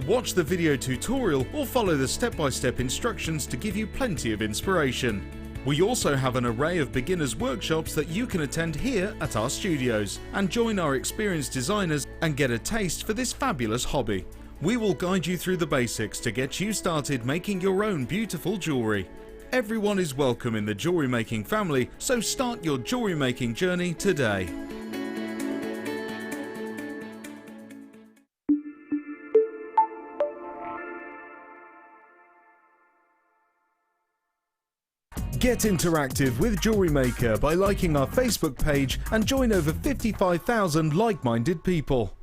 watch the video tutorial or follow the step-by-step instructions to give you plenty of inspiration. We also have an array of beginners workshops that you can attend here at our studios and join our experienced designers and get a taste for this fabulous hobby. We will guide you through the basics to get you started making your own beautiful jewellery. Everyone is welcome in the jewellery making family, so start your jewellery making journey today. Get interactive with JewelleryMaker by liking our Facebook page and join over 55,000 like-minded people.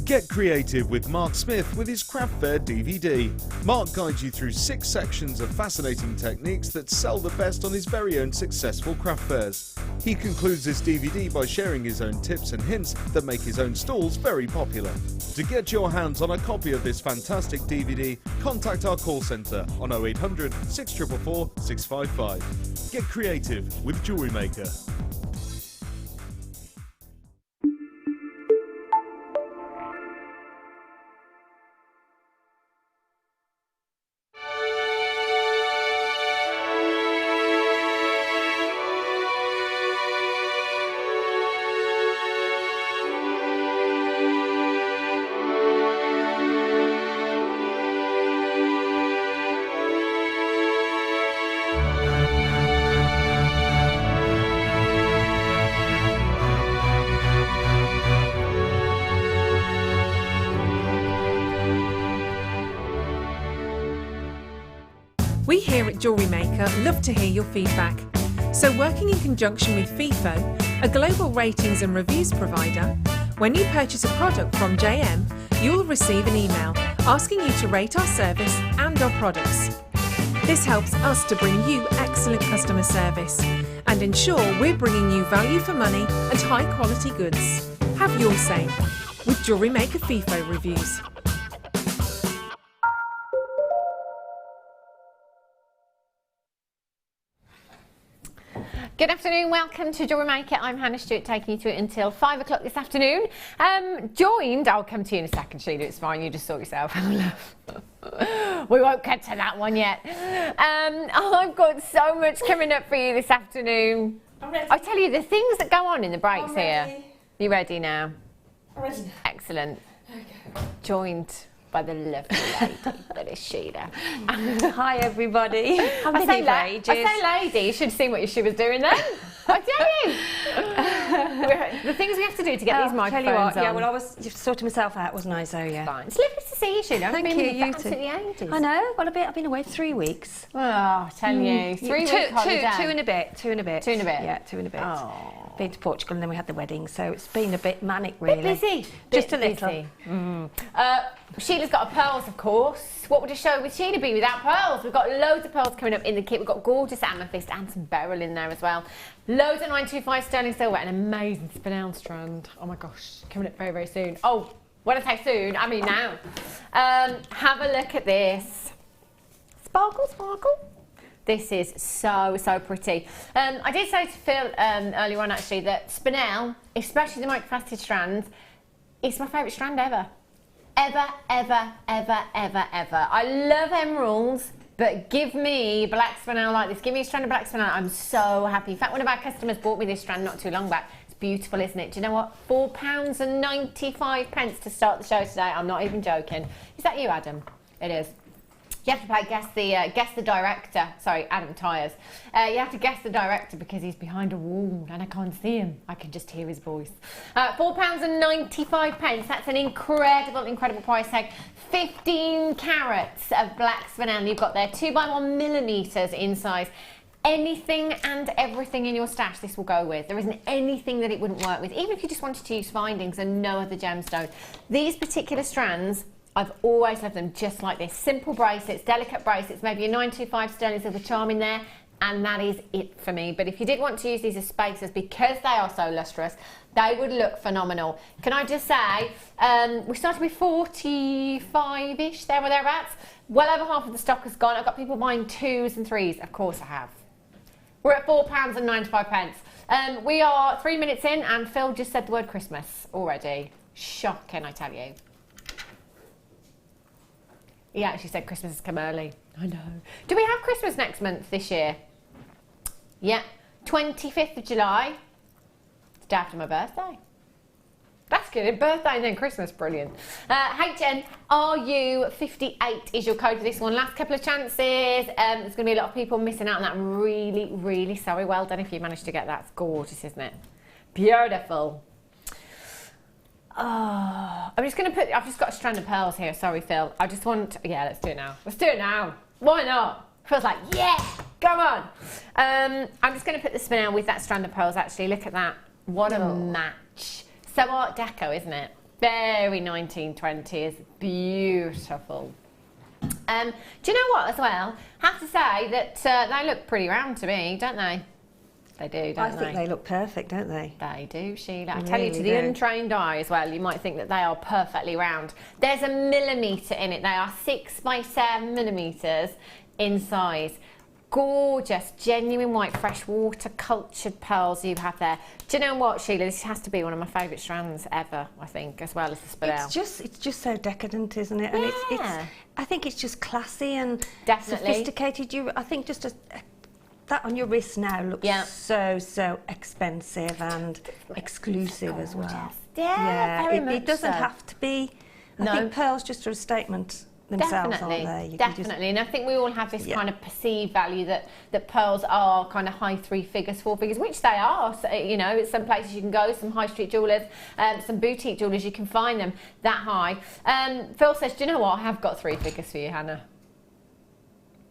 Get creative with Mark Smith with his Craft Fair DVD. Mark guides you through 6 sections of fascinating techniques that sell the best on his very own successful craft fairs. He concludes this DVD by sharing his own tips and hints that make his own stalls very popular. To get your hands on a copy of this fantastic DVD, contact our call centre on 0800 644 655. Get creative with JewelleryMaker. We here at JewelleryMaker love to hear your feedback. So working in conjunction with FIFO, a global ratings and reviews provider, when you purchase a product from JM, you'll receive an email asking you to rate our service and our products. This helps us to bring you excellent customer service and ensure we're bringing you value for money and high quality goods. Have your say with JewelleryMaker FIFO reviews. Good afternoon, welcome to JewelleryMaker. I'm Hannah Stewart, taking you through it until 5 o'clock this afternoon. I'll come to you in a second, Sheila, it's fine, you just sort yourself out. We won't get to that one yet. I've got so much coming up for you this afternoon. I tell you, the things that go on in the breaks here. You ready now? I'm ready. Excellent. Okay. Joined by the lovely lady that is Sheila. Hi everybody. I say lady, you should have seen what she was doing then. I tell you. The things we have to do to get these microphones tell you what, on. yeah, well I was just sorting myself out, wasn't I? So yeah. Fine. It's lovely to see you, Sheila. Thank I've been you, with you you for too. absolutely ages. I know, well I've been away 3 weeks. Oh, I tell you. 3 week holiday. Two and a bit. 2 and a bit. Yeah, 2 and a bit. Oh. Been to Portugal and then we had the wedding, so it's been a bit manic really. Bit busy. Just a little. Sheila's got her pearls, of course. What would a show with Sheila be without pearls? We've got loads of pearls coming up in the kit. We've got gorgeous amethyst and some beryl in there as well. Loads of 925 sterling silver and an amazing spinel strand. Oh my gosh, coming up very, very soon. Oh, when I say soon, I mean now. Have a look at this. Sparkle, sparkle. This is so, so pretty. I did say to Phil earlier on actually that spinel, especially the microfaceted strands, it's my favourite strand ever. Ever, ever, ever, ever, ever. I love emeralds, but give me black spinel like this. Give me a strand of black spinel. I'm so happy. In fact, one of our customers bought me this strand not too long back. It's beautiful, isn't it? Do you know what? £4.95 to start the show today. I'm not even joking. Is that you, Adam? It is. You have to play guess the director. Sorry, Adam Tyres. You have to guess the director because he's behind a wall and I can't see him. I can just hear his voice. £4.95. That's an incredible, incredible price tag. 15 carats of black spinel you've got there. 2x1 millimetres in size. Anything and everything in your stash this will go with. There isn't anything that it wouldn't work with. Even if you just wanted to use findings and no other gemstone. These particular strands, I've always loved them just like this. Simple bracelets, delicate bracelets, maybe a 925 sterling silver charm in there, and that is it for me. But if you did want to use these as spacers, because they are so lustrous, they would look phenomenal. Can I just say, we started with 45-ish, there or thereabouts. Well over half of the stock has gone. I've got people buying 2s and 3s. Of course I have. We're at £4.95. We are 3 minutes in and Phil just said the word Christmas already. Shocking, I tell you. He actually said Christmas has come early. I know. Do we have Christmas next month this year? Yeah, 25th of July. It's the day after my birthday. That's good. Birthday and then Christmas, brilliant. HNRU58 is your code for this one. Last couple of chances. There's going to be a lot of people missing out on that. I'm really, really sorry. Well done if you managed to get that. It's gorgeous, isn't it? Beautiful. Oh, I'm just going to I've just got a strand of pearls here. Sorry, Phil. I just want, yeah, let's do it now. Let's do it now. Why not? Phil's like, yeah, come on. I'm just going to put the spinel with that strand of pearls, actually. Look at that. What a match. So Art Deco, isn't it? Very 1920s. Beautiful. Do you know what, as well? I have to say that they look pretty round to me, don't they? They do, don't they? I think they look perfect, don't they? They do, Sheila. I tell you, to the untrained eye as well, you might think that they are perfectly round. There's a millimetre in it. They are 6 by 7 millimetres in size. Gorgeous, genuine white, freshwater cultured pearls you have there. Do you know what, Sheila? This has to be one of my favourite strands ever, I think, as well as the spinel. It's just so decadent, isn't it? Yeah. And it's I think it's just classy and definitely sophisticated. I think just that on your wrist now looks so expensive and exclusive as well. Yeah, very much it doesn't so. have to be. I think pearls just are a statement themselves, aren't they? Definitely, and I think we all have this kind of perceived value that pearls are kind of high 3 figures, 4 figures, which they are. So, you know, at some places you can go, some high street jewellers, some boutique jewellers, you can find them that high. Phil says, do you know what? I have got 3 figures for you, Hannah.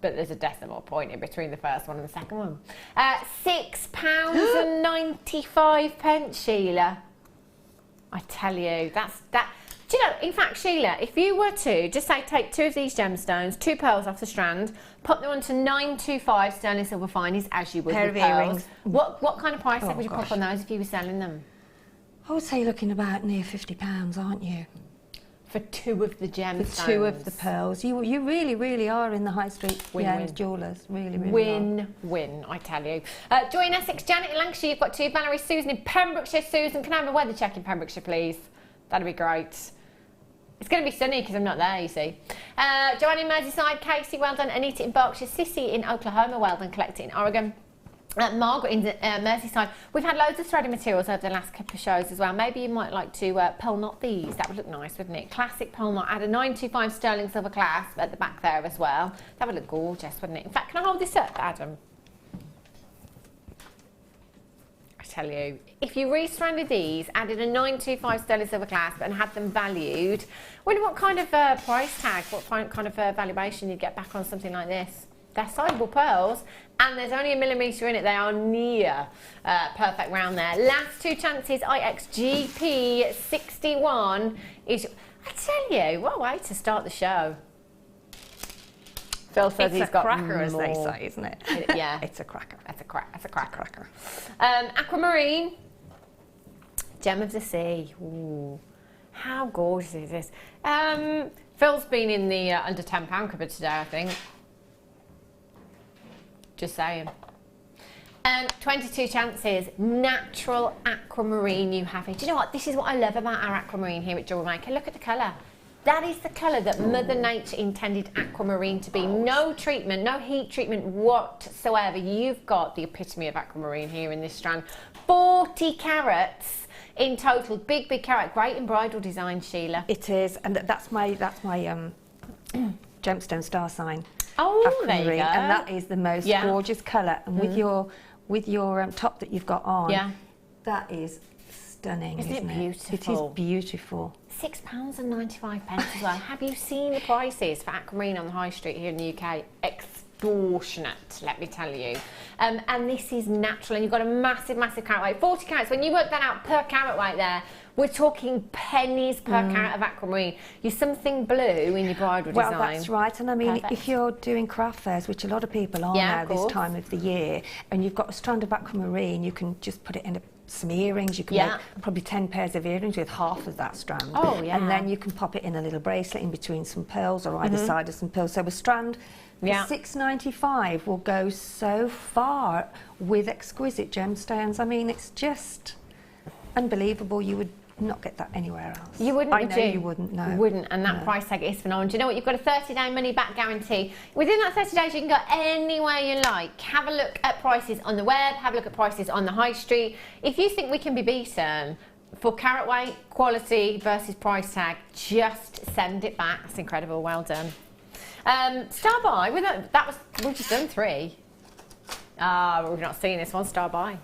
But there's a decimal point in between the first one and the second one. £6.95, Sheila. I tell you, that's that. Do you know, in fact, Sheila, if you were to just say take 2 of these gemstones, 2 pearls off the strand, put them onto 925 sterling silver finies, as you would with pearls. What kind of price tag would you pop on those if you were selling them? I would say you're looking about near £50, aren't you? For 2 of the gemstones. For 2 of the pearls. You really, really are in the high street jewellers. Really, really Win, I tell you. Joy in Essex, Janet in Lancashire, you've got 2. Valerie, Susan in Pembrokeshire. Susan, can I have a weather check in Pembrokeshire, please? That'd be great. It's going to be sunny because I'm not there, you see. Joanne in Merseyside, Casey, well done. Anita in Berkshire, Sissy in Oklahoma, well done. Collect it in Oregon. Margaret in Merseyside. We've had loads of threaded materials over the last couple of shows as well. Maybe you might like to pearl knot these. That would look nice, wouldn't it? Classic pearl knot. Add a 925 sterling silver clasp at the back there as well. That would look gorgeous, wouldn't it? In fact, can I hold this up, Adam? I tell you, if you restranded these, added a 925 sterling silver clasp and had them valued, wonder what kind of price tag, what kind of valuation you'd get back on something like this. They're sizable pearls, and there's only a millimetre in it. They are near perfect round there. Last 2 chances, IXGP61 is... I tell you, what a way to start the show. Phil says he's got cracker, more. as they say, isn't it? Yeah. It's a cracker. That's a cracker. Aquamarine, Gem of the Sea. Ooh, how gorgeous is this? Phil's been in the under £10 cupboard today, I think. Just saying. 22 chances, natural aquamarine you have here. Do you know what? This is what I love about our aquamarine here at JewelleryMaker. Look at the colour. That is the colour that Mother Nature intended aquamarine to be. No treatment, no heat treatment whatsoever. You've got the epitome of aquamarine here in this strand. 40 carats in total. Big carat. Great in bridal design, Sheila. It is, and that's my gemstone star sign. Oh, aquamarine, there you go. And that is the most gorgeous colour. And with your top that you've got on, that is stunning, isn't it? Beautiful? It is beautiful. £6.95 as well. Have you seen the prices for aquamarine on the high street here in the UK? Extortionate, let me tell you. And this is natural, and you've got a massive carat weight. 40 carats, when you work that out per carat weight there, we're talking pennies per carat of aquamarine. You're something blue in your bridal design. Well, that's right. And I mean, if you're doing craft fairs, which a lot of people are now this time of the year, and you've got a strand of aquamarine, you can just put it in a some earrings. You can make probably 10 pairs of earrings with half of that strand. Oh, yeah. And then you can pop it in a little bracelet in between some pearls or either side of some pearls. So a strand for $6.95 will go so far with exquisite gemstones. I mean, it's just unbelievable. You would not get that anywhere else. You wouldn't, I know you wouldn't, no. You wouldn't, and that price tag is phenomenal. Do you know what? You've got a 30-day money-back guarantee. Within that 30 days, you can go anywhere you like. Have a look at prices on the web, have a look at prices on the high street. If you think we can be beaten for carat weight, quality versus price tag, just send it back. That's incredible. Well done. Star buy. We've just done 3. We've not seen this one. Star buy.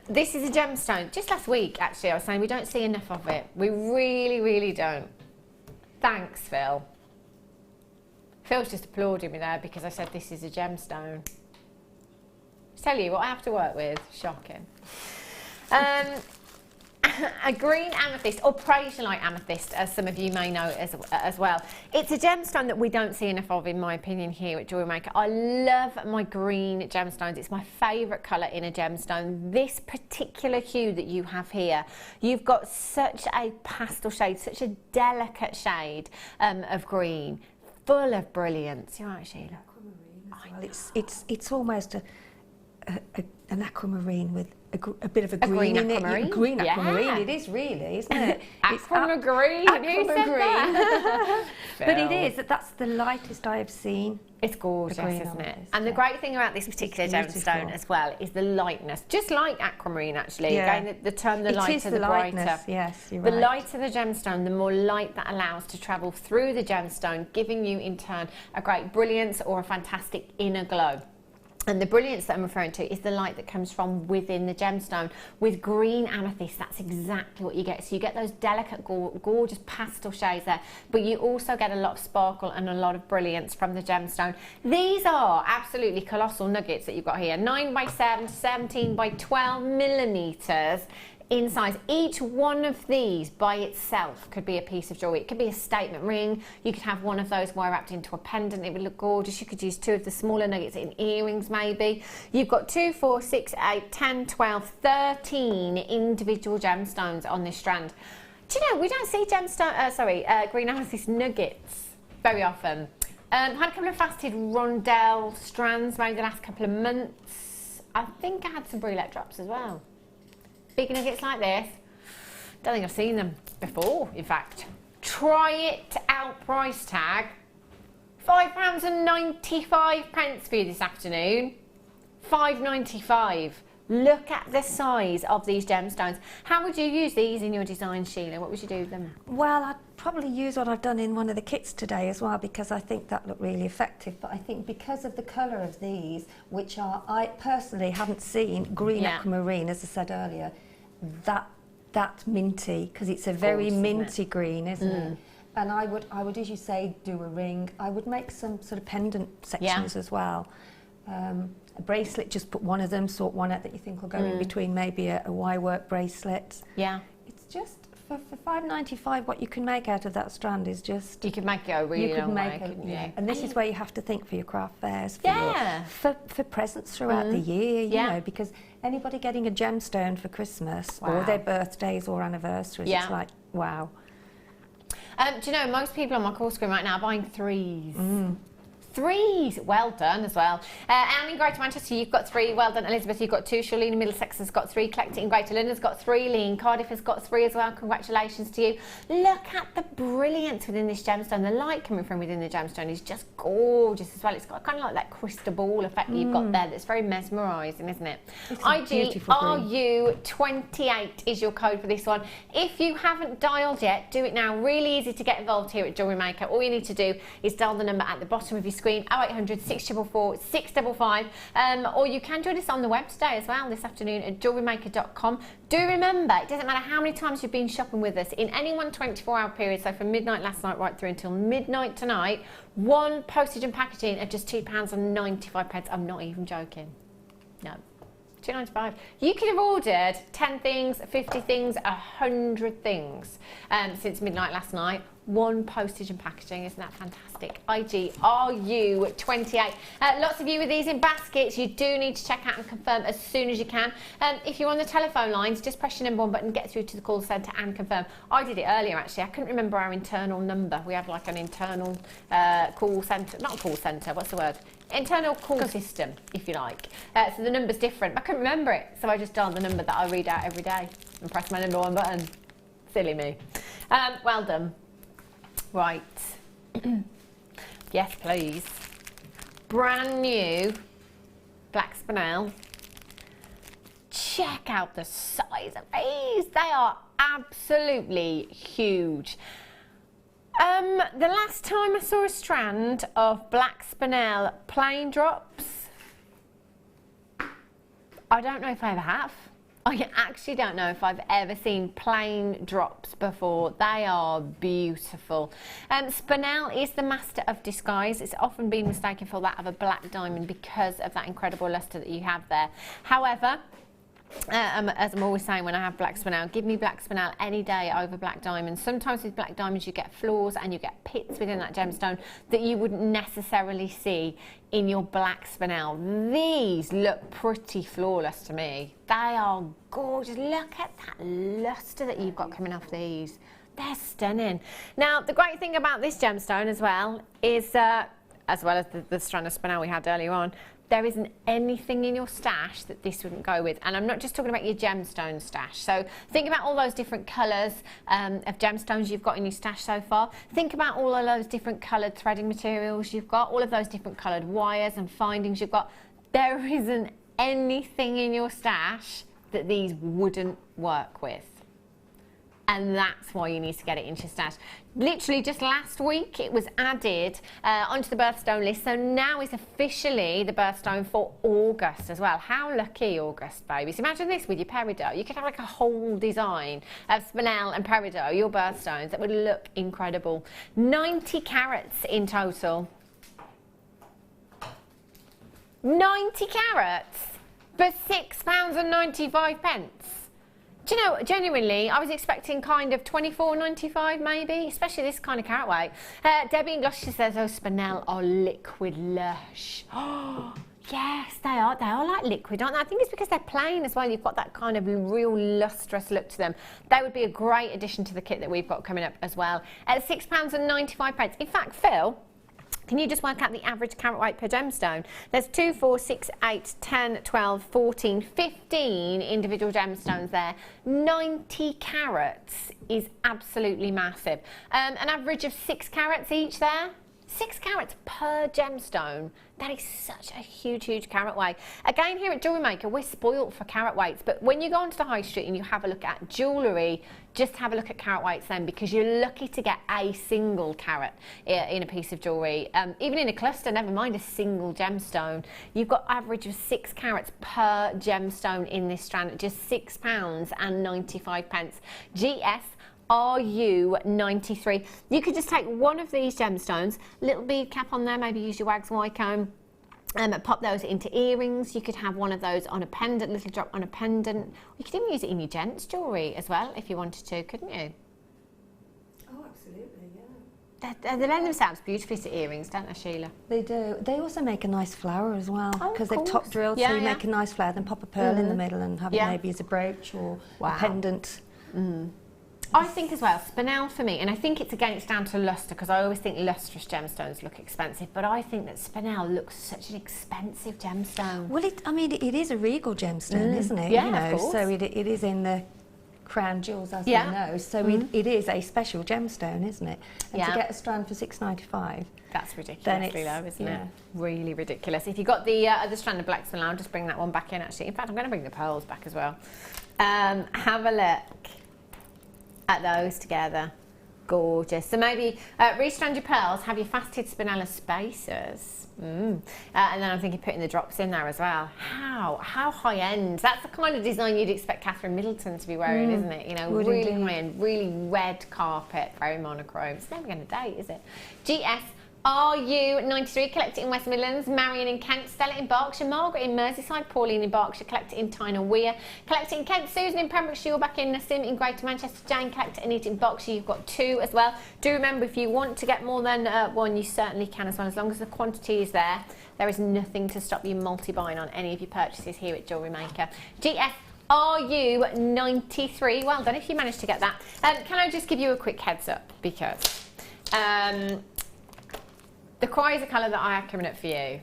This is a gemstone. Just last week, actually, I was saying we don't see enough of it. We really, really don't. Thanks, Phil. Phil's just applauding me there because I said this is a gemstone. Tell you what I have to work with. Shocking. A green amethyst, or Prasiolite amethyst, as some of you may know as well. It's a gemstone that we don't see enough of, in my opinion, here at JewelleryMaker. I love my green gemstones. It's my favourite colour in a gemstone. This particular hue that you have here, you've got such a pastel shade, such a delicate shade of green, full of brilliance. You're right, Sheila. Well, it's almost an aquamarine with a bit of a green in aquamarine. it. Green aquamarine, it is really, isn't it? Aquamarine. Who said that? But it is. That's the lightest I have seen. It's gorgeous, isn't it? And the great thing about this particular gemstone as well is the lightness. Just like aquamarine, actually. Yeah. Again, the term the lighter, the brighter. Yes, you're the right. lighter the gemstone, the more light that allows to travel through the gemstone, giving you, in turn, a great brilliance or a fantastic inner glow. And the brilliance that I'm referring to is the light that comes from within the gemstone. With green amethyst, that's exactly what you get. So you get those delicate, gorgeous pastel shades there, but you also get a lot of sparkle and a lot of brilliance from the gemstone. These are absolutely colossal nuggets that you've got here. 9 by 7, 17 by 12 millimetres in size. Each one of these by itself could be a piece of jewellery. It could be a statement ring. You could have one of those wire wrapped into a pendant. It would look gorgeous. You could use 2 of the smaller nuggets in earrings maybe. You've got 2, 4, 6, 8, 10, 12, 13 individual gemstones on this strand. Do you know, we don't see green amethyst nuggets very often. Had a couple of faceted rondelle strands maybe the last couple of months. I think I had some brulette drops as well. Big nuggets like this. Don't think I've seen them before, in fact. Try it out price tag. £5.95 for you this afternoon. £5.95. Look at the size of these gemstones. How would you use these in your design, Sheila? What would you do with them? Well, I'd probably use what I've done in one of the kits today as well, because I think that looked really effective. But I think because of the colour of these, which are, I personally haven't seen, green aquamarine, as I said earlier, that minty, because it's a very minty green, isn't it? And I would, as you say, do a ring. I would make some sort of pendant sections as well. A bracelet, just put one of them, sort one out that you think will go in between, maybe a wire work bracelet. Yeah. It's just, for $5.95, what you can make out of that strand is just... You could make it a really long way. And this is where you have to think for your craft fairs, for presents throughout the year, you know, because anybody getting a gemstone for Christmas or their birthdays or anniversaries, it's like, wow. Do you know, most people on my call screen right now are buying 3s. 3s, well done as well. Anne in Greater Manchester, you've got 3, well done. Elizabeth, you've got 2. Charlene in Middlesex has got 3. Collecting in Greater London's got 3. Lee in Cardiff has got 3 as well. Congratulations to you. Look at the brilliance within this gemstone. The light coming from within the gemstone is just gorgeous as well. It's got kind of like that crystal ball effect that you've got there that's very mesmerising, isn't it? IGRU28 is your code for this one. If you haven't dialed yet, do it now. Really easy to get involved here at JewelleryMaker. All you need to do is dial the number at the bottom of your screen, 0800 644 655, or you can join us on the web today as well this afternoon at JewelleryMaker.com. Do remember, it doesn't matter how many times you've been shopping with us, in any one 24-hour period, so from midnight last night right through until midnight tonight, one postage and packaging at just £2.95. I'm not even joking. No. $2.95. You could have ordered 10 things, 50 things, 100 things since midnight last night. One postage and packaging, isn't that fantastic? IGRU28. Lots of you with these in baskets. You do need to check out and confirm as soon as you can. If you're on the telephone lines, just press your number 1 button, get through to the call centre and confirm. I did it earlier actually. I couldn't remember our internal number. We have like an internal call centre, not call centre, what's the word? Internal call system, if you like. So the number's different. I couldn't remember it, so I just dialed the number that I read out every day and press my number 1 button. Silly me. Well done. Right. Yes, please. Brand new black spinel. Check out the size of these. They are absolutely huge. The last time I saw a strand of black spinel plain drops, I don't know if I ever have. I actually don't know if I've ever seen plain drops before. They are beautiful. Spinel is the master of disguise. It's often been mistaken for that of a black diamond because of that incredible lustre that you have there. However, as I'm always saying when I have black spinel, give me black spinel any day over black diamonds. Sometimes with black diamonds you get flaws and you get pits within that gemstone that you wouldn't necessarily see in your black spinel. These look pretty flawless to me. They are gorgeous. Look at that lustre that you've got coming off these. They're stunning. Now the great thing about this gemstone as well is, as well as the strand of spinel we had earlier on, there isn't anything in your stash that this wouldn't go with. And I'm not just talking about your gemstone stash. So think about all those different colours of gemstones you've got in your stash so far. Think about all of those different coloured threading materials you've got, all of those different coloured wires and findings you've got. There isn't anything in your stash that these wouldn't work with. And that's why you need to get it into your stash. Literally just last week it was added onto the birthstone list, so now it's officially the birthstone for August as well. How lucky, August babies. Imagine this with your peridot. You could have like a whole design of spinel and peridot, your birthstones, that would look incredible. 90 carats in total. 90 carats for £6.95. Do you know, genuinely, I was expecting kind of £24.95 maybe, especially this kind of carat weight. Debbie in Gloucester says, oh, spinel are liquid lush. Oh, yes, they are. They are like liquid, aren't they? I think it's because they're plain as well. You've got that kind of real lustrous look to them. They would be a great addition to the kit that we've got coming up as well. At £6.95. In fact, Phil, can you just work out the average carat weight per gemstone? There's 2, 4, 6, 8, 10, 12, 14, 15 individual gemstones there. 90 carats is absolutely massive. An average of 6 carats each there. 6 carats per gemstone. That is such a huge, huge carat weight. Again, here at JewelleryMaker, we're spoilt for carat weights, but when you go onto the high street and you have a look at jewellery, just have a look at carat weights then, because you're lucky to get a single carat in a piece of jewellery. Even in a cluster, never mind a single gemstone. You've got average of 6 carats per gemstone in this strand at just £6.95. GS RU93. You could just take one of these gemstones, little bead cap on there, maybe use your Wags Y comb, pop those into earrings. You could have one of those on a pendant, little drop on a pendant. You could even use it in your gents jewellery as well if you wanted to, couldn't you? Oh, absolutely, yeah. They lend themselves beautifully to earrings, don't they, Sheila? They do. They also make a nice flower as well, because they've top drilled, yeah, so you make a nice flower, then pop a pearl in the middle and have it maybe as a brooch or a pendant. I think as well, spinel for me, and I think it's down to lustre, because I always think lustrous gemstones look expensive, but I think that spinel looks such an expensive gemstone. Well, it is a regal gemstone, isn't it? Yeah, you know, of course. so it is in the crown jewels, as we know. So it is a special gemstone, isn't it? And to get a strand for £6.95. That's ridiculously low, isn't it? Yeah. Really ridiculous. If you got the other strand of black spinel, I'll just bring that one back in actually. In fact, I'm going to bring the pearls back as well. Have a look at those together. Gorgeous. So maybe restrand your pearls, have your faceted spinella spacers. And then I'm thinking putting the drops in there as well. How high end? That's the kind of design you'd expect Catherine Middleton to be wearing, isn't it? You know, really high end, really red carpet, very monochrome. It's never going to date, is it? GS RU93, collect it in West Midlands, Marion in Kent, Stella in Berkshire, Margaret in Merseyside, Pauline in Berkshire, collect it in Tyne and Weir, collect it in Kent, Susan in Pembrokeshire, back in Nassim in Greater Manchester, Jane, collect it and eat it in Berkshire. You've got 2 as well. Do remember, if you want to get more than 1, you certainly can as well, as long as the quantity is there. There is nothing to stop you multi-buying on any of your purchases here at JewelleryMaker. GF RU93, well done if you managed to get that. Can I just give you a quick heads up, because the cries of colour that I have coming up for you,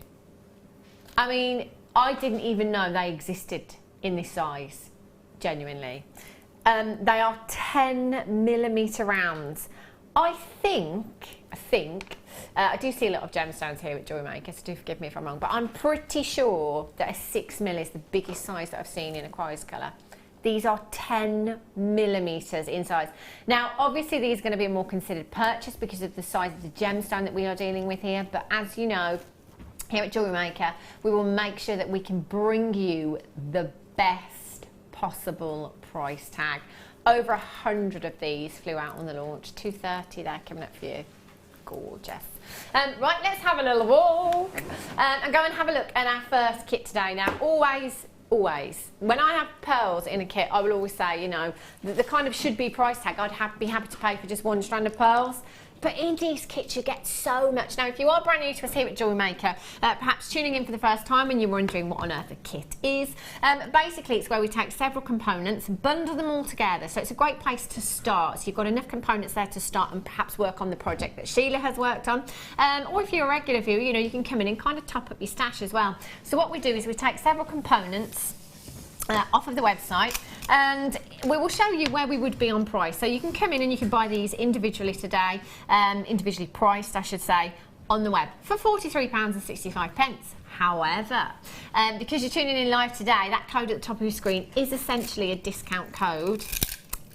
I mean, I didn't even know they existed in this size, genuinely. They are 10mm rounds. I do see a lot of gemstones here at JewelleryMaker, so do forgive me if I'm wrong, but I'm pretty sure that a 6mm is the biggest size that I've seen in a cries colour. These are 10mm in size. Now, obviously, these are going to be a more considered purchase because of the size of the gemstone that we are dealing with here. But as you know, here at JewelleryMaker, we will make sure that we can bring you the best possible price tag. Over 100 of these flew out on the launch. 230 there coming up for you. Gorgeous. Right, let's have a little walk and go and have a look at our first kit today. Now, always, when I have pearls in a kit, I will always say, you know, the kind of should be price tag, I'd be happy to pay for just 1 strand of pearls. But in these kits, you get so much. Now, if you are brand new to us here at JewelleryMaker, perhaps tuning in for the first time and you're wondering what on earth a kit is, basically it's where we take several components and bundle them all together. So it's a great place to start. So you've got enough components there to start and perhaps work on the project that Sheila has worked on. Or if you're a regular viewer, you know, you can come in and kind of top up your stash as well. So what we do is we take several components off of the website, and we will show you where we would be on price. So you can come in and you can buy these individually today, individually priced I should say, on the web for £43.65. However, because you're tuning in live today, that code at the top of your screen is essentially a discount code,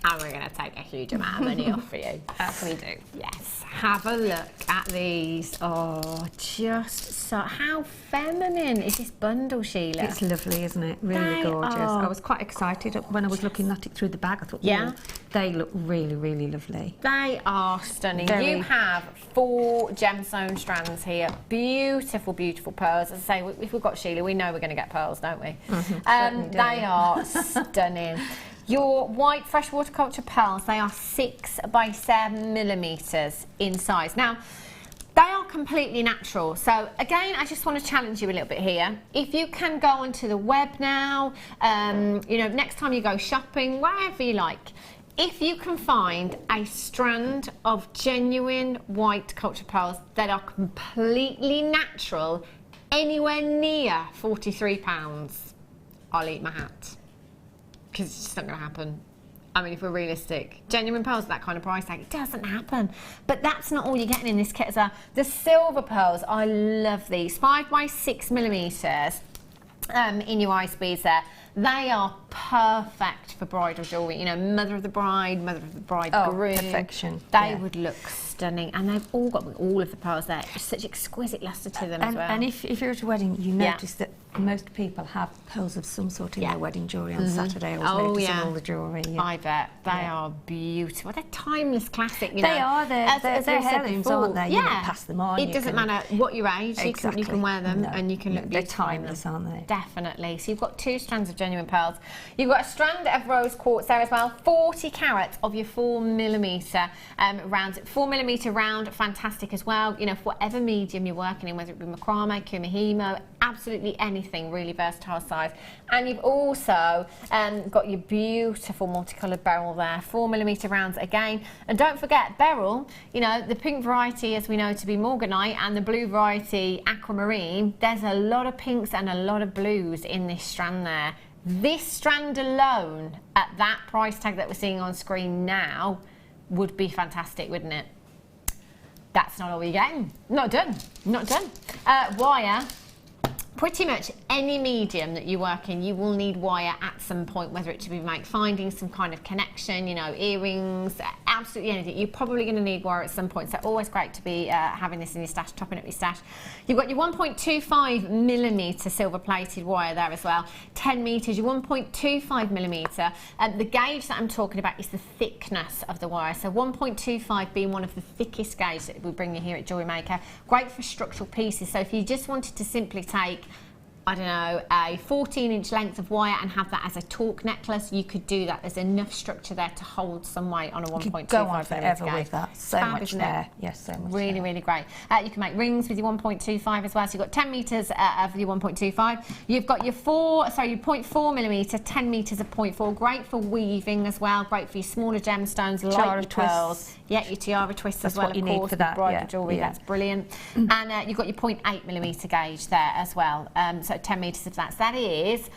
and we're going to take a huge amount of money off for you. As we do. Yes. Have a look at these. Oh, just so... How feminine is this bundle, Sheila? It's lovely, isn't it? Really gorgeous. I was quite excited when I was looking at it through the bag. I thought, yeah, they look really, really lovely. They are stunning. You have 4 gemstone strands here. Beautiful, beautiful pearls. As I say, if we've got Sheila, we know we're going to get pearls, don't we? They are stunning. Your white freshwater culture pearls, they are 6 by 7mm in size. Now, they are completely natural. So again, I just want to challenge you a little bit here. If you can go onto the web now, you know, next time you go shopping, wherever you like, if you can find a strand of genuine white culture pearls that are completely natural, anywhere near £43, I'll eat my hat. Because it's just not going to happen. I mean, if we're realistic, genuine pearls at that kind of price tag, it doesn't happen. But that's not all you're getting in this kit as well. The silver pearls, I love these. 5 by 6mm in your eye speeds there. They are perfect for bridal jewellery. You know, mother of the bride, groom. Perfection. They would look stunning, and they've all got all of the pearls there. Such exquisite lustre to them as well. And if you're at a wedding, you notice that most people have pearls of some sort in their wedding jewellery on Saturday. I was noticing all the jewellery. I bet. They are beautiful. They're timeless classic, you know. They are. They're heirlooms, aren't they? You can pass them on. It doesn't matter what your age. Exactly. You can wear them and you can look beautiful. They're timeless, aren't they? Definitely. So you've got 2 strands of genuine pearls. You've got a strand of rose quartz there as well. 40 carats of your 4mm rounds. 4mm round, fantastic as well. You know, for whatever medium you're working in, whether it be macrame, kumihimo, absolutely anything, really versatile size. And you've also got your beautiful multicoloured beryl there, 4mm rounds again. And don't forget, beryl, you know, the pink variety, as we know to be morganite, and the blue variety, aquamarine. There's a lot of pinks and a lot of blues in this strand there. This strand alone, at that price tag that we're seeing on screen now, would be fantastic, wouldn't it? That's not all you're getting. Not done. Not done. Wire. Pretty much any medium that you work in, you will need wire at some point, whether it to be like finding some kind of connection, you know, earrings, absolutely anything. You're probably going to need wire at some point, so always great to be having this in your stash, topping up your stash. You've got your 1.25mm silver-plated wire there as well. 10 metres, your 1.25mm. The gauge that I'm talking about is the thickness of the wire. So 1.25 being one of the thickest gauges that we bring you here at JewelleryMaker. Great for structural pieces. So if you just wanted to simply take, I don't know, a 14-inch length of wire and have that as a torque necklace, you could do that. There's enough structure there to hold some weight on a 1.25mm. Go on forever with that. So much there. Yes, so much. Really, really great. You can make rings with your 1.25 as well. So you've got 10 metres of your 1.25. You've got your 0.4mm, 10 metres of 0.4. Great for weaving as well. Great for your smaller gemstones, like your pearls. Yeah, your tiara twists as well. What you need for that. Bridal jewellery. That's brilliant. And you've got your 0.8mm gauge there as well. So 10 metres of that. So that is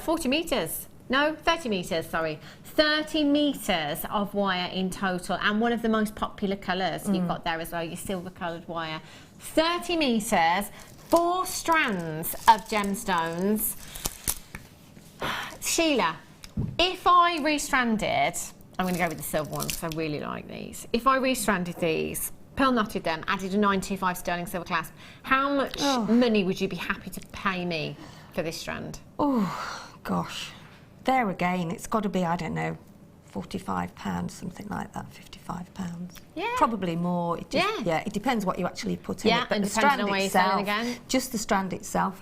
40 metres. No, 30 metres, sorry. 30 metres of wire in total. And one of the most popular colours you've got there as well, your silver coloured wire. 30 metres, 4 strands of gemstones. Sheila, if I restranded, I'm going to go with the silver ones because I really like these. If I restranded these, pearl knotted them, added a 925 sterling silver clasp, how much money would you be happy to pay me for this strand? Oh, gosh. There again, it's got to be, I don't know, £45, something like that, £55. Yeah. Probably more. It just, yeah, it depends what you actually put in it. But and the strand on where itself, you're selling again. just the strand itself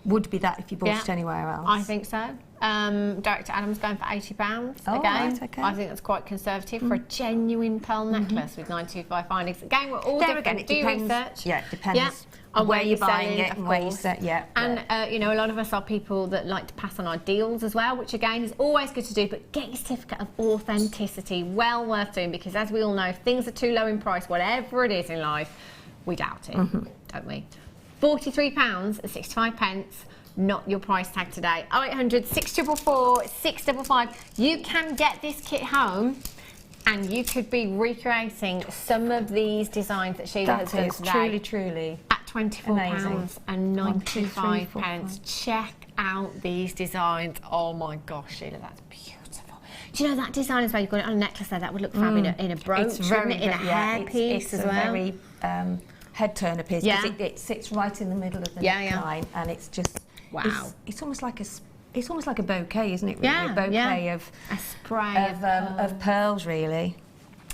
would be that if you bought it anywhere else. I think so. Director Adam's going for £80 again. Right, okay. I think that's quite conservative for a genuine pearl necklace with 925 findings. Again, we're all there different. Again, it Do depends. research. Yeah, it depends. Yeah. On where you're buying selling, it and where you set, And you know, a lot of us are people that like to pass on our deals as well, which again is always good to do, but get your certificate of authenticity, well worth doing, because as we all know, if things are too low in price, whatever it is in life, we doubt it, don't we? £43 and 65 pence. Not your price tag today. 0800 644 655. You can get this kit home and you could be recreating some of these designs that Sheila has done today. Truly. At £24 and 95 pence. Check out these designs. Oh my gosh, Sheila, that's beautiful. Do you know that design as well? You've got it on a necklace there. That would look fabulous in a brooch, it's very, in a hairpiece as well. It's a very head turner piece because it sits right in the middle of the neckline, and it's just It's almost like a bouquet, isn't it? Really? A bouquet of a spray of pearls, really.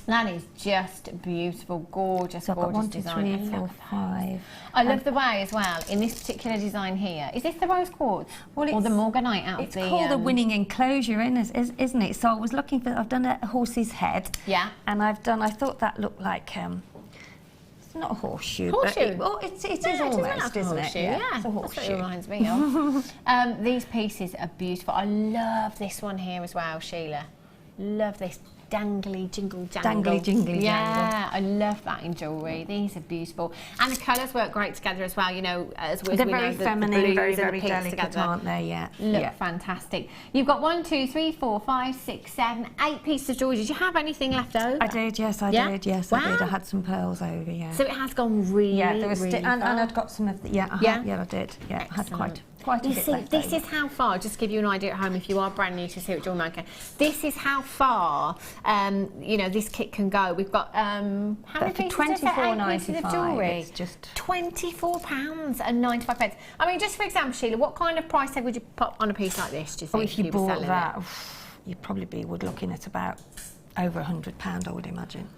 That is just beautiful, gorgeous, so gorgeous 1, 2, design. 3, 4, 5. I love the way as well in this particular design here. Is this the rose quartz or the morganite out of the? It's called the winning enclosure, isn't it? So I was looking for. I've done a horse's head. Yeah. And I thought that looked like. It's not a horseshoe. Horseshoe? But it is almost, isn't it? Yeah, it's a horseshoe. That's what it reminds me of. These pieces are beautiful. I love this one here as well, Sheila. Love this. Dangly jingle jangle. Dangly jingly jangle. I love that in jewellery. These are beautiful. And the colours work great together as well, you know, as we They're know, very feminine, the blues very, and the very pinks delicate, together. aren't they? Yeah. Look fantastic. You've got 1, 2, 3, 4, 5, 6, 7, 8 pieces of jewellery. Did you have anything left over? I did, yes, I did. Yes, I did. I had some pearls over, So it has gone really, really and I'd got some of the, I did. Yeah, I had quite a bit left this over. is how far, just to give you an idea at home if you are brand new to here at JewelleryMaker, this is how far you know, this kit can go. We've got how many pieces? £24.95. Of jewellery. It's just £24 and 95 pence. I mean, just for example, Sheila, what kind of price tag would you put on a piece like this, do you think? If you bought that, you'd probably be looking at about over £100, I would imagine.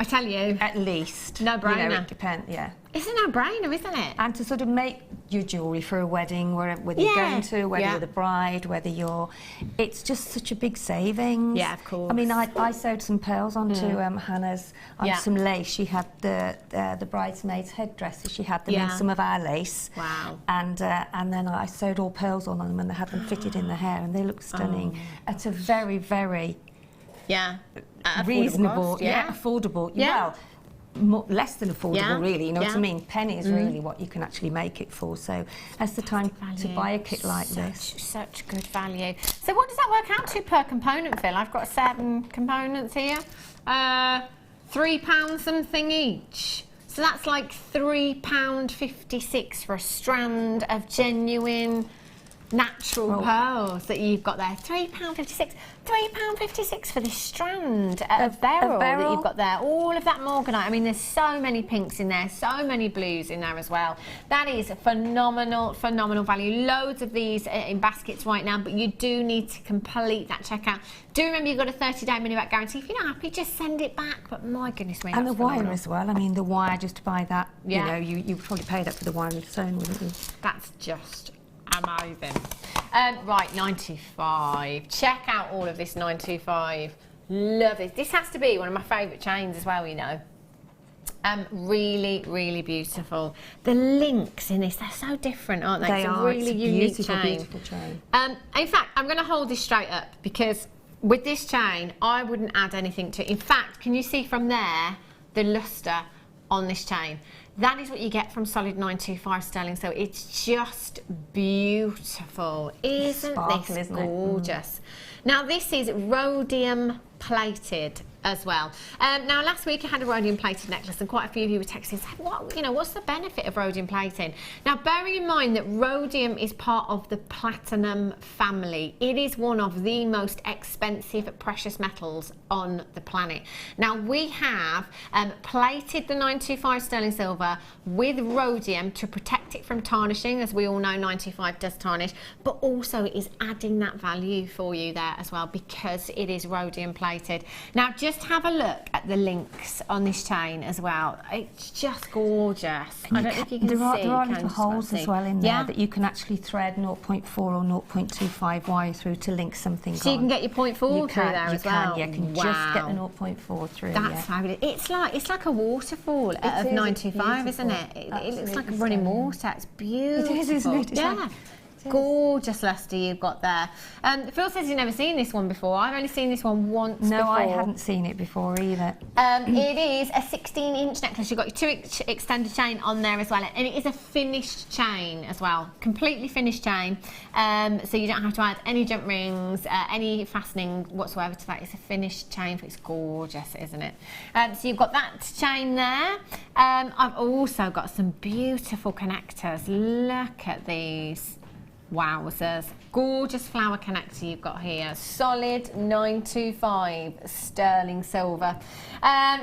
I tell you. At least. No brainer. You know, it depends, It's a no-brainer, isn't it? And to sort of make your jewellery for a wedding, whether you're going to, whether you're the bride, whether you're... It's just such a big savings. Yeah, of course. I mean, I sewed some pearls onto Hannah's, some lace. She had the bridesmaid's headdresses. She had them in some of our lace. Wow. And then I sewed all pearls on them and they had them fitted in the hair and they look stunning at a very, very... reasonable, affordable. Yeah. Well, less than affordable, really. You know what I mean? Penny is really what you can actually make it for. So that's the time to buy a kit like this. Such good value. So what does that work out to per component, Phil? I've got 7 components here. £3 something each. So that's like £3.56 for a strand of genuine natural pearls that you've got there. £3.56. £3.56 for this strand of beryl that you've got there. All of that morganite. I mean, there's so many pinks in there, so many blues in there as well. That is a phenomenal, phenomenal value. Loads of these in baskets right now, but you do need to complete that checkout. Do remember you've got a 30-day money-back guarantee. If you're not happy, just send it back. But my goodness me, and the phenomenal. wire as well. I mean, the wire, just to buy that, Yeah. you know, you probably pay that for the wire its own, wouldn't you? That's just amazing. Right, 925. Check out all of this 925. Love it. This has to be one of my favourite chains as well, you know. Really, really beautiful. The links in this, they're so different, aren't they? They it's a are. really It's a unique beautiful chain. In fact, I'm going to hold this straight up because with this chain, I wouldn't add anything to it. In fact, can you see from there the lustre on this chain? That is what you get from solid 925 sterling, so it's just beautiful. Isn't this gorgeous? Now this is rhodium plated as well. Now last week I had a rhodium plated necklace and quite a few of you were texting saying, what, you know, what's the benefit of rhodium plating? Now bearing in mind that rhodium is part of the platinum family, it is one of the most expensive precious metals on the planet. Now we have plated the 925 sterling silver with rhodium to protect it from tarnishing, as we all know 925 does tarnish, but also it is adding that value for you there as well because it is rhodium plated. Now just have a look at the links on this chain as well. It's just gorgeous. I don't know if you can see. There are little holes as well in yeah? there that you can actually thread 0.4 or 0.25 wire through to link something so on. you can get your 0.4 through there as well. You can just get the 0.4 through. That's fabulous. It's like a waterfall of 925, isn't it? It looks like a running water. It's beautiful. It is, isn't it? Yeah. Gorgeous lustre you've got there. Phil says he's never seen this one before. I've only seen this one once before. No, I hadn't seen it before either. It is a 16-inch necklace. You've got your 2-inch extended chain on there as well, and it is a finished chain as well, completely finished chain. So you don't have to add any jump rings, any fastening whatsoever to that. It's a finished chain. It's gorgeous, isn't it? So you've got that chain there. I've also got some beautiful connectors. Look at these. Wowzers. Gorgeous flower connector you've got here. Solid 925 sterling silver.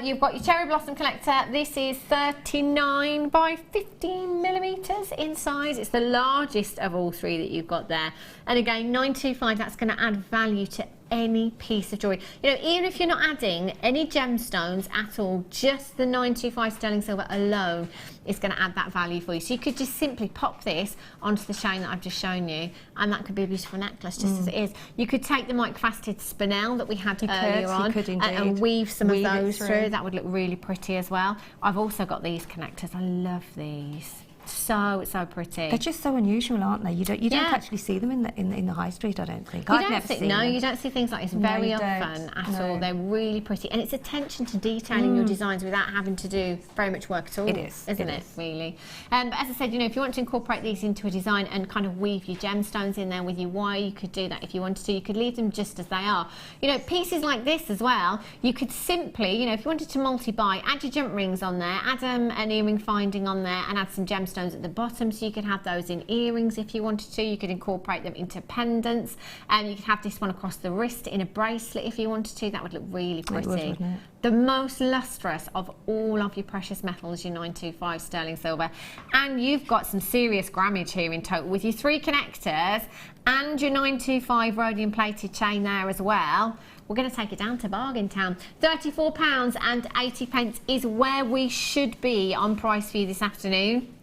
You've got your cherry blossom connector. This is 39 by 15 millimeters in size. It's the largest of all three that you've got there. And again, 925, that's going to add value to any piece of jewellery. You know, even if you're not adding any gemstones at all, just the 925 sterling silver alone is going to add that value for you. So you could just simply pop this onto the chain that I've just shown you, and that could be a beautiful necklace just as it is. You could take the microfaceted spinel that we had earlier on and weave some of those through. That would look really pretty as well. I've also got these connectors. I love these. So pretty. They're just so unusual, aren't they? You don't actually see them in the high street, I don't think. I've never seen them. You don't see things like this very often at all. They're really pretty, and it's attention to detail in your designs without having to do very much work at all. It is, isn't it? Really. But as I said, you know, if you want to incorporate these into a design and kind of weave your gemstones in there with your wire, you could do that if you wanted to. You could leave them just as they are. You know, pieces like this as well, you could simply, you know, if you wanted to multi-buy, add your jump rings on there, add an earring finding on there, and add some gemstones at the bottom, so you could have those in earrings if you wanted to. You could incorporate them into pendants, and you could have this one across the wrist in a bracelet if you wanted to. That would look really pretty. Wouldn't it? The most lustrous of all of your precious metals, your 925 sterling silver, and you've got some serious grammage here in total with your 3 connectors and your 925 rhodium plated chain there as well. We're going to take it down to Bargain Town. £34.80 is where we should be on price for you this afternoon.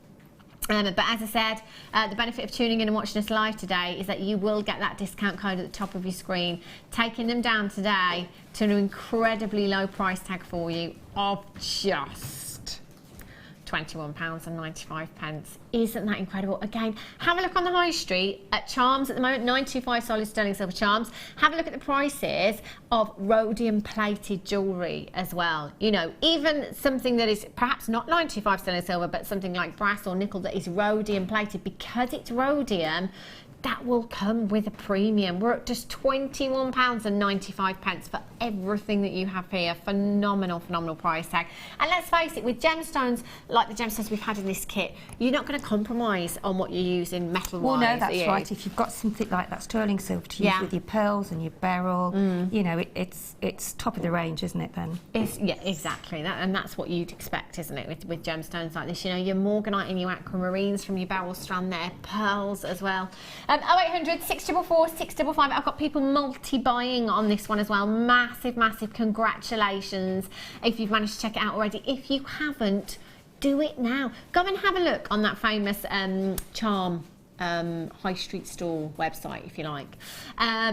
But as I said, the benefit of tuning in and watching us live today is that you will get that discount code at the top of your screen, taking them down today to an incredibly low price tag for you of just £21.95. Isn't that incredible? Again, have a look on the high street at charms at the moment, 925 solid sterling silver charms. Have a look at the prices of rhodium plated jewellery as well. You know, even something that is perhaps not 925 sterling silver, but something like brass or nickel that is rhodium plated, because it's rhodium, that will come with a premium. We're at just £21.95 for everything that you have here. Phenomenal, phenomenal price tag. And let's face it, with gemstones, like the gemstones we've had in this kit, you're not going to compromise on what you use in metal-wise. Well, no, that's right. If you've got something like that sterling silver to use with your pearls and your beryl, you know, it's top of the range, isn't it then? Yeah, exactly. And that's what you'd expect, isn't it, with gemstones like this? You know, your morganite and your aquamarines from your beryl strand there, pearls as well. 0800 644 655. I've got people multi-buying on this one as well. Massive, massive congratulations if you've managed to check it out already. If you haven't, do it now. Go and have a look on that famous charm high street store website, if you like.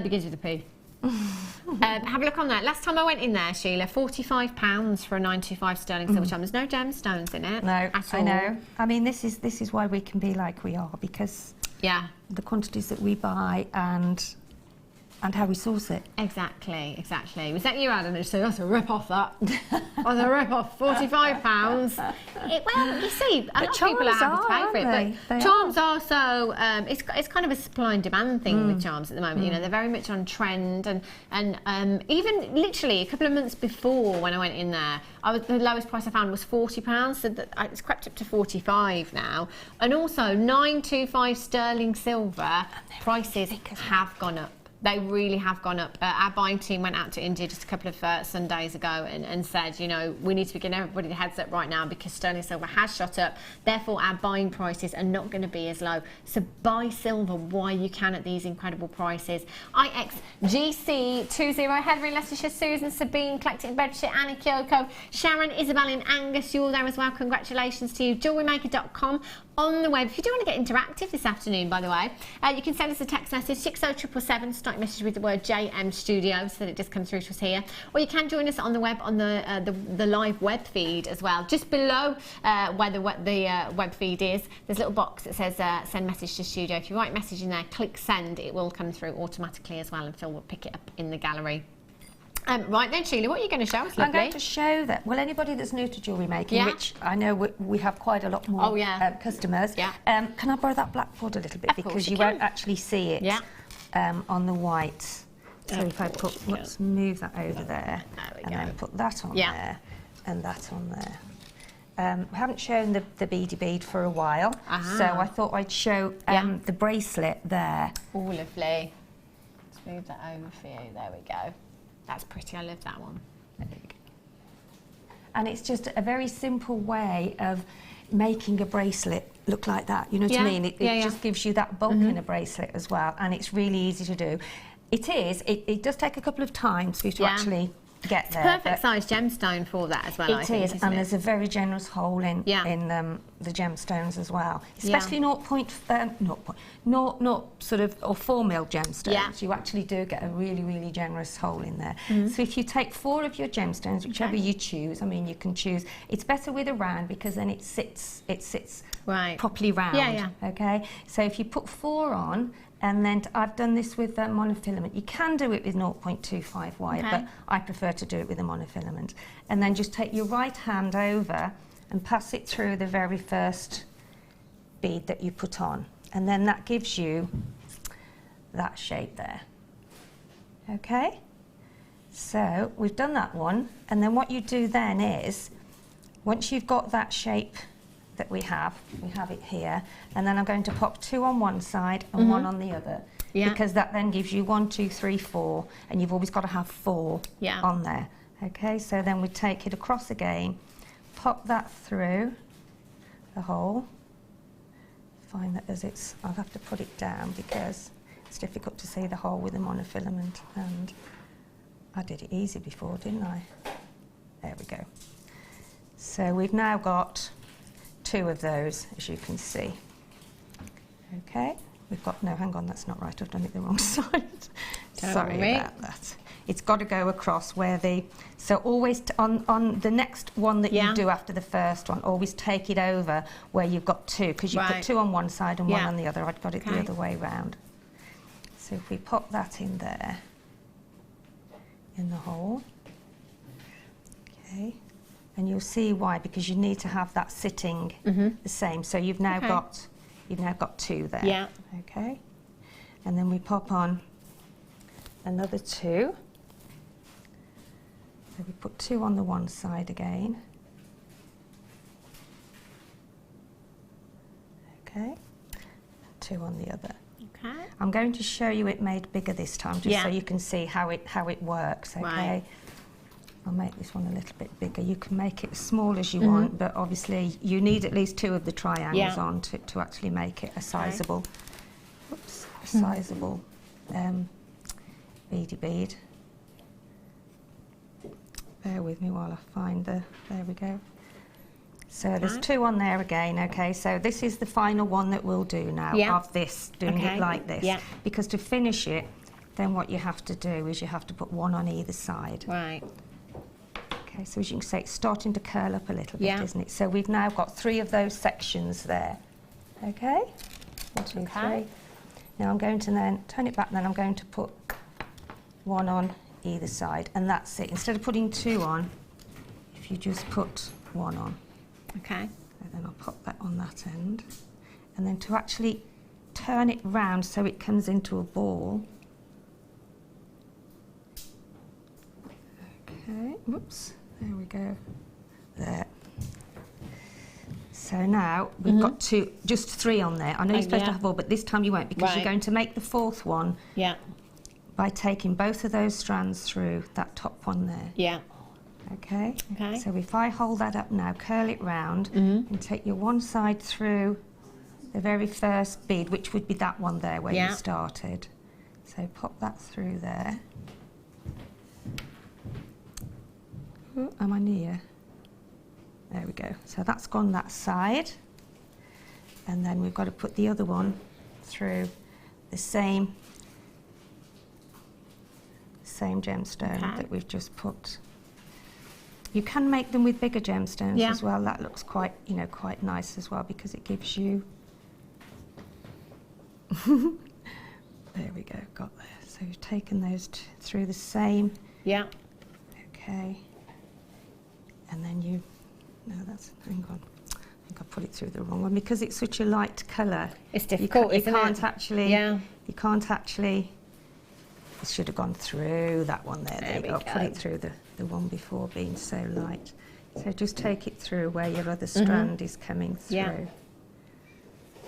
Begins with a P. Have a look on that. Last time I went in there, Sheila, £45 for a 925 sterling silver charm. There's no gemstones in it. No, at all. I know. I mean, this is why we can be like we are, because the quantities that we buy and how we source it. Exactly, exactly. Was that you, Adam? So that's a rip off. That. That's a rip off. £45. Well, you see, a lot of people are happy to pay for it, but charms are so. It's kind of a supply and demand thing with charms at the moment. You know, they're very much on trend, and even literally a couple of months before when I went in there, the lowest price I found was £40. So it's crept up to 45 now, and also 925 sterling silver prices have gone up. They really have gone up. Our buying team went out to India just a couple of Sundays ago and said, you know, we need to be giving everybody the heads up right now because sterling silver has shot up. Therefore, our buying prices are not going to be as low. So buy silver while you can at these incredible prices. IXGC20, Heather in Leicestershire, Susan, Sabine, collecting in Bedfordshire, Annie Kyoko, Sharon, Isabel in Angus, you're there as well. Congratulations to you. JewelleryMaker.com. On the web. If you do want to get interactive this afternoon, by the way, you can send us a text message 60777, start your message with the word JM Studio so that it just comes through to us here, or you can join us on the web on the live web feed as well. Just below where the web feed is, there's a little box that says send message to studio. If you write message in there, click send, it will come through automatically as well, and Phil will pick it up in the gallery. Right then, Sheila, what are you going to show us, lovely? I'm going to show that, well, anybody that's new to jewellery making, which I know we have quite a lot more customers, can I borrow that blackboard a little bit? Because you won't actually see it on the white. So if I put, let's move that over there, and then put that on there, and that on there. We haven't shown the beady bead for a while, so I thought I'd show the bracelet there. Oh, lovely. Let's move that over for you. There we go. That's pretty. I love that one. And it's just a very simple way of making a bracelet look like that. You know what I mean? It just gives you that bulk in a bracelet as well, and it's really easy to do. It does take a couple of times for you to actually get there. Perfect size gemstone for that as well. It is, and there's a very generous hole in the gemstones as well, especially 0.0 sort of or 4 mil gemstones. You actually do get a really generous hole in there. So if you take 4 of your gemstones, whichever you choose, I mean you can choose. It's better with a round because then it sits properly round. Okay, so if you put 4 on. And then I've done this with monofilament. You can do it with 0.25 wire, but I prefer to do it with a monofilament. And then just take your right hand over and pass it through the very first bead that you put on. And then that gives you that shape there. Okay? So we've done that one. And then what you do then is, once you've got that shape that we have it here, and then I'm going to pop 2 on one side and 1 on the other, because that then gives you 1, 2, 3, 4, and you've always got to have 4 on there. Okay, so then we take it across again, pop that through the hole, find that as it's, I'll have to put it down because it's difficult to see the hole with the monofilament, and I did it easy before, didn't I? There we go. So we've now got 2 of those, as you can see. Okay, we've got, no, hang on, that's not right, I've done it the wrong side. Sorry about that. It's got to go across where so always on the next one that you do after the first one, always take it over where you've got 2, because you put 2 on one side and 1 on the other. I'd got it the other way round. So if we pop that in there, in the hole, okay. And you'll see why, because you need to have that sitting the same. So you've now got 2 there. Okay. and then we pop on another 2. So we put 2 on the one side again. Okay, and 2 on the other. Okay. I'm going to show you it made bigger this time, just so you can see how it works. Okay. Right. I'll make this one a little bit bigger. You can make it as small as you want, but obviously you need at least 2 of the triangles on to actually make it a sizable, beady bead. Bear with me while I find there we go. So there's 2 on there again, okay, so this is the final one that we'll do now of this, doing it like this. Because to finish it, then what you have to do is you have to put 1 on either side. Right. Okay, so as you can see, it's starting to curl up a little bit, isn't it? So we've now got 3 of those sections there. Okay? 1, 2, 3. Now I'm going to then turn it back, and then I'm going to put 1 on either side, and that's it. Instead of putting 2 on, if you just put 1 on. Okay. And then I'll pop that on that end. And then to actually turn it round so it comes into a ball. Okay, whoops, there we go. There. So now we've got just 3 on there. I know you're supposed to have 4, but this time you won't, because you're going to make the 4th one by taking both of those strands through that top one there. Yeah. Okay. So if I hold that up now, curl it round, and take your one side through the very first bead, which would be that one there where you started. So pop that through there. Ooh, am I near? There we go. So that's gone that side. And then we've got to put the other one through the same gemstone that we've just put. You can make them with bigger gemstones as well. That looks quite, quite nice as well, because it gives you. There we go, got there. So you've taken those through the same. Yeah. Okay. And then you. No, that's. Hang on. I think I put it through the wrong one, because it's such a light colour. It's difficult, you can't actually. Yeah. You can't actually. It should have gone through that one there. There you go. Put it through the one before being so light. So just take it through where your other strand is coming through. Yeah.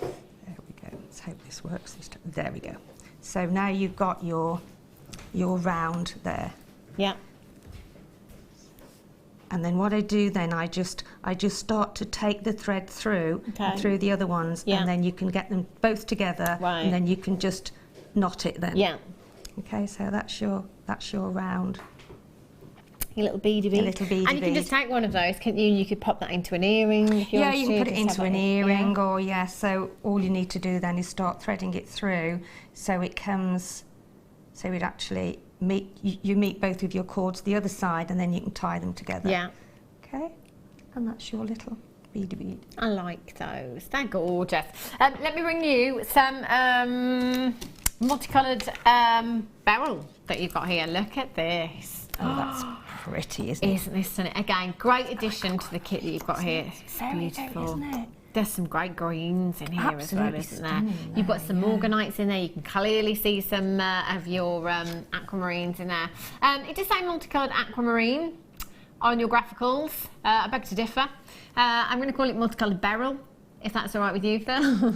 There we go. Let's hope this works this time. There we go. So now you've got your round there. Yeah. And then what I do then, I just start to take the thread through and through the other ones, and then you can get them both together, and then you can just knot it then. Yeah. Okay, so that's your round. Your little beady bead. And you can just take one of those, can't you? You could pop that into an earring if you want to. Yeah, you can put it into an earring, or so all you need to do then is start threading it through, so it comes, so it actually you meet both of your cords the other side, and then you can tie them together. Yeah. Okay, and that's your little beady bead. I like those. They're gorgeous. Let me bring you some multicoloured beryl that you've got here. Look at this. Oh, that's pretty, isn't it? Isn't this stunning? Again, great addition to the kit that you've got here. It's beautiful. Isn't it? There's some great greens in here as well, isn't there? You've got some morganites in there. You can clearly see some of your aquamarines in there. It does say multicoloured aquamarine on your graphicals. I beg to differ. I'm going to call it multicoloured beryl, if that's all right with you, Phil.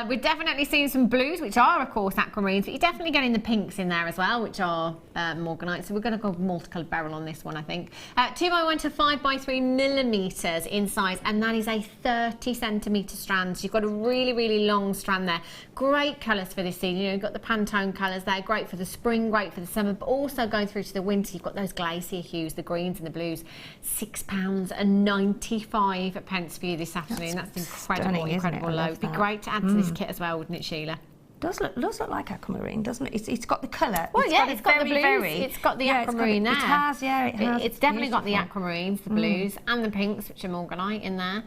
We're definitely seeing some blues, which are, of course, aquamarines, but you're definitely getting the pinks in there as well, which are morganite. So we're going to go multicoloured beryl on this one, I think. 2x1 to 5x3 millimetres in size, and that is a 30 centimetre strand. So you've got a really, really long strand there. Great colours for this season. You've got the Pantone colours there, great for the spring, great for the summer, but also going through to the winter, you've got those glacier hues, the greens and the blues. £6.95 for you this afternoon. That's incredible low. It'd be great to add to this kit as well, wouldn't it, Sheila? Does look like aquamarine, doesn't it? It's got the colour. Well, it's got the blues. It's got the aquamarine there. It has, it has. It's definitely got the aquamarines, the blues, and the pinks, which are morganite in there.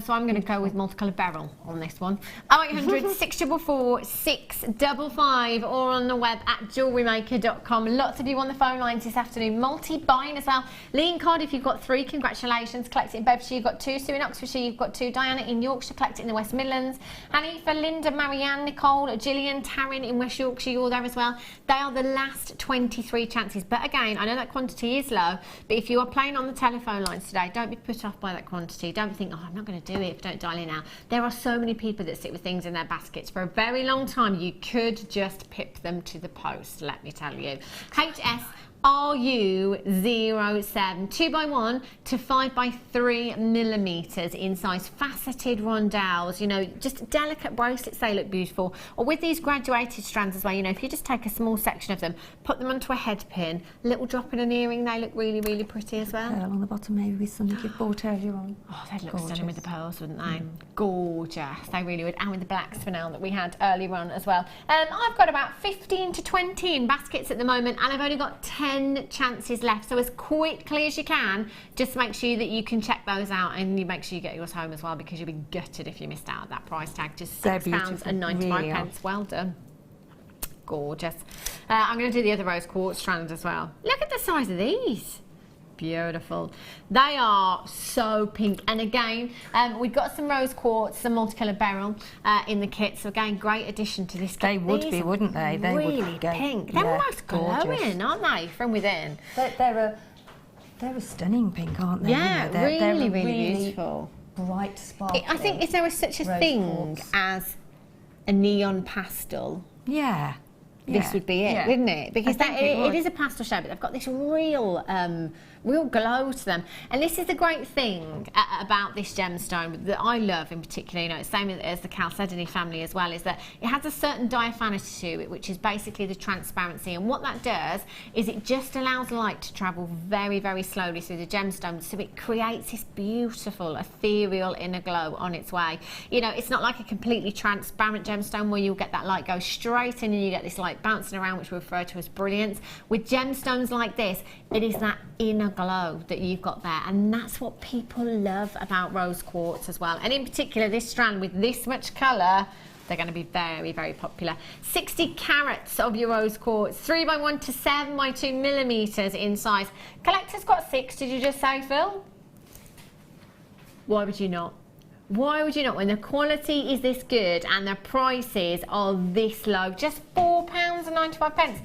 So I'm going to go with multicoloured beryl on this one. 0800 644 655, or on the web at JewelleryMaker.com. Lots of you on the phone lines this afternoon. Multi-buying as well. Lee in Cardiff, you've got 3. Congratulations. Collect it in Bedfordshire, you've got 2. Sue in Oxfordshire, you've got 2. Diana in Yorkshire, collect it in the West Midlands. Hanifa, Linda, Marianne, Nicole, Shillian, Taryn in West Yorkshire, you're there as well. They are the last 23 chances. But again, I know that quantity is low, but if you are playing on the telephone lines today, don't be put off by that quantity. Don't think, oh, I'm not going to do it if I don't dial in now. There are so many people that sit with things in their baskets for a very long time. You could just pip them to the post, let me tell you. HS RU07 2x1 to 5x3 millimeters in size, faceted rondelles, you know, just delicate bracelets. They look beautiful. Or with these graduated strands as well, you know, if you just take a small section of them, put them onto a head pin, little drop in an earring, they look really, really pretty as well. Pearl on the bottom, maybe with something you bought earlier on. Oh, they'd look stunning with the pearls, wouldn't they? Gorgeous, they really would. And with the black spinel that we had earlier on as well. I've got about 15 to 20 in baskets at the moment, and I've only got 10 chances left, so as quickly as you can, just make sure that you can check those out, and you make sure you get yours home as well, because you'll be gutted if you missed out on that price tag. Just £6.95. Really, well done. Gorgeous. I'm going to do the other rose quartz strand as well. Look at the size of these. Beautiful. They are so pink, and again, we've got some rose quartz, some multicoloured beryl in the kit, so again, great addition to this kit. They would be, wouldn't they? They really would go pink. They're almost glowing, aren't they, from within? They're a stunning pink, aren't they? Yeah, you know, they're really beautiful. Bright, sparkling. I think if there was such a thing as a neon pastel, this would be it, wouldn't it? Because it is a pastel shade, but they've got this real glow to them. And this is the great thing about this gemstone that I love in particular, you know, it's the same as the chalcedony family as well, is that it has a certain diaphanity to it, which is basically the transparency. And what that does is it just allows light to travel very, very slowly through the gemstone, so it creates this beautiful, ethereal inner glow on its way. You know, it's not like a completely transparent gemstone where you'll get that light go straight in and you get this light bouncing around, which we refer to as brilliance. With gemstones like this, it is that inner glow that you've got there, and that's what people love about rose quartz as well. And in particular, this strand with this much colour, they're going to be very, very popular. 60 carats of your rose quartz, 3x1 to 7x2 millimeters in size. Collector's got 6, did you just say, Phil? Why would you not? Why would you not, when the quality is this good and the prices are this low? Just £4.95.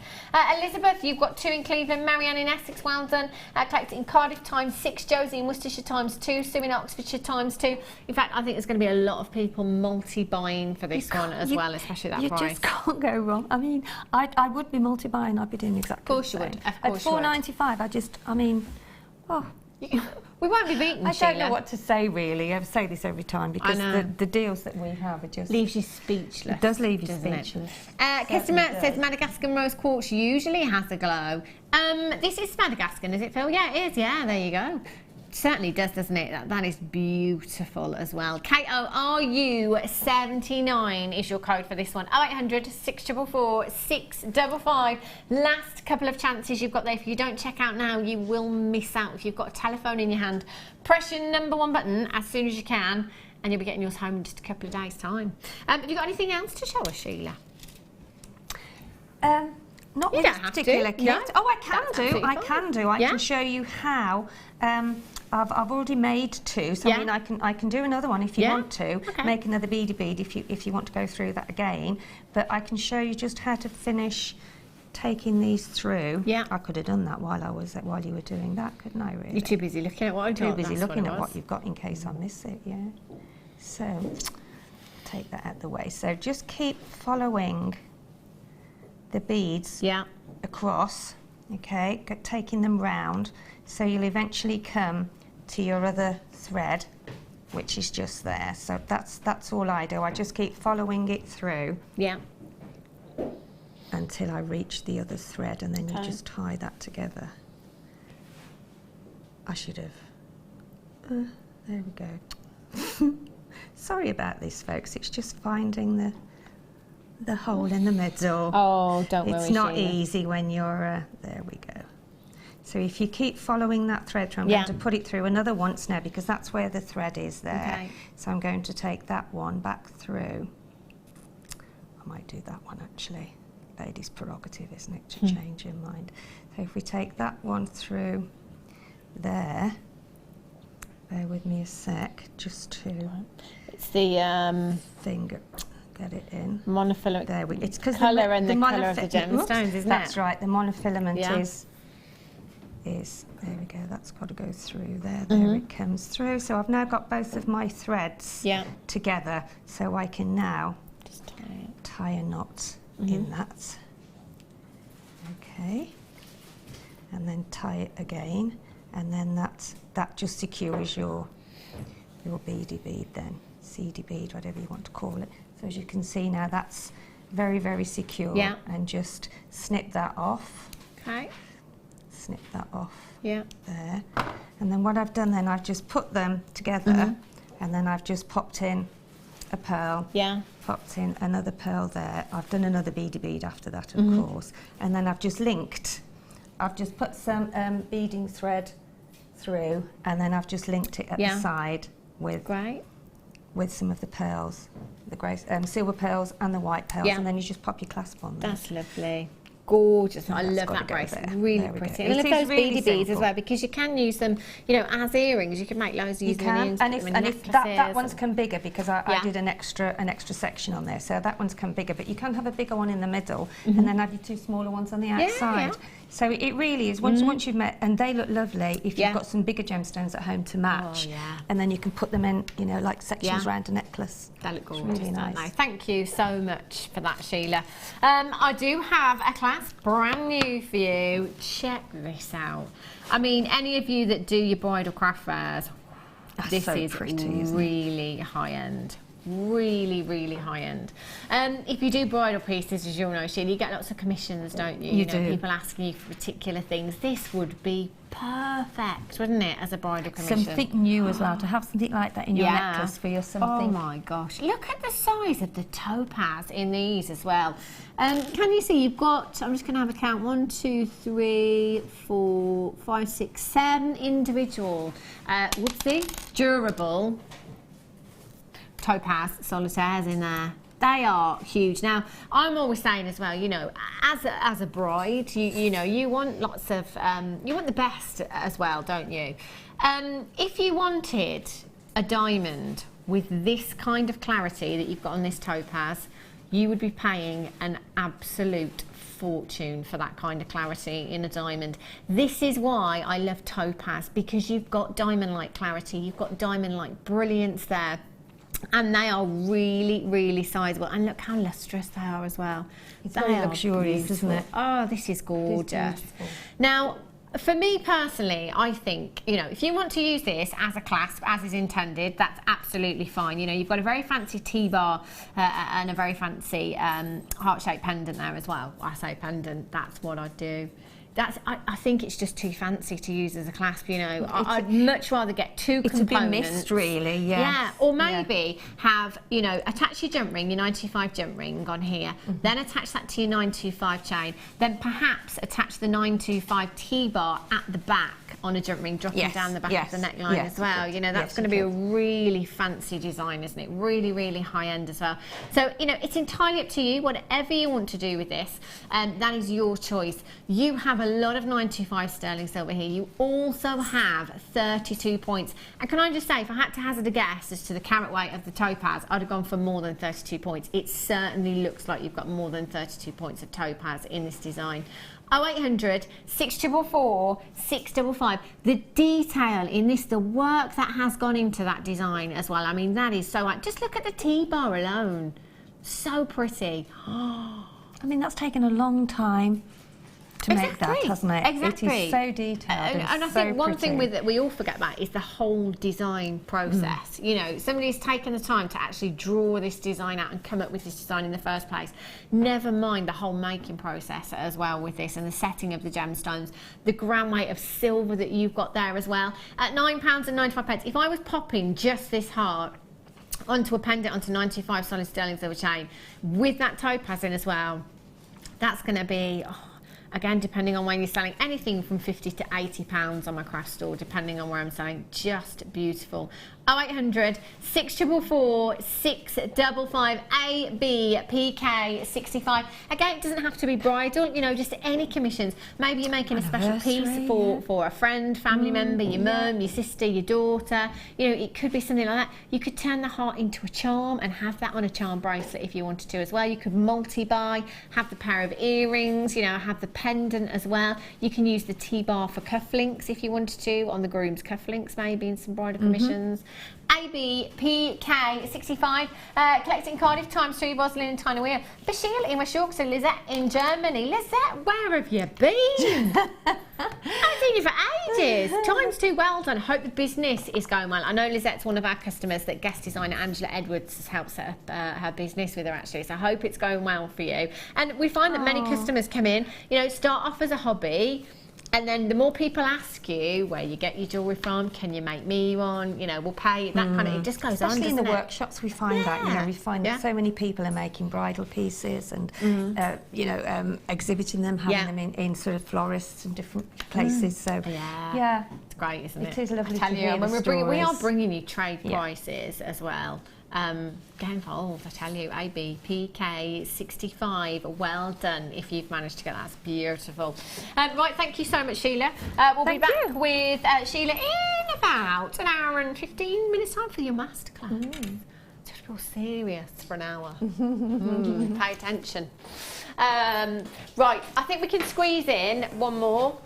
Elizabeth, you've got 2 in Cleveland, Marianne in Essex, well done. Collect it in Cardiff ×6, Josie in Worcestershire ×2, Sue in Oxfordshire ×2. In fact, I think there's going to be a lot of people multi-buying for this one as well, especially that price. You just can't go wrong. I mean, I would be multi-buying, I'd be doing exactly the same. Of course you would. At £4.95, we won't be beaten, I Sheila. don't know what to say, really. I say this every time because the deals that we have are just... Leaves you speechless. It does leave you speechless. Customer says Madagascar rose quartz usually has a glow. This is Madagascar, is it, Phil? Yeah, it is. Yeah, there you go. Certainly does, doesn't it? That is beautiful as well. KORU79 is your code for this one. 0800 644 655. Last couple of chances you've got there. If you don't check out now, you will miss out. If you've got a telephone in your hand, press your #1 button as soon as you can, and you'll be getting yours home in just a couple of days' time. Have you got anything else to show us, Sheila? Not with this particular kit. No, oh, I can do. I can show you how. I've already made 2, so I mean I can do another one if you want to. Okay. Make another beady bead if you want to go through that again. But I can show you just how to finish taking these through. Yeah. I could have done that while you were doing that, couldn't I? Really? You're too busy looking at what I've got. Too busy looking at what you've got in case I miss it. Yeah. So take that out of the way. So just keep following the beads across, okay, taking them round, so you'll eventually come to your other thread, which is just there. So that's all I do. I just keep following it through until I reach the other thread, and then you just tie that together. I should have there we go. Sorry about this, folks, it's just finding the hole in the middle. Oh, don't worry, it's not Sheila. easy when you're there we go. So if you keep following that thread through, I'm going to put it through another once now, because that's where the thread is there. Okay. So I'm going to take that one back through. I might do that one actually. Ladies' prerogative, isn't it, to change your mind. So if we take that one through there, bear with me a sec, just to... It's the... finger. get it in. Monofilament. There we. It's because colour and the colour of the gemstones, isn't it? That's right. The monofilament Yeah. is there we go. That's got to go through there. There it comes through. So I've now got both of my threads together, so I can now just tie a knot in that. Okay, and then tie it again, and then that just secures your beady bead then, seedy bead, whatever you want to call it. So as you can see now, that's very, very secure. Yeah. And just snip that off. Okay. Snip that off. Yeah. There. And then what I've done then, I've just put them together, and then I've just popped in a pearl. Yeah. Popped in another pearl there. I've done another beady bead after that, of course. And then I've just linked. I've just put some beading thread through, and then I've just linked it at the side with some of the pearls, the silver pearls and the white pearls, and then you just pop your clasp on there. That's lovely. Gorgeous. I love that grace. Really pretty. And I love those beady beads as well, because you can use them, you know, as earrings. You can make loads of earrings. And if that one's come bigger, because I did an extra section on there, so that one's come bigger. But you can have a bigger one in the middle, and then have your two smaller ones on the outside. So it really is. Once you've met, and they look lovely if you've got some bigger gemstones at home to match. And then you can put them in, you know, like sections around a necklace. They look gorgeous. Really nice. Don't they? Thank you so much for that, Sheila. I do have a class brand new for you. Check this out. I mean, any of you that do your bridal craft fairs, this so is pretty, really high end. Really high end. If you do bridal pieces, as you'll know, Sheila, you get lots of commissions, don't you? You know, do. people asking you for particular things. This would be perfect, wouldn't it, as a bridal commission? Something new as well, to have something like that in your necklace for your something. Oh my gosh, look at the size of the topaz in these as well. Can you see, you've got, I'm just going to have a count, 1, 2, 3, 4, 5, 6, 7 individual, durable topaz solitaires in there. They are huge. Now, I'm always saying as well, you know, as a bride, you know, you want lots of, you want the best as well, don't you? If you wanted a diamond with this kind of clarity that you've got on this topaz, you would be paying an absolute fortune for that kind of clarity in a diamond. This is why I love topaz, because you've got diamond-like clarity, you've got diamond-like brilliance there. And they are really sizable, and look how lustrous they are as well. It's very luxurious, isn't it? Oh, this is gorgeous. Now, for me personally, I think, you know, if you want to use this as a clasp, as is intended, that's absolutely fine. You know, you've got a very fancy T-bar and a very fancy heart-shaped pendant there as well. I say pendant, that's what I do. I think it's just too fancy to use as a clasp, you know. I'd much rather get two components. It's a bit missed, really, Yeah, or maybe have, you know, attach your jump ring, your 925 jump ring on here, then attach that to your 925 chain, then perhaps attach the 925 T-bar at the back on a jump ring, dropping down the back of the neckline as well. You know, that's going to be a really fancy design, isn't it? Really high end as well. So, you know, it's entirely up to you, whatever you want to do with this, that is your choice. You have a lot of 925 sterling silver here. You also have 32 points. And can I just say, if I had to hazard a guess as to the carat weight of the topaz, I'd have gone for more than 32 points. It certainly looks like you've got more than 32 points of topaz in this design. 0800 644 655. The detail in this, the work that has gone into that design as well. I mean, that is so, just look at the T-bar alone. So pretty. I mean, that's taken a long time to make that, hasn't it? Exactly. It is so detailed and I think one thing that we all forget about is the whole design process. You know, somebody's taken the time to actually draw this design out and come up with this design in the first place. Never mind the whole making process as well with this, and the setting of the gemstones, the gram weight of silver that you've got there as well. At £9.95, if I was popping just this heart onto a pendant, onto 95 solid sterling silver chain with that topaz in as well, that's going to be, again, depending on when you're selling, anything from £50 to £80 on my craft store, depending on where I'm selling. Just beautiful. 0800 644 655 ABPK65. Again, it doesn't have to be bridal, you know, just any commissions. Maybe you're making a special piece for a friend, family member, your mum, your sister, your daughter. You know, it could be something like that. You could turn the heart into a charm and have that on a charm bracelet if you wanted to as well. You could multi-buy, have the pair of earrings, you know, have the pendant as well. You can use the T-bar for cufflinks if you wanted to, on the groom's cufflinks maybe, in some bridal commissions. ABPK65, collecting in Cardiff, ×3 Roslyn and Tyne Weir. Bashir in West Yorkshire, Lizette in Germany. Lizette, where have you been? I haven't seen you for ages. ×2, well done. Hope the business is going well. I know Lizette's one of our customers that guest designer Angela Edwards has helped set up her business with her actually, so I hope it's going well for you. And we find that many customers come in, you know, start off as a hobby, and then the more people ask you where you get your jewellery from, can you make me one, you know, we'll pay, that kind of, it just goes on, especially doesn't in the it? workshops we find that, you know, we find that so many people are making bridal pieces and, you know, exhibiting them, having them in sort of florists and different places, so yeah. It's great, isn't it? It is lovely I tell to you, hear and when the we are stories. bringing you trade prices as well. Get involved, I tell you. ABPK65, well done if you've managed to get that. That's beautiful. Right, thank you so much, Sheila. We'll be back with Sheila in about an hour and 15 minutes time for your masterclass. Just real serious for an hour. Pay attention. Right, I think we can squeeze in one more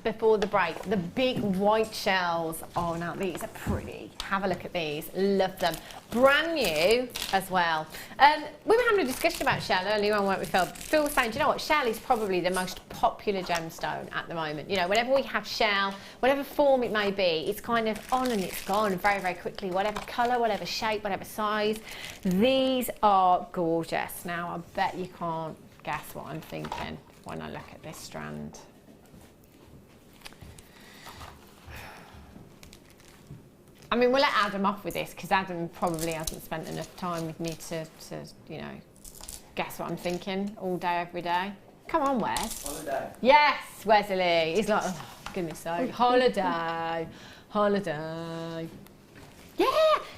before the break. The big white shells. Oh, now these are pretty. Have a look at these. Love them. Brand new as well. We were having a discussion about shell earlier on, weren't we, Phil? Phil was saying, do you know what? Shell is probably the most popular gemstone at the moment. You know, whenever we have shell, whatever form it may be, it's kind of on and it's gone very, very quickly. Whatever colour, whatever shape, whatever size. These are gorgeous. Now, I bet you can't guess what I'm thinking when I look at this strand. I mean, we'll let Adam off with this because Adam probably hasn't spent enough time with me to, you know, guess what I'm thinking all day, every day. Come on, Wes. Holiday. Yes, Wesley. He's like, oh, goodness sake. Holiday. Holiday. Yeah.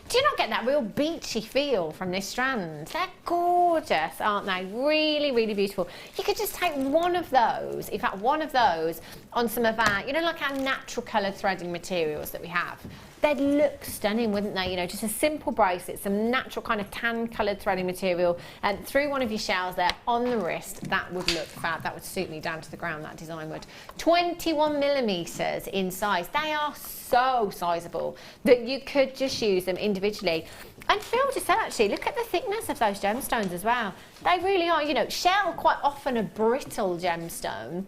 Do you not get that real beachy feel from this strand? They're gorgeous, aren't they? Really, really beautiful. You could just take one of those, in fact, one of those on some of our, you know, like our natural coloured threading materials that we have. They'd look stunning, wouldn't they? You know, just a simple bracelet, some natural kind of tan-coloured threading material, and through one of your shells there on the wrist, that would look fab. That would suit me down to the ground, that design would. 21mm in size. They are so sizable that you could just use them individually. And Phil just said, actually, look at the thickness of those gemstones as well. They really are, you know, shell quite often a brittle gemstone.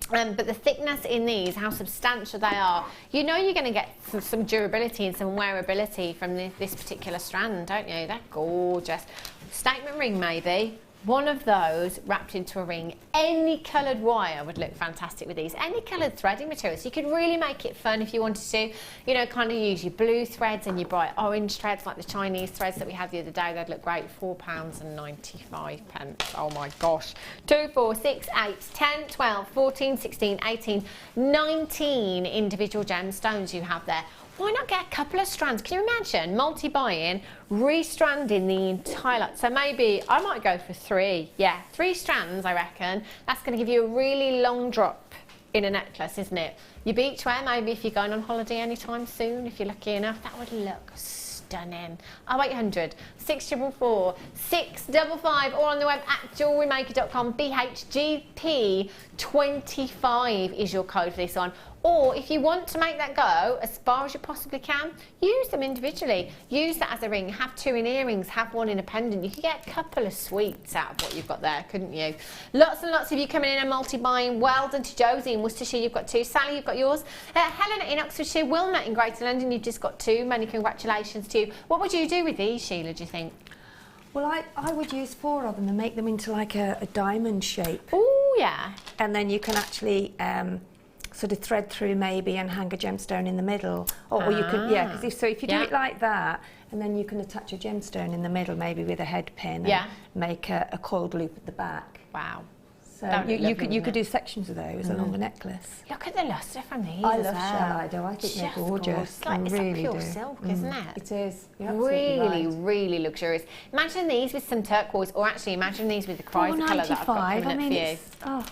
But the thickness in these, how substantial they are, you know you're going to get some durability and some wearability from this particular strand, don't you? They're gorgeous. Statement ring maybe. One of those wrapped into a ring. Any coloured wire would look fantastic with these. Any coloured threading materials. You could really make it fun if you wanted to. You know, kind of use your blue threads and your bright orange threads, like the Chinese threads that we had the other day. They'd look great. £4.95. Oh my gosh. 2, 4, 6, 8, 10, 12, 14, 16, 18, 19 individual gemstones you have there. Why not get a couple of strands? Can you imagine multi-buying, restranding the entire lot? So maybe I might go for 3. Yeah, 3 strands, I reckon. That's going to give you a really long drop in a necklace, isn't it? Your beachwear, maybe if you're going on holiday anytime soon, if you're lucky enough, that would look stunning. 0800 644 655, or on the web at JewelleryMaker.com. BHGP25 is your code for this one. Or if you want to make that go as far as you possibly can, use them individually. Use that as a ring. Have 2 in earrings, have 1 in a pendant. You could get a couple of sweets out of what you've got there, couldn't you? Lots and lots of you coming in and multi-buying. Well done to Josie in Worcestershire, you've got 2. Sally, you've got yours. Helena in Oxfordshire. Wilma in Greater London, you've just got 2. Many congratulations to you. What would you do with these, Sheila, do you think? Well, I would use 4 of them and make them into like a diamond shape. Oh, yeah. And then you can actually sort of thread through maybe and hang a gemstone in the middle. Or you could, yeah, because if you do it like that, and then you can attach a gemstone in the middle, maybe with a head pin, and make a coiled loop at the back. Wow. So you could do sections of those along the necklace. Look at the lustre from these. I as love well. Shell, I do. I think they're gorgeous. It's like, it's really like pure do. silk, isn't it? It is. You're absolutely Really, right. really luxurious. Imagine these with some turquoise, or actually imagine these with the colour that I've got coming up for you. Oh,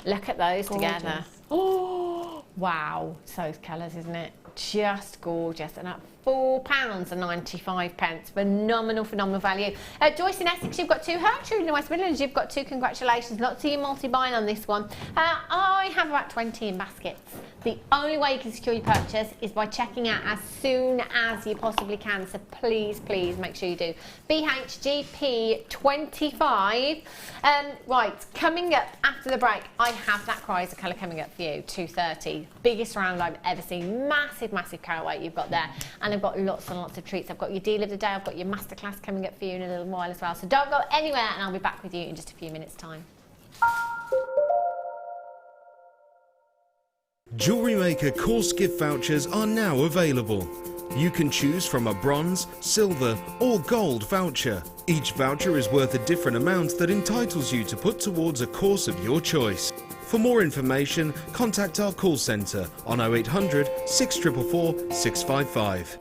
Look at those gorgeous. together. Oh, wow. It's those colours, isn't it? Just gorgeous. And at £4.95. Phenomenal, phenomenal value. Joyce in Essex, you've got 2. Hertrude in the West Midlands, you've got 2. Congratulations. Lots of you multi-buying on this one. I have about 20 in baskets. The only way you can secure your purchase is by checking out as soon as you possibly can. So please, please make sure you do. BHGP25. Right, coming up after the break, I have that Chrysler colour coming up for you. 230. Biggest round I've ever seen. Massive, massive carat you've got there. And I've got lots and lots of treats. I've got your deal of the day. I've got your masterclass coming up for you in a little while as well. So don't go anywhere, and I'll be back with you in just a few minutes' time. JewelleryMaker course gift vouchers are now available. You can choose from a bronze, silver or gold voucher. Each voucher is worth a different amount that entitles you to put towards a course of your choice. For more information, contact our call centre on 0800 644 655.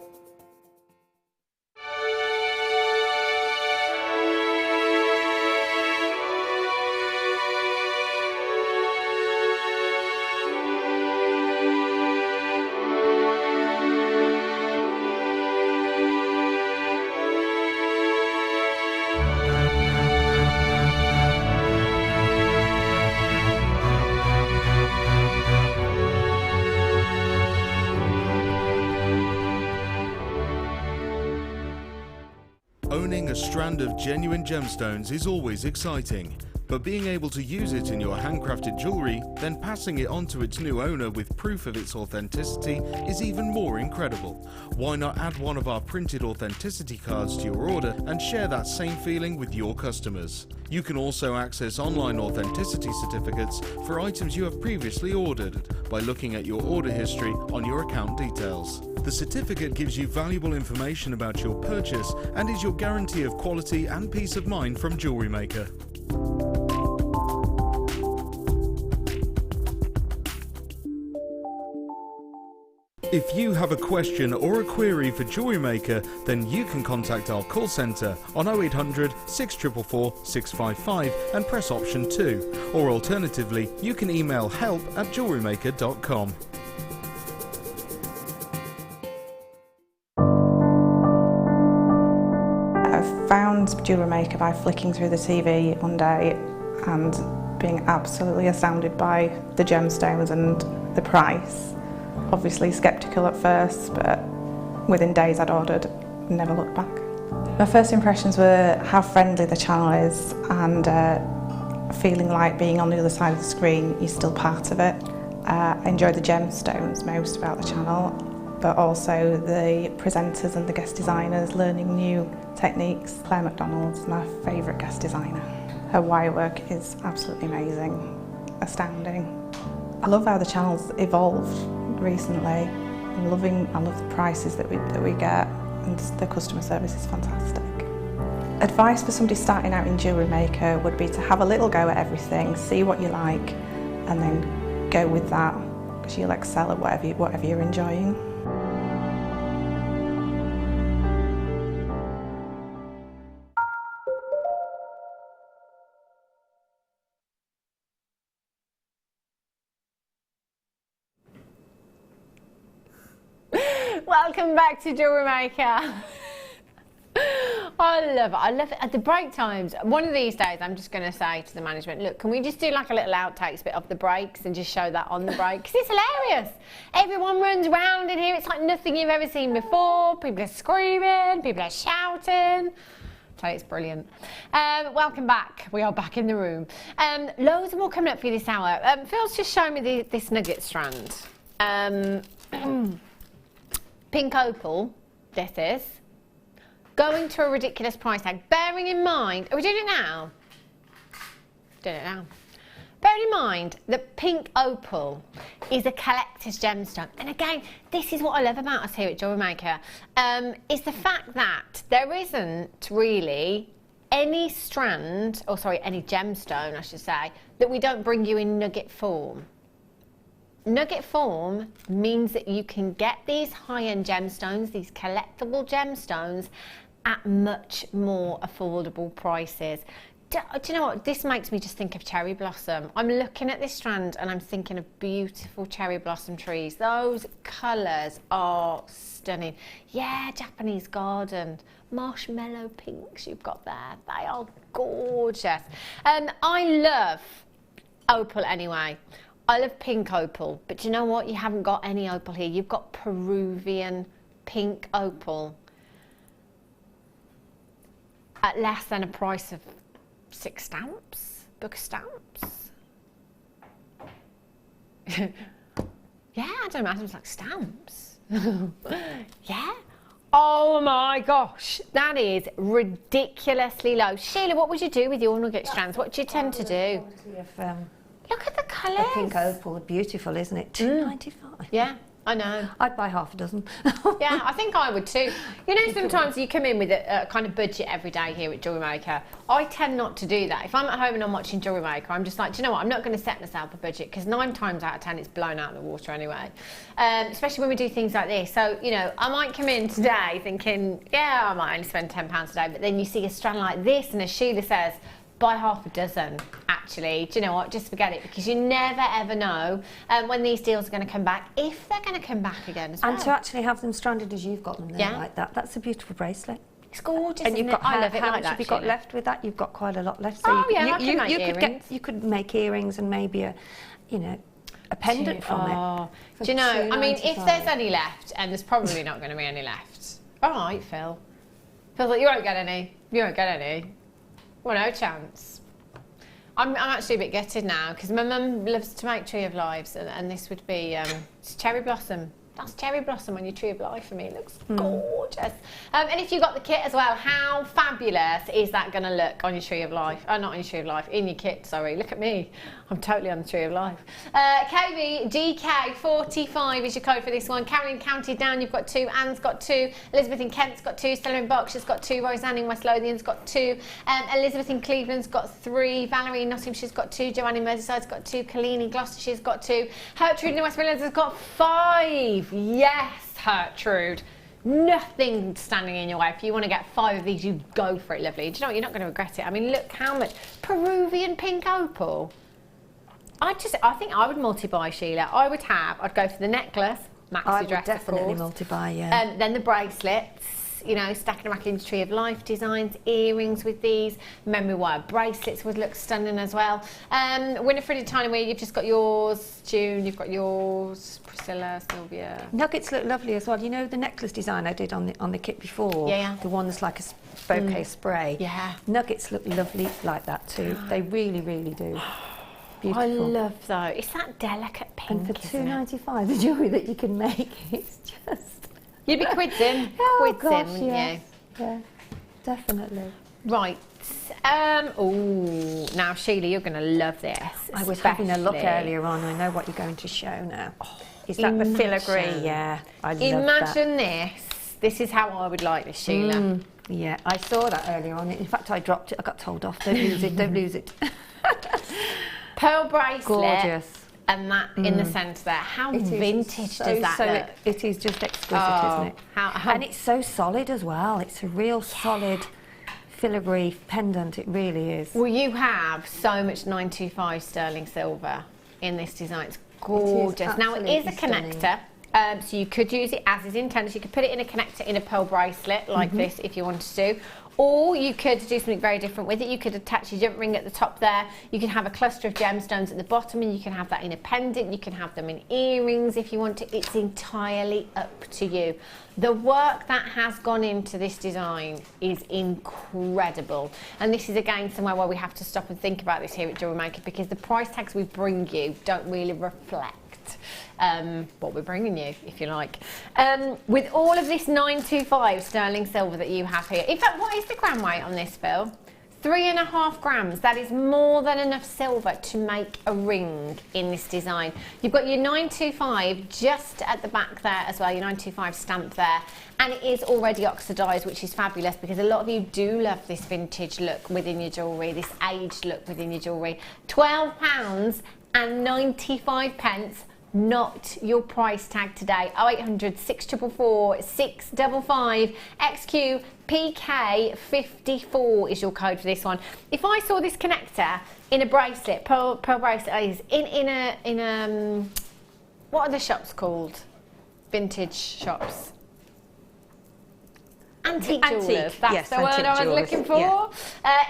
Owning a strand of genuine gemstones is always exciting, but being able to use it in your handcrafted jewellery, then passing it on to its new owner with proof of its authenticity is even more incredible. Why not add one of our printed authenticity cards to your order and share that same feeling with your customers? You can also access online authenticity certificates for items you have previously ordered by looking at your order history on your account details. The certificate gives you valuable information about your purchase and is your guarantee of quality and peace of mind from JewelleryMaker. If you have a question or a query for JewelleryMaker, then you can contact our call centre on 0800 644 655 and press option 2, or alternatively you can email help@jewellerymaker.com. I found JewelleryMaker by flicking through the TV one day and being absolutely astounded by the gemstones and the price. Obviously sceptical at first, but within days I'd ordered, never looked back. My first impressions were how friendly the channel is and feeling like being on the other side of the screen, you're still part of it. I enjoy the gemstones most about the channel, but also the presenters and the guest designers learning new techniques. Claire McDonald's my favourite guest designer. Her wire work is absolutely amazing, astounding. I love how the channel's evolved recently. I love the prices that we get, and the customer service is fantastic. Advice for somebody starting out in JewelleryMaker would be to have a little go at everything, see what you like, and then go with that, because you'll excel at whatever you're enjoying. Welcome back to JewelleryMaker. I love it. I love it. At the break times, one of these days, I'm just going to say to the management, look, can we just do like a little outtakes bit of the breaks and just show that on the break? Because it's hilarious. Everyone runs around in here. It's like nothing you've ever seen before. People are screaming. People are shouting. So it's brilliant. Welcome back. We are back in the room. Loads more coming up for you this hour. Phil's just showing me this nugget strand. Pink opal, this is. Going to a ridiculous price tag. Bearing in mind, are we doing it now? Doing it now. Bearing in mind that pink opal is a collector's gemstone. And again, this is what I love about us here at JewelleryMaker, is the fact that there isn't really any strand, or sorry, any gemstone, I should say, that we don't bring you in nugget form. Nugget form means that you can get these high-end gemstones, these collectible gemstones, at much more affordable prices. Do you know what? This makes me just think of cherry blossom. I'm looking at this strand and I'm thinking of beautiful cherry blossom trees. Those colours are stunning. Yeah, Japanese garden. Marshmallow pinks you've got there. They are gorgeous. I love opal anyway. I love pink opal. But do you know what? You haven't got any opal here. You've got Peruvian pink opal at less than a price of 6 stamps, book of stamps. Yeah, I don't imagine it's like stamps. Yeah. Oh my gosh, that is ridiculously low. Sheila, what would you do with your nugget strands? What do you tend to do? Look at the colours. The pink opal, beautiful, isn't it? £2.95. Yeah. I know. I'd buy half a dozen. Yeah, I think I would too. You know, sometimes you come in with a kind of budget every day here at JewelleryMaker. I tend not to do that. If I'm at home and I'm watching JewelleryMaker, I'm just like, do you know what? I'm not going to set myself a budget because 9 times out of 10 it's blown out of the water anyway. Especially when we do things like this. So, you know, I might come in today thinking, yeah, I might only spend £10 a day. But then you see a strand like this, and as Sheila says, buy half a dozen. Actually, do you know what? Just forget it, because you never ever know when these deals are going to come back, if they're going to come back again as well. And to actually have them stranded as you've got them there like that, that's a beautiful bracelet. It's gorgeous, and you've got, I love it how like much have you got left with that? You've got quite a lot left. So you could make earrings and maybe a, you know, a pendant from it. Do you know? I mean, if there's any left, and there's probably not going to be any left. All right, Phil. Phil's like, you won't get any. You won't get any. Well, no chance. I'm actually a bit gutted now because my mum loves to make Tree of Lives, and this would be it's cherry blossom. That's cherry blossom on your Tree of Life for me. It looks gorgeous. And if you got the kit as well, how fabulous is that going to look on your Tree of Life? Oh, not on your Tree of Life, in your kit, sorry. Look at me. I'm totally on the Tree of Life. KVGK45 is your code for this one. Karen counted down, you've got 2. Anne's got 2. Elizabeth in Kent's got 2. Stella in Berkshire's got 2. Roseanne in West Lothian's got 2. Elizabeth in Cleveland's got 3. Valerie in Nottingshire's got 2. Joanne in Merseyside's got 2. Colleen in Gloucestershire's got 2. Gertrude in West Midlands has got 5. Yes, Gertrude. Nothing standing in your way. If you want to get 5 of these, you go for it, lovely. Do you know what? You're not going to regret it. I mean, look how much. Peruvian pink opal. I think I would multi-buy, Sheila. I'd go for the necklace, maxi dress, definitely multi-buy, yeah. Then the bracelets, you know, stacking them back into Tree of Life designs, earrings with these, memory wire bracelets would look stunning as well. Winifred and Tiny Wee, you've just got yours. June, you've got yours. Priscilla, Sylvia. Nuggets look lovely as well. You know the necklace design I did on the kit before? Yeah. The one that's like a bouquet spray. Yeah. Nuggets look lovely like that too. They really, really do. Beautiful. I love those. It's that delicate pink, and for £2.95, the jewellery that you can make, it's just... You'd be quids in, wouldn't you? Yeah, definitely. Right. Now Sheila, you're going to love this. I was having a look earlier on. I know what you're going to show now. Is that the filigree? Yeah, I love that. Imagine this. This is how I would like this, Sheila. Yeah, I saw that earlier on. In fact, I dropped it. I got told off. Don't lose it. Don't lose it. Pearl bracelet. Gorgeous. And that in the centre there. How vintage does that look? It is just exquisite, isn't it? And it's so solid as well. It's a real solid filigree pendant. It really is. Well, you have so much 925 sterling silver in this design. It's gorgeous. Now, it is a connector. So you could use it as is intended. You could put it in a connector in a pearl bracelet like this if you wanted to. Or you could do something very different with it. You could attach your jump ring at the top there. You can have a cluster of gemstones at the bottom, and you can have that in a pendant. You can have them in earrings if you want to. It's entirely up to you. The work that has gone into this design is incredible. And this is again somewhere where we have to stop and think about this here at JewelleryMaker, because the price tags we bring you don't really reflect what we're bringing you, if you like. With all of this 925 sterling silver that you have here. In fact, what is the gram weight on this, Phil? 3.5 grams, that is more than enough silver to make a ring in this design. You've got your 925 just at the back there as well, your 925 stamp there, and it is already oxidised, which is fabulous because a lot of you do love this vintage look within your jewellery, this aged look within your jewellery. £12.95, not your price tag today. 0800 644 655 XQ PK54 is your code for this one. If I saw this connector in a bracelet, pearl bracelet, in a what are the shops called? Vintage shops. Antique jewellers, that's yes, the word I was looking for. Yeah.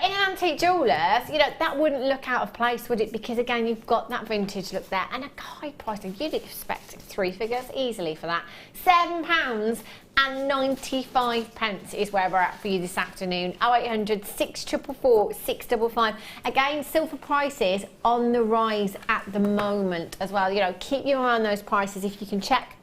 In an antique jewellers, you know, that wouldn't look out of place, would it? Because again, you've got that vintage look there and a high price. You'd expect 3 figures easily for that. £7.95 is where we're at for you this afternoon. 0800 644 655. Again, silver prices on the rise at the moment as well. You know, keep your eye on those prices if you can check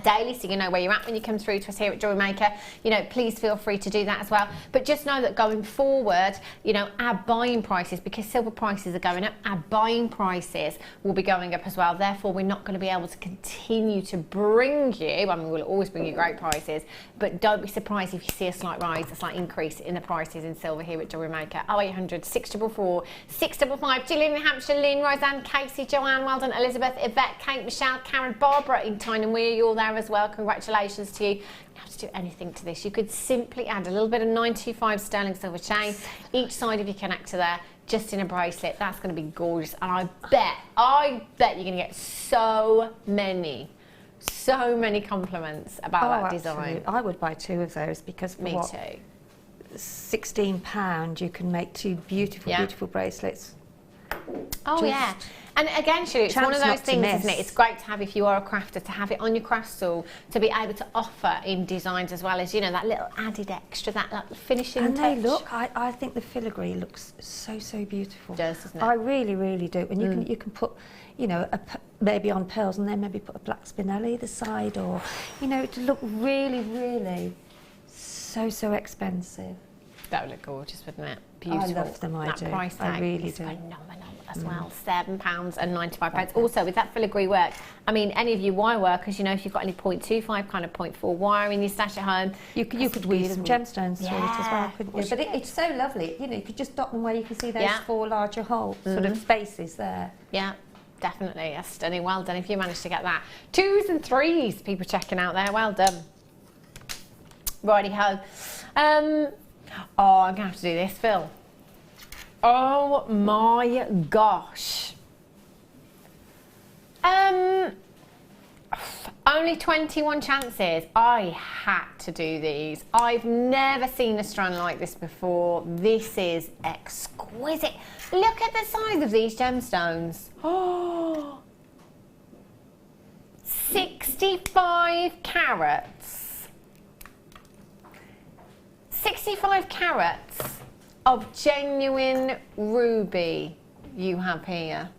daily, so you know where you're at when you come through to us here at JewelleryMaker. You know, please feel free to do that as well. But just know that going forward, you know, our buying prices, because silver prices are going up, our buying prices will be going up as well. Therefore, we're not going to be able to continue to bring you, I mean, we'll always bring you great prices, but don't be surprised if you see a slight rise, a slight increase in the prices in silver here at JewelleryMaker. 0800 644 655. Gillian in Hampshire, Lynn, Roseanne, Casey, Joanne, Weldon, Elizabeth, Yvette, Kate, Michelle, Karen, Barbara in Tyne Weir, you're there as well. Congratulations to you. You don't have to do anything to this. You could simply add a little bit of 925 sterling silver chain each side of your connector there, just in a bracelet. That's going to be gorgeous, and I bet you're going to get so many compliments about that design. I would buy 2 of those because for Me what, too. £16 you can make 2 beautiful bracelets. Oh yeah, and again, Sheila, it's one of those things, isn't it? It's great to have, if you are a crafter, to have it on your craft stool, to be able to offer in designs as well as, you know, that little added extra, that like, finishing touch. And they look, I think the filigree looks so beautiful. It does, doesn't it? I really do. And you can put, you know, maybe on pearls and then maybe put a black spinel either side, or, you know, to look really so expensive. That would look gorgeous, wouldn't it? Beautiful. I love them, that do. price tag I really is do. phenomenal as well. £7.95. Also, with that filigree work, I mean, any of you wire workers, you know, if you've got any 0.25, kind of 0.4 wire in your stash at home, you could weave some gemstones through it as well, couldn't you? But But it's so lovely. You know, you could just dot them where you can see those 4 larger holes, sort of spaces there. Yeah. Definitely, that's stunning. Well done if you managed to get that. 2s and 3s, people checking out there. Well done. Righty-ho. Oh, I'm going to have to do this, Phil. Oh my gosh. Only 21 chances. I had to do these. I've never seen a strand like this before. This is exquisite. Look at the size of these gemstones. Oh, 65 carats. 65 carats of genuine ruby you have here.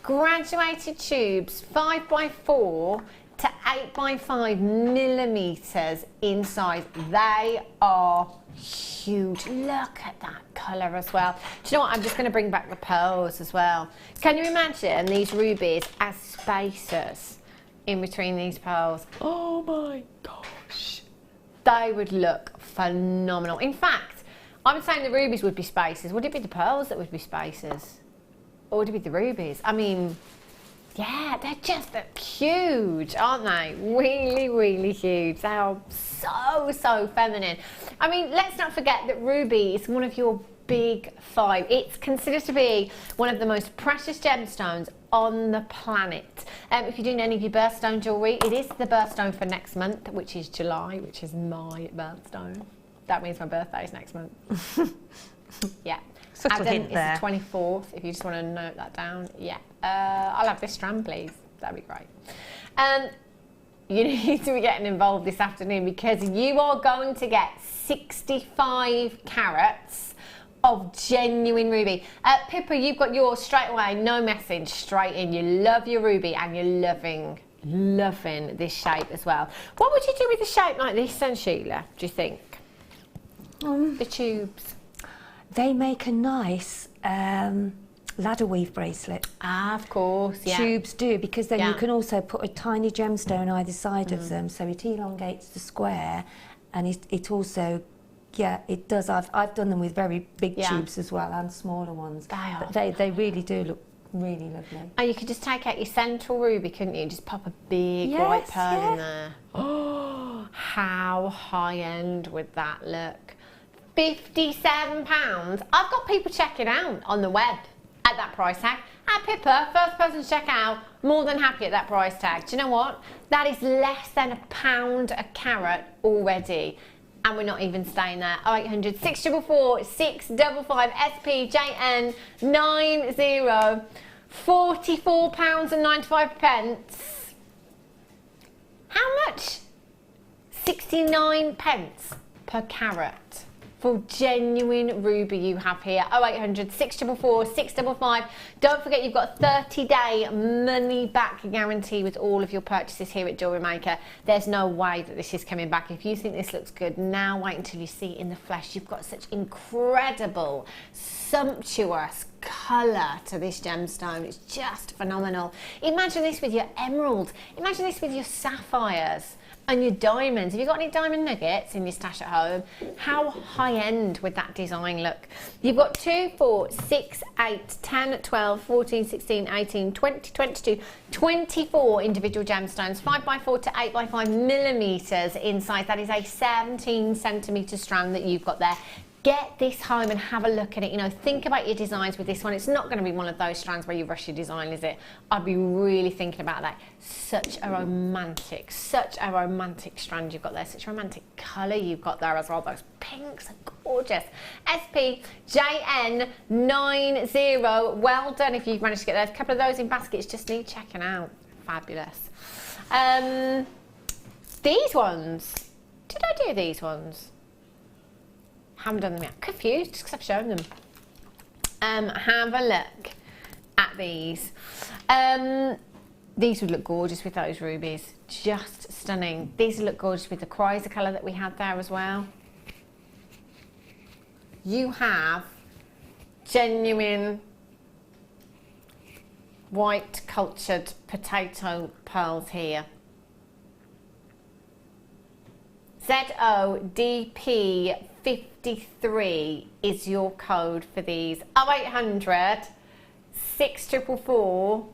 Graduated tubes, 5x4 to 8x5 millimeters in size. They are huge. Look at that colour as well. Do you know what? I'm just going to bring back the pearls as well. Can you imagine these rubies as spacers in between these pearls? Oh my gosh. They would look phenomenal. In fact, I'm saying the rubies would be spacers. Would it be the pearls that would be spacers? Or would it be the rubies? I mean, yeah, they're just huge, aren't they? Really huge. They are so feminine. I mean, let's not forget that ruby is one of your big 5. It's considered to be one of the most precious gemstones on the planet. If you're doing any of your birthstone jewellery, it is the birthstone for next month, which is July, which is my birthstone. That means my birthday is next month. Yeah. Subtle hint there. It's the 24th, if you just want to note that down. Yeah. I'll have this strand, please. That'd be great. You need to be getting involved this afternoon because you are going to get 65 carats of genuine ruby. Pippa, you've got yours straight away, no message, straight in. You love your ruby and you're loving this shape as well. What would you do with a shape like this then, Sheila, do you think? The tubes. They make a nice ladder weave bracelet. Ah, of course, yeah. Tubes do, because then Yeah. you can also put a tiny gemstone either side of them, so it elongates the square, and it also, yeah, it does. I've done them with very big tubes as well, and smaller ones. But they really do look really lovely. And you could just take out your central ruby, couldn't you? Just pop a big white pearl in there. Oh, how high end would that look? £57. I've got people checking out on the web at that price tag. At Pippa, first person to check out, more than happy at that price tag. Do you know what? That is less than £1 a carat already. And we're not even staying there. 0800 644 655 SPJN 90. £44.95. How much? 69 pence per carat for genuine ruby you have here. 0800 644 655. Don't forget you've got a 30-day money back guarantee with all of your purchases here at JewelleryMaker. There's no way that this is coming back. If you think this looks good, now wait until you see it in the flesh. You've got such incredible, sumptuous colour to this gemstone. It's just phenomenal. Imagine this with your emerald. Imagine this with your sapphires and your diamonds. Have you got any diamond nuggets in your stash at home? How high end would that design look? You've got 2, 4, 6, 8, 10, 12, 14, 16, 18, 20, 22, 24 individual gemstones, 5x4 to 8x5 millimetres in size. That is a 17 centimetre strand that you've got there. Get this home and have a look at it. You know, think about your designs with this one. It's not going to be one of those strands where you rush your design, is it? I'd be really thinking about that. Such a romantic strand you've got there. Such a romantic colour you've got there as well. Those pinks are gorgeous. SPJN 90. Well done if you've managed to get those. A couple of those in baskets just need checking out. Fabulous. These ones. Did I do these ones? Haven't done them yet. Confused because I've shown them. Have a look at these. These would look gorgeous with those rubies. Just stunning. These would look gorgeous with the chrysa colour that we had there as well. You have genuine white cultured potato pearls here. ZODP 53 is your code for these. 0800 644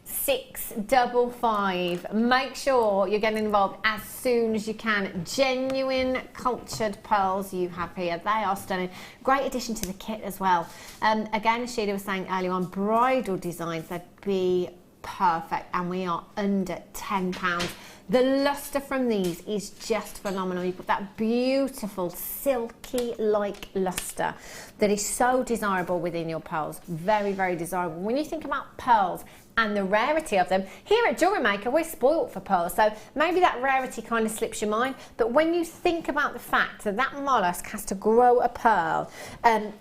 655. Make sure you're getting involved as soon as you can. Genuine cultured pearls you have here. They are stunning. Great addition to the kit as well. Again, as Sheila was saying earlier on, bridal designs, they'd be perfect, and we are under £10. The lustre from these is just phenomenal. You've got that beautiful silky-like lustre that is so desirable within your pearls. Very, very desirable. When you think about pearls and the rarity of them, here at JewelleryMaker we're spoilt for pearls, so maybe that rarity kind of slips your mind, but when you think about the fact that that mollusk has to grow a pearl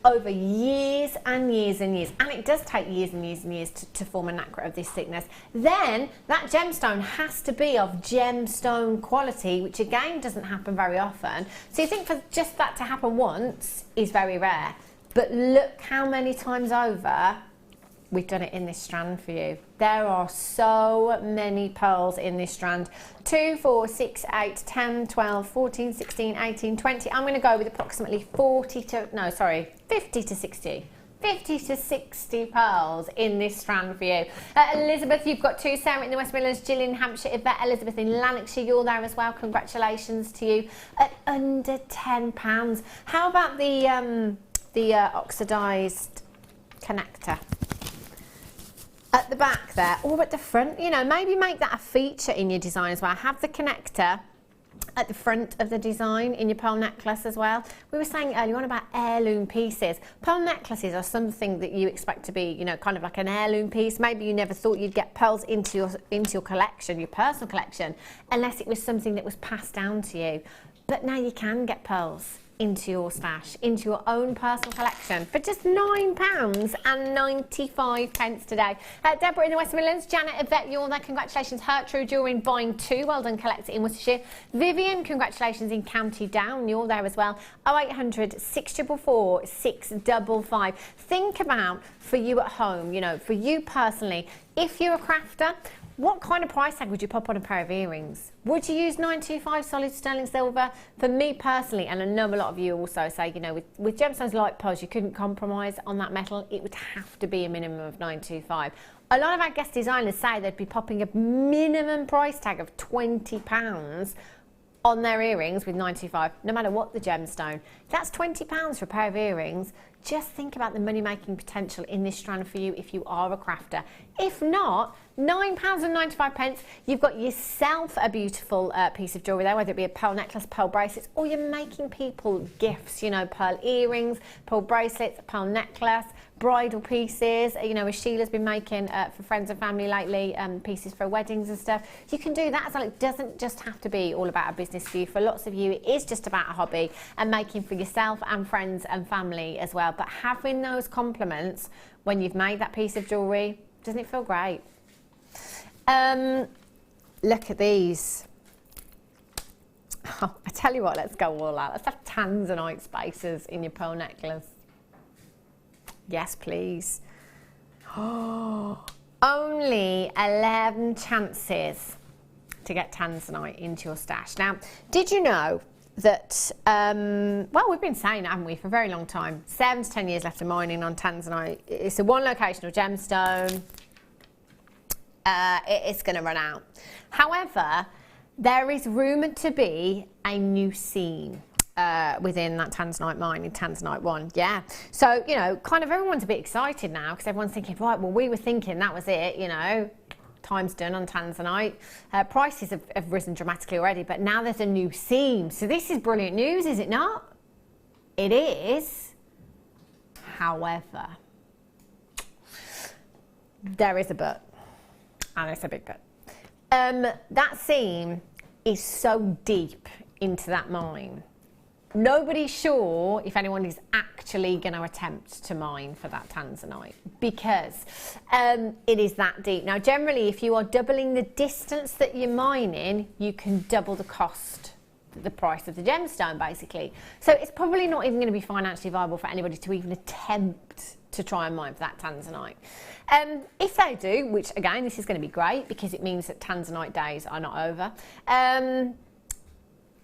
over years and years and years, and it does take years and years and years to form a nacre of this thickness, then that gemstone has to be of gemstone quality, which again doesn't happen very often. So you think for just that to happen once is very rare, but look how many times over we've done it in this strand for you. There are so many pearls in this strand. 2, 4, 6, 8, 10, 12, 14, 16, 18, 20. I'm going to go with approximately 50 to 60. 50 to 60 pearls in this strand for you. Elizabeth, you've got 2. Sarah in the West Midlands, Jill in Hampshire, Yvette, Elizabeth in Lanarkshire, you're there as well. Congratulations to you. At under £10. How about the oxidised connector? At the back there, or at the front, you know, maybe make that a feature in your design as well. Have the connector at the front of the design in your pearl necklace as well. We were saying earlier on about heirloom pieces. Pearl necklaces are something that you expect to be, you know, kind of like an heirloom piece. Maybe you never thought you'd get pearls into your collection, your personal collection, unless it was something that was passed down to you. But now you can get pearls into your stash, into your own personal collection for just £9.95 today. Deborah in the West Midlands, Janet, Yvette, you're there. Congratulations. Hertrude, you're in buying 2. Well done, collect it in Worcestershire. Vivian, congratulations in County Down. You're there as well. 0800 644 655. Think about for you at home, you know, for you personally, if you're a crafter, what kind of price tag would you pop on a pair of earrings? Would you use 925 solid sterling silver? For me personally, and I know a lot of you also say, you know, with gemstones like pearls, you couldn't compromise on that metal. It would have to be a minimum of 925. A lot of our guest designers say they'd be popping a minimum price tag of £20 on their earrings with 925, no matter what the gemstone. That's £20 for a pair of earrings. Just think about the money-making potential in this strand for you if you are a crafter. If not, £9.95, you've got yourself a beautiful piece of jewellery there, whether it be a pearl necklace, pearl bracelets, or you're making people gifts, you know, pearl earrings, pearl bracelets, pearl necklace, bridal pieces, you know, as Sheila's been making for friends and family lately, pieces for weddings and stuff. You can do that as well. It doesn't just have to be all about a business for you. For lots of you, it is just about a hobby and making for yourself and friends and family as well. But having those compliments when you've made that piece of jewellery, doesn't it feel great? Look at these. Oh, I tell you what, let's go all out. Let's have tanzanite spaces in your pearl necklace. Yes, please. Oh, only 11 chances to get tanzanite into your stash. Now, did you know that, well, we've been saying, haven't we, for a very long time, 7 to 10 years left of mining on tanzanite. It's a one locational gemstone. It's going to run out. However, there is rumoured to be a new seam within that tanzanite mine in Tanzanite 1. Yeah. So, you know, kind of everyone's a bit excited now because everyone's thinking, right, well, we were thinking that was it, you know, time's done on tanzanite. Prices have risen dramatically already, but now there's a new seam. So this is brilliant news, is it not? It is. However, there is a but. And it's a big but. That seam is so deep into that mine. Nobody's sure if anyone is actually going to attempt to mine for that tanzanite because it is that deep. Now, generally, if you are doubling the distance that you're mining, you can double the cost, the price of the gemstone, basically. So it's probably not even going to be financially viable for anybody to even attempt to try and mine for that tanzanite. If they do, which again, this is going to be great because it means that tanzanite days are not over.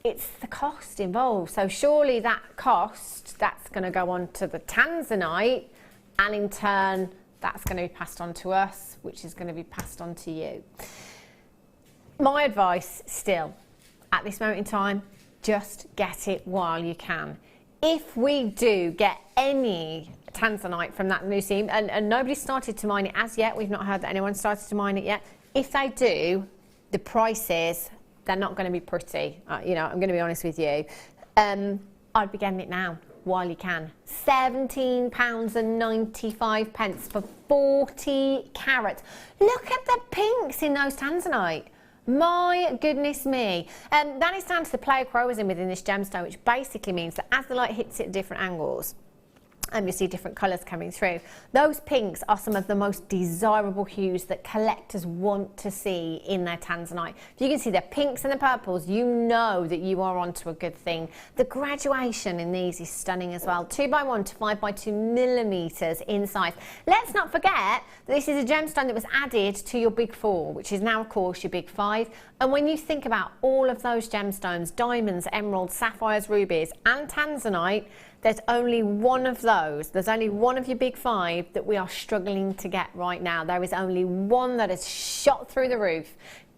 It's the cost involved. So surely that cost, that's going to go on to the tanzanite, and in turn, that's going to be passed on to us, which is going to be passed on to you. My advice still, at this moment in time, just get it while you can. If we do get any tanzanite from that new seam, and nobody's started to mine it as yet, we've not heard that anyone started to mine it yet. If they do, the prices, they're not going to be pretty. You know, I'm going to be honest with you. I'd be getting it now while you can. £17.95 for 40 carats. Look at the pinks in those tanzanite. My goodness me. That is down to the pleochroism within this gemstone, which basically means that as the light hits it at different angles, you see different colours coming through. Those pinks are some of the most desirable hues that collectors want to see in their tanzanite. If you can see the pinks and the purples, you know that you are onto a good thing. The graduation in these is stunning as well. 2x1 to 5x2 millimetres in size. Let's not forget that this is a gemstone that was added to your big 4, which is now, of course, your big 5. And when you think about all of those gemstones, diamonds, emeralds, sapphires, rubies, and tanzanite, there's only one of those. There's only one of your big 5 that we are struggling to get right now. There is only one that has shot through the roof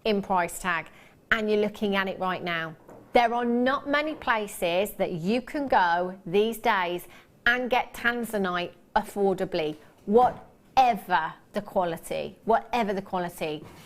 in price tag, and you're looking at it right now. There are not many places that you can go these days and get tanzanite affordably, whatever the quality.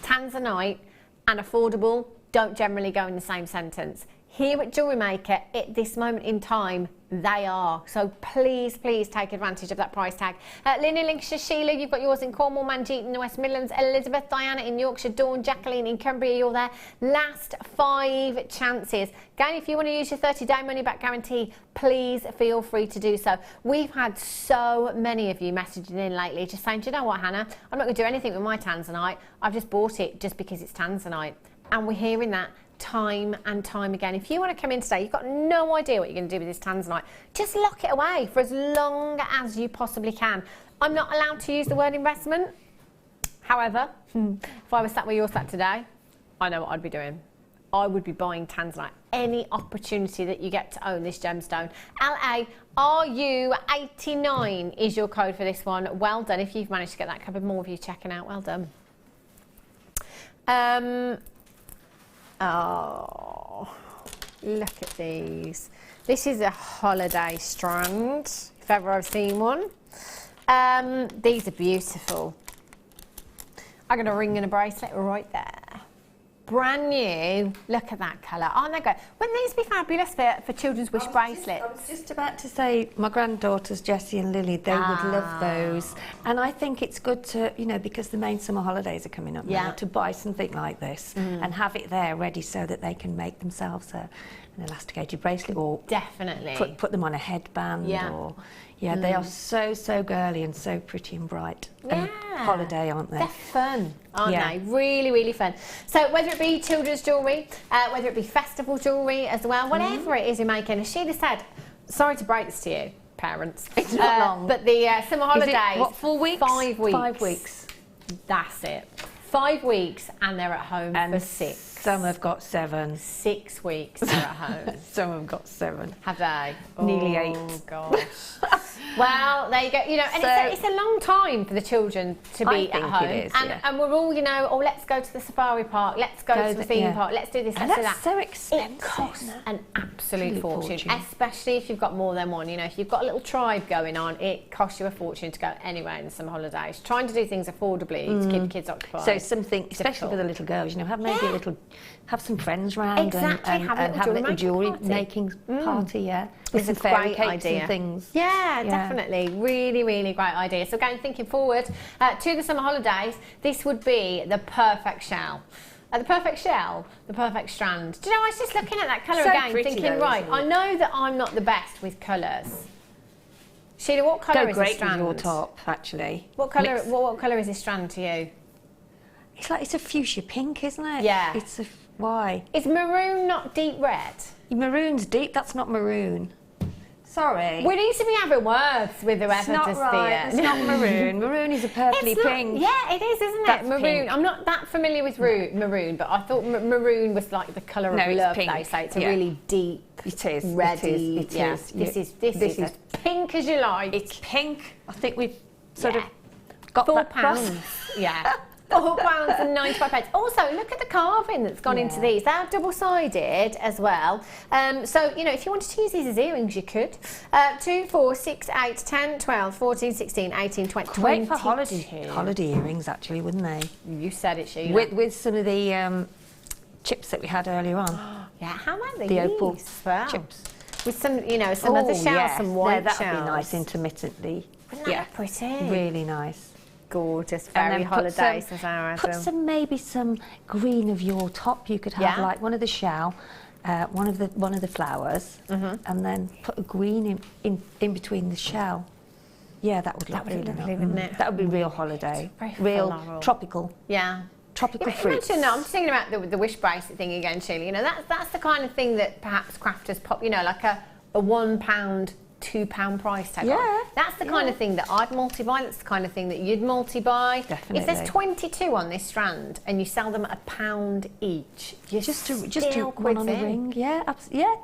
Tanzanite and affordable don't generally go in the same sentence. Here at JewelleryMaker, at this moment in time, they are. So please, please take advantage of that price tag. Lynn in Lincolnshire, Sheila, you've got yours in Cornwall, Manjeet in the West Midlands, Elizabeth, Diana in Yorkshire, Dawn, Jacqueline in Cumbria, you're there. Last 5 chances. Again, if you want to use your 30-day money-back guarantee, please feel free to do so. We've had so many of you messaging in lately just saying, do you know what, Hannah? I'm not going to do anything with my tanzanite. I've just bought it just because it's tanzanite. And we're hearing that time and time again. If you want to come in today, you've got no idea what you're going to do with this tanzanite, just lock it away for as long as you possibly can. I'm not allowed to use the word investment. However, if I was sat where you're sat today, I know what I'd be doing. I would be buying tanzanite. Any opportunity that you get to own this gemstone. LARU89 is your code for this one. Well done. If you've managed to get that, a couple more of you checking out. Well done. Oh, look at these. This is a holiday strand, if ever I've seen one. These are beautiful. I got a ring and a bracelet right there. Brand new. Look at that colour. Aren't they great? Wouldn't these be fabulous for children's wish bracelets? I was just about to say, my granddaughters, Jessie and Lily, they would love those. And I think it's good to, you know, because the main summer holidays are coming up now, to buy something like this and have it there ready so that they can make themselves an elasticated bracelet or definitely put them on a headband or they are so girly and so pretty and bright and holiday, aren't they? They're fun, aren't they? Really, really fun. So whether it be children's jewellery, whether it be festival jewellery as well, whatever it is you're making, as Sheila said, sorry to break this to you, parents, it's not long, but the summer holidays, what, 4 weeks? 5 weeks. 5 weeks. That's it. 5 weeks and they're at home for 6. Some have got 7. 6 weeks they're at home. Some have got 7. Have they? Nearly 8. Oh gosh. Well, there you go. You know, and it's a long time for the children to be at home. It is, and we're all, you know, oh, let's go to the safari park, let's go to the theme park, let's do this, let's do that. So expensive. It costs an absolute fortune, especially if you've got more than one. You know, if you've got a little tribe going on, it costs you a fortune to go anywhere in the summer holidays. Trying to do things affordably to keep the kids occupied. So something, especially for the little girls, you know, have maybe a little, have some friends round and have a little jewellery making party, with some fairy cakes and things. Yeah, definitely. Really, really great idea. So again, thinking forward to the summer holidays, this would be the perfect shell. The perfect shell, the perfect strand. Do you know, I was just looking at that colour again, thinking, right, I know that I'm not the best with colours. Sheila, what colour is this strand? Go great with your top, actually. What colour? What colour is this strand to you? It's a fuchsia pink, isn't it? Yeah. Why? Is maroon not deep red? Maroon's deep. That's not maroon. Sorry. We need to be having words with whoever it's not does right. It's not maroon. Maroon is a purpley pink. Yeah, it is, isn't it? Maroon. Pink. I'm not that familiar with maroon, but I thought maroon was like the colour of love. Pink. They say it's a really deep, reddy. It is. This is pink as you like. It's pink. I think we've sort of got £4. Yeah. £4.95. Also, look at the carving that's gone into these. They're double-sided as well. So, you know, if you wanted to use these as earrings, you could. 2, 4, 6, 8, 10, 12, 14, 16, 18, 20, Great for holiday earrings, actually, wouldn't they? You said it, Sheila. With some of the chips that we had earlier on. Yeah, how about these? The opal chips. With some, you know, some other shells, some white shells. That would be nice intermittently. Wouldn't that be pretty? Really nice. Gorgeous, very holiday, says our Adam. Maybe some green of your top. You could have like one of the shell, one of the flowers, and then put a green in between the shell. Yeah, that would look really lovely, wouldn't it? That would be real holiday, real tropical. Yeah. Tropical fruits. Imagine, I'm thinking about the wish bracelet thing again, Sheila. You know, that's the kind of thing that perhaps crafters pop. You know, like a £1, £2 price tag on. That's the kind of thing that I'd multi-buy. That's the kind of thing that you'd multi-buy. Definitely. If there's 22 on this strand and you sell them at £1 each, just to one on a ring. Yeah,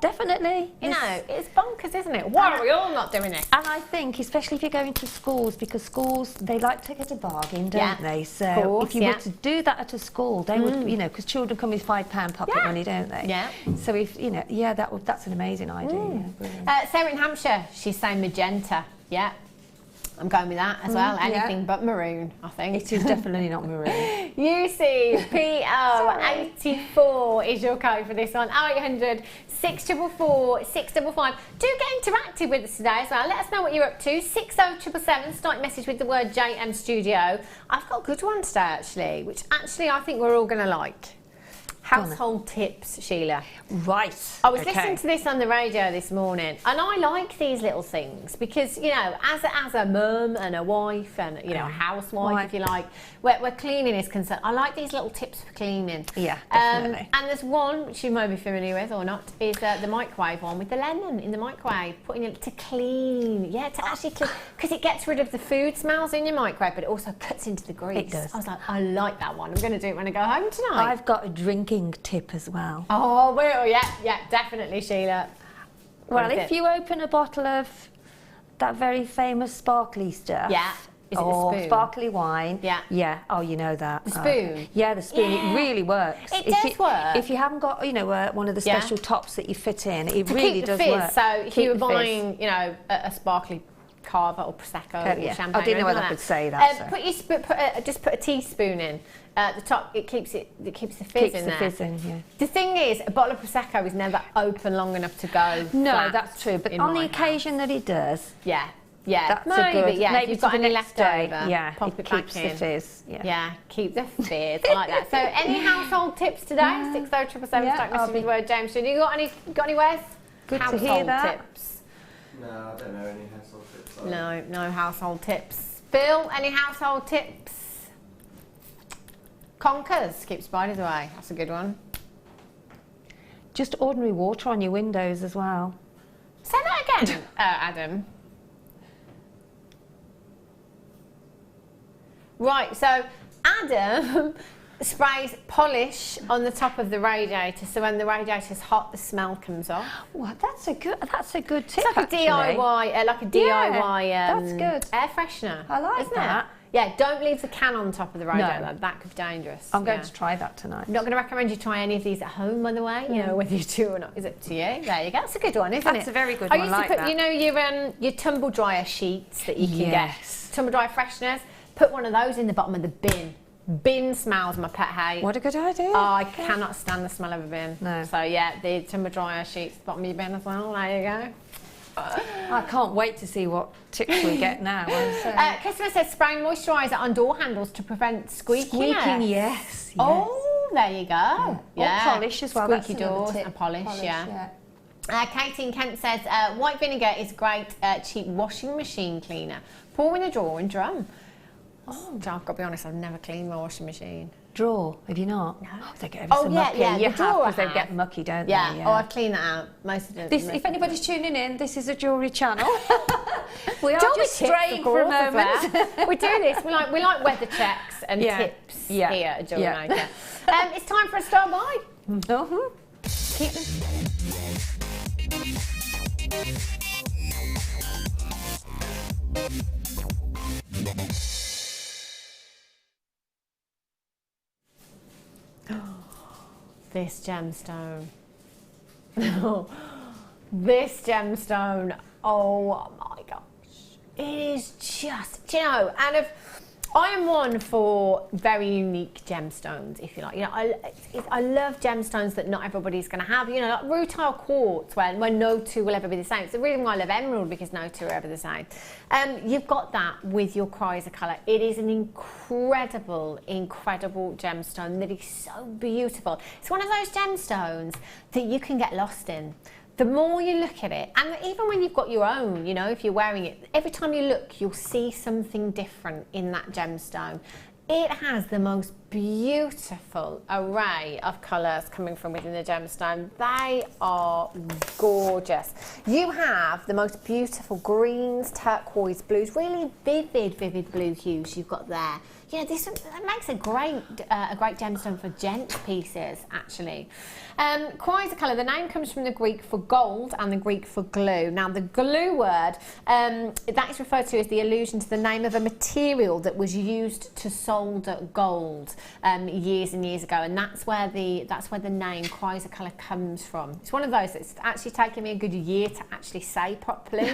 definitely. You know, it's bonkers, isn't it? Why are we all not doing it? And I think, especially if you're going to schools, because schools, they like to get a bargain, don't they? So if you were to do that at a school, they would, you know, because children come with £5 pocket money, don't they? Yeah. So if, you know, that's an amazing idea. Sarah in Hampshire, she's saying magenta. Yeah. I'm going with that as well. Anything but maroon, I think. It is definitely not maroon. UCPO84 is your code for this one. 0800 644 655. Do get interactive with us today as well. Let us know what you're up to. 60777. Start your message with the word JM Studio. I've got a good one today, actually, which actually I think we're all going to like. Household tips, Sheila. Right. I was listening to this on the radio this morning, and I like these little things because, you know, as a mum and a wife and, you know, a housewife, if you like, where cleaning is concerned, I like these little tips for cleaning. Yeah, definitely. And there's one, which you might be familiar with or not, is the microwave one with the lemon in the microwave, putting it to clean. Yeah, to actually clean, because it gets rid of the food smells in your microwave, but it also cuts into the grease. It does. I was like, I like that one. I'm going to do it when I go home tonight. I've got a drinking tip as well. Oh, well, yeah, definitely, Sheila. Well, if you open a bottle of that very famous sparkly stuff, is it or the spoon? Sparkly wine, oh, you know that. The spoon? Yeah, the spoon, it really works. It does work. If you haven't got, you know, one of the special tops that you fit in, it to really keep the does fizz. work. So if you were buying, you know, a sparkly Cava or Prosecco or champagne, I didn't know whether I could say that. Just put a teaspoon in at the top. It keeps the fizz in there. The thing is, a bottle of Prosecco is never open long enough to go. No, that's true. But on the occasion that it does, that's maybe, a good. Yeah, Maybe if you've got any left over, pop it back in. The fizz. Yeah, keep the fizz. I like that. So, any household tips today? 60777. Start messaging with the word James. You got any? Wes? Good to hear that. Tips. No, I don't know any household tips. No household tips. Phil, any household tips? Conkers, keep spiders away. That's a good one. Just ordinary water on your windows as well. Say that again, Adam. Right, so Adam sprays polish on the top of the radiator, so when the radiator's hot, the smell comes off. Well, that's a good tip. It's like a DIY, that's good. Air freshener. I like that. Yeah, don't leave the can on top of the radiator. No. That could be dangerous. I'm going to try that tonight. I'm not going to recommend you try any of these at home, by the way. You know, whether you do or not is up to you. There you go. That's a good one, isn't it? That's a very good one. I used to put, you know, your tumble dryer sheets that you can get. Tumble dryer fresheners. Put one of those in the bottom of the bin. Bin smells my pet hate. What a good idea. Oh, I cannot stand the smell of a bin. No. So yeah, the tumble dryer sheets, bottom of your bin as well. There you go. I can't wait to see what tips we get now. Customer says spraying moisturiser on door handles to prevent squeaking. Squeaking, yes. Oh, there you go. Yeah. Or polish as well. Squeaky doors and polish, yeah. Katie in Kent says white vinegar is great cheap washing machine cleaner. Pour in a drawer and drum. Oh, I've got to be honest, I've never cleaned my washing machine. Drawer, have you not? No. Oh, they get so mucky. Yeah, you have, because they get mucky, don't they? Yeah. Oh, I've cleaned that out. Most of them. If anybody's tuning in, this is a jewellery channel. We are Jewellery just straying for a moment. We do this. We like weather checks and tips here at JewelleryMaker. It's time for a star buy. Keep them. This gemstone. This gemstone. Oh my gosh. It is just, do you know, I am one for very unique gemstones, if you like. You know, I love gemstones that not everybody's going to have. You know, like rutile quartz, where no two will ever be the same. It's the reason why I love emerald, because no two are ever the same. You've got that with your Chrysler colour. It is an incredible gemstone that is so beautiful. It's one of those gemstones that you can get lost in. The more you look at it, and even when you've got your own, you know, if you're wearing it, every time you look, you'll see something different in that gemstone. It has the most beautiful array of colours coming from within the gemstone. They are gorgeous. You have the most beautiful greens, turquoise blues, really vivid blue hues you've got there. Yeah, this makes a great gemstone for gent pieces, actually. Chrysler colour, the name comes from the Greek for gold and the Greek for glue. Now, the glue word, that is referred to as the allusion to the name of a material that was used to solder gold. years and years ago, and that's where the name Chrysocolor comes from. It's one of those that's actually taken me a good year to actually say properly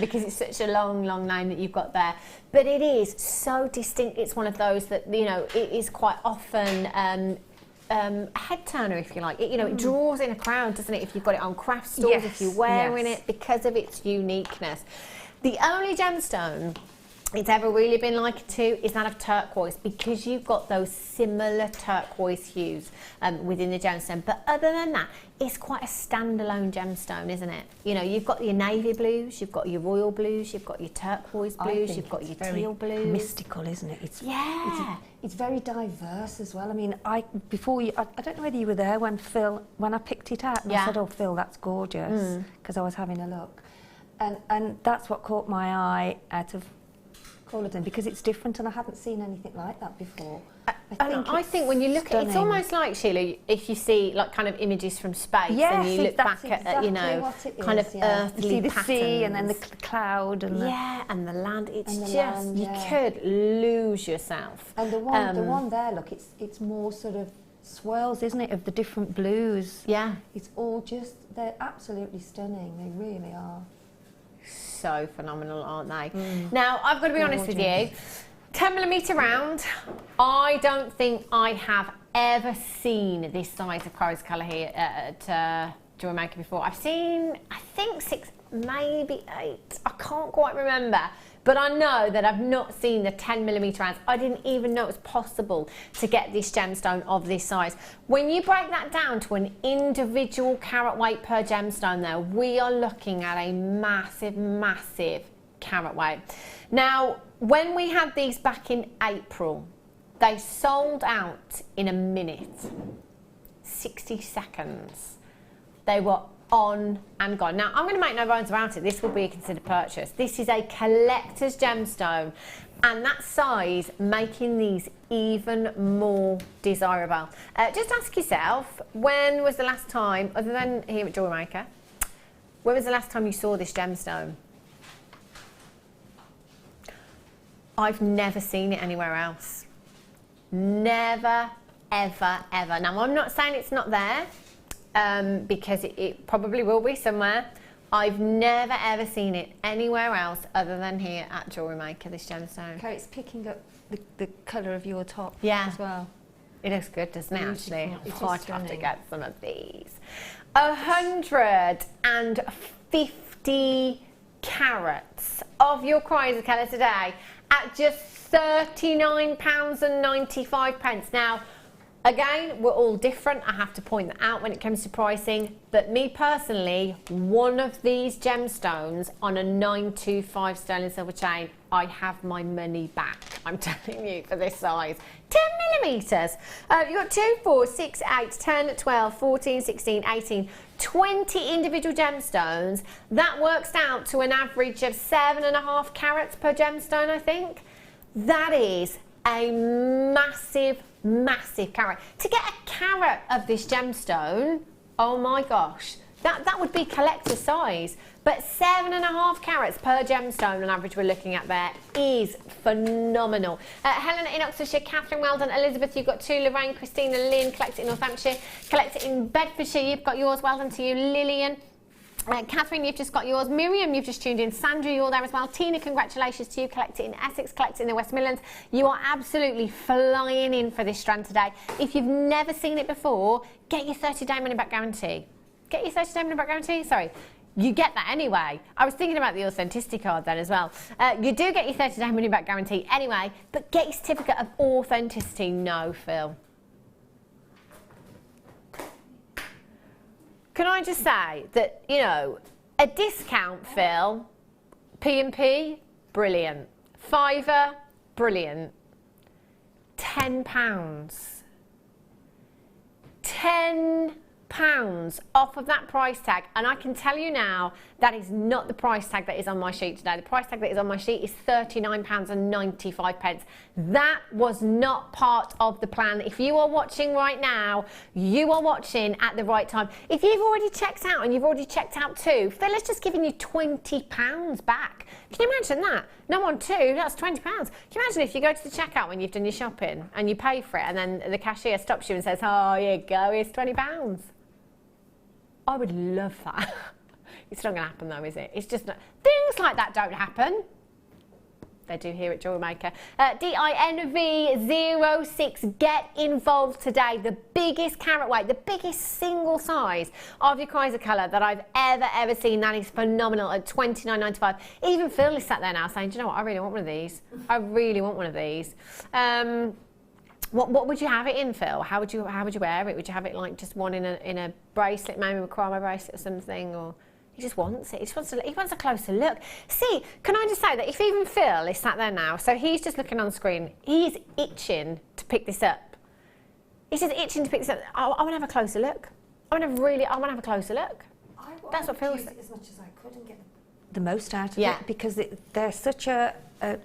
because it's such a long name that you've got there. But it is so distinct. It's one of those that, you know, it is quite often a head turner, if you like. It draws in a crowd, doesn't it, if you've got it on craft stores, if you're wearing it, because of its uniqueness. The only gemstone it's ever really been likened to is that of turquoise, because you've got those similar turquoise hues within the gemstone. But other than that, it's quite a standalone gemstone, isn't it? You know, you've got your navy blues, you've got your royal blues, you've got your turquoise blues, you've got your teal blues. Mystical, isn't it? It's very diverse as well. I mean, I don't know whether you were there when I picked it out. And I said, "Oh, Phil, that's gorgeous," because I was having a look, and that's what caught my eye out of all of them, because it's different and I hadn't seen anything like that before. I think when you look at it, it's almost like, Sheila, if you see like kind of images from space and you look back at, you know, kind of earthly you see the patterns. sea and then the cloud and and the land. It's just you could lose yourself. And the one there, look, it's more sort of swirls, isn't it, of the different blues. Yeah, it's all just, they're absolutely stunning. They really are. So phenomenal, aren't they? Now, I've got to be honest with you, 10mm round, I don't think I have ever seen this size of Chrysocolor here at JewelleryMaker before. I've seen, I think 6, maybe 8, I can't quite remember. But I know that I've not seen the 10mm rounds. I didn't even know it was possible to get this gemstone of this size. When you break that down to an individual carat weight per gemstone there, we are looking at a massive, massive carat weight. Now, when we had these back in April, they sold out in a minute, 60 seconds. They were on and gone. Now, I'm going to make no bones about it. This will be a considered purchase. This is a collector's gemstone, and that size making these even more desirable. Just ask yourself, when was the last time, other than here at JewelleryMaker, when was the last time you saw this gemstone? I've never seen it anywhere else. Never, ever, ever. Now, I'm not saying it's not there, because it probably will be somewhere. I've never ever seen it anywhere else other than here at JewelleryMaker, this gemstone. Okay, it's picking up the colour of your top as well. It looks good, doesn't it, actually? I'd have to get some of these. 150 carats of your Chrysocolor today at just £39.95. Now, again, we're all different. I have to point that out when it comes to pricing. But me personally, one of these gemstones on a 925 sterling silver chain, I have my money back. I'm telling you, for this size. 10mm. You've got 2, 4, 6, 8, 10, 12, 14, 16, 18, 20 individual gemstones. That works out to an average of 7.5 carats per gemstone, I think. That is a massive, massive carat. To get a carat of this gemstone, oh my gosh, that would be collector size. But 7.5 carats per gemstone on average we're looking at there is phenomenal. Helen in Oxfordshire, Catherine, well done. Elizabeth, you've got 2. Lorraine, Christina, Lynn, collect it in Northamptonshire. Collect it in Bedfordshire, you've got yours. Well done to you. Lillian. Catherine, you've just got yours. Miriam, you've just tuned in. Sandra, you're there as well. Tina, congratulations to you. Collect it in Essex, collect it in the West Midlands. You are absolutely flying in for this strand today. If you've never seen it before, get your 30-day money-back guarantee. Get your 30-day money-back guarantee? Sorry. You get that anyway. I was thinking about the authenticity card then as well. You do get your 30-day money-back guarantee anyway, but get your certificate of authenticity. No, Phil. Can I just say that, you know, a discount, Phil, P&P, brilliant. Fiver, brilliant. £10. £10 £12 off of that price tag, and I can tell you now that is not the price tag that is on my sheet today. The price tag that is on my sheet is £39.95. That was not part of the plan. If you are watching right now, you are watching at the right time. If you've already checked out and you've already checked out too, Phil has just given you £20 back. Can you imagine that? No, on two, that's £20. Can you imagine if you go to the checkout when you've done your shopping and you pay for it and then the cashier stops you and says, oh, here you go, here's £20. I would love that. It's not going to happen though, is it? It's just not. Things like that don't happen. They do here at JewelleryMaker. DINV06, get involved today. The biggest carat weight, the biggest single size of your Chrysler that I've ever seen. That is phenomenal at $29.95. Even Phil is sat there now saying, do you know what, I really want one of these. I really want one of these. What would you have it in, Phil? How would you wear it? Would you have it like just one in a bracelet, maybe a chromo bracelet or something, or? He just wants it. He wants a closer look. See, can I just say that if even Phil is sat there now, so he's just looking on the screen, he's itching to pick this up. He's just itching to pick this up. I want to have a closer look. I want to have a closer look. That's what Phil said. As much as I could and get the most out of it, because they're such a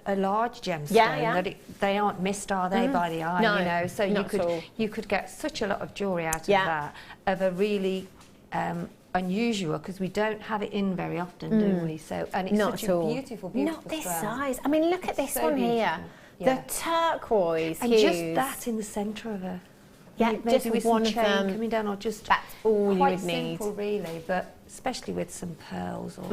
large gemstone that they aren't missed, are they, by the eye? No, you know, so you could get such a lot of jewellery out of that, of a really unusual, because we don't have it in very often, do we? So, and it's such a beautiful Not this size. I mean, look at this so one here. The turquoise and hues. just that in the centre of her. Maybe just with one some chain them. coming down, or just That's all you would quite need. simple, really, but especially with some pearls. Or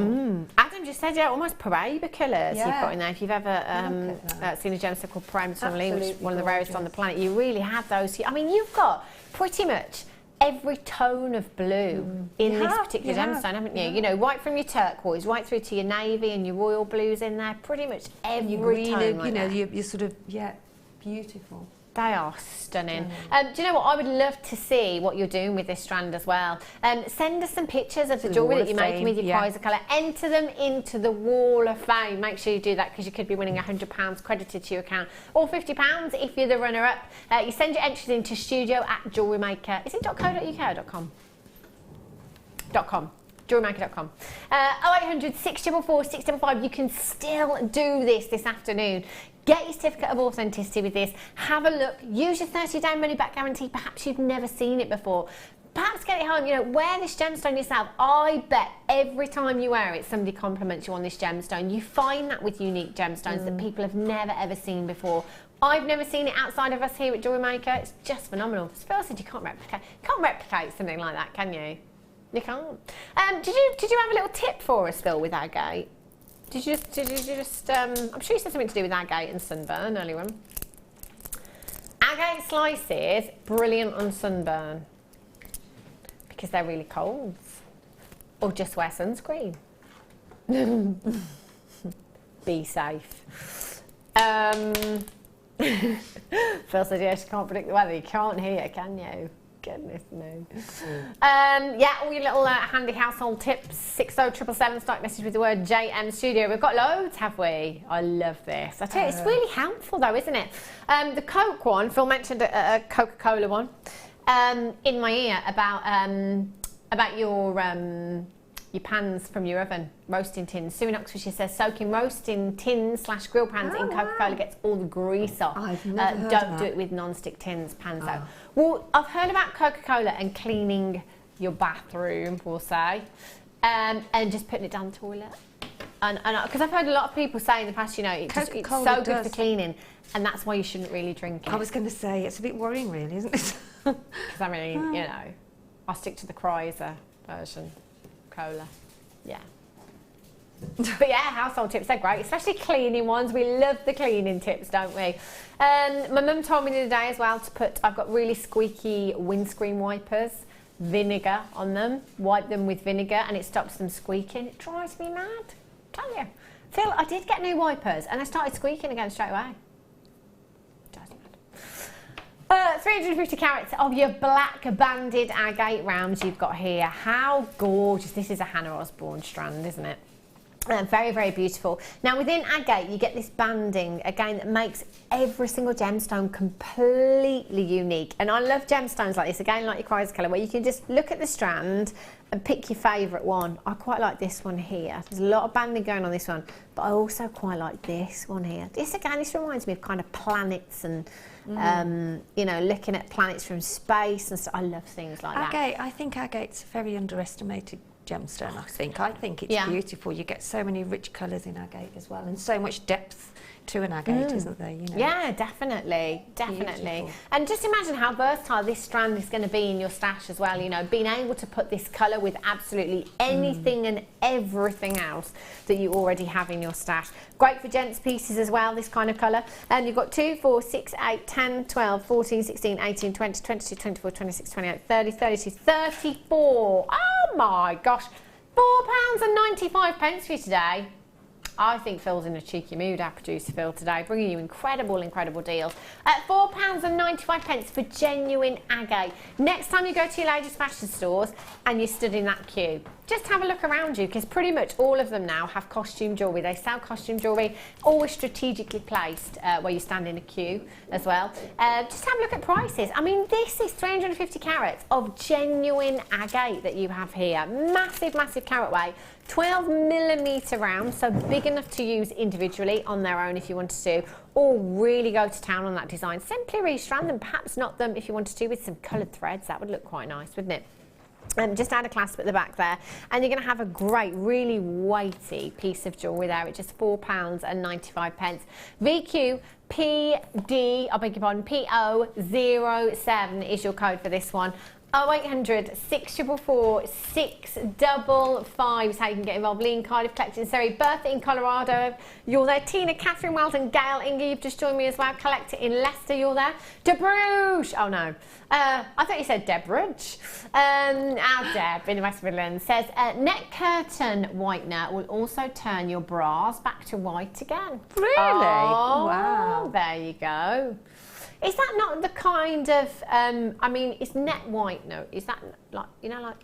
Adam just said, almost Paraiba colours you've got in there. If you've ever seen a gemstone called Paraiba, which is one of the rarest on the planet, you really have those. I mean, you've got pretty much every tone of blue in this particular gemstone, haven't you? You know, right from your turquoise, right through to your navy and your royal blues in there. Pretty much every tone. You know, you're sort of beautiful. They are stunning. Do you know what? I would love to see what you're doing with this strand as well. Send us some pictures of the jewellery that you're making with your Chrysler colour. Enter them into the Wall of Fame. Make sure you do that, because you could be winning £100 credited to your account, or £50 if you're the runner-up. You send your entries into studio@JewelleryMaker. Is it .co.uk or .com? .com. JewelleryMaker.com. 0800 644 655. You can still do this afternoon. Get your certificate of authenticity with this. Have a look. Use your 30-day money-back guarantee. Perhaps you've never seen it before. Perhaps get it home. You know, wear this gemstone yourself. I bet every time you wear it, somebody compliments you on this gemstone. You find that with unique gemstones that people have never ever seen before. I've never seen it outside of us here at JewelleryMaker. It's just phenomenal. Phil said you can't replicate something like that, can you? You can't. Did you have a little tip for us, Phil, with agate? Did you just I'm sure you said something to do with agate and sunburn earlier on. Agate slices, brilliant on sunburn, because they're really cold. Or just wear sunscreen. Be safe. Phil said, yeah, she can't predict the weather. You can't hear, can you? Goodness me. All your little handy household tips. 60777, start message with the word JM Studio. We've got loads, have we? I love this. I tell you, it's really helpful though, isn't it? The Coke one, Phil mentioned a Coca-Cola one in my ear about your pans from your oven, roasting tins. Sue in Oxfordshire says soaking roasting tins / grill pans in Coca-Cola gets all the grease off. I've never heard Don't of do that. it with non-stick tins, pans though. Well, I've heard about Coca-Cola and cleaning your bathroom, we'll say, and just putting it down the toilet. And because I've heard a lot of people say in the past, you know, it's so good for cleaning, and that's why you shouldn't really drink it. I was going to say, it's a bit worrying, really, isn't it? Because I mean, you know, I'll stick to the Chrysler version. Cola, yeah. But yeah, household tips, they're great, especially cleaning ones. We love the cleaning tips, don't we? My mum told me the other day as well to put, I've got really squeaky windscreen wipers, vinegar on them, wipe them with vinegar and it stops them squeaking. It drives me mad, tell you. Phil, I did get new wipers and I started squeaking again straight away. 350 carats of your black banded agate rounds you've got here. How gorgeous. This is a Hannah Osborne strand, isn't it? Very, very beautiful. Now within agate you get this banding again that makes every single gemstone completely unique, and I love gemstones like this, again like your chrysocolla, where you can just look at the strand and pick your favourite one. I quite like this one here. There's a lot of banding going on this one, but I also quite like this one here. This again, this reminds me of kind of planets and you know, looking at planets from space and stuff. I love things like that. Agate, I think agate's a very underestimated gemstone. I think it's beautiful. You get so many rich colours in agate as well, and so much depth to an agate, isn't there? You know? Yeah, definitely. Beautiful. And just imagine how versatile this strand is going to be in your stash as well. You know, being able to put this colour with absolutely anything and everything else that you already have in your stash. Great for gents pieces as well, this kind of colour. And you've got 2, 4, 6, 8, 10, 12, 14, 16, 18, 20, 22, 24, 26, 28, 30, 32, 34. Oh my gosh, £4.95 for you today. I think Phil's in a cheeky mood, our producer Phil, today, bringing you incredible deals at £4.95 for genuine agate. Next time you go to your ladies' fashion stores and you stood in that queue, just have a look around you, because pretty much all of them now have costume jewellery. They sell costume jewellery, always strategically placed where you stand in a queue as well. Just have a look at prices. I mean, this is 350 carats of genuine agate that you have here. Massive carat weight. 12mm round, so big enough to use individually on their own if you wanted to, or really go to town on that design. Simply restrand them, perhaps knot them if you wanted to with some coloured threads. That would look quite nice, wouldn't it? Just add a clasp at the back there, and you're going to have a great, really weighty piece of jewellery there at just £4.95. VQ PD, I beg your pardon, PO07 is your code for this one. 0800 644 655 is how you can get involved. Lee in Cardiff, collecting Surrey, Bertha in Colorado, you're there. Tina, Catherine, Weldon, Gail, Inga, you've just joined me as well. Collector in Leicester, you're there. De Bruges, oh no, I thought you said Debridge. Our Deb in the West Midlands says net curtain whitener will also turn your bras back to white again. Really? Oh, wow. There you go. Is that not the kind of, I mean, it's net white, no? Is that like, you know, like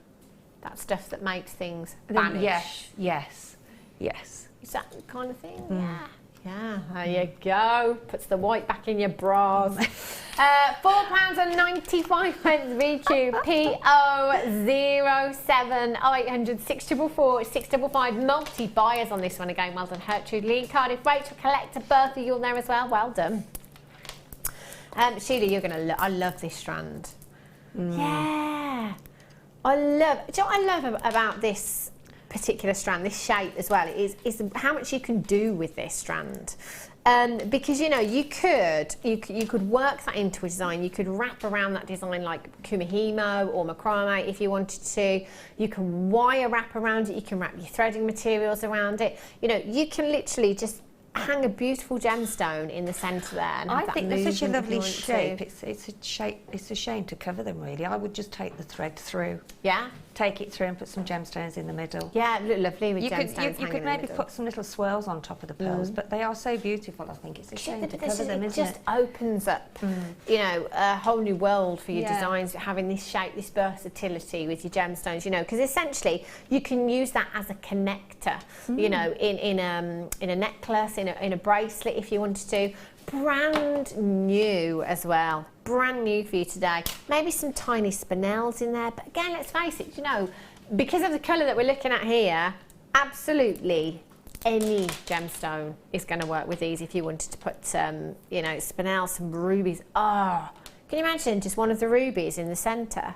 that stuff that makes things vanish? Yes. Is that the kind of thing? Yeah, there you go. Puts the white back in your bras. £4.95 VQ PO07 0800 644 655. Multi buyers on this one again. Well done, Gertrude, Lee, Cardiff, Rachel, Collector, Bertha, you're there as well. Well done. Sheila, you're going to love, I love this strand. Yeah. Do you know what I love about this particular strand, this shape as well, is how much you can do with this strand. Because, you know, you could work that into a design. You could wrap around that design like kumihimo or macrame if you wanted to. You can wire wrap around it. You can wrap your threading materials around it. You know, you can literally just hang a beautiful gemstone in the centre there. And I think they're such a lovely shape. It's a shame to cover them, really. I would just take the thread through. Yeah. Take it through and put some gemstones in the middle. Yeah, look lovely with gemstones. You could maybe put some little swirls on top of the pearls, but they are so beautiful. I think it's a shame to cover them, isn't it? It just opens up, you know, a whole new world for your designs, having this shape, this versatility with your gemstones. You know, because essentially you can use that as a connector. You know, in a necklace, in a bracelet, if you wanted to. Brand new as well. Brand new for you today. Maybe some tiny spinels in there, but again, let's face it, you know, because of the colour that we're looking at here, absolutely any gemstone is going to work with these. If you wanted to put you know, spinels, some rubies. Oh, can you imagine just one of the rubies in the centre?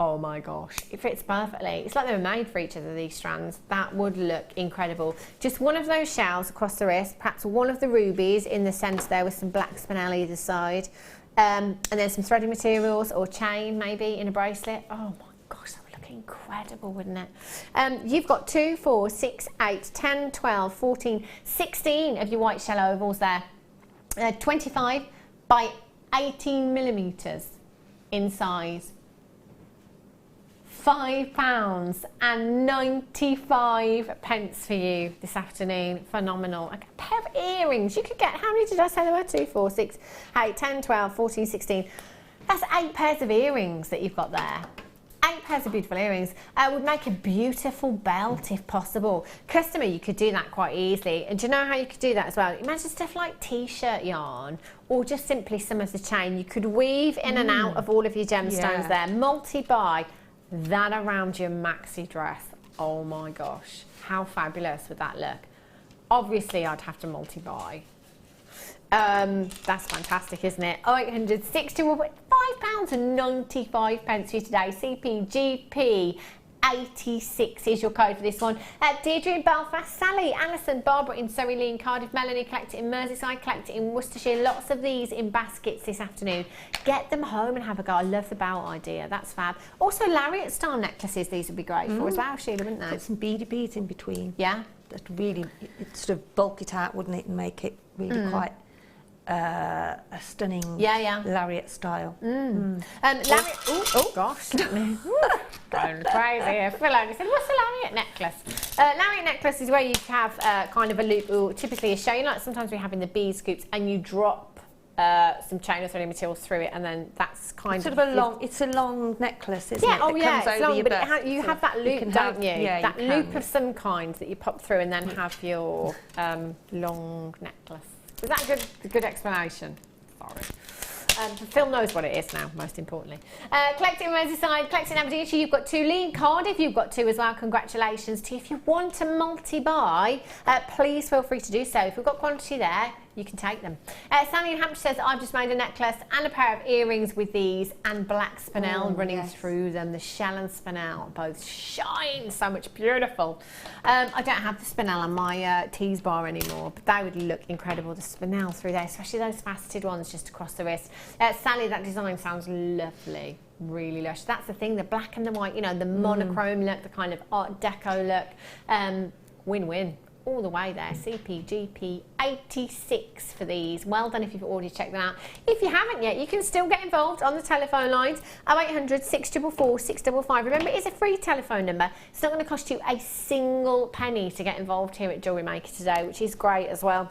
Oh my gosh, it fits perfectly. It's like they were made for each other, these strands. That would look incredible. Just one of those shells across the wrist, perhaps one of the rubies in the centre there with some black spinel either side. And then some threading materials or chain maybe in a bracelet. Oh my gosh, that would look incredible, wouldn't it? You've got 2, 4, 6, 8, 10, 12, 14, 16 of your white shell ovals there. 25 by 18mm in size. £5.95 for you this afternoon. Phenomenal. A pair of earrings. You could get, how many did I say there were? 2, 4, 6, 8, 10, 12, 14, 16. That's 8 pairs of earrings that you've got there. 8 pairs of beautiful earrings. Would make a beautiful belt if possible. Customer, you could do that quite easily. And do you know how you could do that as well? Imagine stuff like t-shirt yarn or just simply some of the chain. You could weave in and out of all of your gemstones there. Multi-buy that around your maxi dress. Oh my gosh, how fabulous would that look? Obviously, I'd have to multi-buy. That's fantastic, isn't it? 860, £5.95 for you today. CPGP 86 is your code for this one. Deirdre in Belfast, Sally, Alison, Barbara in Surrey, Lee in Cardiff, Melanie collect it in Merseyside, collect it in Worcestershire. Lots of these in baskets this afternoon. Get them home and have a go. I love the belt idea. That's fab. Also, lariat style necklaces, these would be great for as well, Sheila, wouldn't they? Put some beady beads in between. Yeah. That really sort of bulk it out, wouldn't it, and make it really quite a stunning lariat style. Lariat. Oh gosh, going crazy. Phil only said, "What's a lariat necklace?" Lariat necklace is where you have kind of a loop, or typically a chain, like sometimes we have in the bead scoops, and you drop some chain or threading material through it, and then that's kind of a long. It's a long necklace, isn't it? Oh yeah, it's long, but you so have that loop, don't you? Yeah, that loop of some kind that you pop through, and then have your long necklace. Is that a good explanation? Sorry. Phil knows what it is now, most importantly. Collecting Merseyside, collecting Aberdeenshire, you've got 2. Lee in Cardiff, you've got 2 as well. Congratulations to you. If you want to multi-buy, please feel free to do so. If we've got quantity there, you can take them. Sally in Hampshire says, I've just made a necklace and a pair of earrings with these and black spinel running through them. The shell and spinel both shine so much beautiful. I don't have the spinel on my tease bar anymore, but they would look incredible, the spinel through there, especially those faceted ones just across the wrist. Sally, that design sounds lovely. Really lush. That's the thing, the black and the white, you know, the monochrome look, the kind of Art Deco look. Win-win. All the way there. CPGP 86 for these. Well done if you've already checked them out. If you haven't yet, you can still get involved on the telephone lines. 0800 644 655. Remember, it's a free telephone number. It's not going to cost you a single penny to get involved here at JewelleryMaker today, which is great as well.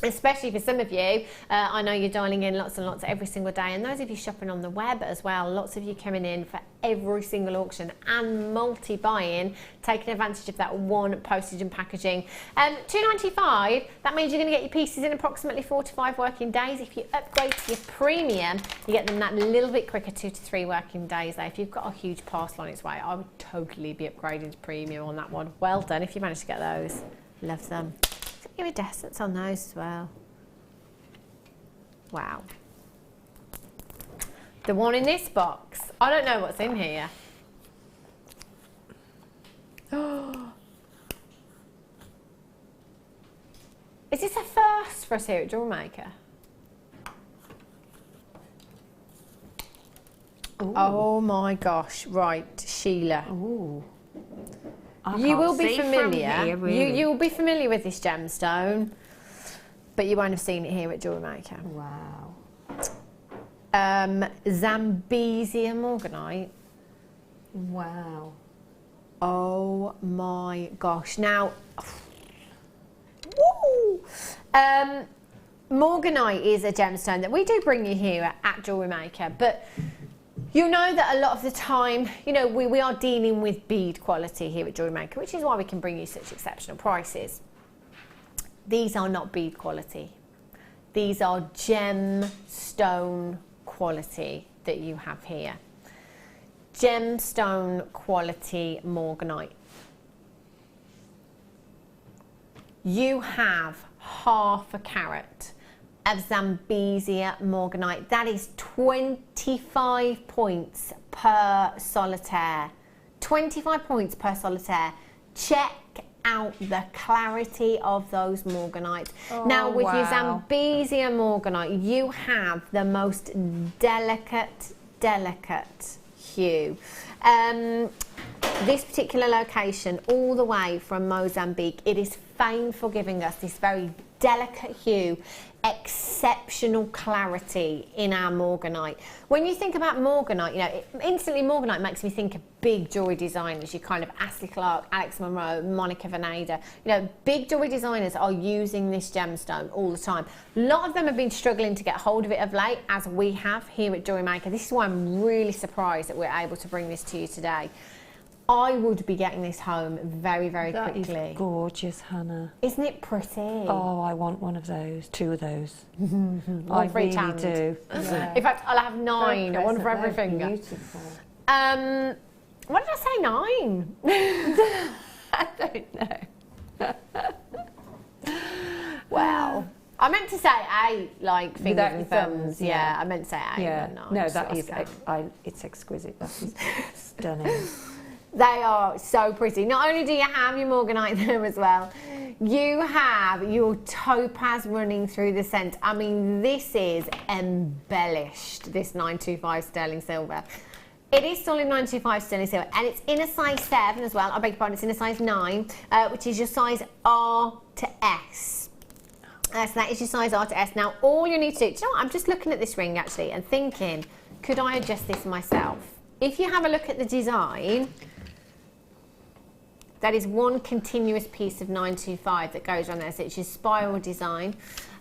Especially for some of you, I know you're dialing in lots and lots every single day, and those of you shopping on the web as well, lots of you coming in for every single auction and multi-buying, taking advantage of that one postage and packaging. $2.95, that means you're going to get your pieces in approximately 4 to 5 working days. If you upgrade to your premium, you get them that little bit quicker, 2 to 3 working days there. If you've got a huge parcel on its way, I would totally be upgrading to premium on that one. Well done if you managed to get those. Love them. Iridescence on those as well. Wow. The one in this box, I don't know what's in here. Is this a first for us here at JewelleryMaker? Oh my gosh, right, Sheila. Ooh. You will be familiar. Here, really. You will be familiar with this gemstone, but you won't have seen it here at JewelleryMaker. Wow. Zambezia morganite. Wow. Oh my gosh! Now, woo! Morganite is a gemstone that we do bring you here at JewelleryMaker, but you know that a lot of the time, you know, we are dealing with bead quality here at JewelleryMaker, which is why we can bring you such exceptional prices. These are not bead quality. These are gemstone quality that you have here. Gemstone quality morganite. You have half a carat of Zambezia morganite. That is 25 points per solitaire. 25 points per solitaire. Check out the clarity of those morganites. Now with your Zambezia morganite, you have the most delicate hue. This particular location, all the way from Mozambique, it is famed for giving us this very delicate hue, exceptional clarity in our morganite. When you think about morganite, you know, instantly morganite makes me think of big jewellery designers, your kind of Ashley Clark, Alex Monroe, Monica Vinader. You know, big jewellery designers are using this gemstone all the time. A lot of them have been struggling to get hold of it of late, as we have here at JewelleryMaker. This is why I'm really surprised that we're able to bring this to you today. I would be getting this home very, very quickly. That is gorgeous, Hannah. Isn't it pretty? Oh, I want one of those, 2 of those. One for each hand. Do. Yeah. In fact, I'll have 9, one for every finger. Beautiful. What did I say, 9? I don't know. Well, I meant to say 8, like fingers Without and your thumbs. thumbs, yeah. yeah. I meant to say 8. Yeah. But No, just that got is, scanned. it's exquisite. That is stunning. They are so pretty. Not only do you have your morganite there as well, you have your topaz running through the centre. I mean, this is embellished, this 925 sterling silver. It is still in 925 sterling silver, and it's in a size 7 as well. I beg your pardon, it's in a size 9, which is your size R to S. So that is your size R to S. Now, all you need to do, you know what, I'm just looking at this ring actually and thinking, could I adjust this myself? If you have a look at the design, that is one continuous piece of 925 that goes on there. So it's your spiral design,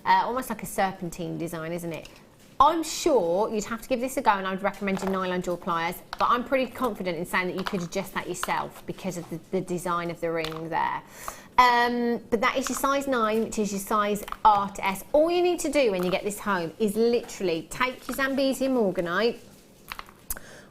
almost like a serpentine design, isn't it? I'm sure you'd have to give this a go, and I would recommend your nylon jewel pliers, but I'm pretty confident in saying that you could adjust that yourself because of the design of the ring there. But that is your size 9, which is your size R to S. All you need to do when you get this home is literally take your Zambezi morganite,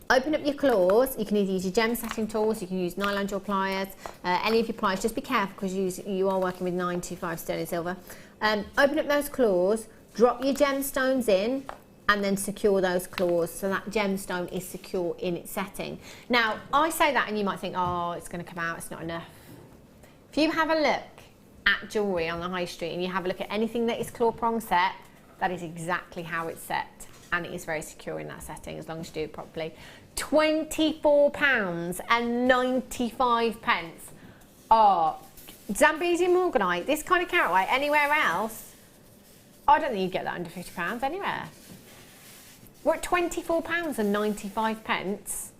open up your claws. You can either use your gem setting tools, you can use nylon jewel pliers, any of your pliers. Just be careful because you are working with 925 sterling silver. Open up those claws, drop your gemstones in, and then secure those claws so that gemstone is secure in its setting. Now, I say that and you might think, oh, it's going to come out, it's not enough. If you have a look at jewellery on the high street and you have a look at anything that is claw prong set, that is exactly how it's set, and it is very secure in that setting as long as you do it properly. £24.95. Oh, Zambezi morganite, this kind of carat weight, anywhere else, I don't think you'd get that under £50 anywhere. We're at £24.95.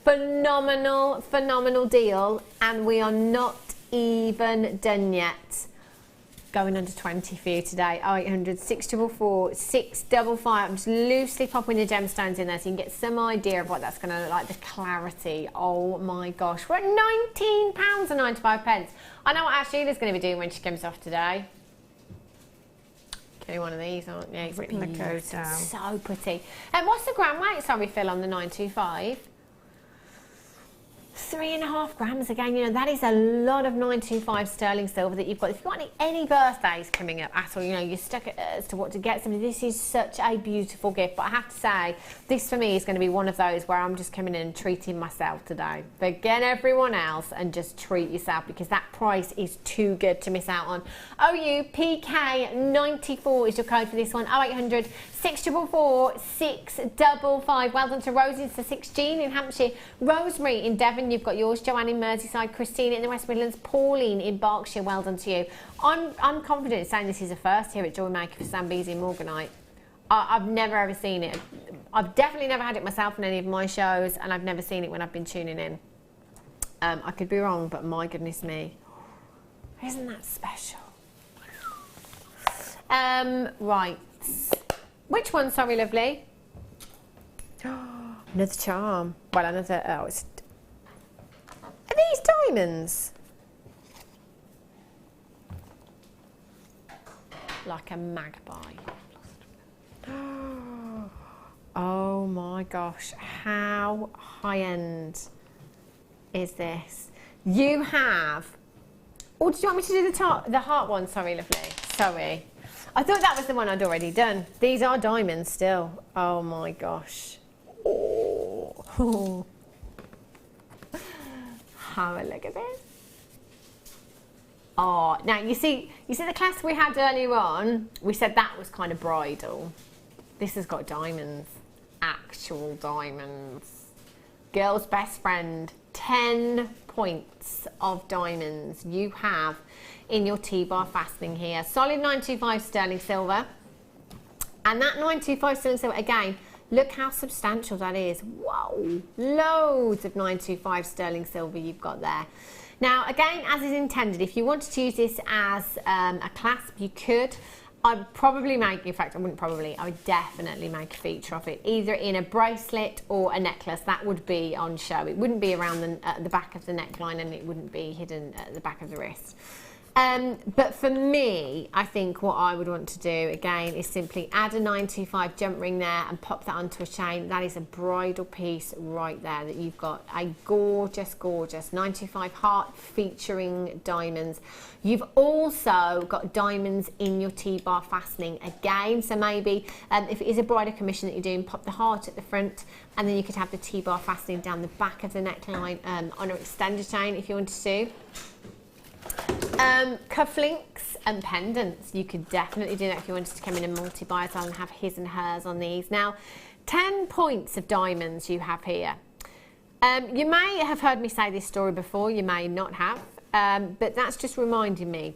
Phenomenal, phenomenal deal, and we are not even done yet. Going under 20 for you today. 0800 644 655. I'm just loosely popping the gemstones in there so you can get some idea of what that's going to look like. The clarity. Oh my gosh. We're at £19.95. I know what our Sheila's going to be doing when she comes off today. Getting one of these, aren't you? Ripping the coat down. So pretty. And what's the gram weight, sorry, Phil, on the 925? 3.5 grams again. You know, that is a lot of 925 sterling silver that you've got. If you've got any birthdays coming up at all, you know, you're stuck as to what to get somebody. This is such a beautiful gift. But I have to say, this for me is going to be one of those where I'm just coming in and treating myself today. Forget everyone else and just treat yourself, because that price is too good to miss out on. OUPK94 is your code for this one. 0800 644 655. Well done to Rosie to 16 in Hampshire, Rosemary in Devon. You've got yours, Joanne in Merseyside, Christina in the West Midlands, Pauline in Berkshire. Well done to you. I'm confident in saying this is a first here at JewelleryMaker for Zambezi morganite. I've never ever seen it. I've definitely never had it myself in any of my shows, and I've never seen it when I've been tuning in. I could be wrong, but my goodness me, isn't that special? Right. Which one, sorry, lovely? Another charm. Well, another, oh, it's... Are these diamonds? Like a magpie. Oh my gosh, how high-end is this? You have... Oh, did you want me to do the heart one? Sorry, lovely. Sorry. I thought that was the one I'd already done. These are diamonds still. Oh my gosh. Oh. Have a look at this. Oh, now you see the class we had earlier on, we said that was kind of bridal. This has got diamonds. Actual diamonds. Girl's best friend. £10 points of diamonds you have in your T-bar fastening here. Solid 925 sterling silver. And that 925 sterling silver, again, look how substantial that is. Whoa, loads of 925 sterling silver you've got there. Now, again, as is intended, if you wanted to use this as a clasp, you could. I'd probably make, in fact, I would definitely make a feature of it, either in a bracelet or a necklace. That would be on show. It wouldn't be around the back of the neckline, and it wouldn't be hidden at the back of the wrist. But for me, I think what I would want to do, again, is simply add a 925 jump ring there and pop that onto a chain. That is a bridal piece right there that you've got a gorgeous, gorgeous 925 heart featuring diamonds. You've also got diamonds in your T-bar fastening again. So maybe if it is a bridal commission that you're doing, pop the heart at the front, and then you could have the T-bar fastening down the back of the neckline on an extender chain if you wanted to. Cufflinks and pendants, you could definitely do that if you wanted to come in and multi-buy as well and have his and hers on these. Now, 10 points of diamonds you have here. You may have heard me say this story before, you may not have, but that's just reminding me.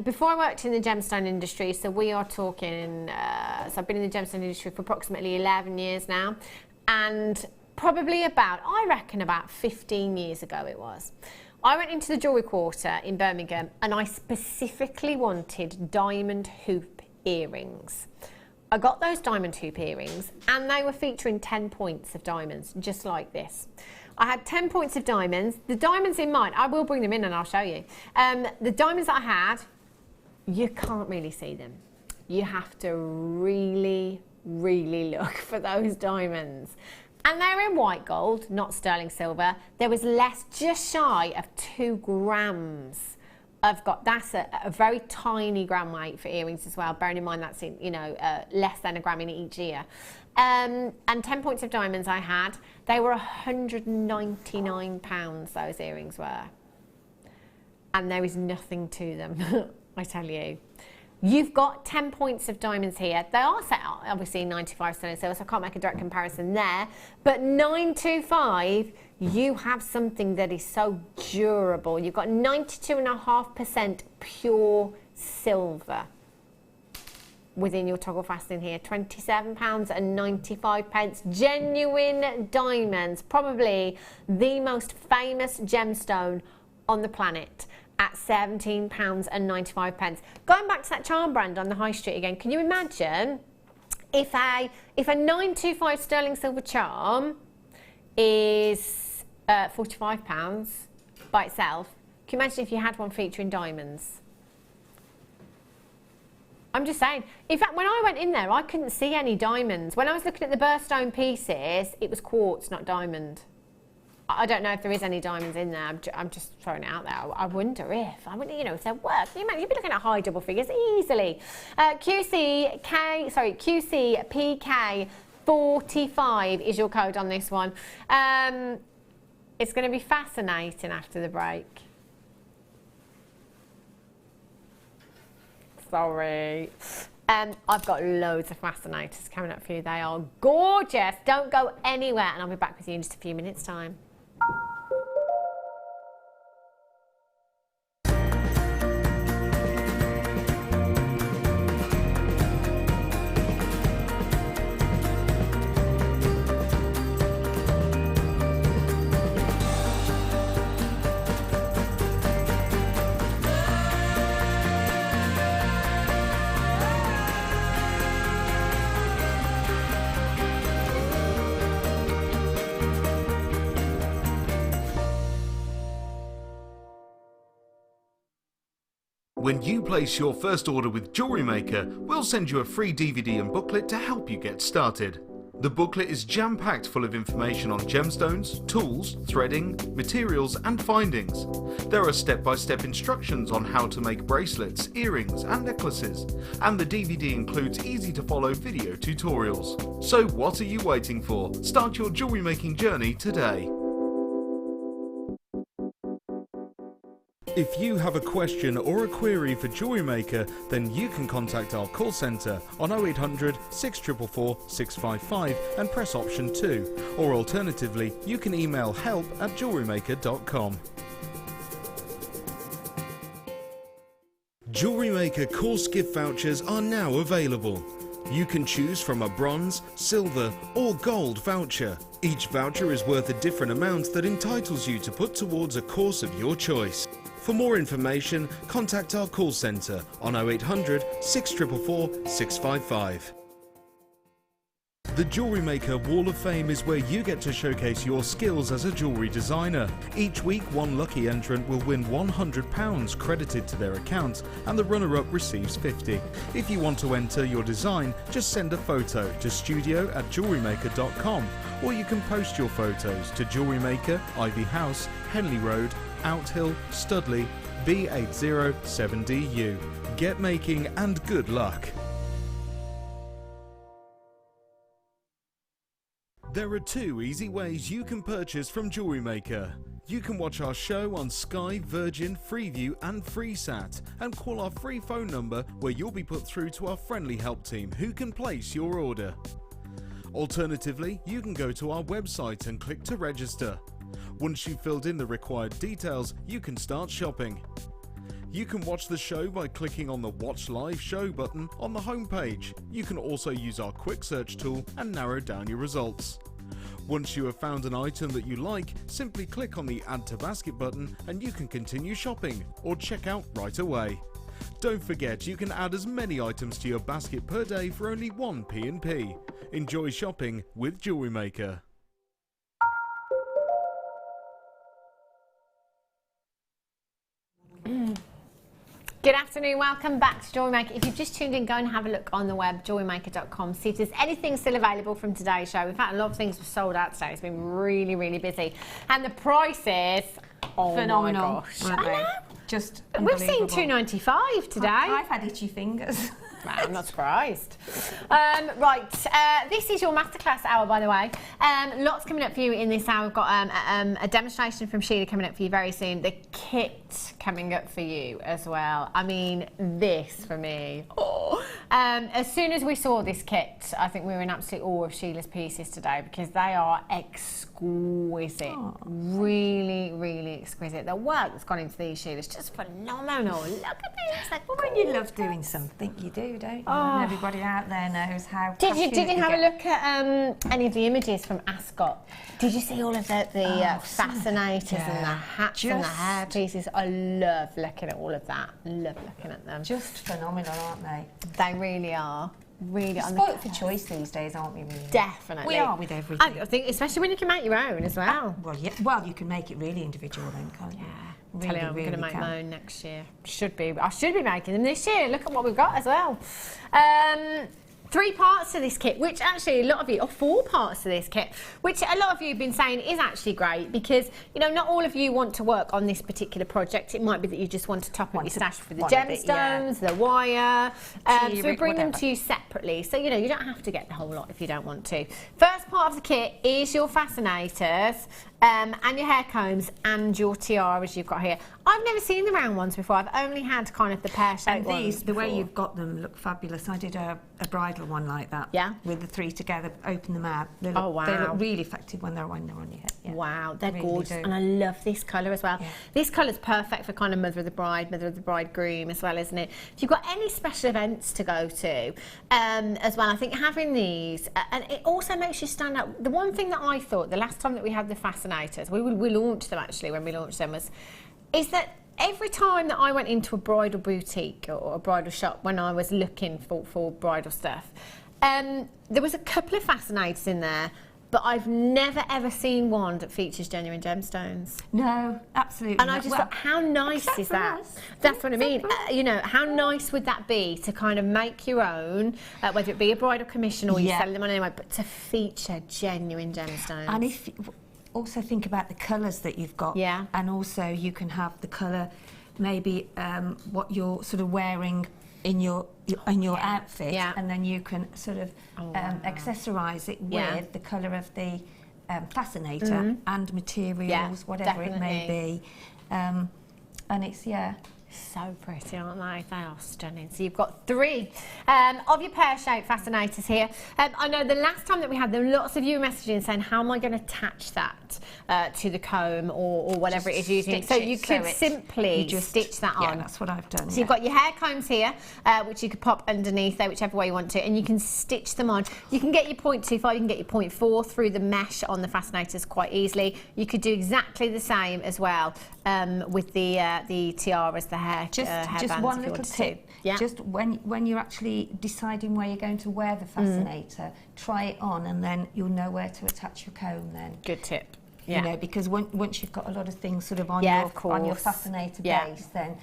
Before I worked in the gemstone industry, so we are talking, so I've been in the gemstone industry for approximately 11 years now, and probably I reckon about 15 years ago it was. I went into the jewellery quarter in Birmingham and I specifically wanted diamond hoop earrings. I got those diamond hoop earrings and they were featuring 10 points of diamonds, just like this. I had 10 points of diamonds. The diamonds in mine, I will bring them in and I'll show you. The diamonds that I had, you can't really see them. You have to really, really look for those diamonds. And they're in white gold, not sterling silver. There was less, just shy of 2 grams. That's a very tiny gram weight for earrings as well. Bearing in mind that's in, less than a gram in each ear. And 10 points of diamonds I had. They were £199, those earrings were. And there is nothing to them, I tell you. You've got 10 points of diamonds here. They are set out, obviously, 95 sterling silver, so I can't make a direct comparison there. But 925, you have something that is so durable. You've got 92.5% pure silver within your toggle fastening here. £27.95. Genuine diamonds. Probably the most famous gemstone on the planet. At £17.95. Going back to that charm brand on the high street again, can you imagine if a 925 sterling silver charm is £45 by itself? Can you imagine if you had one featuring diamonds? I'm just saying. In fact, when I went in there, I couldn't see any diamonds. When I was looking at the birthstone pieces, it was quartz, not diamond. I don't know if there is any diamonds in there. I'm just throwing it out there. I wonder if they're worth. You'd be looking at high double figures easily. QCPK 45 is your code on this one. It's going to be fascinating after the break. Sorry. I've got loads of fascinators coming up for you. They are gorgeous. Don't go anywhere, and I'll be back with you in just a few minutes' time. When you place your first order with JewelleryMaker, we'll send you a free DVD and booklet to help you get started. The booklet is jam-packed full of information on gemstones, tools, threading, materials and findings. There are step-by-step instructions on how to make bracelets, earrings and necklaces, and the DVD includes easy-to-follow video tutorials. So what are you waiting for? Start your jewellery making journey today. If you have a question or a query for JewelleryMaker, then you can contact our call centre on 0800 644 655 and press option 2, or alternatively you can email help@jewellerymaker.com. JewelleryMaker course gift vouchers are now available. You can choose from a bronze, silver or gold voucher. Each voucher is worth a different amount that entitles you to put towards a course of your choice. For more information, contact our call centre on 0800 644 655. The JewelleryMaker Wall of Fame is where you get to showcase your skills as a jewellery designer. Each week, one lucky entrant will win £100 credited to their account, and the runner-up receives £50. If you want to enter your design, just send a photo to studio@jewellerymaker.com, or you can post your photos to JewelleryMaker, Ivy House, Henley Road, Outhill, Studley, B807DU. Get making and good luck. There are 2 easy ways you can purchase from JewelleryMaker. You can watch our show on Sky, Virgin, Freeview and FreeSat, and call our free phone number where you'll be put through to our friendly help team who can place your order. Alternatively, you can go to our website and click to register. Once you've filled in the required details, you can start shopping. You can watch the show by clicking on the Watch Live Show button on the homepage. You can also use our quick search tool and narrow down your results. Once you have found an item that you like, simply click on the Add to Basket button and you can continue shopping or check out right away. Don't forget, you can add as many items to your basket per day for only 1p&p. Enjoy shopping with JewelleryMaker. Good afternoon, welcome back to JewelleryMaker. If you've just tuned in, go and have a look on the web, jewellerymaker.com, see if there's anything still available from today's show. In fact, a lot of things were sold out today. It's been really, really busy. And the prices, oh phenomenal. My gosh. Aren't they? I know. Just We've seen unbelievable. £2.95 today. I've had itchy fingers. I'm not surprised. This is your masterclass hour, by the way. Lots coming up for you in this hour. We've got a demonstration from Sheila coming up for you very soon. The kit coming up for you as well. I mean, this for me. Oh. As soon as we saw this kit, I think we were in absolute awe of Sheila's pieces today because they are exquisite. Oh. Really, really exquisite. The work that's gone into these, Sheila, is just phenomenal. Look at this. Like, well, when you love doing something, you do, don't you? Oh. And everybody out there knows how. Did you have a look at any of the images from Ascot? Did you see all of the fascinators and the hats and the hair pieces? I love looking at all of that. Love looking at them. Just phenomenal, aren't they? They really are. Really are. Spoiled for choice these days, aren't we? Really? Definitely. We are with everything. I think, especially when you can make your own as well. Well, yeah. Well, you can make it really individual then, can't you? Yeah. Tell you, I'm going to make my own next year. I should be making them this year. Look at what we've got as well. 3 parts to this kit, which actually a lot of you, or 4 parts to this kit, which a lot of you have been saying is actually great because, you know, not all of you want to work on this particular project. It might be that you just want to top up your stash for the gemstones, the wire. So we bring them to you separately. So, you know, you don't have to get the whole lot if you don't want to. First part of the kit is your fascinators. And your hair combs and your tiaras you've got here. I've never seen the round ones before. I've only had kind of the pear-shaped ones. And these, the way you've got them, look fabulous. I did a bridal one like that. Yeah. With the 3 together, open them out. They look, wow. They look really effective when they're on your head. Yeah. Wow, they're really gorgeous. And I love this colour as well. Yeah. This colour's perfect for kind of mother of the bride, mother of the bridegroom as well, isn't it? If you've got any special events to go to as well, I think having these, and it also makes you stand out. The one thing that I thought, the last time that we had the fascinators, we launched them actually when we launched them, is that every time that I went into a bridal boutique or a bridal shop when I was looking for bridal stuff, there was a couple of fascinators in there, but I've never ever seen one that features genuine gemstones. No, absolutely. And I just thought, how nice is that? That's what I mean. You know, how nice would that be to kind of make your own, whether it be a bridal commission or you sell them on anyway, but to feature genuine gemstones. And if also think about the colours that you've got, and also you can have the colour, maybe what you're sort of wearing in your outfit, and then you can sort of accessorise it with the colour of the fascinator and materials, whatever it may be, and it's So pretty, aren't they? They are stunning. So you've got 3 of your pear-shaped fascinators here. I know the last time that we had them, lots of you were messaging saying, how am I going to attach that to the comb or whatever it is using? So you could simply just stitch that on. Yeah, that's what I've done. So you've got your hair combs here, which you could pop underneath there, whichever way you want to, and you can stitch them on. You can get your 0.25, you can get your 0.4 through the mesh on the fascinators quite easily. You could do exactly the same as well with the tiaras, the hair just one little tip. Yeah. Just when you're actually deciding where you're going to wear the fascinator, try it on, and then you'll know where to attach your comb then. Good tip. You know, because once you've got a lot of things sort of on your fascinator base, then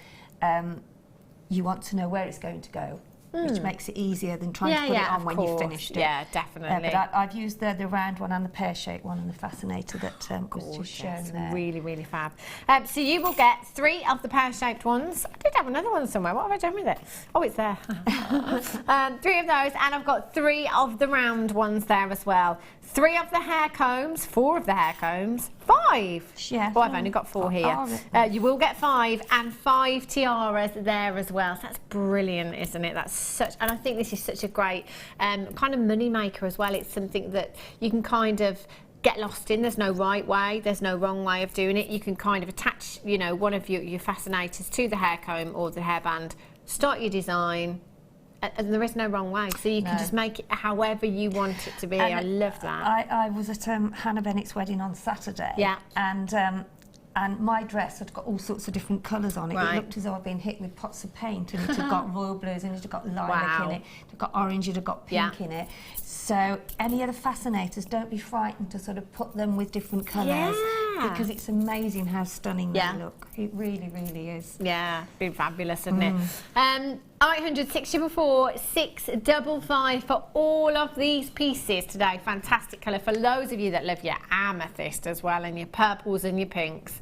you want to know where it's going to go, which makes it easier than trying to put it on when you've finished it. Yeah, definitely. But I've used the round one and the pear-shaped one and the fascinator that was just shown there. Really, really fab. So you will get 3 of the pear-shaped ones. I did have another one somewhere. What have I done with it? Oh, it's there. 3 of those, and I've got 3 of the round ones there as well. 3 of the hair combs, 4 of the hair combs, 5. Yeah. Oh, I've only got 4 here. You will get 5 and 5 tiaras there as well. So that's brilliant, isn't it? That's such, and I think this is such a great kind of money maker as well. It's something that you can kind of get lost in. There's no right way, there's no wrong way of doing it. You can kind of attach, you know, one of your fascinators to the hair comb or the hairband, start your design, and there is no wrong way, so you can just make it however you want it to be. I love that. I was at Hannah Bennett's wedding on Saturday, and my dress had got all sorts of different colours on it. It looked as though I'd been hit with pots of paint, and it had got royal blues, and it had got lilac in it, it had got orange, it had got pink in it. So any of the fascinators, don't be frightened to sort of put them with different colours, because it's amazing how stunning they look. It really, really is. Yeah, been fabulous, isn't it? 0800 644 655 for all of these pieces today. Fantastic colour for those of you that love your amethyst as well, and your purples and your pinks.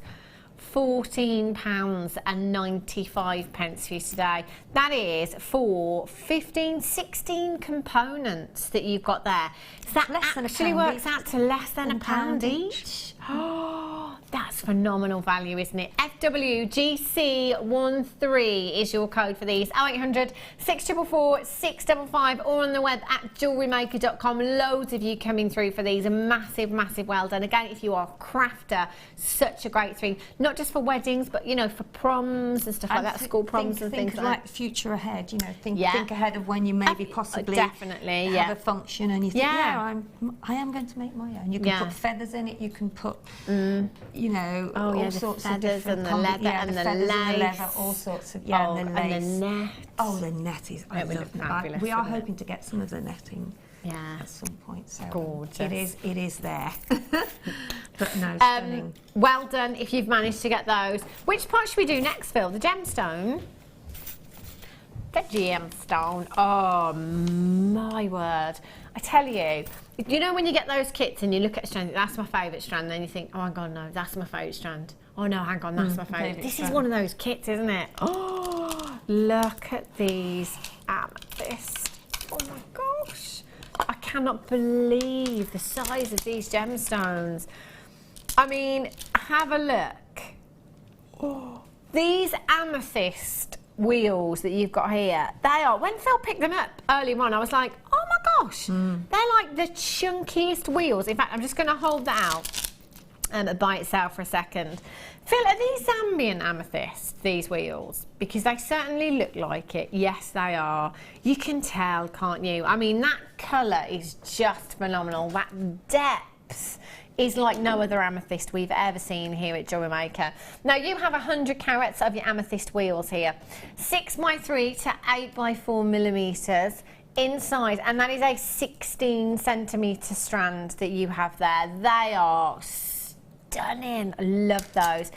£14.95 for you today. That is for 16 components that you've got there. So that actually works out to less than a pound each. Oh, that's phenomenal value, isn't it? FWGC13 is your code for these. 0800 644 655 or on the web at JewelleryMaker.com. Loads of you coming through for these. A massive, massive well done. Again, if you are a crafter, such a great thing. Not just for weddings, but you know, for proms and stuff like that, school proms and things like future ahead. You know, think ahead of when you maybe possibly have a function, and you think, I am going to make my own. You can put feathers in it. You can put, you know, all sorts of different and the leather and the lace, all sorts of and the net. Oh, the net is. I love that. We are hoping to get some of the netting. At some point, so gorgeous. It is there. But no, stunning. Well done if you've managed to get those. Which part should we do next, Phil? The gemstone? The gemstone. Oh my word. I tell you, you know when you get those kits and you look at a strand, that's my favourite strand, then you think, oh my god, no, that's my favourite strand. Oh no, hang on, that's my favourite. This is one of those kits, isn't it? Oh, look at these amethysts. Oh my gosh. I cannot believe the size of these gemstones. I mean, have a look. Oh, these amethyst wheels that you've got here, they are, when Phil picked them up earlier on, I was like, oh my gosh, they're like the chunkiest wheels. In fact, I'm just going to hold that out by itself for a second. Phil, are these Zambian amethysts, these wheels? Because they certainly look like it. Yes, they are. You can tell, can't you? I mean, that colour is just phenomenal. That depth is like no other amethyst we've ever seen here at JewelleryMaker. Now, you have 100 carats of your amethyst wheels here. 6x3 to 8x4 millimetres inside, and that is a 16 centimetre strand that you have there. They are stunning. I love those.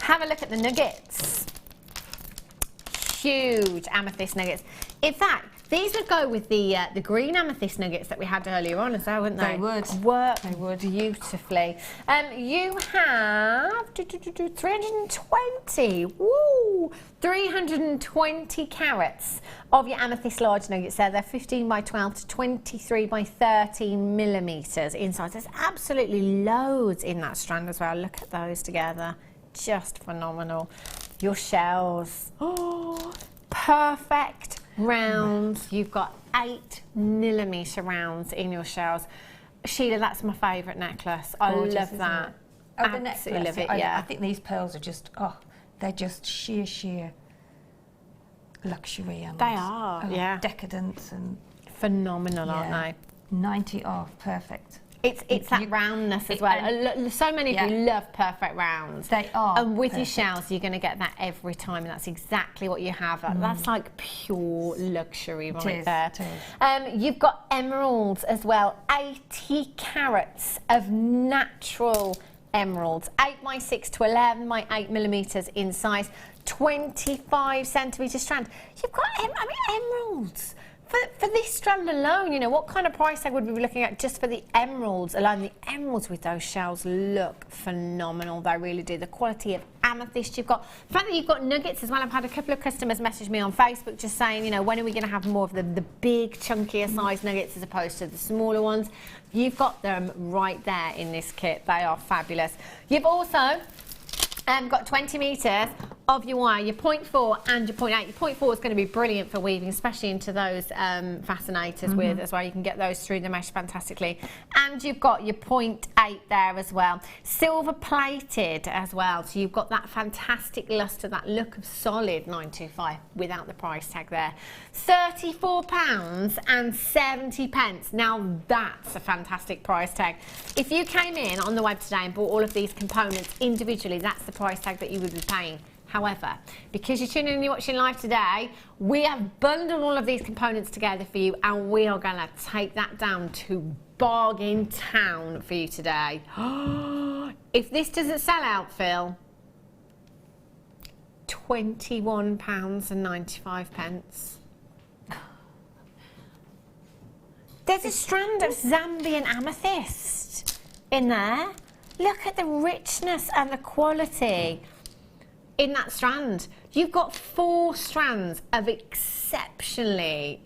Have a look at the nuggets. Huge amethyst nuggets. In fact, these would go with the green amethyst nuggets that we had earlier on as well, wouldn't they? They would. They would beautifully. You have 320. Woo! 320 carats of your amethyst large nuggets there. They're 15 by 12 to 23 by 13 millimetres inside. There's absolutely loads in that strand as well. Look at those together. Just phenomenal. your shells. Oh, perfect rounds. You've got 8mm rounds in your shells. Sheila, that's my favourite necklace. Gorgeous, love that. Oh, the Absolutely necklace. love it, yeah. I think these pearls are just, they're just sheer luxury. And, They are, yeah. Decadence and... Phenomenal, aren't they? 90 off, perfect. It's that roundness as well. So many of you love perfect rounds. They are. And with perfect. your shells, you're going to get that every time, and that's exactly what you have. That's like pure luxury right there. It is. You've got emeralds as well. 80 carats of natural emeralds. 8x6 to 11x8mm in size. 25cm strand. You've got, emeralds. For this strand alone, you know, what kind of price tag would we be looking at just for the emeralds alone? The emeralds with those shells look phenomenal. They really do. The quality of amethyst you've got. The fact that you've got nuggets as well. I've had a couple of customers message me on Facebook just saying, you know, when are we going to have more of the big, chunkier size nuggets as opposed to the smaller ones? You've got them right there in this kit. They are fabulous. You've also got 20 metres of your wire, your 0.4 and your 0.8. Your 0.4 is going to be brilliant for weaving, especially into those fascinators with as well. You can get those through the mesh fantastically. And you've got your 0.8 there as well. Silver plated as well, so you've got that fantastic lustre, that look of solid 925 without the price tag there. £34.70. Now that's a fantastic price tag. If you came in on the web today and bought all of these components individually, that's the price tag that you would be paying. However, because you're tuning in and you're watching live today, we have bundled all of these components together for you, and we are going to take that down to bargain town for you today. If this doesn't sell out, Phil, £21.95. There's a strand of Zambian amethyst in there. Look at the richness and the quality in that strand. You've got 4 strands of exceptionally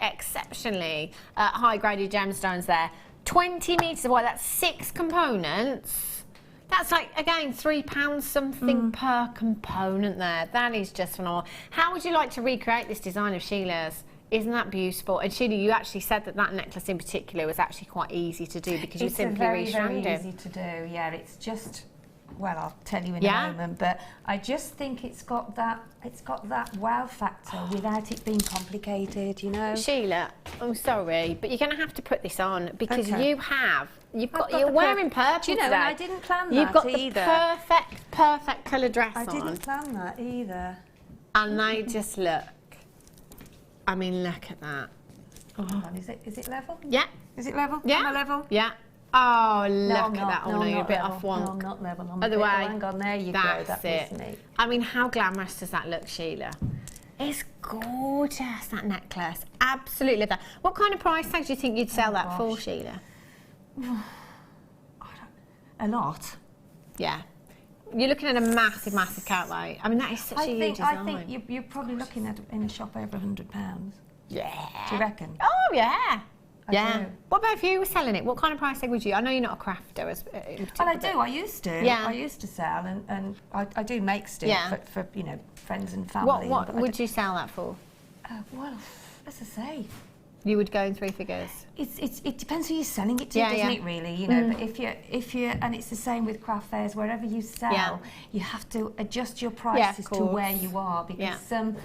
high-graded gemstones there. 20 metres of wire, that's 6 components. That's like, again, £3 something per component there. That is just phenomenal. How would you like to recreate this design of Sheila's? Isn't that beautiful? And Sheila, you actually said that that necklace in particular was actually quite easy to do because you simply restranded. It's very easy to do, yeah. It's just, well, I'll tell you in a moment, but I just think it's got that wow factor without it being complicated, you know. Sheila, I'm sorry, but you're going to have to put this on because you're wearing purple you know, today. and I didn't plan that You've got either. the perfect colour dress on. I didn't plan that either. And they just look. I mean, look at that. Oh. Is it level? Yeah. Is it level? Yeah. Am I level? Yeah. Oh, look No, at that. Oh, no, you're a bit off wonk. No, I'm not level. I'm Other a bit, way. hang on, there you go. That's That it. was me. I mean, how glamorous does that look, Sheila? It's gorgeous, that necklace. Absolutely love that. What kind of price tag do you think you'd sell that for, Sheila? A lot. Yeah. You're looking at a massive outlay. I mean, that is such a huge design. I think you're probably looking at in a shop over £100. Yeah. Do you reckon? Oh, yeah. I Yeah. do. What about if you were selling it? What kind of price tag would you? I know you're not a crafter. Well, I do. I used to. Yeah. I used to sell, and I do make still for you know, friends and family. What would you sell that for? Well, as I say, You would go in 3 figures. it depends who you're selling it to, Yeah, doesn't yeah. it? Really, you know. But if you and it's the same with craft fairs. Wherever you sell, you have to adjust your prices to course. where you are because some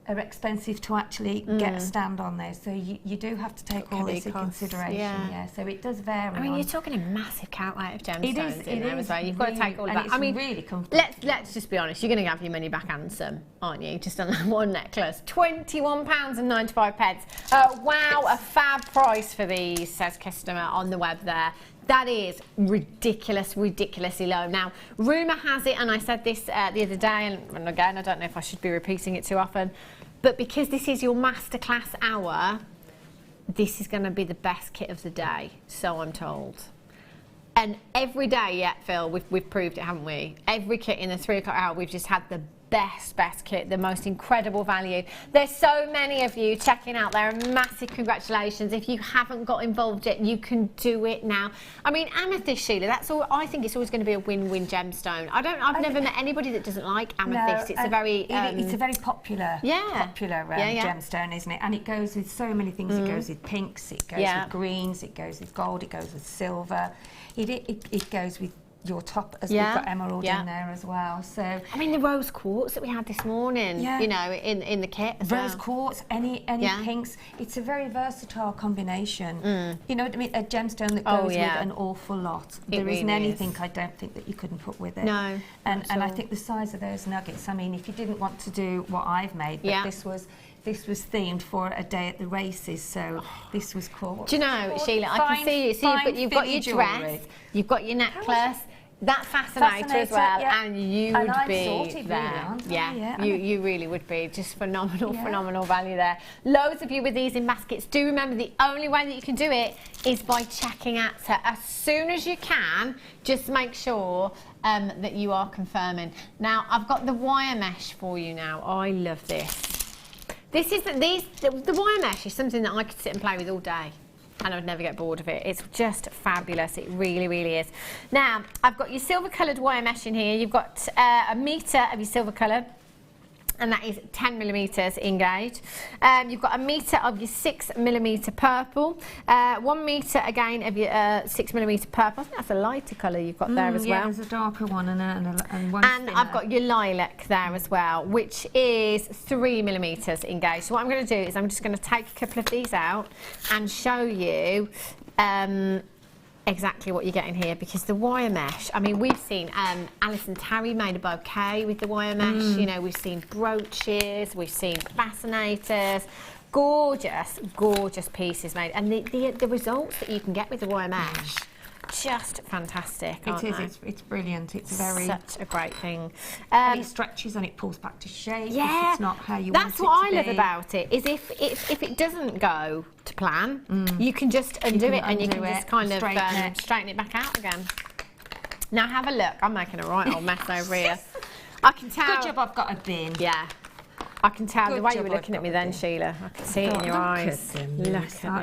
are expensive to actually get a stand on there. So you do have to take all this into consideration. Yeah. So it does vary. I mean, you're talking a massive outlay of gemstones in there as well. You've got to take all of and that. it's I mean, really comfortable. let's just be honest. You're going to have your money back and some, aren't you? Just on that one necklace. £21.95. Wow, a fab price for these, says customer on the web there. That is ridiculously low. Now, rumour has it, and I said this the other day, and again, I don't know if I should be repeating it too often, but because this is your masterclass hour, this is going to be the best kit of the day, so I'm told. And every day, Phil, we've proved it, haven't we? Every kit in the 3 o'clock hour, we've just had the best kit, the most incredible value. There's so many of you checking out there, and massive congratulations. If you haven't got involved yet, you can do it now. I mean, amethyst, Sheila, that's all. I think it's always going to be a win-win gemstone. I've never met anybody that doesn't like amethyst. It's a very it's a very popular gemstone, isn't it? And it goes with so many things. It goes with pinks, it goes with greens, it goes with gold, it goes with silver. It goes with your top, as we've got emerald in there as well. So I mean, the rose quartz that we had this morning, you know, in the kit as rose quartz, any pinks. It's a very versatile combination. You know what I mean? A gemstone that goes with an awful lot. There isn't anything I don't think that you couldn't put with it. No, and I think the size of those nuggets. I mean, if you didn't want to do what I've made, but this was themed for a day at the races, so this was cool. Do you know, Sheila, I can see you. So you've got your dress, you've got your necklace, that fascinator as well, and you would be there. You really would be. Just phenomenal value there. Loads of you with these in baskets. Do remember, the only way that you can do it is by checking out. So as soon as you can, just make sure that you are confirming. Now, I've got the wire mesh for you now. I love this. The wire mesh is something that I could sit and play with all day, and I would never get bored of it. It's just fabulous. It really is. Now, I've got your silver coloured wire mesh in here. You've got a metre of your silver colour, and that is 10mm in gauge. You've got a metre of your 6mm purple, 1 metre again of your 6mm purple. I think that's a lighter colour you've got there as well. Yeah, there's a darker one and one thinner. I've got your lilac there as well, which is 3mm in gauge. So what I'm going to do is I'm just going to take a couple of these out and show you exactly what you're getting here, because the wire mesh, I mean, we've seen Alison Tarry made a bouquet with the wire mesh, you know, we've seen brooches, we've seen fascinators, gorgeous pieces made, and the results that you can get with the wire mesh, just fantastic. It's brilliant. It's such a great thing. And it stretches and it pulls back to shape. Yeah, it's not how you want it to be. That's what I love about it. Is if it doesn't go to plan, you can just undo it and you can just kind of straighten it back out again. Now have a look. I'm making a right old mess over here. I can tell. Good job. I've got a bin. Yeah. I can tell the way you were looking at me then, Sheila. I can see it in your eyes.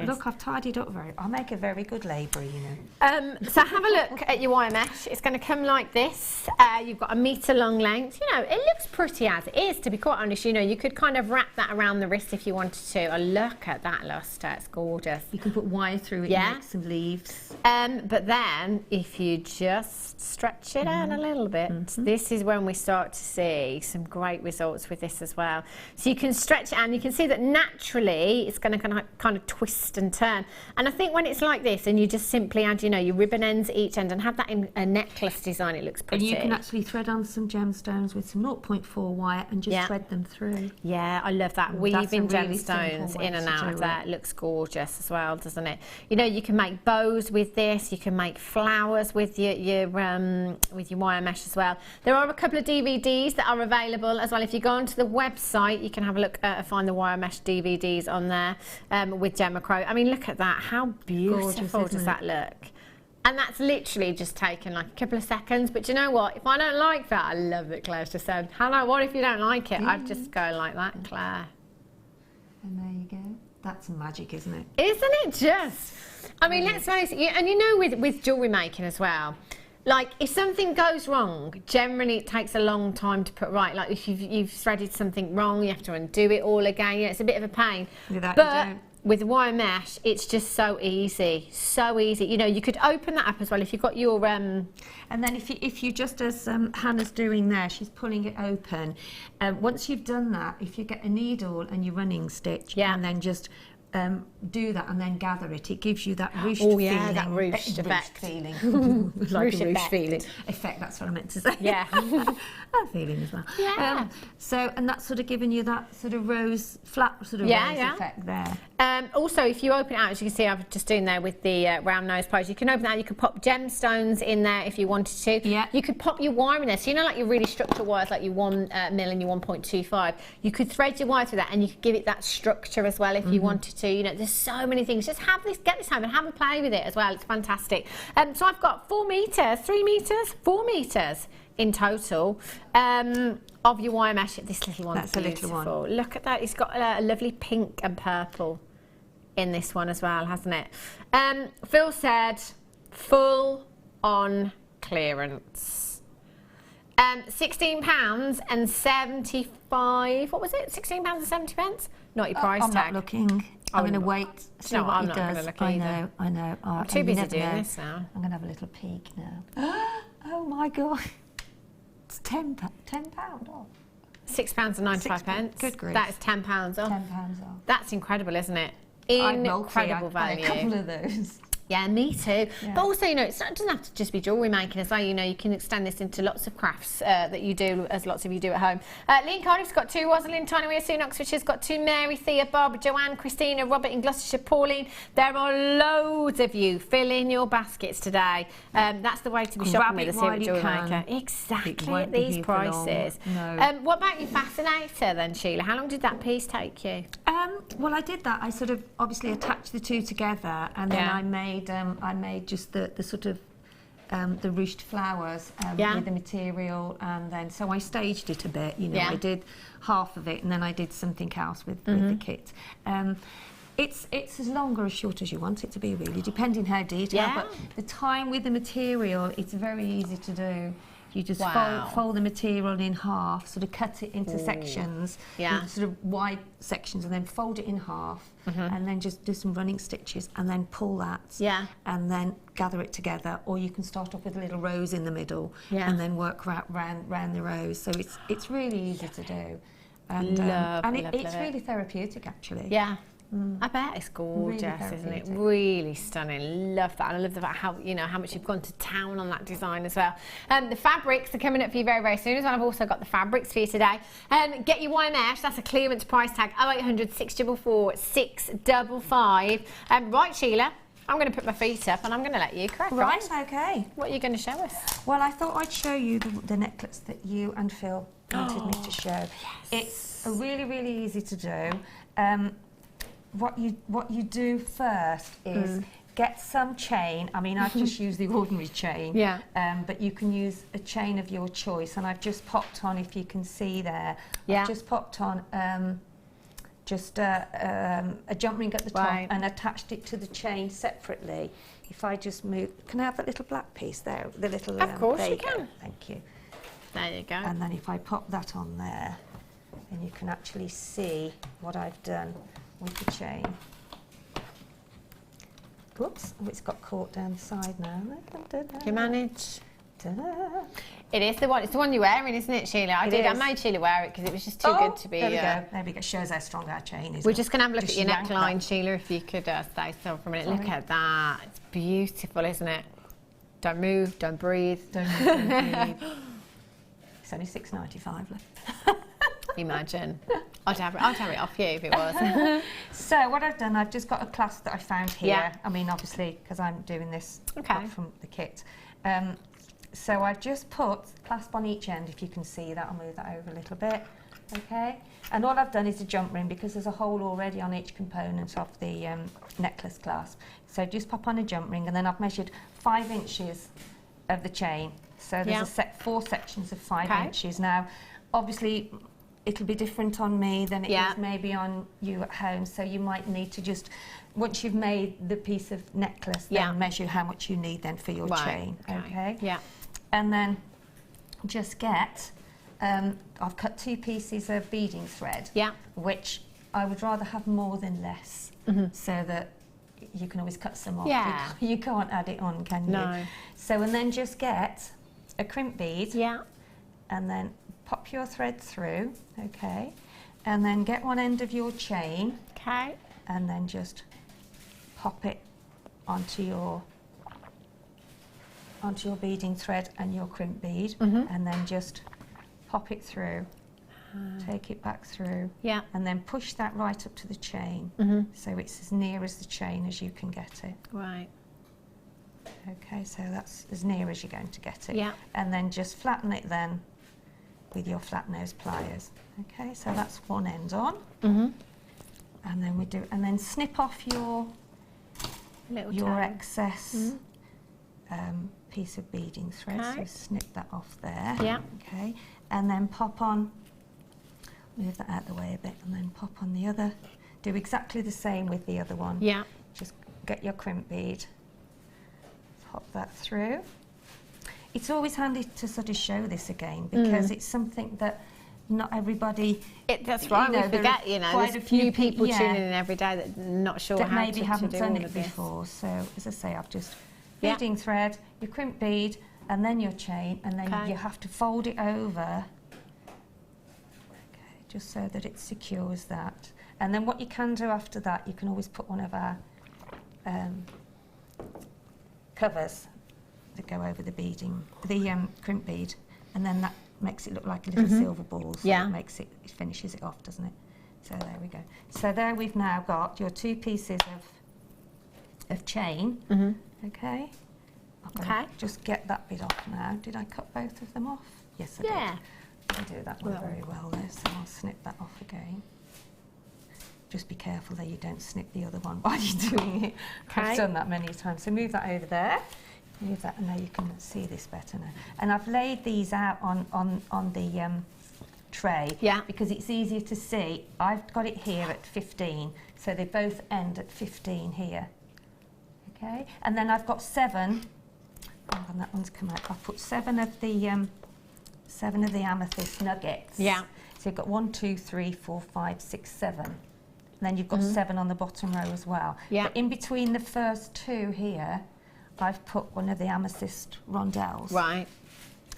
Look, I've tidied up I'll make a very good labourer, you know. So have a look at your wire mesh. It's going to come like this. You've got a metre long length. You know, it looks pretty as it is, to be quite honest. You know, you could kind of wrap that around the wrist if you wanted to. Oh, look at that lustre. It's gorgeous. You can put wire through it and make some leaves. But then, if you just stretch it out a little bit, this is when we start to see some great results with this as well. So you can stretch it and you can see that naturally it's going to kind of twist and turn. And I think when it's like this and you just simply add, you know, your ribbon ends at each end and have that in a necklace design, it looks pretty. And you can actually thread on some gemstones with some 0.4 wire and just thread them through. Yeah, I love that. Weaving gemstones in and out of that. It looks gorgeous as well, doesn't it? You know, you can make bows with this. You can make flowers with your wire mesh as well. There are a couple of DVDs that are available as well. If you go onto the website, you can have a look find the wire mesh DVDs on there with Gemma Crow. I mean, look at that. How beautiful does that look? And that's literally just taken like a couple of seconds. But you know what? If I don't like that, I love that Claire's just said, hello, what if you don't like it? I'd just go like that, Claire. And there you go. That's magic, isn't it? Isn't it just? I mean, let's face it. And you know, with jewellery making as well, like, if something goes wrong, generally it takes a long time to put right. Like, if you've threaded something wrong, you have to undo it all again. Yeah, it's a bit of a pain. But with wire mesh, it's just so easy. So easy. You know, you could open that up as well if you've got your... And then if you just as Hannah's doing there, she's pulling it open. Once you've done that, if you get a needle and your running stitch, and then just... do that and then gather it. It gives you that ruched feeling. That ruched effect. Feeling. Like a ruched feeling. Effect, that's what I meant to say. Yeah. That feeling as well. Yeah. And that's sort of giving you that sort of flat rose effect there. Also, if you open it out, as you can see, I've just doing there with the round nose pliers, you can open it out, you can pop gemstones in there if you wanted to. Yeah. You could pop your wire in there. So, you know, like your really structured wires, like your 1 mil and your 1.25, you could thread your wire through that and you could give it that structure as well if you wanted to. You know, there's so many things. Just get this home and have a play with it as well. It's fantastic. So I've got 4 metres, 3 metres, 4 metres in total. Of your wire mesh, this little one's That's a beautiful. little one. Look at that, it's got a lovely pink and purple in this one as well, hasn't it? Phil said, full on clearance. £16.75, what was it? £16.70? Not your price I'm tag. not looking. I'm going to wait, see No, what I'm he not does. gonna look I either. know, I know. I'm too busy doing this now. I'm going to have a little peek now. Oh my God. It's £10 off. £6.95. Good grief. That is £10 off. £10 off. That's incredible, isn't it? I'd Incredible buy value. a couple of those. Yeah, me too. Yeah. But also, you know, it doesn't have to just be jewellery making as well. You know, you can extend this into lots of crafts that you do, as lots of you do at home. Lee in Cardiff's got 2, Rosalind, Tiny Weir, Sue in Oxfordshire's got 2, Mary, Thea, Barbara, Joanne, Christina, Robert in Gloucestershire, Pauline. There are loads of you. Fill in your baskets today. That's the way to be shopping with us here at Jewellery Maker. Exactly, at these prices. No. What about your fascinator then, Sheila? How long did that piece take you? Well, I did that. I sort of obviously attached the two together, and then I made just the sort of the ruched flowers with the material, and then so I staged it a bit. You know, I did half of it, and then I did something else with the kit. It's as long or as short as you want it to be, really, depending how detailed. Yeah. But the time with the material, it's very easy to do. You just fold the material in half, sort of cut it into sections, sort of wide sections, and then fold it in half, and then just do some running stitches, and then pull that, and then gather it together. Or you can start off with a little rose in the middle, and then work round the rose. So it's really easy to do, and it's really therapeutic, actually. Yeah. I bet it's gorgeous, Really isn't it? Really stunning. Love that. And I love the fact how much you've gone to town on that design as well. The fabrics are coming up for you very, very soon as well. I've also got the fabrics for you today. Get your wire mesh. That's a clearance price tag. 0800 644 655. Right, Sheila. I'm going to put my feet up and I'm going to let you crack on. Right, okay. What are you going to show us? Well, I thought I'd show you the necklace that you and Phil wanted me to show. Yes. It's really, really easy to do. What you do first is get some chain. I mean, I've just used the ordinary chain, but you can use a chain of your choice. And I've just popped on, if you can see there, I've just popped on a jump ring at the top and attached it to the chain separately. If I just move, can I have that little black piece there? The little. Of course there you can. go. Thank you. There you go. And then if I pop that on there, then you can actually see what I've done with the chain. Whoops, oh, it's got caught down the side now. You manage. Ta-da. It is the one. It's the one you're wearing, isn't it, Sheila? I made Sheila wear it because it was just too good to be. There we go. There we go. Shows how strong our chain is. We're just going to have a look at your yank neckline, that. Sheila, if you could stay still for a minute. Sorry. Look at that. It's beautiful, isn't it? Don't move, don't breathe. Don't breathe. It's only £6.95 left. Imagine. I'd have it off you if it was. So what I've done, I've just got a clasp that I found here. I mean, obviously, because I'm doing this from the kit. So I've just put clasp on each end, if you can see that. I'll move that over a little bit. Okay. And all I've done is a jump ring because there's a hole already on each component of the necklace clasp. So just pop on a jump ring, and then I've measured 5 inches of the chain. So there's 4 sections of 5 inches. Now, obviously, it'll be different on me than it is maybe on you at home. So you might need to just, once you've made the piece of necklace, then measure how much you need then for your chain. Okay. Yeah. And then just get, I've cut 2 pieces of beading thread, which I would rather have more than less, so that you can always cut some off. You can't add it on, can you? No. So, and then just get a crimp bead, and then pop your thread through, and then get one end of your chain, and then just pop it onto your beading thread and your crimp bead, and then just pop it through, take it back through, and then push that right up to the chain, so it's as near as the chain as you can get it. Right. Okay, so that's as near as you're going to get it. And then just flatten it then with your flat nose pliers. Okay, so that's one end on. And then and then snip off your excess piece of beading thread, Okay. so snip that off there. Yeah. Okay, and then pop on, move that out of the way a bit, and then pop on the other. Do exactly the same with the other one. Yeah. Just get your crimp bead, pop that through. It's always handy to sort of show this again because it's something that not everybody. That's right. you know, We there forget. are You know, quite there's a few people yeah, tuning in every day that are not sure that how maybe to haven't do done all it of this. before. So as I say, I've just Yeah. beading thread, your crimp bead, and then your chain, and then Okay. you have to fold it over. Okay, just so that it secures that. And then what you can do after that, you can always put one of our covers that go over the beading, the crimp bead, and then that makes it look like a little silver ball. So Yeah. it finishes it off, doesn't it? So there we go. So there we've now got your 2 pieces of chain. Okay. I'm gonna Okay. just get that bit off now. Did I cut both of them off? Yes, I Yeah. did. I do that one very well there, so I'll snip that off again. Just be careful that you don't snip the other one while you're doing it. Okay. I've done that many times. So move that over there. Move that, and now you can see this better now. And I've laid these out on the tray because it's easier to see. I've got it here at 15, so they both end at 15 here. Okay, and then I've got 7. Hang on, that one's come out. I've put 7 of the amethyst nuggets. Yeah. So you've got 1, 2, 3, 4, 5, 6, 7. And then you've got 7 on the bottom row as well. Yeah. But in between the first 2 here, I've put one of the amethyst rondelles. Right.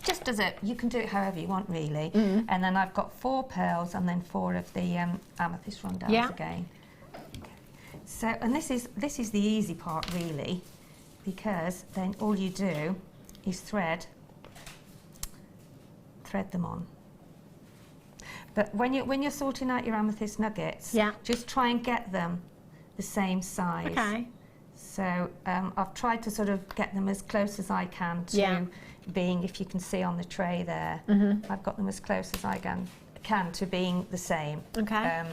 Just as you can do it however you want, really. And then I've got 4 pearls and then 4 of the amethyst rondelles again. Okay. So, and this is the easy part, really, because then all you do is thread them on. But when you're sorting out your amethyst nuggets, just try and get them the same size. Okay. So I've tried to sort of get them as close as I can to being, if you can see on the tray there, I've got them as close as I can to being the same. Okay.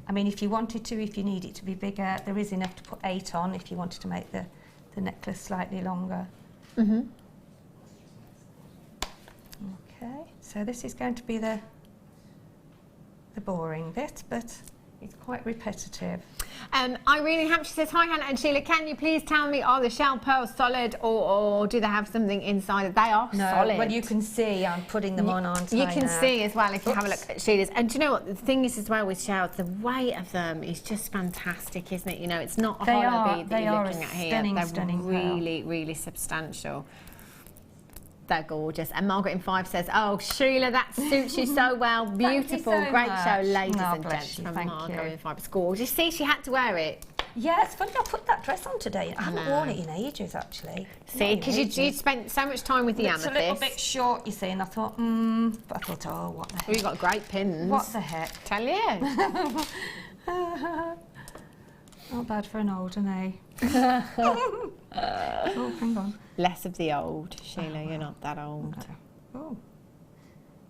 I mean, if you wanted to, if you need it to be bigger, there is enough to put 8 on if you wanted to make the necklace slightly longer. Okay, so this is going to be the boring bit, but it's quite repetitive. Irene Hampshire says, hi Hannah and Sheila, can you please tell me, are the shell pearls solid or do they have something inside? They are solid. Well, you can see I'm putting them on, aren't I? You can see as well if you have a look at Sheila's. And do you know what? The thing is as well with shells, the weight of them is just fantastic, isn't it? You know, it's not a hollow bead that you're looking at here. They're stunning really, really substantial. They're gorgeous. And Margaret in 5 says, oh, Sheila, that suits you so well. Beautiful. so Great much. show, ladies Oh, and bless gents. you, From thank Margaret you. in 5. It's gorgeous. See, she had to wear it. Yeah, it's funny, I put that dress on today. I haven't worn it in ages, actually. See, because you spent so much time with the amethyst. It's a little bit short, you see, and I thought, but I thought, oh, what the heck. Well, you got great pins. What the heck? Tell you. Not bad for an old, eh? Oh, hang on. Less of the old, Sheila. You're not that old. Oh.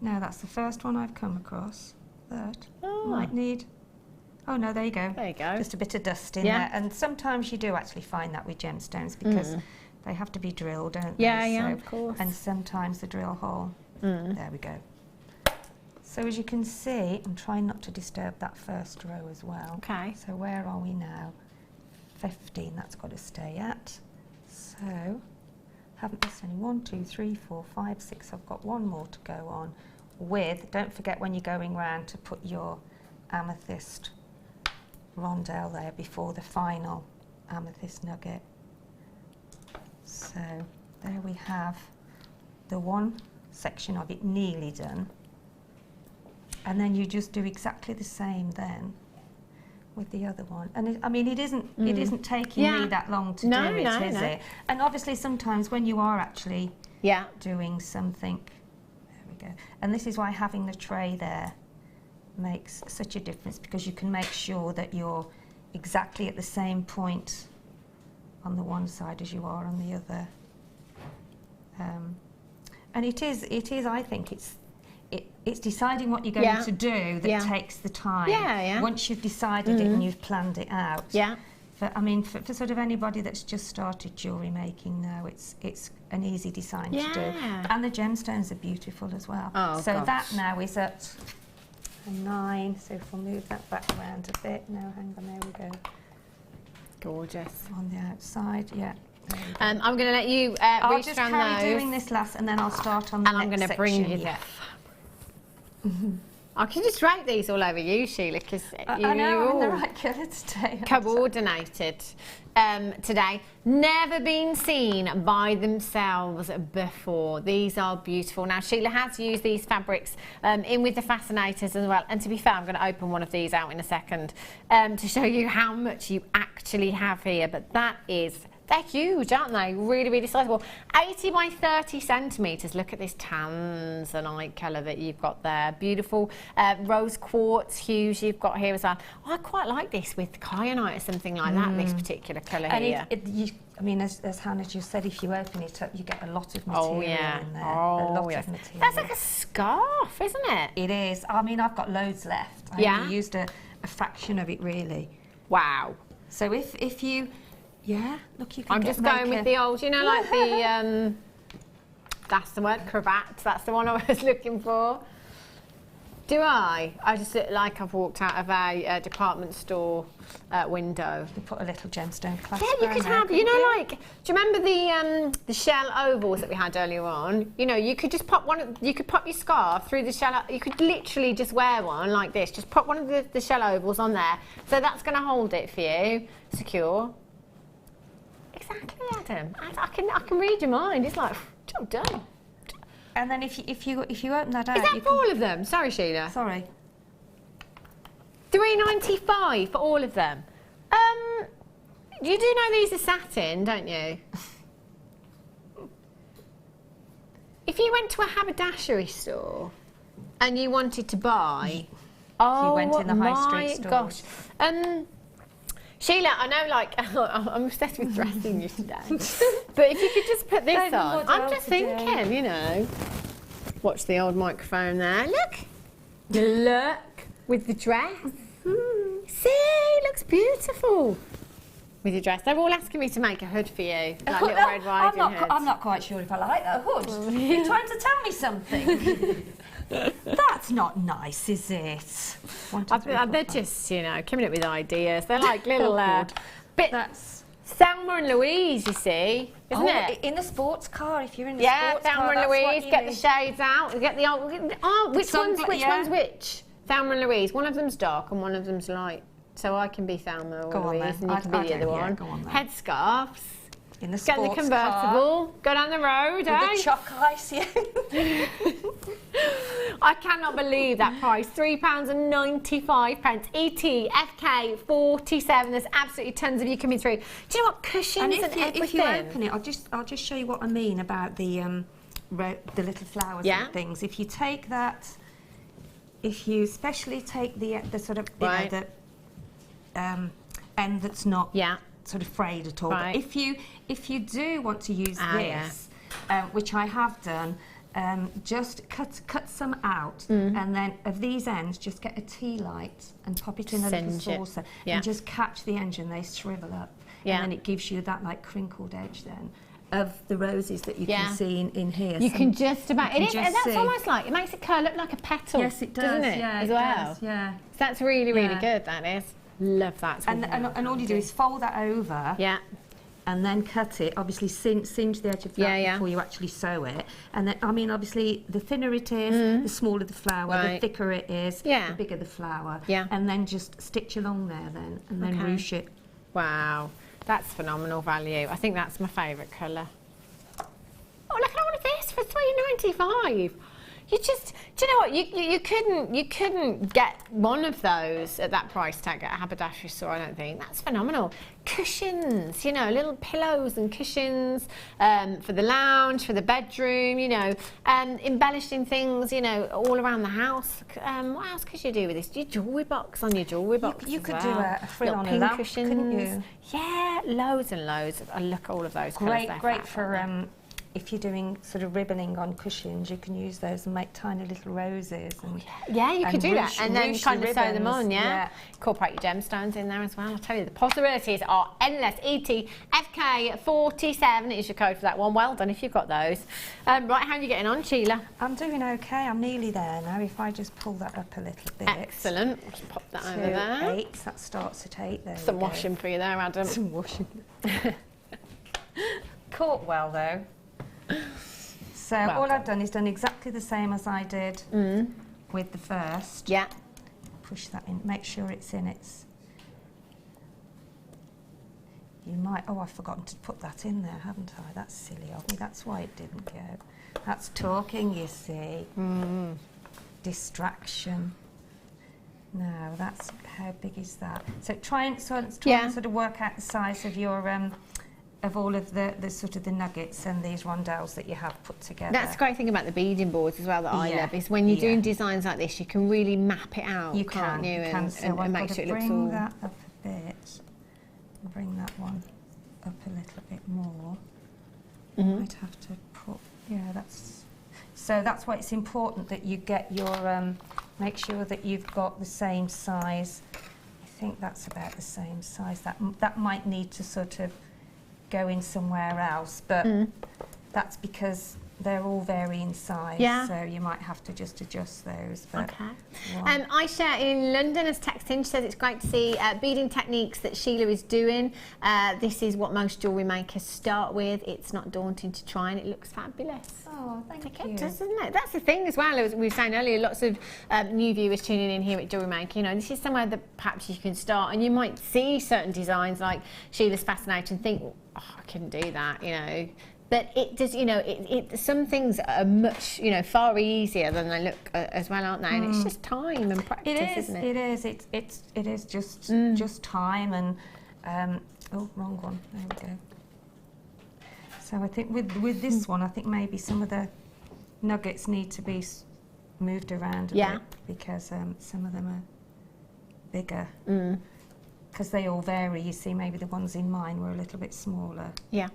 No, that's the first one I've come across. That Oh. might need... Oh, no, there you go. There you go. Just a bit of dust in there. And sometimes you do actually find that with gemstones because they have to be drilled, don't they? Yeah, of course. And sometimes the drill hole. There we go. So as you can see, I'm trying not to disturb that first row as well. Okay. So where are we now? 15, that's got to stay at. So, haven't missed any. 1, 2, 3, 4, 5, 6. I've got 1 more to go on with. Don't forget when you're going round to put your amethyst rondelle there before the final amethyst nugget. So there we have the one section of it nearly done. And then you just do exactly the same then with the other one. And I mean, it isn't taking me that long to do it, is it? And obviously sometimes when you are actually doing something, there we go. And this is why having the tray there makes such a difference, because you can make sure that you're exactly at the same point on the one side as you are on the other. And it is, I think it's deciding what you're going to do that takes the time. Once you've decided it and you've planned it out. for sort of anybody that's just started jewellery making now, it's an easy design to do. And the gemstones are beautiful as well. Oh, so gosh. that now is at a 9. So if we'll move that back around a bit. No, hang on, there we go. Gorgeous. On the outside, yeah. I'm going to let you I'll reach just around carry those. doing this last, and then I'll start on the And I'm next going to bring section. you the I can just drape these all over you, Sheila, because I know, you're I'm in the all right colour today. coordinated today. Never been seen by themselves before. These are beautiful. Now, Sheila has used these fabrics in with the fascinators as well. And to be fair, I'm going to open one of these out in a second to show you how much you actually have here. But that is... They're huge, aren't they? Really, really sizable. 80 by 30 centimetres. Look at this tanzanite colour that you've got there. Beautiful rose quartz hues you've got here as well. Oh, I quite like this with kyanite or something like that, this particular colour here. I mean, as Hannah just said, if you open it up, you get a lot of material in there. Oh, a lot yes. of material. That's like a scarf, isn't it? It is. I mean, I've got loads left. I only used a fraction of it, really. Wow. So if you... Yeah, look, you can I'm just going with the old, you know, like the, that's the word, cravat. That's the one I was looking for. Do I? I just look like I've walked out of a department store window. You put a little gemstone clasp. Yeah, you could have, you know, like, do you remember the shell ovals that we had earlier on? You know, you could just pop you could pop your scarf through the shell, you could literally just wear one like this, just pop one of the shell ovals on there. So that's going to hold it for you, secure. Exactly, Adam. I can read your mind. It's like, job done. And then if you open that out, is that for all of them? Sorry, Sheila. Sorry. $3.95 for all of them. You do know these are satin, don't you? If you went to a haberdashery store and you wanted to buy, you went in the high street gosh. Sheila, I know, like, I'm obsessed with dressing you today, but if you could just put this on, I'm just thinking, you know. Watch the old microphone there. Look, with the dress. See, it looks beautiful. With your dress. They're all asking me to make a hood for you, like little Red Riding Hood. I'm not quite sure if I like that hood. You're trying to tell me something. That's not nice, is it? They're just, you know, coming up with ideas. They're like little That's Thelma and Louise, you see, isn't it? In the sports car, if you're in the sports car. Thelma and Louise, get the shades out, get the old... Oh, which one's which? Thelma and Louise. One of them's dark and one of them's light. So I can be Thelma or Louise and you can be the other one. Headscarves. In the Get sports the convertible, car. Go down the road, With the choc ice, yeah. I cannot believe that price. £3.95. ET, FK, 47. There's absolutely tons of you coming through. Do you know what? Cushions and everything. If you open it, I'll just show you what I mean about the little flowers and things. If you take that, if you especially take the sort of you know, the end that's not sort of frayed at all. But if you do want to use this, which I have done, just cut some out, and then of these ends, just get a tea light and pop it in a little saucer, and just catch the ends, and they shrivel up, and then it gives you that like crinkled edge then of the roses that you can see in here. You can just about. It is. That's see. almost like it makes it curl up like a petal. Yes, it does. Doesn't it? Yeah, as it well. does, yeah. So that's really good. That is. Love that. And all you do is fold that over. Yeah. And then cut it. Obviously, singe the edge of that before you actually sew it. And then, I mean, obviously, the thinner it is, the smaller the flower, the thicker it is, the bigger the flower. Yeah. And then just stitch along there then, and then ruche it. Wow, that's phenomenal value. I think that's my favourite colour. Oh, look at all of this for $3.95. You just, do you know what? You couldn't get one of those at that price tag at a haberdashery store. I don't think that's phenomenal. Cushions, you know, little pillows and cushions for the lounge, for the bedroom. You know, embellishing things. You know, all around the house. What else could you do with this? Do your jewellery box on your jewellery box? You could well. do a frill on a pink lamp, cushions. couldn't you? Yeah, loads and loads. I look at all of those. Great for if you're doing sort of ribboning on cushions, you can use those and make tiny little roses. And, yeah, you could do that, and then kind of sew them on, yeah. Incorporate your gemstones in there as well. I tell you, the possibilities are endless. ETFK47 is your code for that one. Well done if you've got those. Right, how are you getting on, Sheila? I'm doing okay. I'm nearly there now. If I just pull that up a little bit. Excellent. Just pop that over there. 8. That starts at 8. There. Some washing for you there, Adam. Some washing. Caught well though. So all I've done is done exactly the same as I did with the first. Yeah. Push that in, make sure it's in its... You might... Oh, I've forgotten to put that in there, haven't I? That's silly of me. That's why it didn't go. That's talking, you see. Distraction. Now, that's... How big is that? So try and sort of work out the size of your... of all of the sort of the nuggets and these rondelles that you have put together. That's the great thing about the beading boards as well that I love, is when you're doing designs like this, you can really map it out, can't you? So and make sure it looks all... bring that up a bit, and bring that one up a little bit more. I'd have to put, so that's why it's important that you get your, make sure that you've got the same size. I think that's about the same size. That might need to sort of go in somewhere else, but that's because they're all varying size, so you might have to just adjust those. But Aisha in London has texted in. She says it's great to see beading techniques that Sheila is doing. This is what most jewellery makers start with. It's not daunting to try, and it looks fabulous. Oh, thank you. It does, doesn't it? That's the thing as well, as we were saying earlier, lots of new viewers tuning in here at JewelleryMaker. You know, this is somewhere that perhaps you can start, and you might see certain designs like Sheila's fascinating and think, oh, I couldn't do that, you know. But it does, you know, some things are much, you know, far easier than they look as well, aren't they? And it's just time and practice, isn't it? It is. It is just time and oh, wrong one. There we go. So I think with this one, I think maybe some of the nuggets need to be moved around a bit, because some of them are bigger. Because they all vary. You see, maybe the ones in mine were a little bit smaller. Yeah.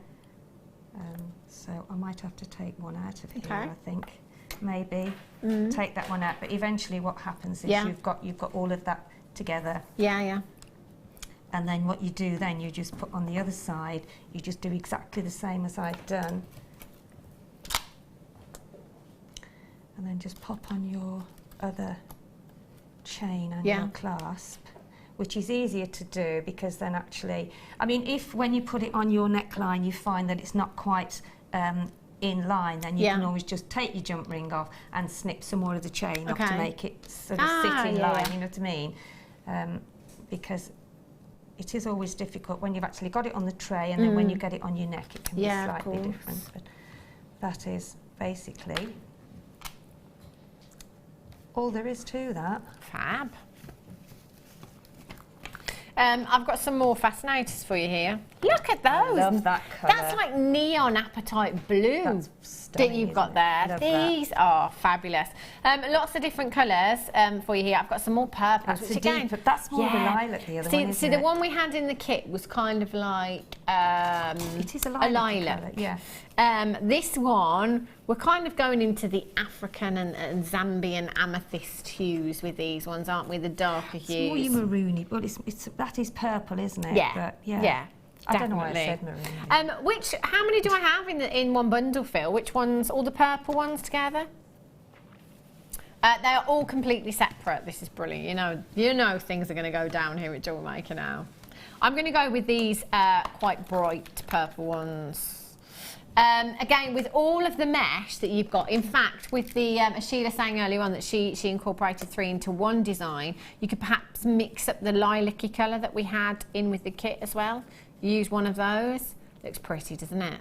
So I might have to take one out of here, I think. Maybe take that one out. But eventually what happens is you've got all of that together. And then what you do then, you just put on the other side, you just do exactly the same as I've done. And then just pop on your other chain and your clasp, which is easier to do because then actually, I mean, if when you put it on your neckline you find that it's not quite in line, then you can always just take your jump ring off and snip some more of the chain off to make it sort of sit in line, you know what I mean? Because it is always difficult when you've actually got it on the tray, and then when you get it on your neck it can be slightly different. But that is basically all there is to that. Fab. I've got some more fascinators for you here. Look at those. I love that colour. That's like neon apatite blue. That's stunning, that you've got there. Love These are fabulous. Lots of different colours for you here. I've got some more purples. That's again, but that's more of a lilac, the other one, isn't See, the one we had in the kit was kind of like it is a lilac colour, yeah. This one, we're kind of going into the African and Zambian amethyst hues with these ones, aren't we? The darker hues. It's more your maroony, but that is purple, isn't it? Yeah, but, yeah. I don't know why I said maroon. How many do I have in one bundle, Phil? Which ones? All the purple ones together? They're all completely separate. This is brilliant. You know things are going to go down here at JewelleryMaker now. I'm going to go with these quite bright purple ones. Again, with all of the mesh that you've got, in fact, with the, as Sheila saying earlier on that she incorporated 3 into 1 design, you could perhaps mix up the lilac-y colour that we had in with the kit as well. Use one of those. Looks pretty, doesn't it?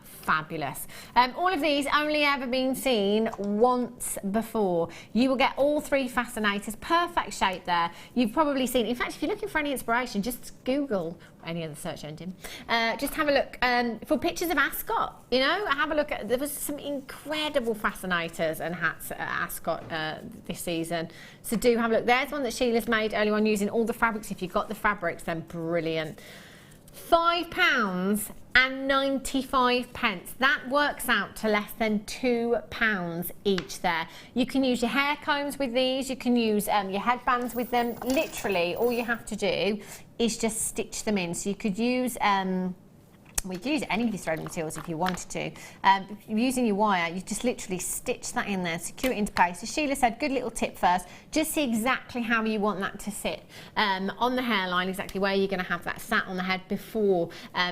Fabulous. All of these only ever been seen once before. You will get all 3 fascinators, perfect shape there. You've probably seen, in fact, if you're looking for any inspiration, just Google any other search engine. Just have a look for pictures of Ascot, you know, have a look at, there was some incredible fascinators and hats at Ascot this season. So do have a look. There's one that Sheila's made earlier on using all the fabrics. If you've got the fabrics, then brilliant. £5.95. That works out to less than £2 each there. You can use your hair combs with these, you can use your headbands with them. Literally, all you have to do is just stitch them in. So you could use we could use any of these threading materials if you wanted to. If you're using your wire, you just literally stitch that in there, secure it into place. So Sheila said, good little tip first, just see exactly how you want that to sit on the hairline, exactly where you're going to have that sat on the head before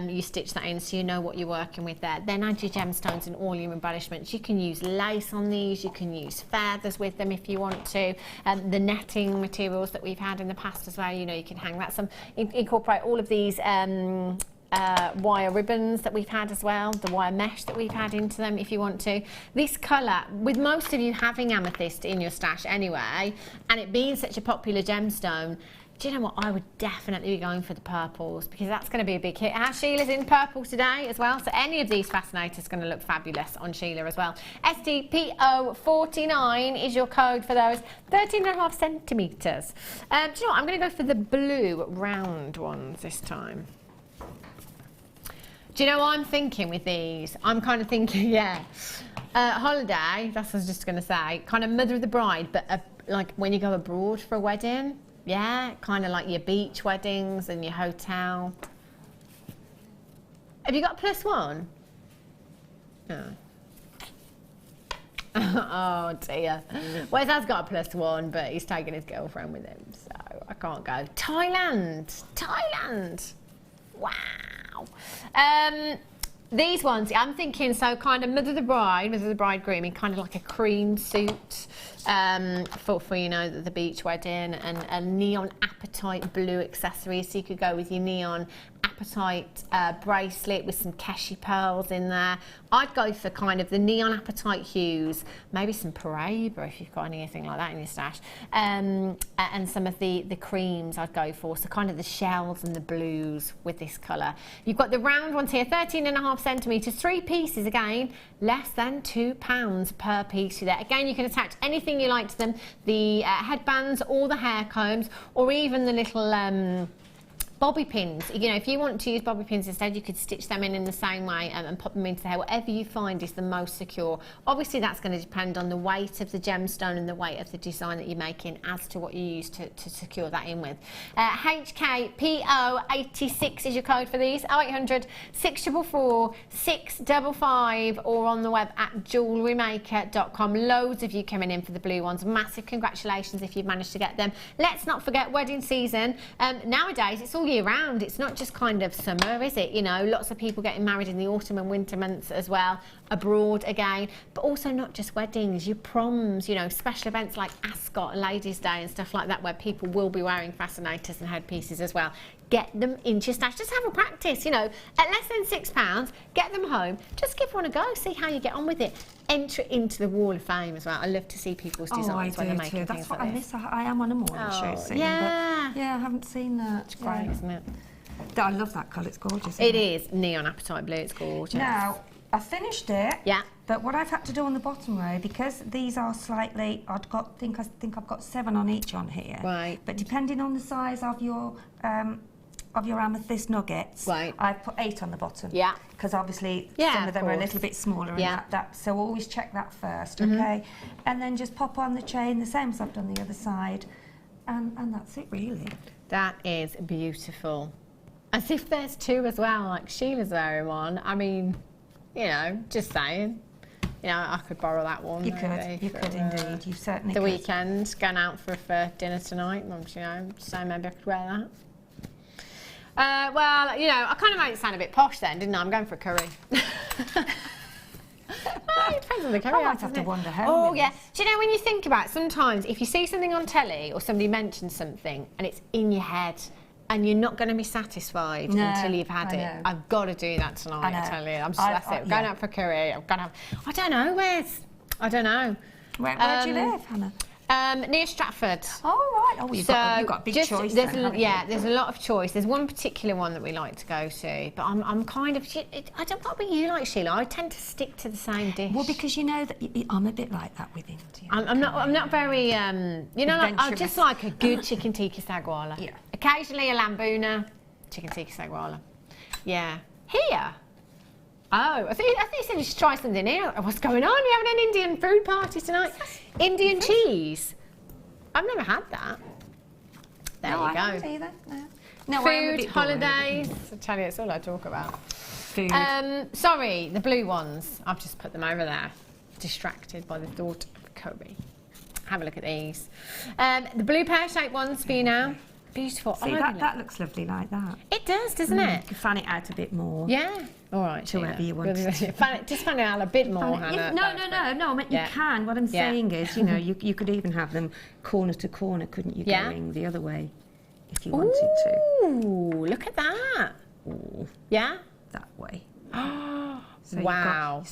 you stitch that in, so you know what you're working with there. Then add your gemstones and all your embellishments. You can use lace on these, you can use feathers with them if you want to. The netting materials that we've had in the past as well, you know, you can hang that. Incorporate all of these wire ribbons that we've had as well, the wire mesh that we've had into them if you want to. This colour, with most of you having amethyst in your stash anyway, and it being such a popular gemstone, do you know what, I would definitely be going for the purples, because that's going to be a big hit. Sheila's in purple today as well, so any of these fascinators are going to look fabulous on Sheila as well. STPO49 is your code for those, 13.5 centimetres. Do you know what, I'm going to go for the blue round ones this time. Do you know what I'm thinking with these? I'm kind of thinking, yeah, holiday, that's what I was just going to say, kind of mother of the bride, but like when you go abroad for a wedding, yeah, kind of like your beach weddings and your hotel. Have you got a +1? No. Oh dear. Wes has got a +1, but he's taking his girlfriend with him, so I can't go. Thailand! Wow! These ones, I'm thinking, so kind of mother of the bridegroom in kind of like a cream suit for you know, the beach wedding, and a neon apatite blue accessory, so you could go with your neon apatite bracelet with some keshi pearls in there. I'd go for kind of the neon apatite hues, maybe some Paraiba if you've got anything like that in your stash, and some of the creams I'd go for, so kind of the shells and the blues with this colour. You've got the round ones here, 13.5 centimetres, 3 pieces again, less than £2 per piece there. Again, you can attach anything you like to them, the headbands or the hair combs, or even the little bobby pins. You know, if you want to use bobby pins instead, you could stitch them in the same way and pop them into the hair, whatever you find is the most secure. Obviously that's going to depend on the weight of the gemstone and the weight of the design that you're making as to what you use to secure that in with. HKPO86 is your code for these, 0800 644 655, or on the web at JewelleryMaker.com. Loads of you coming in for the blue ones. Massive congratulations if you've managed to get them. Let's not forget wedding season. Nowadays it's all year round. It's not just kind of summer, is it? You know, lots of people getting married in the autumn and winter months as well, abroad again, but also not just weddings, your proms, you know, special events like Ascot and Ladies' Day and stuff like that, where people will be wearing fascinators and headpieces as well. Get them into your stash. Just have a practice, you know, at less than £6, get them home. Just give one a go, see how you get on with it. Enter into the Wall of Fame as well. I love to see people's designs when they're making things like this. That's what I miss. I am on a morning show soon. Yeah. But yeah, I haven't seen that. It's great, isn't it? I love that colour. It's gorgeous. It is neon apatite blue. It's gorgeous. Now, I finished it. Yeah. But what I've had to do on the bottom row, because these are slightly, I think I've got 7 on each on here. Right. But depending on the size of your amethyst nuggets, right, I've put 8 on the bottom. Yeah. Because obviously some of them are a little bit smaller. Yeah. And so always check that first, okay? And then just pop on the chain the same as I've done the other side, and that's it really. That is beautiful. As if there's 2 as well, like Sheila's wearing one. I mean, you know, just saying. You know, I could borrow that one. You could indeed. You certainly could. The weekend, going out for dinner tonight. You know, so maybe I could wear that. Well, you know, I kind of made it sound a bit posh then, didn't I? I'm going for a curry. Oh, it depends on the curry. I might have to wander home. Oh, yeah. Do you know, when you think about it, sometimes if you see something on telly or somebody mentions something and it's in your head, and you're not going to be satisfied until you've had it. I've got to do that tonight, I tell you. I'm just, that's it. I'm going out for curry. I'm going to have, I don't know, where's, I don't know. Where do you live, Hannah? Near Stratford. Oh, right. Oh, you've got a big choice then, there's a lot of choice. There's one particular one that we like to go to, but I'm kind of, I don't know what you like, Sheila. I tend to stick to the same dish. Well, because you know that I'm a bit like that with India. I'm not very, you know, like, I just like a good chicken tikka sagwala. Yeah. Occasionally a lambuna, chicken tikka sagwala. Yeah. Here? Oh, I think you said you should try something here. What's going on? We're having an Indian food party tonight. Indian cheese. I've never had that. There No, you I go. haven't either. No, I am a Food, bit boring. holidays. I tell you, it's all I talk about. Food. Sorry, the blue ones. I've just put them over there. Distracted by the thought of curry. Have a look at these. The blue pear-shaped ones for you now. Beautiful. See, that looks lovely like that. It does, doesn't it? You can fan it out a bit more. Yeah. All right, To wherever you want it to. Just fan it out a bit more, Hannah. No. I mean, Yeah. you can. What I'm saying is, you know, you could even have them corner to corner, couldn't you, Yeah. going the other way if you wanted to. Ooh, look at that. Or Yeah? that way. So Wow.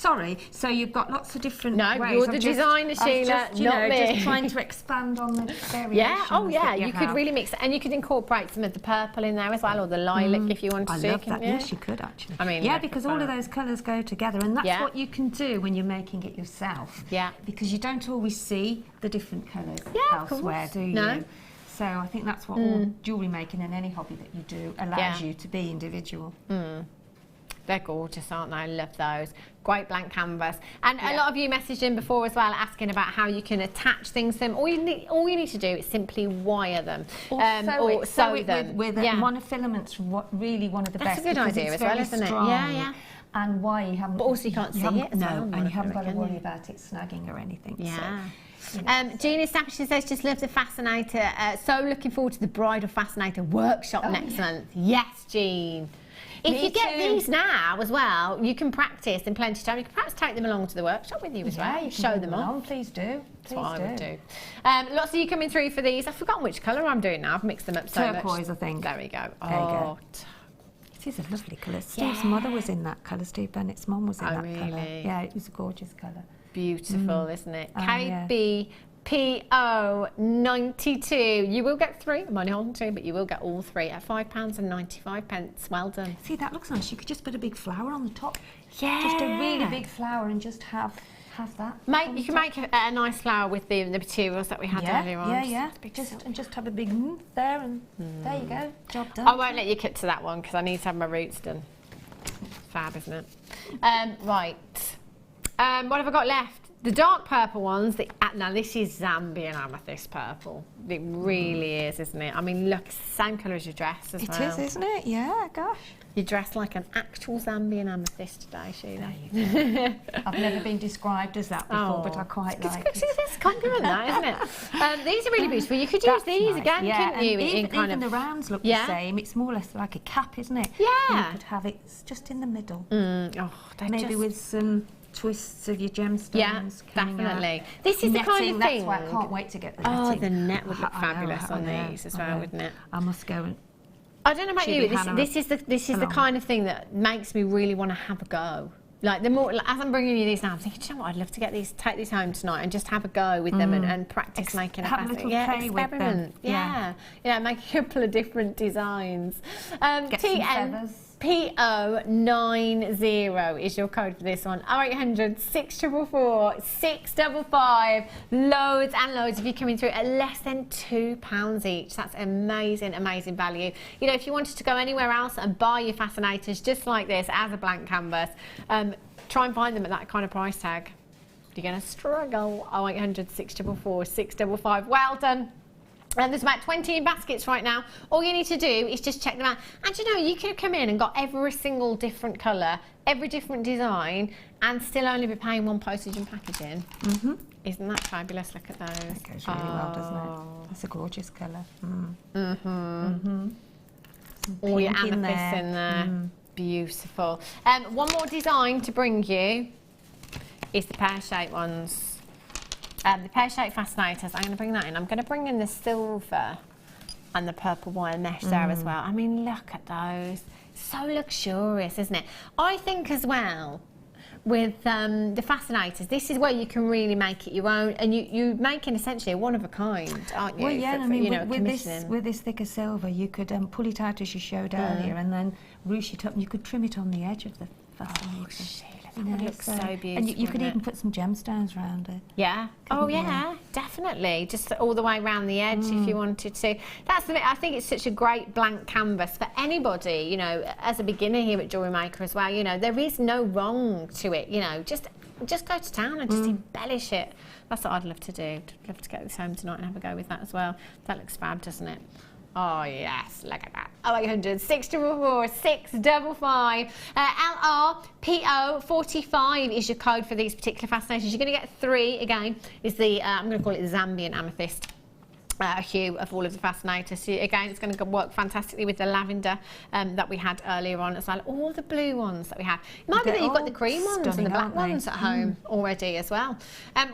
So you've got lots of different No, ways. you're the I'm just- designer, I'm Sheila, just, you not know, me. just trying to expand on the variations. Yeah, oh yeah, that you could have. really mix it. And you could incorporate some of the purple in there as well, or the lilac if you wanted I to. love that. couldn't you? Yes, you could actually. I mean, yeah, look because at all of that. those colours go together, and that's Yeah. what you can do when you're making it yourself. Yeah. Because you don't always see the different colours Yeah, of elsewhere, course. do you? No. So I think that's what all jewellery making and any hobby that you do allows Yeah. you to be individual. They're gorgeous, aren't they? I love those. Great blank canvas. And a lot of you messaged in before as well, asking about how you can attach things to them. All you need to do is simply wire them, or sew them. with monofilaments. Really one of the That's best. a good because idea it's as well, very isn't it? strong. Yeah, yeah. And why you haven't. But also you can't see haven't- it as No, well, and you haven't got to can worry you? about it snagging or anything. Yeah. So, you know, Jean Establishing says, just love the Fascinator. So looking forward to the Bridal Fascinator workshop next month. Yes, Jean. If Me you get too. these now as well, you can practice in plenty of time. You can perhaps take them along to the workshop with you as well. you can Show bring them along, off. Please do. That's what I would do. Lots of you coming through for these. I've forgotten which colour I'm doing now. I've mixed them up so much. Turquoise, I think. There we go. There you go. Oh, It is a lovely colour. Steve's mother was in that colour. Steve Bennett's mum was in Oh, that colour. really? Yeah, it was a gorgeous colour. beautiful, isn't it? Oh, yeah. KBPO92. You will get 3. I'm only holding 2, but you will get all 3 at £5.95. Well done. See, that looks nice. You could just put a big flower on the top. Yeah. Just a really big flower and just have that. You can make a nice flower with the materials that we had earlier on. Yeah. Big Just silk. and just have a big there and there you go. Job done. I won't let you cut to that one because I need to have my roots done. Fab, isn't it? Right. What have I got left? The dark purple ones. Now this is Zambian amethyst purple. It really is, isn't it? I mean, look, it's the same colour as your dress as well. It is, isn't it? Yeah, gosh. You're dressed like an actual Zambian amethyst today, Sheila. I've never been described as that before, but I quite like it. It's a compliment, that, isn't it? These are really beautiful. You could use That's these nice, again, yeah. couldn't you? And in kind even of the rounds look Yeah. the same. It's more or less like a cap, isn't it? Yeah. And you could have it just in the middle. Oh, they Maybe just- with some twists of your gemstones. Yeah, coming out. definitely. This is the kind of Netting, thing. That's why I can't wait to get the Oh, netting. the net would look I know, fabulous on these as I well, know. wouldn't it? I must go and I don't know about you, Chili but Hannah this is the along. kind of thing that makes me really want to have a go. Like the more, as I'm bringing you these now, I'm thinking, do you know what? I'd love to take these home tonight and just have a go with them and practice making have a basket. little play with them. experiment. Yeah, make a couple of different designs. Get some feathers. PO90 is your code for this one. 0800 644 655. Loads and loads of you coming through at less than £2 each. That's amazing, amazing value. You know, if you wanted to go anywhere else and buy your fascinators just like this as a blank canvas, try and find them at that kind of price tag. You're going to struggle. 0800 644 655. Well done. And there's about 20 in baskets right now. All you need to do is just check them out. And you know, you could have come in and got every single different colour, every different design, and still only be paying one postage and packaging. Isn't that fabulous? Look at those. It goes really well, doesn't it? That's a gorgeous colour. All your pink in amethysts there. in there. Beautiful. One more design to bring you is the pear-shaped ones. The pear-shaped fascinators, I'm going to bring that in. I'm going to bring in the silver and the purple wire mesh there as well. I mean, look at those. So luxurious, isn't it? I think as well, with the fascinators, this is where you can really make it your own, and you're making essentially a one of a kind, aren't you? Well, yeah, for, I mean, you know, with commissioning. this thicker silver, you could pull it out as you showed earlier, and then ruche it up, and you could trim it on the edge of the fascinator. Sheila, You know, looks so beautiful. And you could wouldn't even it? put some gemstones around it. Yeah. Oh, yeah, definitely. Just all the way around the edge if you wanted to. That's the bit. I think it's such a great blank canvas for anybody, you know, as a beginner here at JewelleryMaker as well. You know, there is no wrong to it. You know, just go to town and just embellish it. That's what I'd love to do. I'd love to get this home tonight and have a go with that as well. That looks fab, doesn't it? Oh yes, look at that. 0800 644 655. LRPO 45 is your code for these particular fascinations. You're going to get 3 again. Is the I'm going to call it the Zambian amethyst. Hue of all of the fascinators. So again, it's going to work fantastically with the lavender that we had earlier on as well. All the blue ones that we have. It might be that you've got the cream ones and the black ones at home already as well.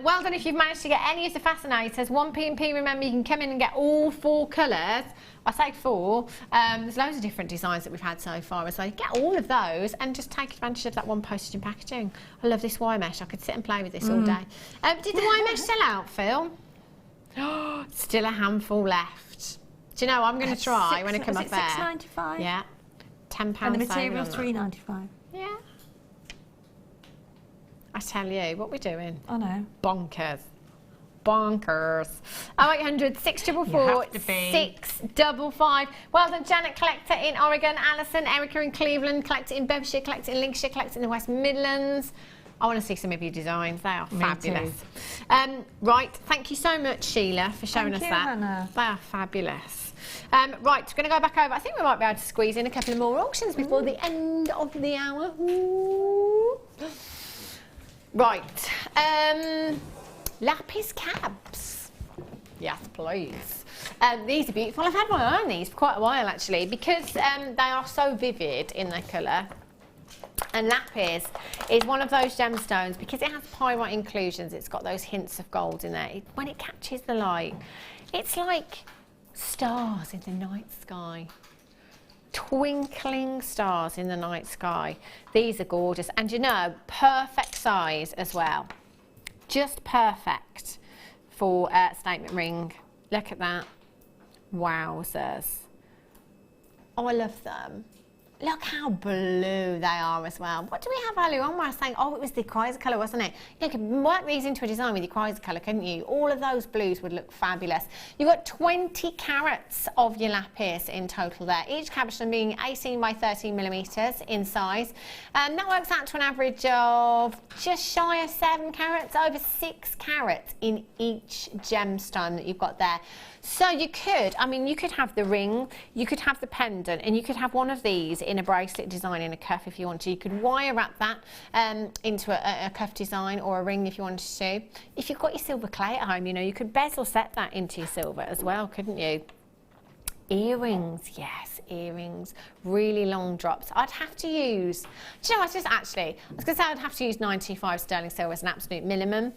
Well done if you've managed to get any of the fascinators. 1P&P, remember, you can come in and get all 4 colours. I say 4. There's loads of different designs that we've had so far. So get all of those and just take advantage of that one postage and packaging. I love this wire mesh. I could sit and play with this all day. Did the wire mesh sell out, Phil? Still a handful left. Do you know, I'm going to try when I come up there. £6.95? Yeah. £10 And the saving material's on that. £3.95. Yeah. I tell you, what we're doing. I know. Bonkers. Bonkers. 0800 644 655. Well done, Janet, collector in Oregon. Alison, Erica in Cleveland, collector in Bedfordshire, collector in Lincolnshire, collector in the West Midlands. I want to see some of your designs. They are fabulous. Right, thank you so much, Sheila, for showing us that. Hannah. They are fabulous. Right, we're going to go back over. I think we might be able to squeeze in a couple of more auctions before the end of the hour. Ooh. Right, lapis cabs. Yes, please. These are beautiful. I've had my eye on these for quite a while, actually, because they are so vivid in their colour. And lapis is one of those gemstones, because it has pyrite inclusions, it's got those hints of gold in there. When it catches the light, it's like stars in the night sky. Twinkling stars in the night sky. These are gorgeous. And you know, perfect size as well. Just perfect for a statement ring. Look at that. Wowzers. Oh, I love them. Look how blue they are as well. What do we have earlier on where I was saying, oh, it was the Chrysler colour, wasn't it? You could work these into a design with your Chrysler colour, couldn't you? All of those blues would look fabulous. You've got 20 carats of your lapis in total there. Each cabochon being 18 by 13 millimetres in size. And that works out to an average of just shy of 7 carats, over 6 carats in each gemstone that you've got there. So you could, I mean, you could have the ring, you could have the pendant, and you could have one of these in a bracelet design in a cuff if you want to. You could wire wrap that into a cuff design or a ring if you wanted to. If you've got your silver clay at home, you know, you could bezel set that into your silver as well, couldn't you? Earrings, yes, earrings, really long drops. I'd have to use, do you know, I was going to say I'd have to use 925 sterling silver as an absolute minimum,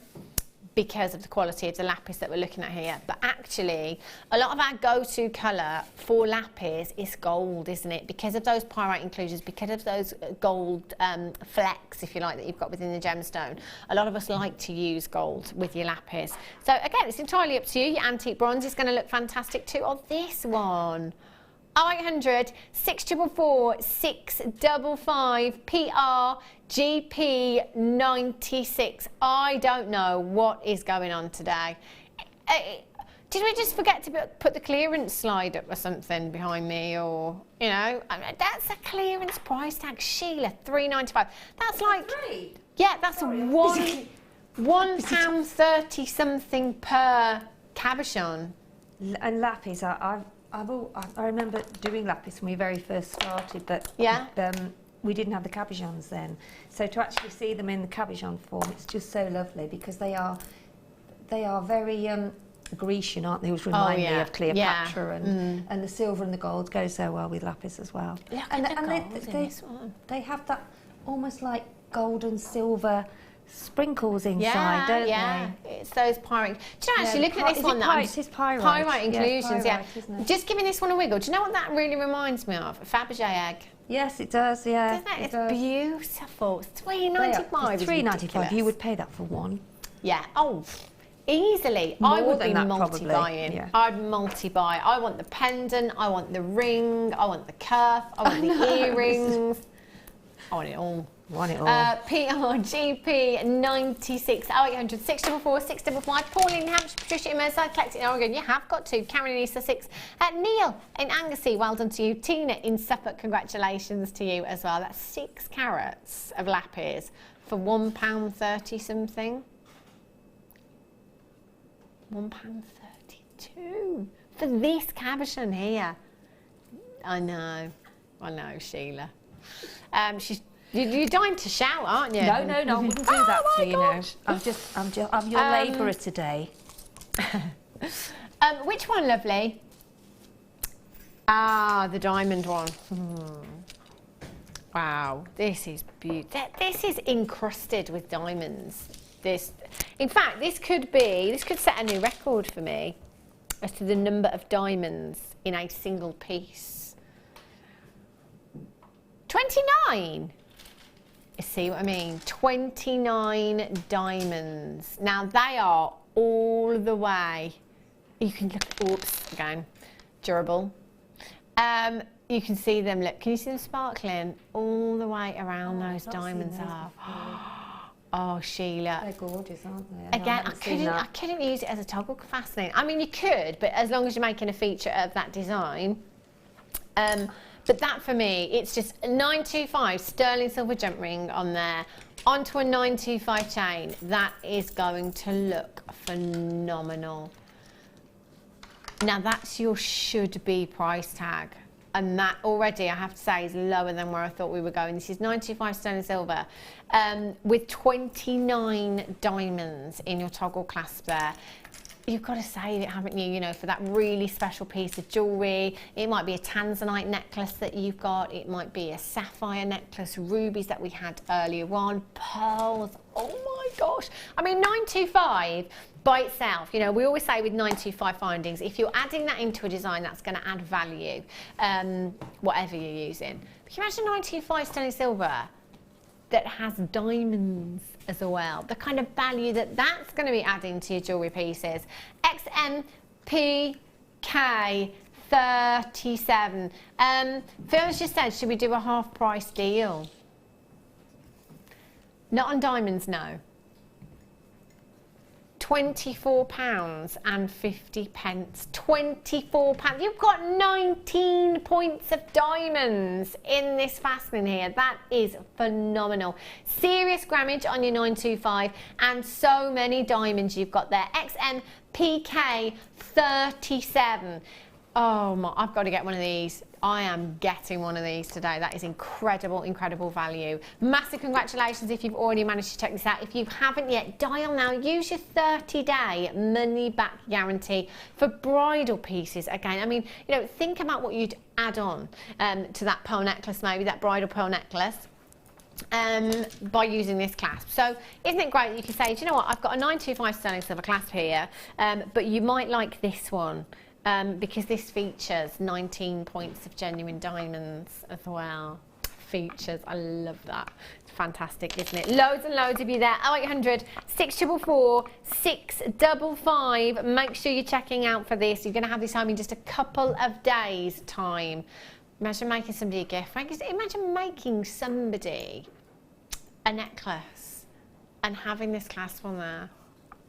because of the quality of the lapis that we're looking at here. But actually, a lot of our go-to colour for lapis is gold, isn't it? Because of those pyrite inclusions, because of those gold flecks, if you like, that you've got within the gemstone. A lot of us like to use gold with your lapis. So again, it's entirely up to you. Your antique bronze is going to look fantastic too. Oh, this one. 0800 644 655 PR GP 96. I don't know what is going on today. Did we just forget to put the clearance slide up or something behind me, or, you know, I mean, that's a clearance price tag. Sheila, £3.95. That's like, yeah, that's £1.30 something per cabochon. And lapis, I remember doing lapis when we very first started, but we didn't have the cabochons then. So to actually see them in the cabochon form, it's just so lovely, because they are very Grecian, aren't they? Which remind me of Cleopatra, and the silver and the gold goes so well with lapis as well. Look and at the gold in this one. They have that almost like gold and silver sprinkles inside, don't they? It's those pyrite. Do you know, actually, looking at this one, pyrite inclusions, just giving this one a wiggle. Do you know what that really reminds me of? A Fabergé egg. Yes, it does, yeah. Doesn't it? It's beautiful. It's £3.95. £3.95. You would pay that for one. Yeah. Oh, easily. I would be multi-buying. Yeah. I'd multi-buy. I want the pendant, I want the ring, I want the cuff, I want the earrings. I want it all. Want it all. PRGP 96 0800 644 655. Pauline in Hampshire, Patricia in Merseyside, collecting in Oregon. You have got to. Karen in East Sussex. Neil in Anglesey, well done to you. Tina in Suffolk, congratulations to you as well. That's 6 carats of lapis for £1.30 something. £1.32 for this cabochon here. I know, Sheila. You're dying to shout, aren't you? No, I wouldn't do that to you now. I'm your labourer today. Which one, lovely? Ah, the diamond one. Wow, this is beautiful. This is encrusted with diamonds. In fact, this could set a new record for me as to the number of diamonds in a single piece. 29. You see what I mean? 29 diamonds. Now they are all the way. You can look. Oops, again, durable. You can see them. Look, can you see them sparkling all the way around? Those diamonds are. Oh, Sheila. They're gorgeous, aren't they? Again, I couldn't use it as a toggle fastening. I mean, you could, but as long as you're making a feature of that design. But that for me, it's just a 925 sterling silver jump ring on there, onto a 925 chain. That is going to look phenomenal. Now that's your should be price tag. And that already, I have to say, is lower than where I thought we were going. This is 925 sterling silver with 29 diamonds in your toggle clasp there. You've got to save it, haven't you? You know, for that really special piece of jewellery. It might be a tanzanite necklace that you've got. It might be a sapphire necklace, rubies that we had earlier on, pearls. Oh my gosh. I mean, 925 by itself, you know, we always say with 925 findings, if you're adding that into a design, that's going to add value, whatever you're using. But can you imagine 925 sterling silver that has diamonds as well? The kind of value that's going to be adding to your jewellery pieces. XMPK37. Phil's just said, should we do a half price deal? Not on diamonds, no. £24.50. £24. You've got 19 points of diamonds in this fastening here. That is phenomenal. Serious grammage on your 925 and so many diamonds you've got there. XMPK37. Oh my, I've got to get one of these. I am getting one of these today. That is incredible, incredible value. Massive congratulations if you've already managed to check this out. If you haven't yet, dial now. Use your 30-day money-back guarantee for bridal pieces. Again, I mean, you know, think about what you'd add on to that pearl necklace, maybe that bridal pearl necklace. By using this clasp. So isn't it great that you can say, do you know what, I've got a 925 sterling silver clasp here, but you might like this one. Because this features 19 points of genuine diamonds as well. Features, I love that. It's fantastic, isn't it? Loads and loads of you there. 0800 644 655. Make sure you're checking out for this. You're going to have this home in just a couple of days' time. Imagine making somebody a gift. Imagine making somebody a necklace and having this clasp on there.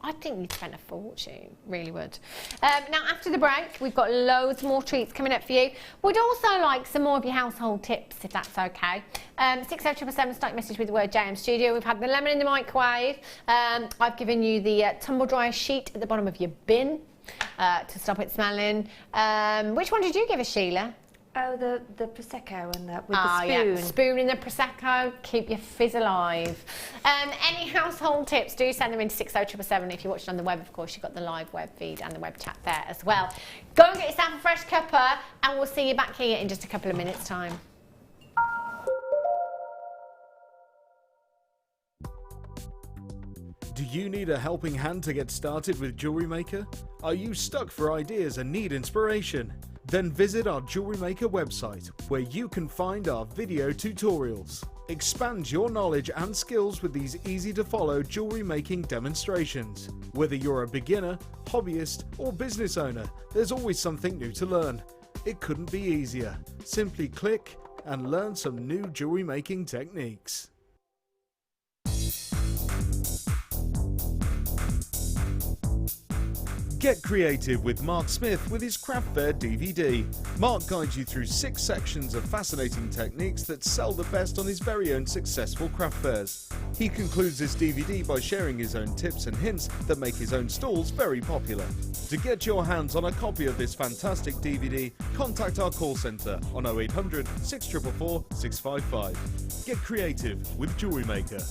I think you'd spend a fortune, really would. Now, after the break, we've got loads more treats coming up for you. We'd also like some more of your household tips, if that's okay. 60777, start your message with the word JM Studio. We've had the lemon in the microwave. I've given you the tumble dryer sheet at the bottom of your bin to stop it smelling. Which one did you give us, Sheila? Oh, the Prosecco and with the spoon. Yeah, spoon in the Prosecco, keep your fizz alive. Any household tips, do send them into 60777. If you're watching on the web, of course, you've got the live web feed and the web chat there as well. Go and get yourself a fresh cuppa, and we'll see you back here in just a couple of minutes' time. Do you need a helping hand to get started with JewelleryMaker? Are you stuck for ideas and need inspiration? Then visit our JewelleryMaker website, where you can find our video tutorials. Expand your knowledge and skills with these easy-to-follow jewellery making demonstrations. Whether you're a beginner, hobbyist, or business owner, there's always something new to learn. It couldn't be easier. Simply click and learn some new jewellery making techniques. Get creative with Mark Smith with his craft fair DVD. Mark guides you through 6 sections of fascinating techniques that sell the best on his very own successful craft fairs. He concludes this DVD by sharing his own tips and hints that make his own stalls very popular. To get your hands on a copy of this fantastic DVD, contact our call centre on 0800 644 655. Get creative with JewelleryMaker.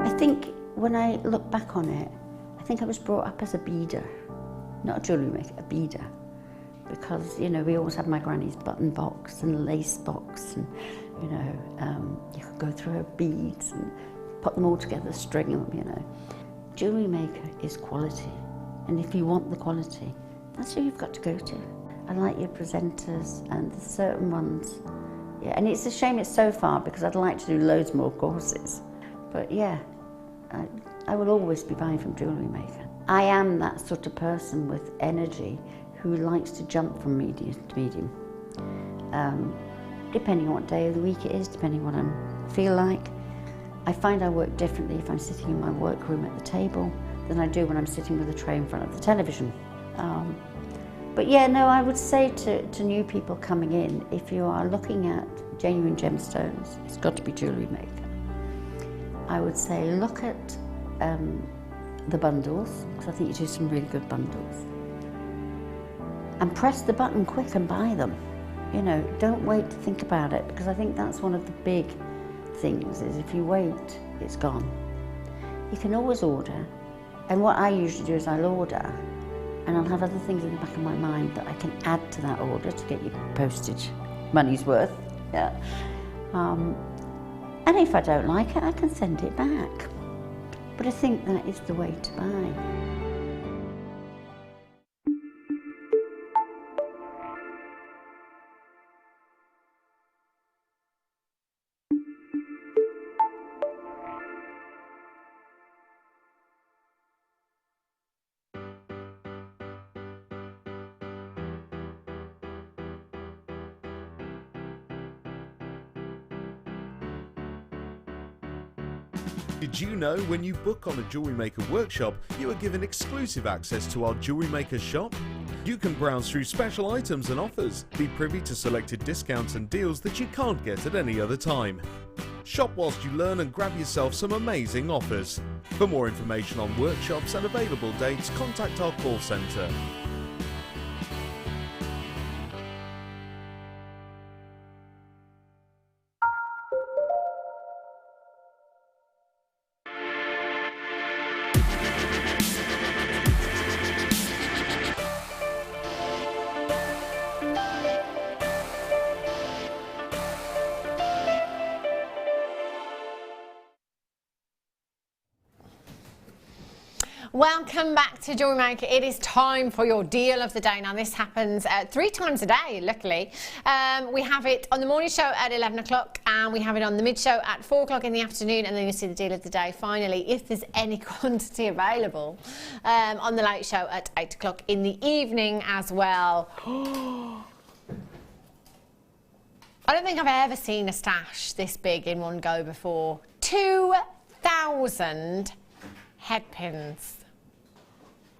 I think when I look back on it, I think I was brought up as a beader, not a jewellery maker, a beader. Because, you know, we always had my granny's button box and lace box, and, you know, you could go through her beads and put them all together, string them, you know. Jewellery maker is quality, and if you want the quality, that's who you've got to go to. I like your presenters and the certain ones. Yeah, and it's a shame it's so far because I'd like to do loads more courses. But yeah, I will always be buying from Jewellery Maker. I am that sort of person with energy who likes to jump from medium to medium. Depending on what day of the week it is, depending on what I feel like. I find I work differently if I'm sitting in my workroom at the table than I do when I'm sitting with a tray in front of the television. But yeah, no, I would say to new people coming in, if you are looking at genuine gemstones, it's got to be Jewellery Maker. I would say look at the bundles, because I think you do some really good bundles. And press the button quick and buy them. You know, don't wait to think about it, because I think that's one of the big things, is if you wait, it's gone. You can always order, and what I usually do is I'll order, and I'll have other things in the back of my mind that I can add to that order to get your postage money's worth. Yeah. And if I don't like it, I can send it back. But I think that is the way to buy. Did you know when you book on a Jewellery Maker workshop, you are given exclusive access to our Jewellery Maker shop? You can browse through special items and offers, be privy to selected discounts and deals that you can't get at any other time. Shop whilst you learn and grab yourself some amazing offers. For more information on workshops and available dates, contact our call centre. Welcome back to Jewellery Maker. It is time for your deal of the day. Now this happens 3 times a day, luckily. We have it on the morning show at 11 o'clock and we have it on the mid show at 4 o'clock in the afternoon, and then you'll see the deal of the day finally, if there's any quantity available, on the late show at 8 o'clock in the evening as well. I don't think I've ever seen a stash this big in one go before. 2,000 head pins.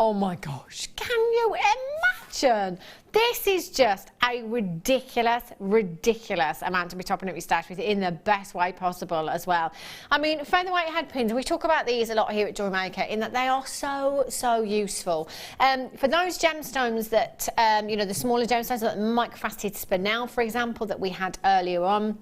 Oh my gosh, can you imagine? This is just a ridiculous amount to be topping up your stash with in the best way possible as well. I mean, featherweight head pins, we talk about these a lot here at Jewellery Maker in that they are so useful. For those gemstones that, you know, the smaller gemstones, like microfaceted spinel, for example, that we had earlier on,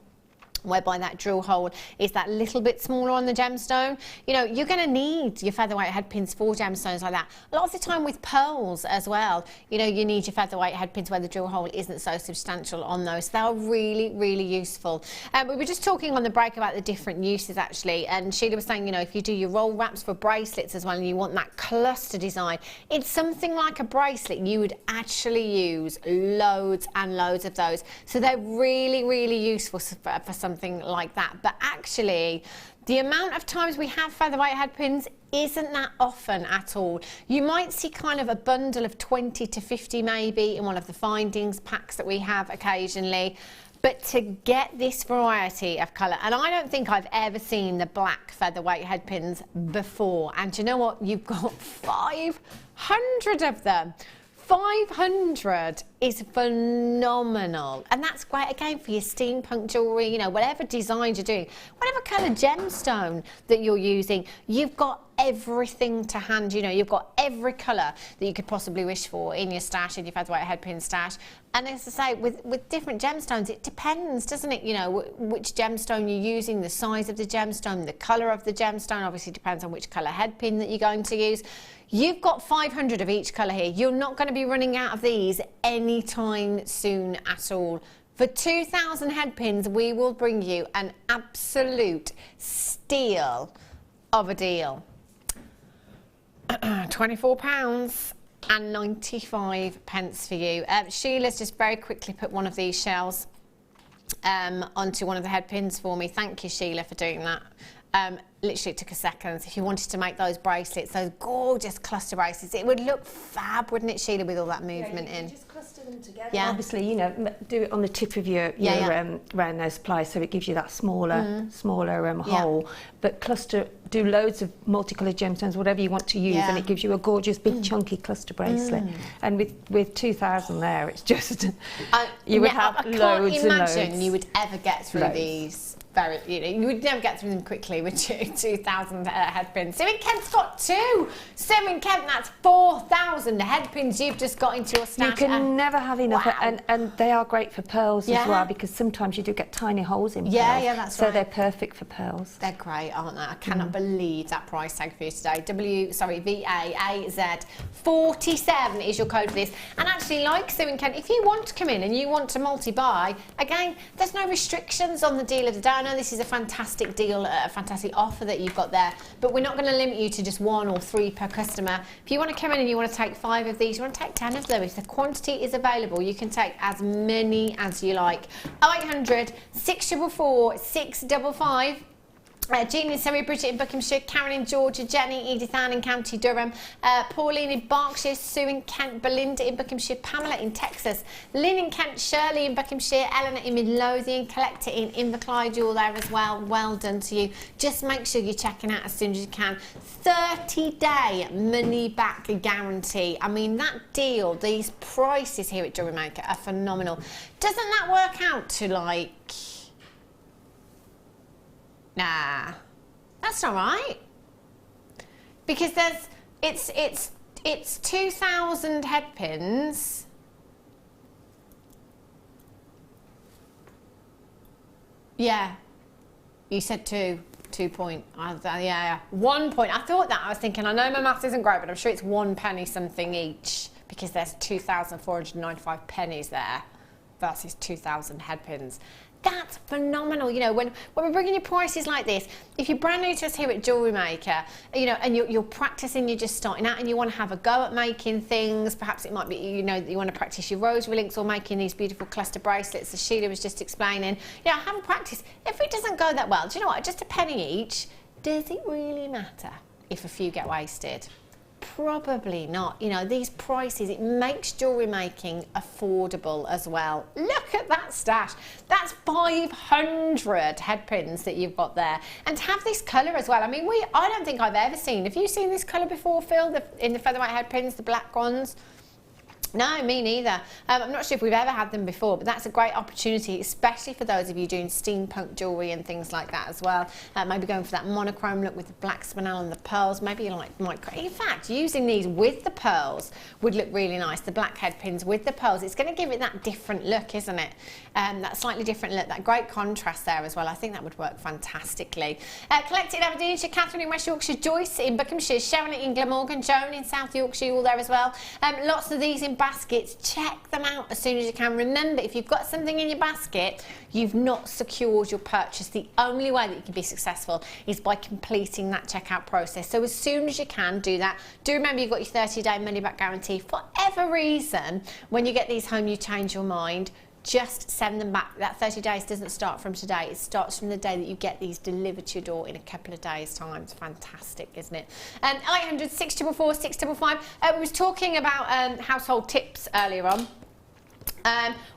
whereby that drill hole is that little bit smaller on the gemstone, you know, you're going to need your featherweight head pins for gemstones like that. A lot of the time with pearls as well, you know, you need your featherweight head pins where the drill hole isn't so substantial on those. They are really useful. We were just talking on the break about the different uses actually, and Sheila was saying, you know, if you do your roll wraps for bracelets as well and you want that cluster design, it's something like a bracelet. You would actually use loads and loads of those. So they're really useful for something like that. But actually, the amount of times we have featherweight head pins isn't that often at all. You might see kind of a bundle of 20 to 50 maybe in one of the findings packs that we have occasionally. But to get this variety of colour, and I don't think I've ever seen the black featherweight head pins before. And do you know what? You've got 500 of them. 500 is phenomenal, and that's great again for your steampunk jewellery, you know, whatever designs you're doing, whatever colour gemstone that you're using, you've got everything to hand, you know, you've got every colour that you could possibly wish for in your stash, in your featherweight head pin stash. And as I say, with different gemstones, it depends, doesn't it, you know, which gemstone you're using, the size of the gemstone, the colour of the gemstone, obviously depends on which colour head pin that you're going to use. You've got 500 of each colour here. You're not going to be running out of these anytime soon at all. For 2,000 head pins, we will bring you an absolute steal of a deal. £24.95 for you. Sheila's just very quickly put one of these shells onto one of the head pins for me. Thank you, Sheila, for doing that. Literally it took a second. If you wanted to make those bracelets, those gorgeous cluster bracelets, it would look fab, wouldn't it, Sheila, with all that movement in? Just cluster them together. Yeah. Obviously, you know, do it on the tip of your round nose pliers, so it gives you that smaller hole. But cluster, do loads of multicoloured gemstones, whatever you want to use, and it gives you a gorgeous big chunky cluster bracelet. And with 2,000 there, it's just you would have loads and loads. I can't imagine you would ever get through these. You would never get through them quickly with 2,000 head pins. So in Kent's got 2. So in Kent, that's 4,000 head pins you've just got into your stash. You can never have enough, wow. and they are great for pearls as well, because sometimes you do get tiny holes in pearls. Yeah, that's right. So they're perfect for pearls. They're great, aren't they? I cannot believe that price tag for you today. VAAZ 47 is your code for this. And actually, like Sue and Kent, if you want to come in and you want to multi-buy, again, there's no restrictions on the deal of the day. I know this is a fantastic deal, a fantastic offer that you've got there, but we're not going to limit you to just 1 or 3 per customer. If you want to come in and you want to take 5 of these, you want to take 10 of them, if the quantity is available, you can take as many as you like. 0800 644 655. Jean in Surrey, Bridget in Buckinghamshire, Karen in Georgia, Jenny, Edith Ann in County Durham, Pauline in Berkshire, Sue in Kent, Belinda in Buckinghamshire, Pamela in Texas, Lynn in Kent, Shirley in Buckinghamshire, Eleanor in Midlothian, Collector in Inverclyde, you're there as well. Well done to you. Just make sure you're checking out as soon as you can. 30-day money-back guarantee. I mean, that deal, these prices here at JewelleryMaker are phenomenal. Doesn't that work out to like... Nah, that's not right. Because it's 2,000 head pins. Yeah, you said 2 point. Yeah, 1 point. I thought that. I was thinking. I know my maths isn't great, but I'm sure it's 1 penny something each because there's 2,495 pennies there versus 2,000 head pins. That's phenomenal. You know, when we're bringing you prices like this, if you're brand new to us here at JewelleryMaker, you know, and you're practicing, you're just starting out and you want to have a go at making things, perhaps it might be, you know, that you want to practice your rosary links or making these beautiful cluster bracelets, as Sheila was just explaining. You know, have a practice. If it doesn't go that well, do you know what? Just a penny each, does it really matter if a few get wasted? Probably not. You know, these prices, it makes jewellery making affordable as well. Look at that stash. That's 500 head pins that you've got there. And to have this colour as well. I mean, I don't think I've ever seen. Have you seen this colour before, Phil, in the featherweight head pins, the black ones? No, me neither. I'm not sure if we've ever had them before, but that's a great opportunity, especially for those of you doing steampunk jewellery and things like that as well. Maybe going for that monochrome look with the black spinel and the pearls. Maybe you like in fact, using these with the pearls would look really nice. The black head pins with the pearls. It's going to give it that different look, isn't it? That slightly different look, that great contrast there as well. I think that would work fantastically. Collected in Aberdeenshire, Catherine in West Yorkshire, Joyce in Buckinghamshire, Sharon in Glamorgan, Joan in South Yorkshire, all there as well. Lots of these in baskets. Check them out as soon as you can. Remember, if you've got something in your basket, you've not secured your purchase. The only way that you can be successful is by completing that checkout process. So as soon as you can, do that. Do remember you've got your 30-day money-back guarantee. For whatever reason, when you get these home, you change your mind, just send them back. That 30 days doesn't start from today. It starts from the day that you get these delivered to your door in a couple of days' time. It's fantastic, isn't it? 800 644 655. We was talking about household tips earlier on.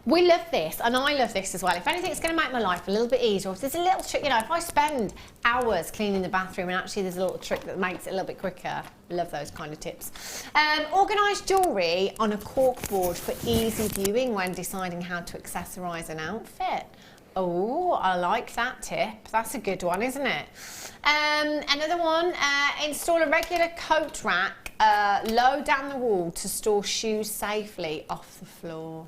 We love this, and I love this as well. If anything, it's going to make my life a little bit easier. If there's a little trick, you know, if I spend hours cleaning the bathroom and actually there's a little trick that makes it a little bit quicker, love those kind of tips. Organise jewellery on a cork board for easy viewing when deciding how to accessorise an outfit. Oh, I like that tip. That's a good one, isn't it? Another one, install a regular coat rack low down the wall to store shoes safely off the floor.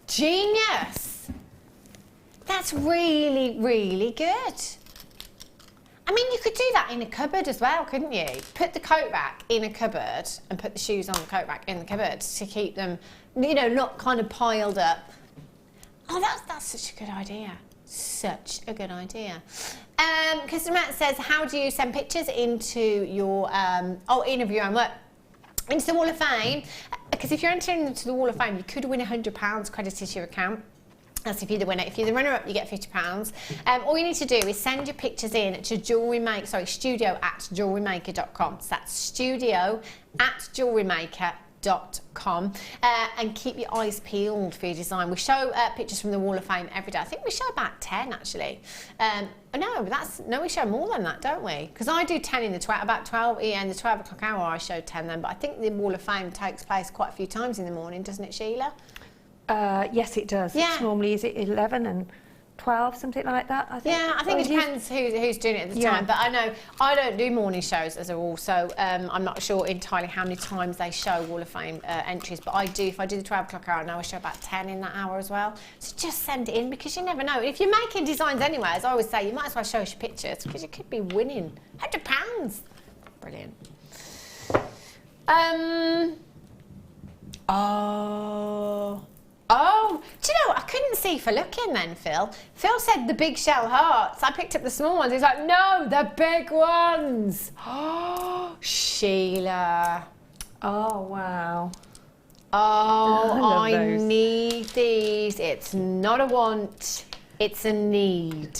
Genius! That's really, really good. I mean, you could do that in a cupboard as well, couldn't you? Put the coat rack in a cupboard and put the shoes on the coat rack in the cupboard to keep them, you know, not kind of piled up. Oh, that's such a good idea. Such a good idea. Customer says, how do you send pictures into your, in of your own work? Into the Wall of Fame, because if you're entering into the Wall of Fame, you could win £100 credited to your account. That's if you're the winner. If you're the runner-up, you get £50. All you need to do is send your pictures in to studio@jewellerymaker.com. So that's studio@jewellerymaker.com, and keep your eyes peeled for your design. We show pictures from the Wall of Fame every day. I think we show about 10 actually. No, we show more than that, don't we? Because I do 10 in the about 12 in the 12 o'clock hour. I show 10 then, but I think the Wall of Fame takes place quite a few times in the morning, doesn't it, Sheila? Yes, it does. Yeah. It's normally, is it 11 and 12, something like that, I think? Yeah, I think it depends who's doing it at the time. But I know I don't do morning shows as a rule, so I'm not sure entirely how many times they show Wall of Fame entries. But I do, if I do the 12 o'clock hour, I know I show about 10 in that hour as well. So just send it in, because you never know. If you're making designs anyway, as I always say, you might as well show us your pictures, because you could be winning £100. Brilliant. Oh, do you know what? I couldn't see for looking then, Phil. Phil said the big shell hearts. I picked up the small ones. He's like, no, the big ones. Oh, Sheila. Oh, wow. Oh, I those. need these. It's not a want, it's a need.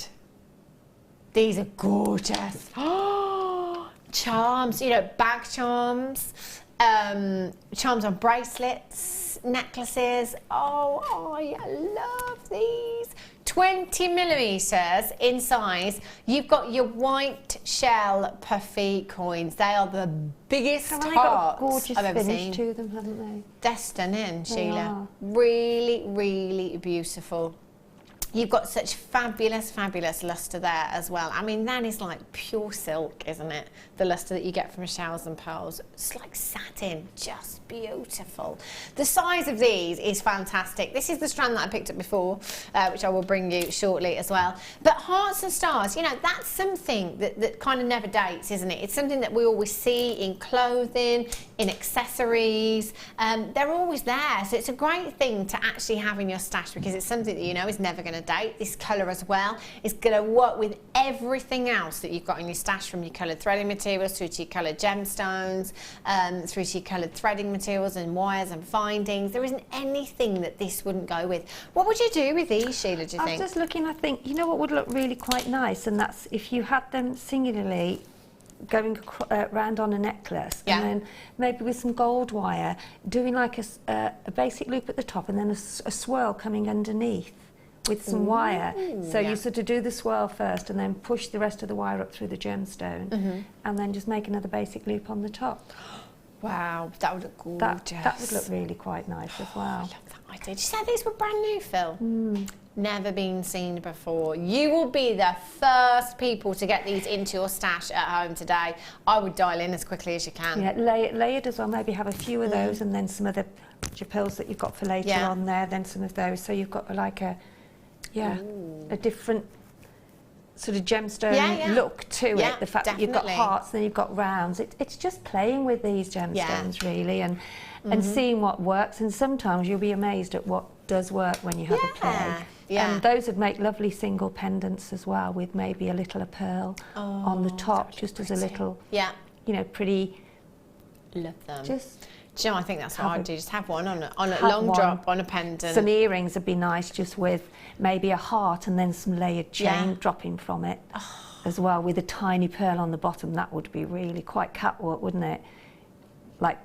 These are gorgeous. Oh, charms, you know, bag charms, charms on bracelets, necklaces. Oh, I love these. 20 millimeters in size. You've got your white shell puffy coins. They are the biggest Haven't hearts they got a gorgeous I've ever finish seen. to them, haven't they? They're stunning, Sheila. are. Really, really beautiful. You've got such fabulous, fabulous lustre there as well. I mean, that is like pure silk, isn't it? The lustre that you get from shells and pearls. It's like satin, just beautiful. The size of these is fantastic. This is the strand that I picked up before, which I will bring you shortly as well. But hearts and stars, you know, that's something that kind of never dates, isn't it? It's something that we always see in clothing, in accessories. They're always there. So it's a great thing to actually have in your stash, because it's something that you know is never going to date. This colour as well is going to work with everything else that you've got in your stash, from your coloured threading materials through to your coloured gemstones, through to your coloured threading materials and wires and findings. There isn't anything that this wouldn't go with. What would you do with these, Sheila, do you think? I was just looking, I think, you know what would look really quite nice, and that's if you had them singularly going round on a necklace, and then maybe with some gold wire, doing like a basic loop at the top and then a swirl coming underneath with some wire. So you sort of do the swirl first and then push the rest of the wire up through the gemstone, and then just make another basic loop on the top. Wow, that would look gorgeous. That would look really quite nice as well. I love that idea. Did you say these were brand new, Phil? Never been seen before. You will be the first people to get these into your stash at home today. I would dial in as quickly as you can. Yeah, layered as well. Maybe have a few of those, and then some of the pearls that you've got for later on there. Then some of those. So you've got like a different sort of gemstone look to it. The fact that you've got hearts, then you've got rounds. It's just playing with these gemstones really, and seeing what works. And sometimes you'll be amazed at what does work when you have a play. And those would make lovely single pendants as well, with maybe a little pearl on the top, just as a little, you know, pretty. Love them. Just. Do you know, I think that's what I'd do. Just have one on a long drop on a pendant. Some earrings would be nice, just with maybe a heart and then some layered chain dropping from it as well, with a tiny pearl on the bottom. That would be really quite catwalk, wouldn't it? Like,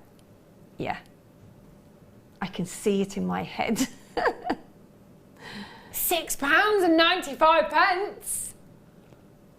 I can see it in my head. £6.95.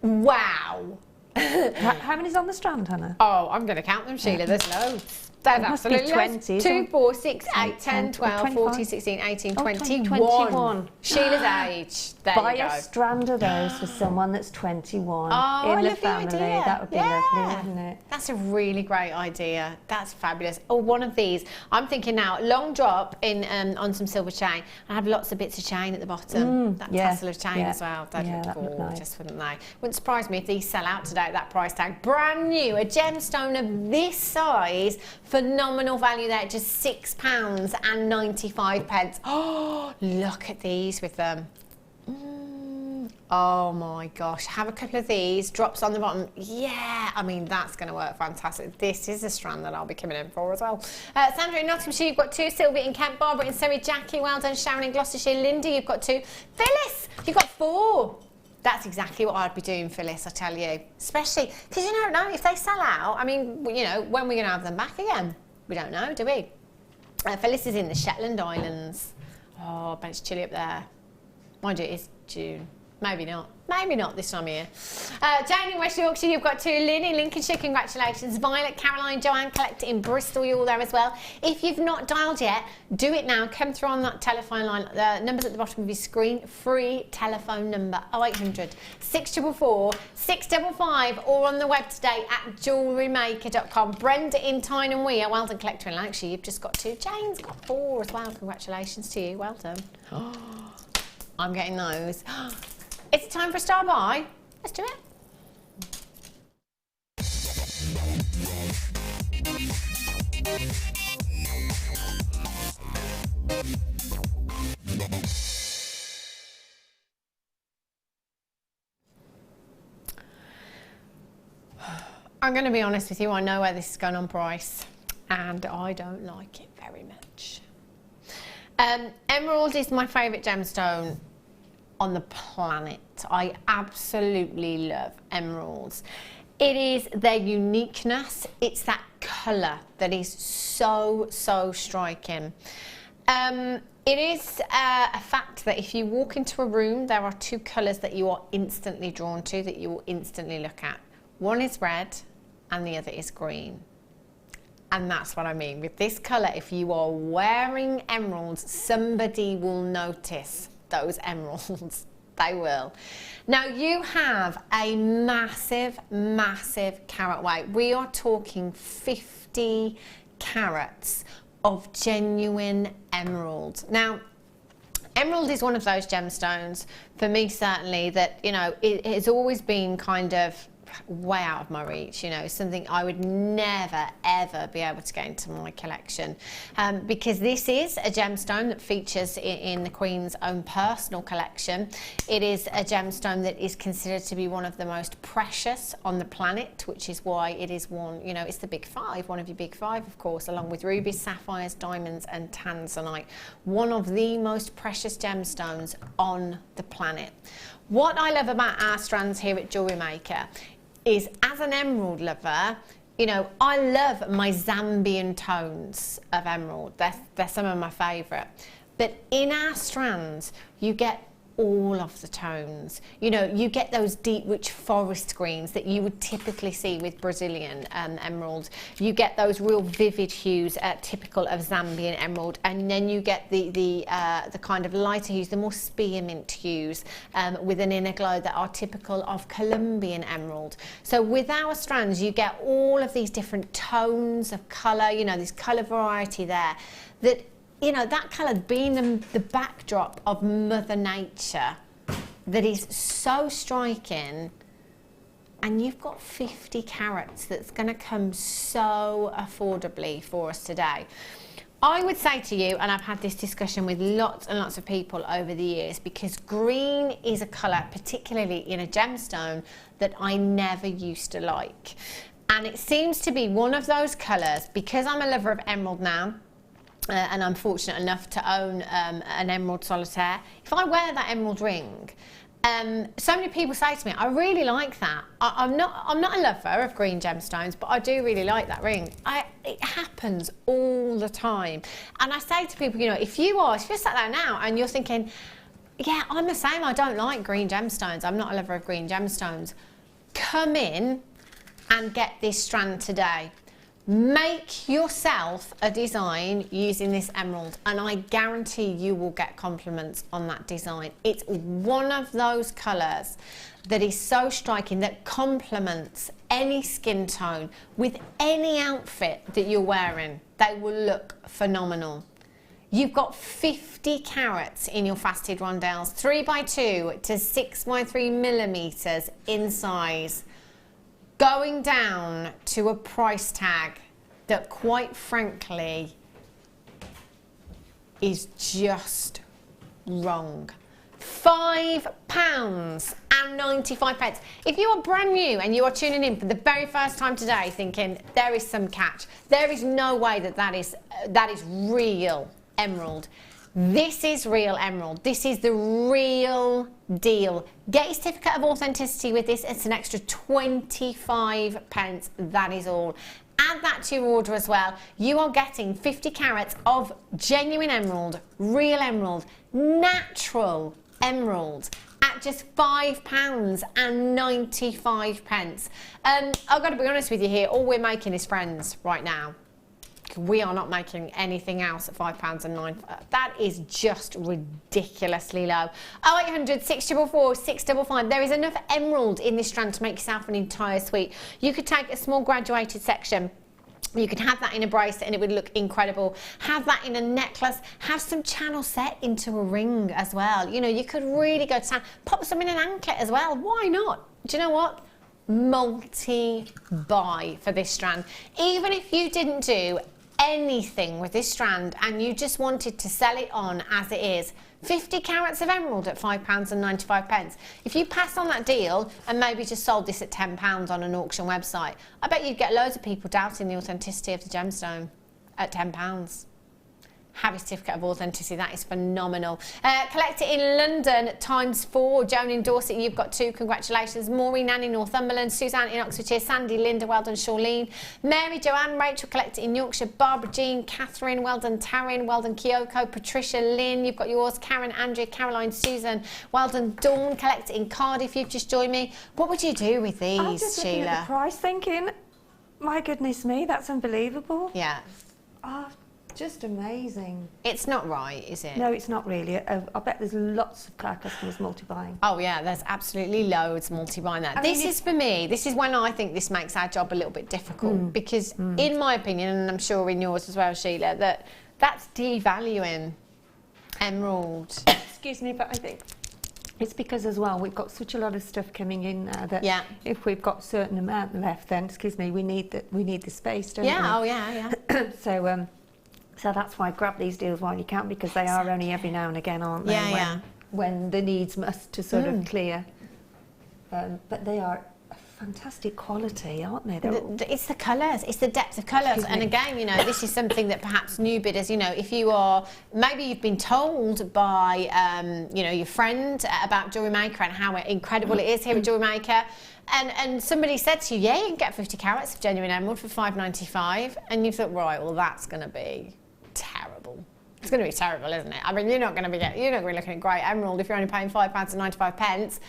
Wow. How many's on the strand, Hannah? Oh, I'm going to count them, Sheila. There's loads. There's absolutely 20. 2, 4, 6, 8, 10, 12, 14, 16, 18, 21. Sheila's age. There Buy you go. a strand of those for someone that's 21 Oh, in I the love the family. idea. That would be lovely, wouldn't it? That's a really great idea. That's fabulous. Oh, one of these. I'm thinking now, long drop in on some silver chain. I have lots of bits of chain at the bottom. That tassel of chain as well. They'd look gorgeous, wouldn't they? Wouldn't surprise me if these sell out today at that price tag. Brand new, a gemstone of this size. Phenomenal value there, just £6.95. Oh, look at these with them. Oh my gosh, have a couple of these, drops on the bottom. Yeah, I mean, that's going to work fantastic. This is a strand that I'll be coming in for as well. Sandra in Nottinghamshire, you've got 2. Sylvia in Kent, Barbara in Surrey, Jackie, well done. Sharon in Gloucestershire, Linda, you've got 2. Phyllis, you've got 4. That's exactly what I'd be doing, Phyllis, I tell you. Especially, because you don't know, if they sell out, I mean, you know, when we're going to have them back again? We don't know, do we? Phyllis is in the Shetland Islands. Oh, I bet it's chilly up there. Mind you, it's June. Maybe not. Maybe not this time of year. Jane in West Yorkshire, you've got 2. Lynn in Lincolnshire, congratulations. Violet, Caroline, Joanne, Collector in Bristol, you're all there as well. If you've not dialed yet, do it now. Come through on that telephone line. The number's at the bottom of your screen. Free telephone number 0800 644 655 or on the web today at JewelleryMaker.com. Brenda in Tyne and Weir, well done, Collector in Lancashire. You've just got 2. Jane's got 4 as well. Congratulations to you. Well done. I'm getting those. It's time for a star buy. Let's do it. I'm going to be honest with you, I know where this is going on price, and I don't like it very much. Emerald is my favourite gemstone on the planet. I absolutely love emeralds. It is their uniqueness. It's that colour that is so striking. It is a fact that if you walk into a room, there are 2 colours that you are instantly drawn to, that you will instantly look at. One is red and the other is green. And that's what I mean. With this colour, if you are wearing emeralds, somebody will notice those emeralds. They will. Now you have a massive carat weight. We are talking 50 carats of genuine emerald. Now, emerald is one of those gemstones, for me certainly, that, you know, it has always been kind of way out of my reach, you know, something I would never ever be able to get into my collection, because this is a gemstone that features in the Queen's own personal collection. It is a gemstone that is considered to be one of the most precious on the planet, which is why it is one, you know, it's the big 5, one of your big 5, of course, along with rubies, sapphires, diamonds and tanzanite. One of the most precious gemstones on the planet. What I love about our strands here at Jewellery Maker is, as an emerald lover, you know, I love my Zambian tones of emerald. They're some of my favourite. But in our strands, you get all of the tones. You know, you get those deep, rich forest greens that you would typically see with Brazilian emeralds. You get those real vivid hues typical of Zambian emerald, and then you get the kind of lighter hues, the more spearmint hues with an inner glow that are typical of Colombian emerald. So with our strands, you get all of these different tones of colour, you know, this colour variety there, that, you know, that colour being the backdrop of Mother Nature, that is so striking, and you've got 50 carats that's going to come so affordably for us today. I would say to you, and I've had this discussion with lots and lots of people over the years, because green is a colour, particularly in a gemstone, that I never used to like. And it seems to be one of those colours, because I'm a lover of emerald now, and I'm fortunate enough to own an emerald solitaire. If I wear that emerald ring, so many people say to me, I really like that. I'm not a lover of green gemstones, but I do really like that ring. It happens all the time. And I say to people, you know, if you're sat there now and you're thinking, Yeah, I'm the same. I don't like green gemstones. I'm not a lover of green gemstones. Come in and get this strand today. Make yourself a design using this emerald, and I guarantee you will get compliments on that design. It's one of those colours that is so striking that complements any skin tone with any outfit that you're wearing. They will look phenomenal. You've got 50 carats in your faceted rondelles, 3x2 to 6x3 millimeters in size, going down to a price tag that quite frankly is just wrong. £5.95. If you are brand new and you are tuning in for the very first time today thinking there is some catch, there is no way that is real emerald. This is real emerald. This is the real deal. Get your certificate of authenticity with this. It's an extra 25 pence. That is all. Add that to your order as well. You are getting 50 carats of genuine emerald, real emerald, natural emerald at just £5.95. I've got to be honest with you here, all we're making is friends right now. We are not making anything else at £5.09. That is just ridiculously low. 0800 644 655. There is enough emerald in this strand to make yourself an entire suite. You could take a small graduated section. You could have that in a bracelet and it would look incredible. Have that in a necklace. Have some channel set into a ring as well. You know, you could really go to town. Pop some in an anklet as well. Why not? Do you know what? Multi-buy for this strand. Even if you didn't do anything with this strand and you just wanted to sell it on as it is, 50 carats of emerald at £5.95. If you pass on that deal and maybe just sold this at £10 on an auction website, I bet you'd get loads of people doubting the authenticity of the gemstone at £10. Have a certificate of authenticity. That is phenomenal. Collect it in London ×4. Joan in Dorset, you've got 2. Congratulations. Maureen, Ann in Northumberland. Suzanne in Oxfordshire. Sandy, Linda, well done. Charlene. Mary, Joanne, Rachel, collect it in Yorkshire. Barbara, Jean, Catherine, well done. Taryn, well done. Kyoko, Patricia, Lynn, you've got yours. Karen, Andrea, Caroline, Susan, well done. Dawn, collect it in Cardiff. You've just joined me. What would you do with these, I'm just looking Sheila? at the price thinking, my goodness me, that's unbelievable. Yeah. Oh, just amazing. It's not right, is it? No, it's not really. I bet there's lots of car customers multi-buying. Oh yeah, there's absolutely loads multi-buying that. This is for me, this is when I think this makes our job a little bit difficult because in my opinion, and I'm sure in yours as well, Sheila, that's devaluing emerald. Excuse me, but I think it's because as well we've got such a lot of stuff coming in now that if we've got a certain amount left, then excuse me, we need the space, don't we? Oh yeah. So that's why grab these deals while you can, because they are only every now and again, aren't they? When the needs must to sort of clear. But they are a fantastic quality, aren't they? It's the colours, it's the depth of colours. And again, you know, this is something that perhaps new bidders, you know, if you are, maybe you've been told by, you know, your friend about JewelleryMaker and how incredible it is here at JewelleryMaker. And somebody said to you, yeah, you can get 50 carats of genuine emerald for £5.95, and you thought, right, well, that's going to be terrible. It's going to be terrible, isn't it? I mean, you're not going to be looking at great emerald if you're only paying £5.95.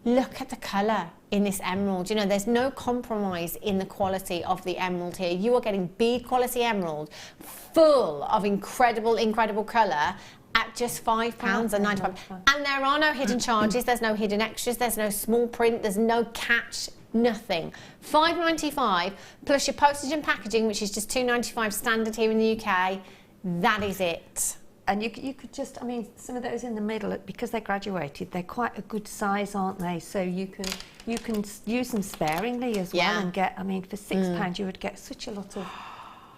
Look at the colour in this emerald. You know, there's no compromise in the quality of the emerald here. You are getting bead quality emerald, full of incredible, incredible colour, at just £5.95. And there are no hidden charges, there's no hidden extras, there's no small print, there's no catch, nothing. £5.95 plus your postage and packaging, which is just £2.95 standard here in the UK. That is it. And you could just, I mean, some of those in the middle, because they're graduated, they're quite a good size, aren't they? So you can use them sparingly as well and get, I mean, for £6 you would get such a lot of,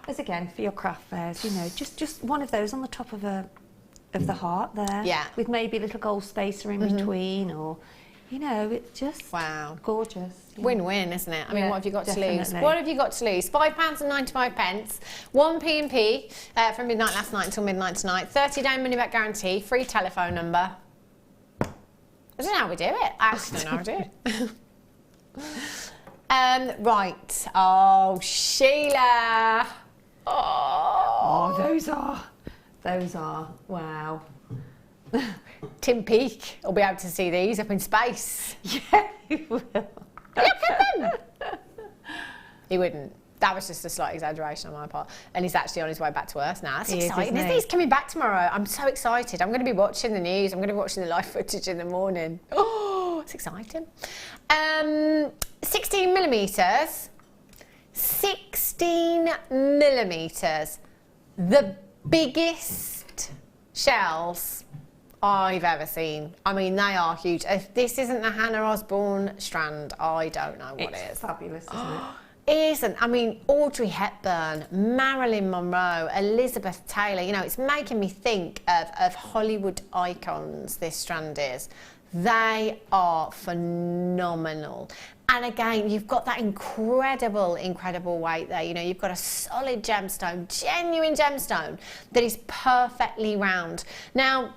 as again, for your craft fairs, you know, just one of those on the top of the heart there, with maybe a little gold spacer in between, or, you know, it's just gorgeous. Win-win, isn't it? I mean, what have you got to lose? What have you got to lose? £5.95, 1p&p from midnight last night until midnight tonight, 30-day money-back guarantee, free telephone number. I don't know how we do it. I actually don't know how to do it. Right. Oh, Sheila. Oh, those are, wow. Tim Peake will be able to see these up in space. Yeah, you will. Look at them! He wouldn't. That was just a slight exaggeration on my part. And he's actually on his way back to Earth now. That's exciting. Isn't he? He's coming back tomorrow. I'm so excited. I'm going to be watching the news. I'm going to be watching the live footage in the morning. Oh, it's exciting. 16 millimetres. 16 millimetres. The biggest shells I've ever seen. I mean, they are huge. If this isn't the Hannah Osborne strand, I don't know what it is. Fabulous, isn't it? Isn't. I mean, Audrey Hepburn, Marilyn Monroe, Elizabeth Taylor, you know, it's making me think of Hollywood icons, this strand is. They are phenomenal. And again, you've got that incredible weight there. You know, you've got a solid gemstone, genuine gemstone that is perfectly round. Now,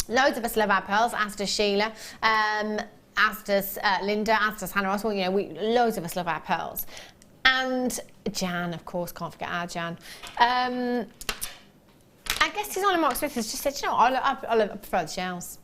loads of us love our pearls, as does Sheila, as does Linda, as does Hannah Osborne. You know, loads of us love our pearls. And Jan, of course, can't forget our Jan. I guess designer Mark Smith has just said, you know, I prefer the shells.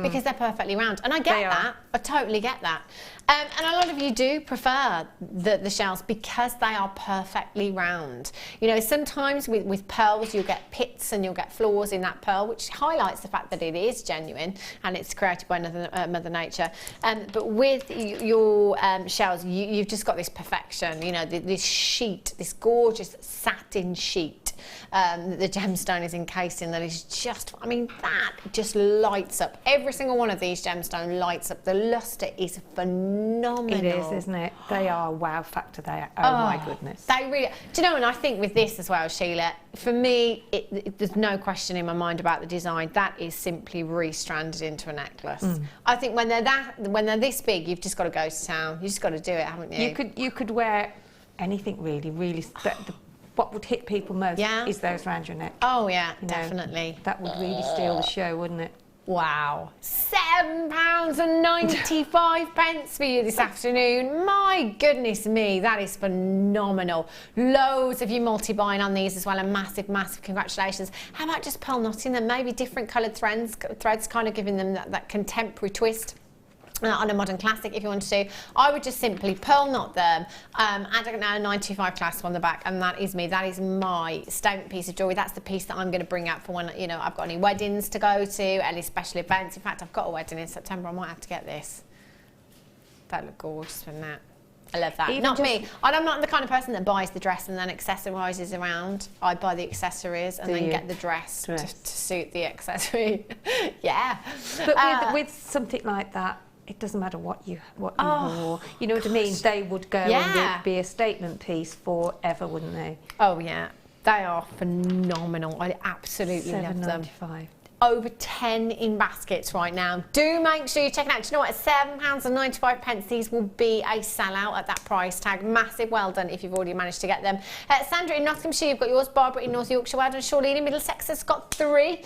Because they're perfectly round. And I get that. I totally get that. And a lot of you do prefer the shells because they are perfectly round. You know, sometimes with pearls you'll get pits and you'll get flaws in that pearl, which highlights the fact that it is genuine and it's created by Mother Nature. But with your shells, you've just got this perfection, you know, this sheet, this gorgeous satin sheet that the gemstone is encased in that is just, I mean, that just lights up. Every single one of these gemstones lights up. The lustre is phenomenal. It is, isn't it? They are a wow factor there. Oh my goodness. They really, do you know, and I think with this as well, Sheila, for me, there's no question in my mind about the design. That is simply re-stranded into a necklace. I think when they're this big, you've just got to go to town. You just got to do it, haven't you? You could wear anything really. What would hit people most is those around your neck. Oh yeah, You know, definitely. that would really steal the show, wouldn't it? Wow, £7.95 for you this afternoon. My goodness me, that is phenomenal. Loads of you multi-buying on these as well, and massive congratulations. How about just pearl knotting them? Maybe different coloured threads kind of giving them that contemporary twist. On a modern classic, if you wanted to. I would just simply pearl knot them, add a 925 clasp on the back, and that is me. That is my statement piece of jewellery. That's the piece that I'm going to bring out for when, you know, I've got any weddings to go to, any special events. In fact, I've got a wedding in September. I might have to get this. That look gorgeous, wouldn't it? I love that. Not me. I'm not the kind of person that buys the dress and then accessorises around. I buy the accessories and then get the dress to suit the accessory. Yeah. But with something like that, it doesn't matter what you wore. You know what I mean? They would go and be a statement piece forever, wouldn't they? Oh yeah, they are phenomenal. I absolutely love them. $7.95. Over 10 in baskets right now. Do make sure you check it out. Do you know what? At £7.95, these will be a sellout at that price tag. Massive well done if you've already managed to get them. Sandra in Nottinghamshire, you've got yours. Barbara in North Yorkshire, well done. Charlene in Middlesex has got 3.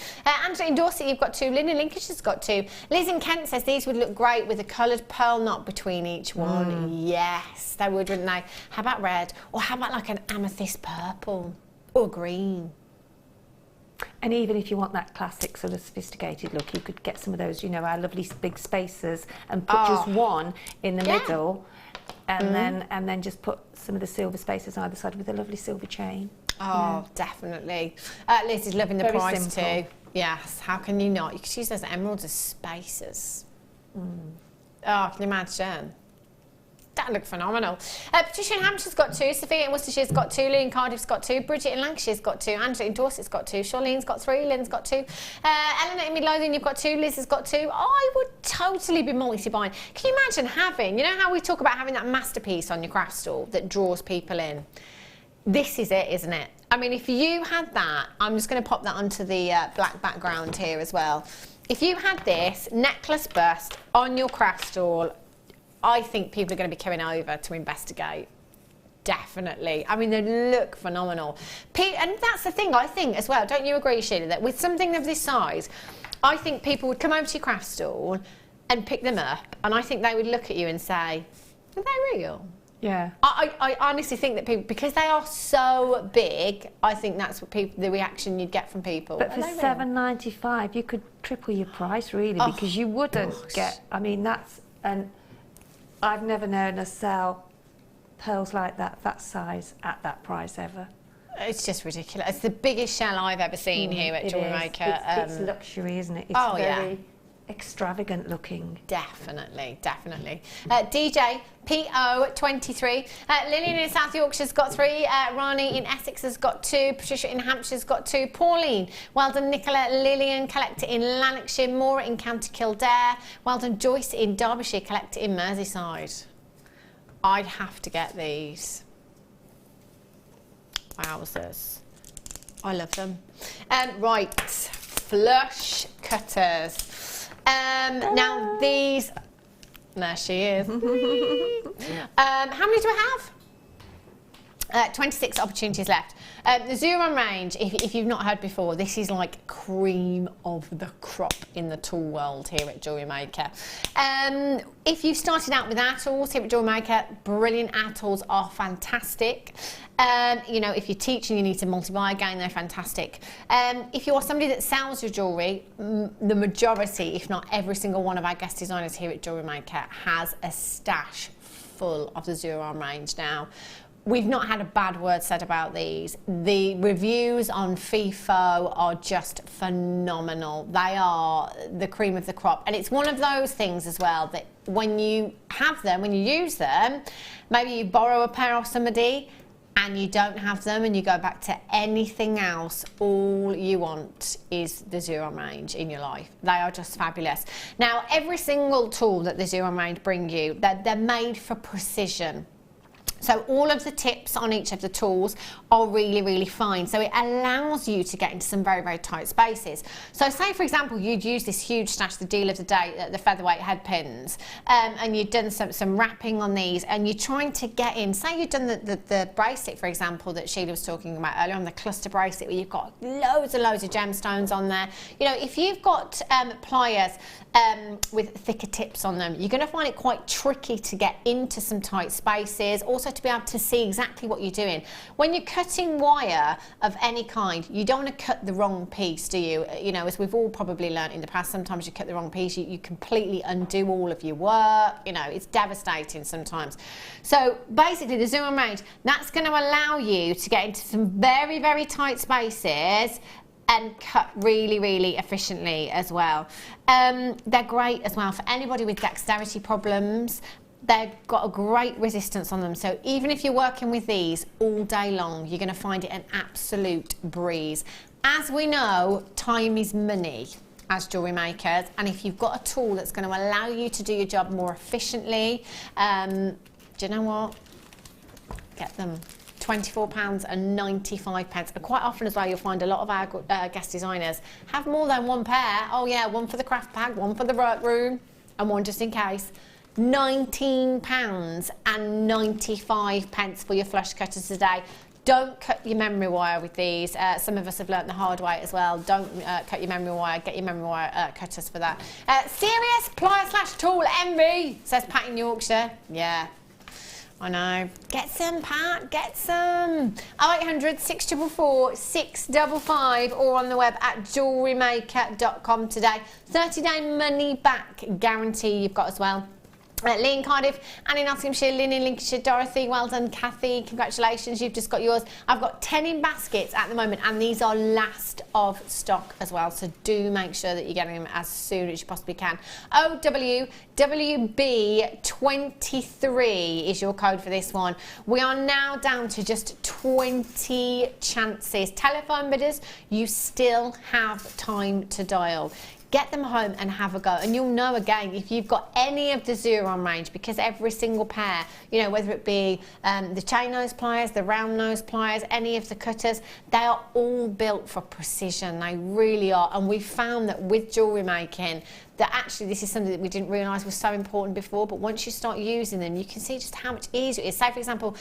Angela in Dorset, you've got 2. Lynn in Lincolnshire's got 2. Liz in Kent says these would look great with a coloured pearl knot between each one. Yes, they would, wouldn't they? How about red? Or how about like an amethyst purple? Or green? And even if you want that classic sort of sophisticated look, you could get some of those, you know, our lovely big spacers and put just one in the middle, and then just put some of the silver spacers either side with a lovely silver chain. Oh, definitely. Liz is loving the price too. Yes, how can you not? You could use those emeralds as spacers. Oh, can you imagine? That looked phenomenal. Patricia in Hampshire's got 2, Sophia in Worcestershire's got 2, Lee in Cardiff's got 2, Bridget in Lancashire's got 2, Angela in Dorset's got 2, Charlene's got 3, Lynn's got 2, Eleanor in Midlothian, you've got 2, Liz has got 2. I would totally be multi-buying. Can you imagine having, you know how we talk about having that masterpiece on your craft stall that draws people in? This is it, isn't it? I mean, if you had that, I'm just going to pop that onto the black background here as well. If you had this necklace bust on your craft stall, I think people are going to be coming over to investigate. Definitely. I mean, they look phenomenal. And that's the thing, I think, as well. Don't you agree, Sheila, that with something of this size, I think people would come over to your craft stall and pick them up, and I think they would look at you and say, are they real? Yeah. I honestly think that people, because they are so big, I think that's what people, the reaction you'd get from people. But for $7.95, you could triple your price, really, because you wouldn't get. I mean, that's, and I've never known us sell pearls like that size at that price ever. It's just ridiculous. It's the biggest shell I've ever seen here at JewelleryMaker. It's luxury, isn't it? It's very extravagant looking. Definitely, definitely. DJ PO23. Lillian in South Yorkshire's got 3. Rani in Essex has got 2. Patricia in Hampshire's got 2. Pauline, well done. Nicola, Lillian, Collector in Lanarkshire. Maura in County Kildare. Well done. Joyce in Derbyshire, Collector in Merseyside. I'd have to get these. Wowzers. I love them. Right, flush cutters. Now these, there she is. How many do I have? 26 opportunities left. The Zuron range, if you've not heard before, this is like cream of the crop in the tool world here at JewelleryMaker. If you've started out with our tools here at JewelleryMaker, brilliant. Our tools are fantastic. You know, if you're teaching, you need to multi-buy again, they're fantastic. If you're somebody that sells your jewellery, the majority, if not every single one of our guest designers here at JewelleryMaker has a stash full of the Zuron range now. We've not had a bad word said about these. The reviews on FIFO are just phenomenal. They are the cream of the crop. And it's one of those things as well that when you have them, when you use them, maybe you borrow a pair off somebody and you don't have them and you go back to anything else, all you want is the Zuron range in your life. They are just fabulous. Now, every single tool that the Zuron range bring you, they're made for precision. So all of the tips on each of the tools are really, really fine. So it allows you to get into some very, very tight spaces. So say, for example, you'd use this huge stash, the deal of the day, the featherweight head pins, and you'd done some wrapping on these, and you're trying to get in. Say you'd done the bracelet, for example, that Sheila was talking about earlier on, the cluster bracelet, where you've got loads and loads of gemstones on there. You know, if you've got pliers with thicker tips on them, you're going to find it quite tricky to get into some tight spaces. Also, to be able to see exactly what you're doing. When you're cutting wire of any kind, you don't want to cut the wrong piece, do you? You know, as we've all probably learned in the past, sometimes you cut the wrong piece, you completely undo all of your work. You know, it's devastating sometimes. So basically, the Zuron range, that's going to allow you to get into some very, very tight spaces and cut really, really efficiently as well. They're great as well for anybody with dexterity problems. They've got a great resistance on them, so even if you're working with these all day long, you're going to find it an absolute breeze. As we know, time is money as jewellery makers, and if you've got a tool that's going to allow you to do your job more efficiently, do you know what? Get them. £24.95. And quite often as well, you'll find a lot of our guest designers have more than one pair. Oh yeah, one for the craft bag, one for the workroom, and one just in case. £19.95 for your flush cutters today. Don't cut your memory wire with these. Some of us have learnt the hard way as well. Don't cut your memory wire. Get your memory wire cutters for that. Serious plier/tool envy, says Pat in Yorkshire. Yeah, I know. Get some, Pat, get some. 0800 644 655 or on the web at jewellerymaker.com today. 30-day money back guarantee you've got as well. Lee in Cardiff, Annie in Nottinghamshire, Lynn in Lincolnshire, Dorothy, well done, Kathy, congratulations, you've just got yours. I've got 10 in baskets at the moment, and these are last of stock as well, so do make sure that you're getting them as soon as you possibly can. OWWB23 is your code for this one. We are now down to just 20 chances. Telephone bidders, you still have time to dial. Get them home and have a go, and you'll know again if you've got any of the Zuron range, because every single pair, you know, whether it be the chain nose pliers, the round nose pliers, any of the cutters, they are all built for precision. They really are, and we found that with jewellery making, that actually this is something that we didn't realise was so important before, but once you start using them, you can see just how much easier it is. Say, for example,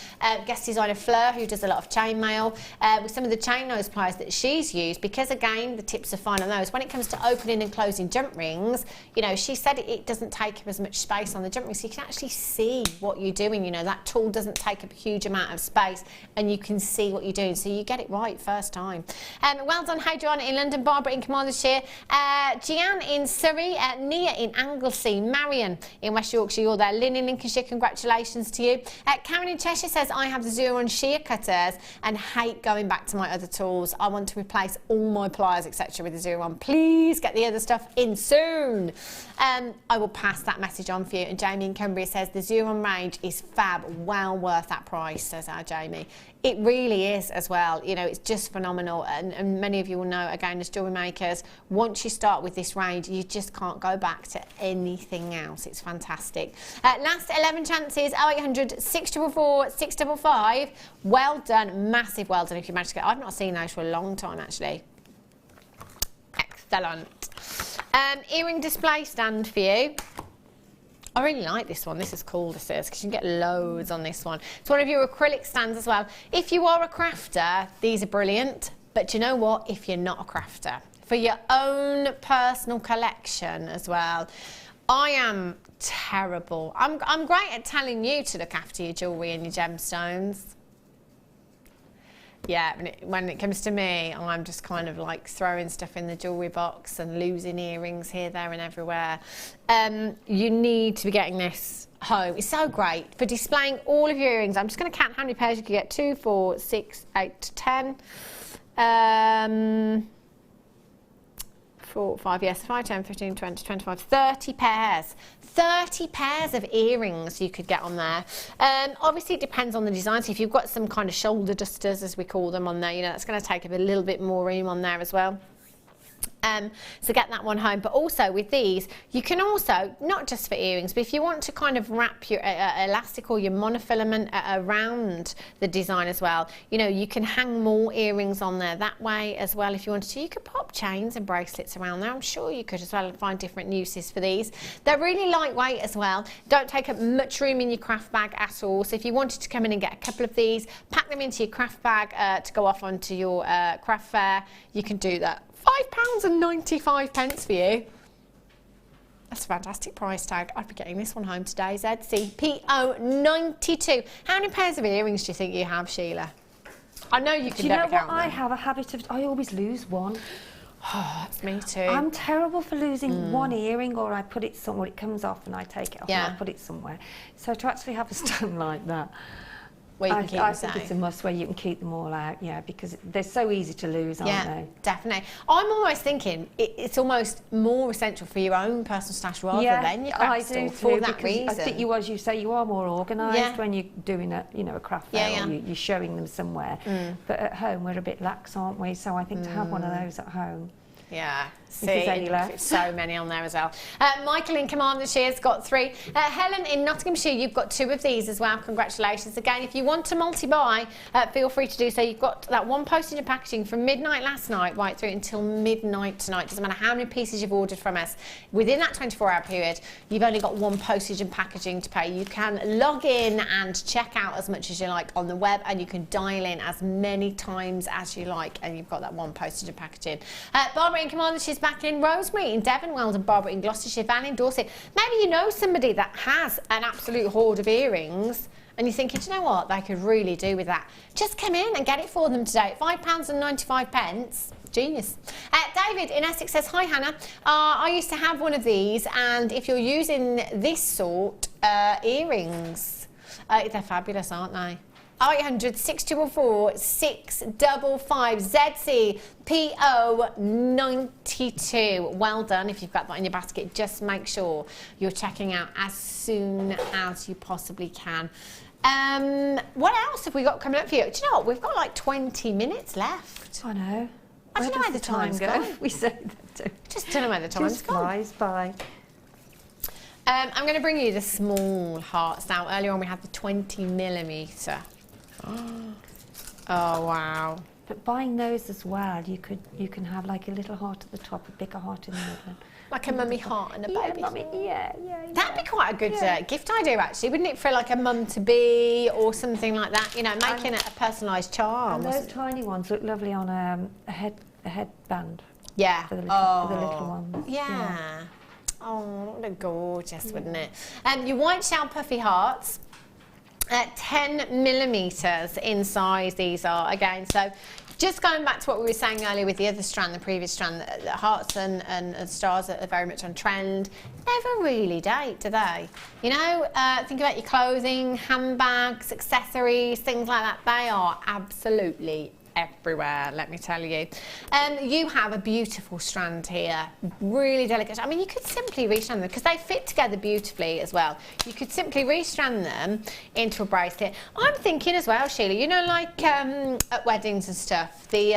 guest designer Fleur, who does a lot of chainmail, with some of the chain nose pliers that she's used, because again, the tips are fine on those. When it comes to opening and closing jump rings, you know, she said it doesn't take up as much space on the jump ring, so you can actually see what you're doing. You know, that tool doesn't take up a huge amount of space, and you can see what you're doing, so you get it right first time. Well done, Hadriana in London, Barbara in Commandershire, Gian in Surrey, Nia in Anglesey, Marion in West Yorkshire, you're there. Lynn in Lincolnshire, congratulations to you. Karen in Cheshire says, I have the Zuron shear cutters and hate going back to my other tools. I want to replace all my pliers, etc. with the Zuron. Please get the other stuff in soon. I will pass that message on for you. And Jamie in Cumbria says, the Zuron range is fab, well worth that price, says our Jamie. It really is as well. You know, it's just phenomenal. And many of you will know, again, as jewellery makers, once you start with this range, you just can't go back to anything else. It's fantastic. Last 11 chances, 0800 644 655. Well done, massive well done if you managed to get. I've not seen those for a long time, actually. Excellent. Earring display stand for you. I really like this one. This is cool, this is, because you can get loads on this one. It's one of your acrylic stands as well. If you are a crafter, these are brilliant. But you know what? If you're not a crafter, for your own personal collection as well, I am terrible. I'm great at telling you to look after your jewellery and your gemstones. Yeah, when it comes to me, I'm just kind of like throwing stuff in the jewellery box and losing earrings here, there and everywhere. You need to be getting this home. It's so great for displaying all of your earrings. I'm just going to count how many pairs you can get. 2, 4, 6, 8, 10. 4, 5, yes, 5, 10, 15, 20, 25, 30 pairs. 30 pairs of earrings you could get on there. Obviously, it depends on the design. So if you've got some kind of shoulder dusters, as we call them, on there, you know, that's going to take up a little bit more room on there as well. So get that one home. But also with these, you can also, not just for earrings, but if you want to kind of wrap your elastic or your monofilament around the design as well, you know, you can hang more earrings on there that way as well if you wanted to. You could pop chains and bracelets around there. I'm sure you could as well, and find different uses for these. They're really lightweight as well. Don't take up much room in your craft bag at all. So if you wanted to come in and get a couple of these, pack them into your craft bag to go off onto your craft fair, you can do that. £5.95 for you. That's a fantastic price tag. I'd be getting this one home today. ZCPO92. How many pairs of earrings do you think you have, Sheila? I know you can never count them. Do you know what? I have a habit of, I always lose one. Oh, that's me too. I'm terrible for losing one earring, or I put it somewhere, it comes off and I take it off and I put it somewhere. So to actually have a stand like that, where you can keep I think it's a must where you can keep them all out, yeah, because they're so easy to lose, aren't they? Definitely. I'm almost thinking it's almost more essential for your own personal stash rather than your craft store for that reason. I think you, as you say, you are more organised when you're doing a craft fair, or you're showing them somewhere. But at home we're a bit lax, aren't we? So I think to have one of those at home. Yeah, see, so many on there as well. Michael in Commandershire's got 3. Helen in Nottinghamshire, you've got 2 of these as well. Congratulations again. If you want to multi-buy, feel free to do so. You've got that one postage and packaging from midnight last night right through until midnight tonight. Doesn't matter how many pieces you've ordered from us. Within that 24-hour period, you've only got one postage and packaging to pay. You can log in and check out as much as you like on the web, and you can dial in as many times as you like, and you've got that one postage and packaging. Barbara in Commander, she's back in. Rosemary in Devon, Weldon, Barbara in Gloucestershire, Van in Dorset. Maybe you know somebody that has an absolute hoard of earrings and you're thinking, do you know what, they could really do with that. Just come in and get it for them today at £5.95. Genius. David in Essex says, hi Hannah, I used to have one of these, and if you're using this sort, earrings, they're fabulous, aren't they? 0800 644 655 ZCPO92. Well done. If you've got that in your basket, just make sure you're checking out as soon as you possibly can. What else have we got coming up for you? Do you know what? We've got like 20 minutes left. I know. I don't know where the time's gone. We say that too. Just don't know where the time's gone. Flies by. I'm going to bring you the small hearts now. Earlier on we had the 20mm. Oh wow, But buying those as well, you can have like a little heart at the top, a bigger heart in the middle. Like a mummy heart and a baby. Yeah. That'd be quite a good gift idea, actually, wouldn't it? For like a mum-to-be or something like that. You know, making it a personalised charm. And those tiny ones look lovely on a headband. Yeah. For the little ones. Yeah. Oh, that would look gorgeous, wouldn't it? Your white shell puffy hearts. 10mm in size these are, again. So just going back to what we were saying earlier with the other strand, the previous strand, the hearts and stars are very much on trend. Never really date, do they? You know, think about your clothing, handbags, accessories, things like that. They are absolutely everywhere, let me tell you. You have a beautiful strand here, really delicate. I mean, you could simply restrand them because they fit together beautifully as well. You could simply restrand them into a bracelet. I'm thinking as well, Sheila, you know, like at weddings and stuff, the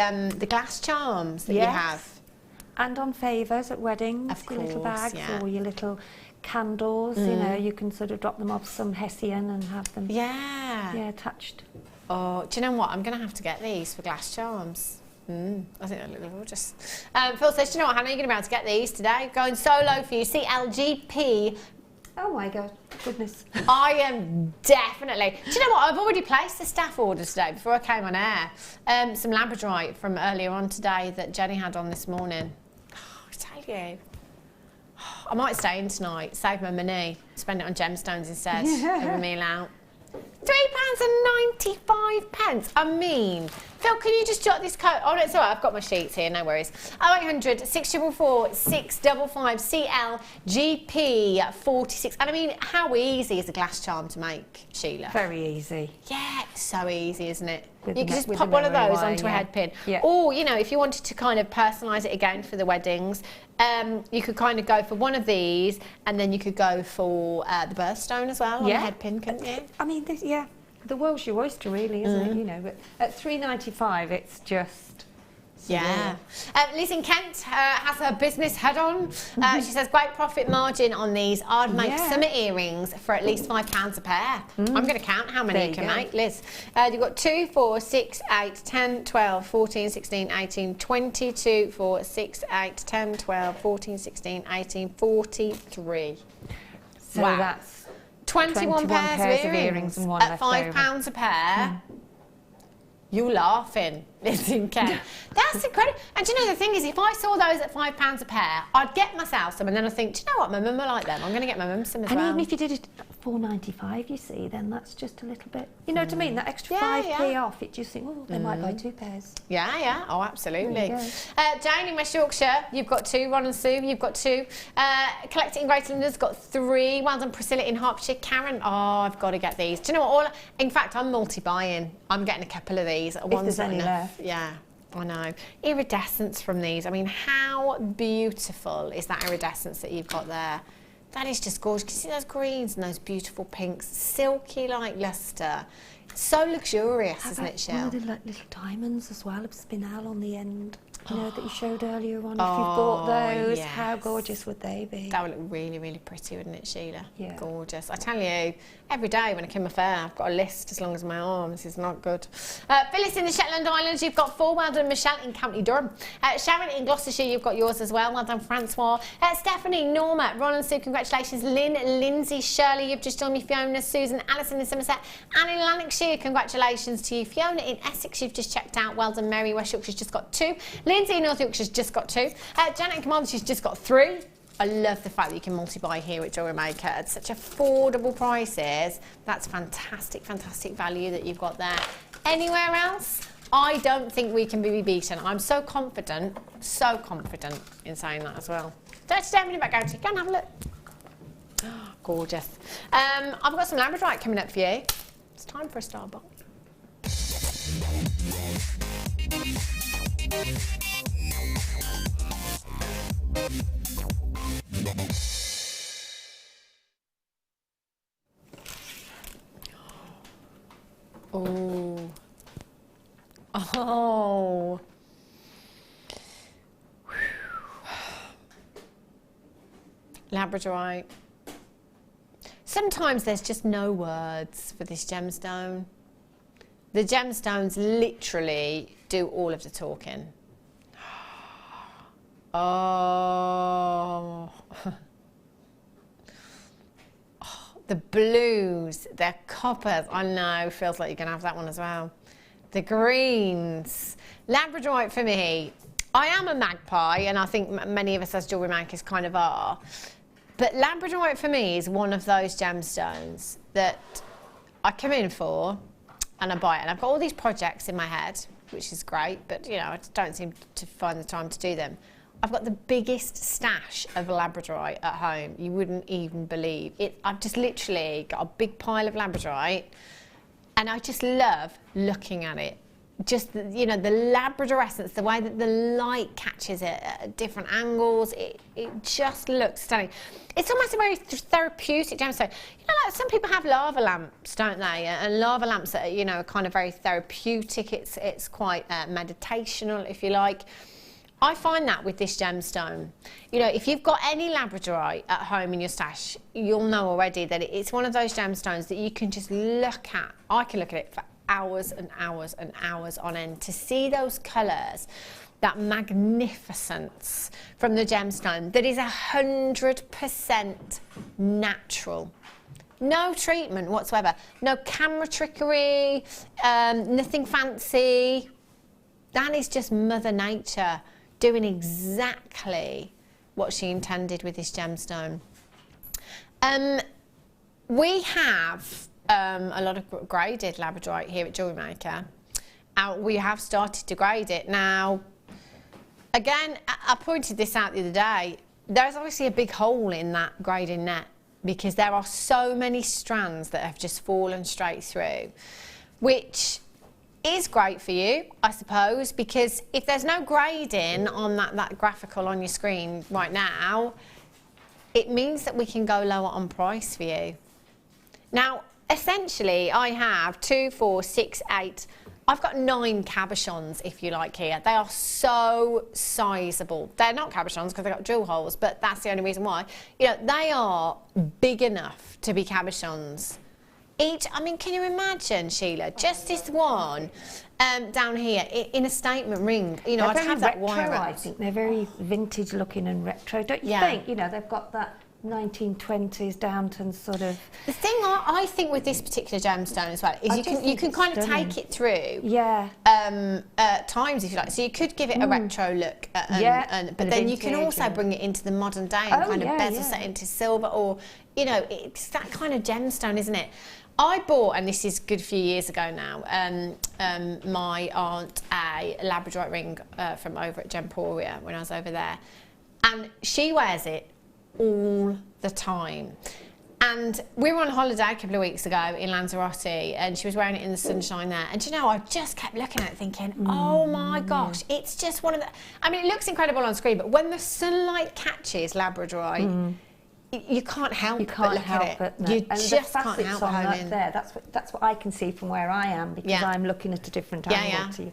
glass charms that you have. And on favours at weddings, of course, your little bags or your little candles, you know, you can sort of drop them off some Hessian and have them attached. Oh, do you know what? I'm going to have to get these for glass charms. I think they look gorgeous. Phil says, do you know what, Hannah, you're going to be able to get these today. Going so low for you. CLGP. Oh my God, goodness. I am definitely. Do you know what? I've already placed the staff order today before I came on air. Some labradorite from earlier on today that Jenny had on this morning. Oh, I tell you. I might stay in tonight, save my money, spend it on gemstones instead of a meal out. £3.95. I mean, Phil, can you just jot this code? Oh, no, it's all right. I've got my sheets here. No worries. 0800 644 655 CLGP 46. And I mean, how easy is a glass charm to make, Sheila? Very easy. Yeah, it's so easy, isn't it? With you can just pop one of those onto a head pin. Or, you know, if you wanted to kind of personalise it again for the weddings, you could kind of go for one of these, and then you could go for the birthstone as well on a head pin, couldn't you? I mean, the world's your oyster, really, isn't it? You know, but at $3.95, it's just. Yeah. Liz in Kent has her business head on. She says, great profit margin on these. I'd make summer earrings for at least £5 a pair. I'm going to count how many you can make, Liz. You've got 2, 4, 6, 8, 10, 12, 14, 16, 18, 22, 4, 6, 8, 10, 12, 14, 16, 18, 43. So that's 21 pairs of earrings and one at £5 a pair. You're laughing, Liz in Kent. That's incredible. And do you know, the thing is, if I saw those at £5 a pair, I'd get myself some, and then I think, do you know what, my mum will like them. I'm going to get my mum some as well. And even if you did it at $4.95, you see, then that's just a little bit, you know what I mean? That extra 5p off, it just think, oh, they might buy 2 pairs. Yeah. Oh, absolutely. Jane in West Yorkshire, you've got 2. Ron and Sue, you've got 2. Collect It in Greater London's got 3. Well done, Priscilla in Hertfordshire. Karen, I've got to get these. Do you know what? In fact, I'm multi-buying. I'm getting a couple of these. If there's any left. Yeah. I know. Iridescence from these. I mean, how beautiful is that iridescence that you've got there? That is just gorgeous. Can you see those greens and those beautiful pinks? Silky like lustre. It's so luxurious, isn't it, Sheila? One of the little diamonds as well, of spinel on the end. You know, that you showed earlier on. If you bought those, how gorgeous would they be? That would look really, really pretty, wouldn't it, Sheila? Yeah. Gorgeous. I tell you, every day when I come off air, I've got a list as long as my arms. It's not good. Phyllis in the Shetland Islands, you've got 4. Well done, Michelle in County Durham. Sharon in Gloucestershire, you've got yours as well. Well done, Francois. Stephanie, Norma, Ron and Sue, congratulations. Lynn, Lindsay, Shirley, you've just joined me. Fiona, Susan, Alison in Somerset. Anne in Lanarkshire, congratulations to you. Fiona in Essex, you've just checked out. Well done, Mary. West Yorkshire's just got 2. Lindsay in North Yorkshire's just got 2. Janet in Commander, she's just got 3. I love the fact that you can multi-buy here at JewelleryMaker at such affordable prices. That's fantastic, fantastic value that you've got there. Anywhere else, I don't think we can be beaten. I'm so confident in saying that as well. 30 minute back out, go and have a look. Oh, gorgeous. I've got some labradorite coming up for you. It's time for a Starbucks. Oh. Labradorite. Sometimes there's just no words for this gemstone. The gemstones literally do all of the talking. Oh. The blues, the coppers, I know, feels like you're going to have that one as well. The greens. Labradorite for me, I am a magpie, and I think many of us as jewellery makers kind of are. But Labradorite for me is one of those gemstones that I come in for and I buy it. And I've got all these projects in my head, which is great, but you know, I don't seem to find the time to do them. I've got the biggest stash of Labradorite at home. You wouldn't even believe it. I've just literally got a big pile of Labradorite, and I just love looking at it. Just, you know, the Labrador essence, the way that the light catches it at different angles, it just looks stunning. It's almost a very therapeutic gemstone. You know, like some people have lava lamps, don't they? And lava lamps are, you know, kind of very therapeutic. It's quite meditational, if you like. I find that with this gemstone. You know, if you've got any Labradorite at home in your stash, you'll know already that it's one of those gemstones that you can just look at. I can look at it for hours and hours and hours on end to see those colours, that magnificence from the gemstone that is 100% natural. No treatment whatsoever, no camera trickery, nothing fancy. That is just Mother Nature doing exactly what she intended with this gemstone. We have a lot of graded Labradorite here at JewelleryMaker. We have started to grade it. Now, again, I pointed this out the other day. There's obviously a big hole in that grading net because there are so many strands that have just fallen straight through, which is great for you, I suppose, because if there's no grading on that graphical on your screen right now, it means that we can go lower on price for you. Now, essentially, I have 2, 4, 6, 8. I've got 9 cabochons, if you like, here. They are so sizable. They're not cabochons because they've got drill holes, but that's the only reason why. You know, they are big enough to be cabochons. Each, I mean, can you imagine, Sheila, just this one down here in a statement ring? You know, I'd have that wire wrapped. I think they're very vintage looking and retro, don't you think? You know, they've got that 1920s Downton sort of. The thing I think with this particular gemstone as well is you can kind of take it through times, if you like. So you could give it a retro look, but then you can also bring it into the modern day and kind of bezel set into silver, or you know, it's that kind of gemstone, isn't it? I bought, and this is a good few years ago now, my aunt a Labradorite ring from over at Gemporia when I was over there, and she wears it all the time. And we were on holiday a couple of weeks ago in Lanzarote, and she was wearing it in the sunshine there. And you know, I just kept looking at it thinking, oh my gosh, it's just one of the, I mean, it looks incredible on screen, but when the sunlight catches Labradorite, you can't help but look at it. No. You and just the can't facets help on but hone that in. there. That's what I can see from where I am, because I'm looking at a different angle to you.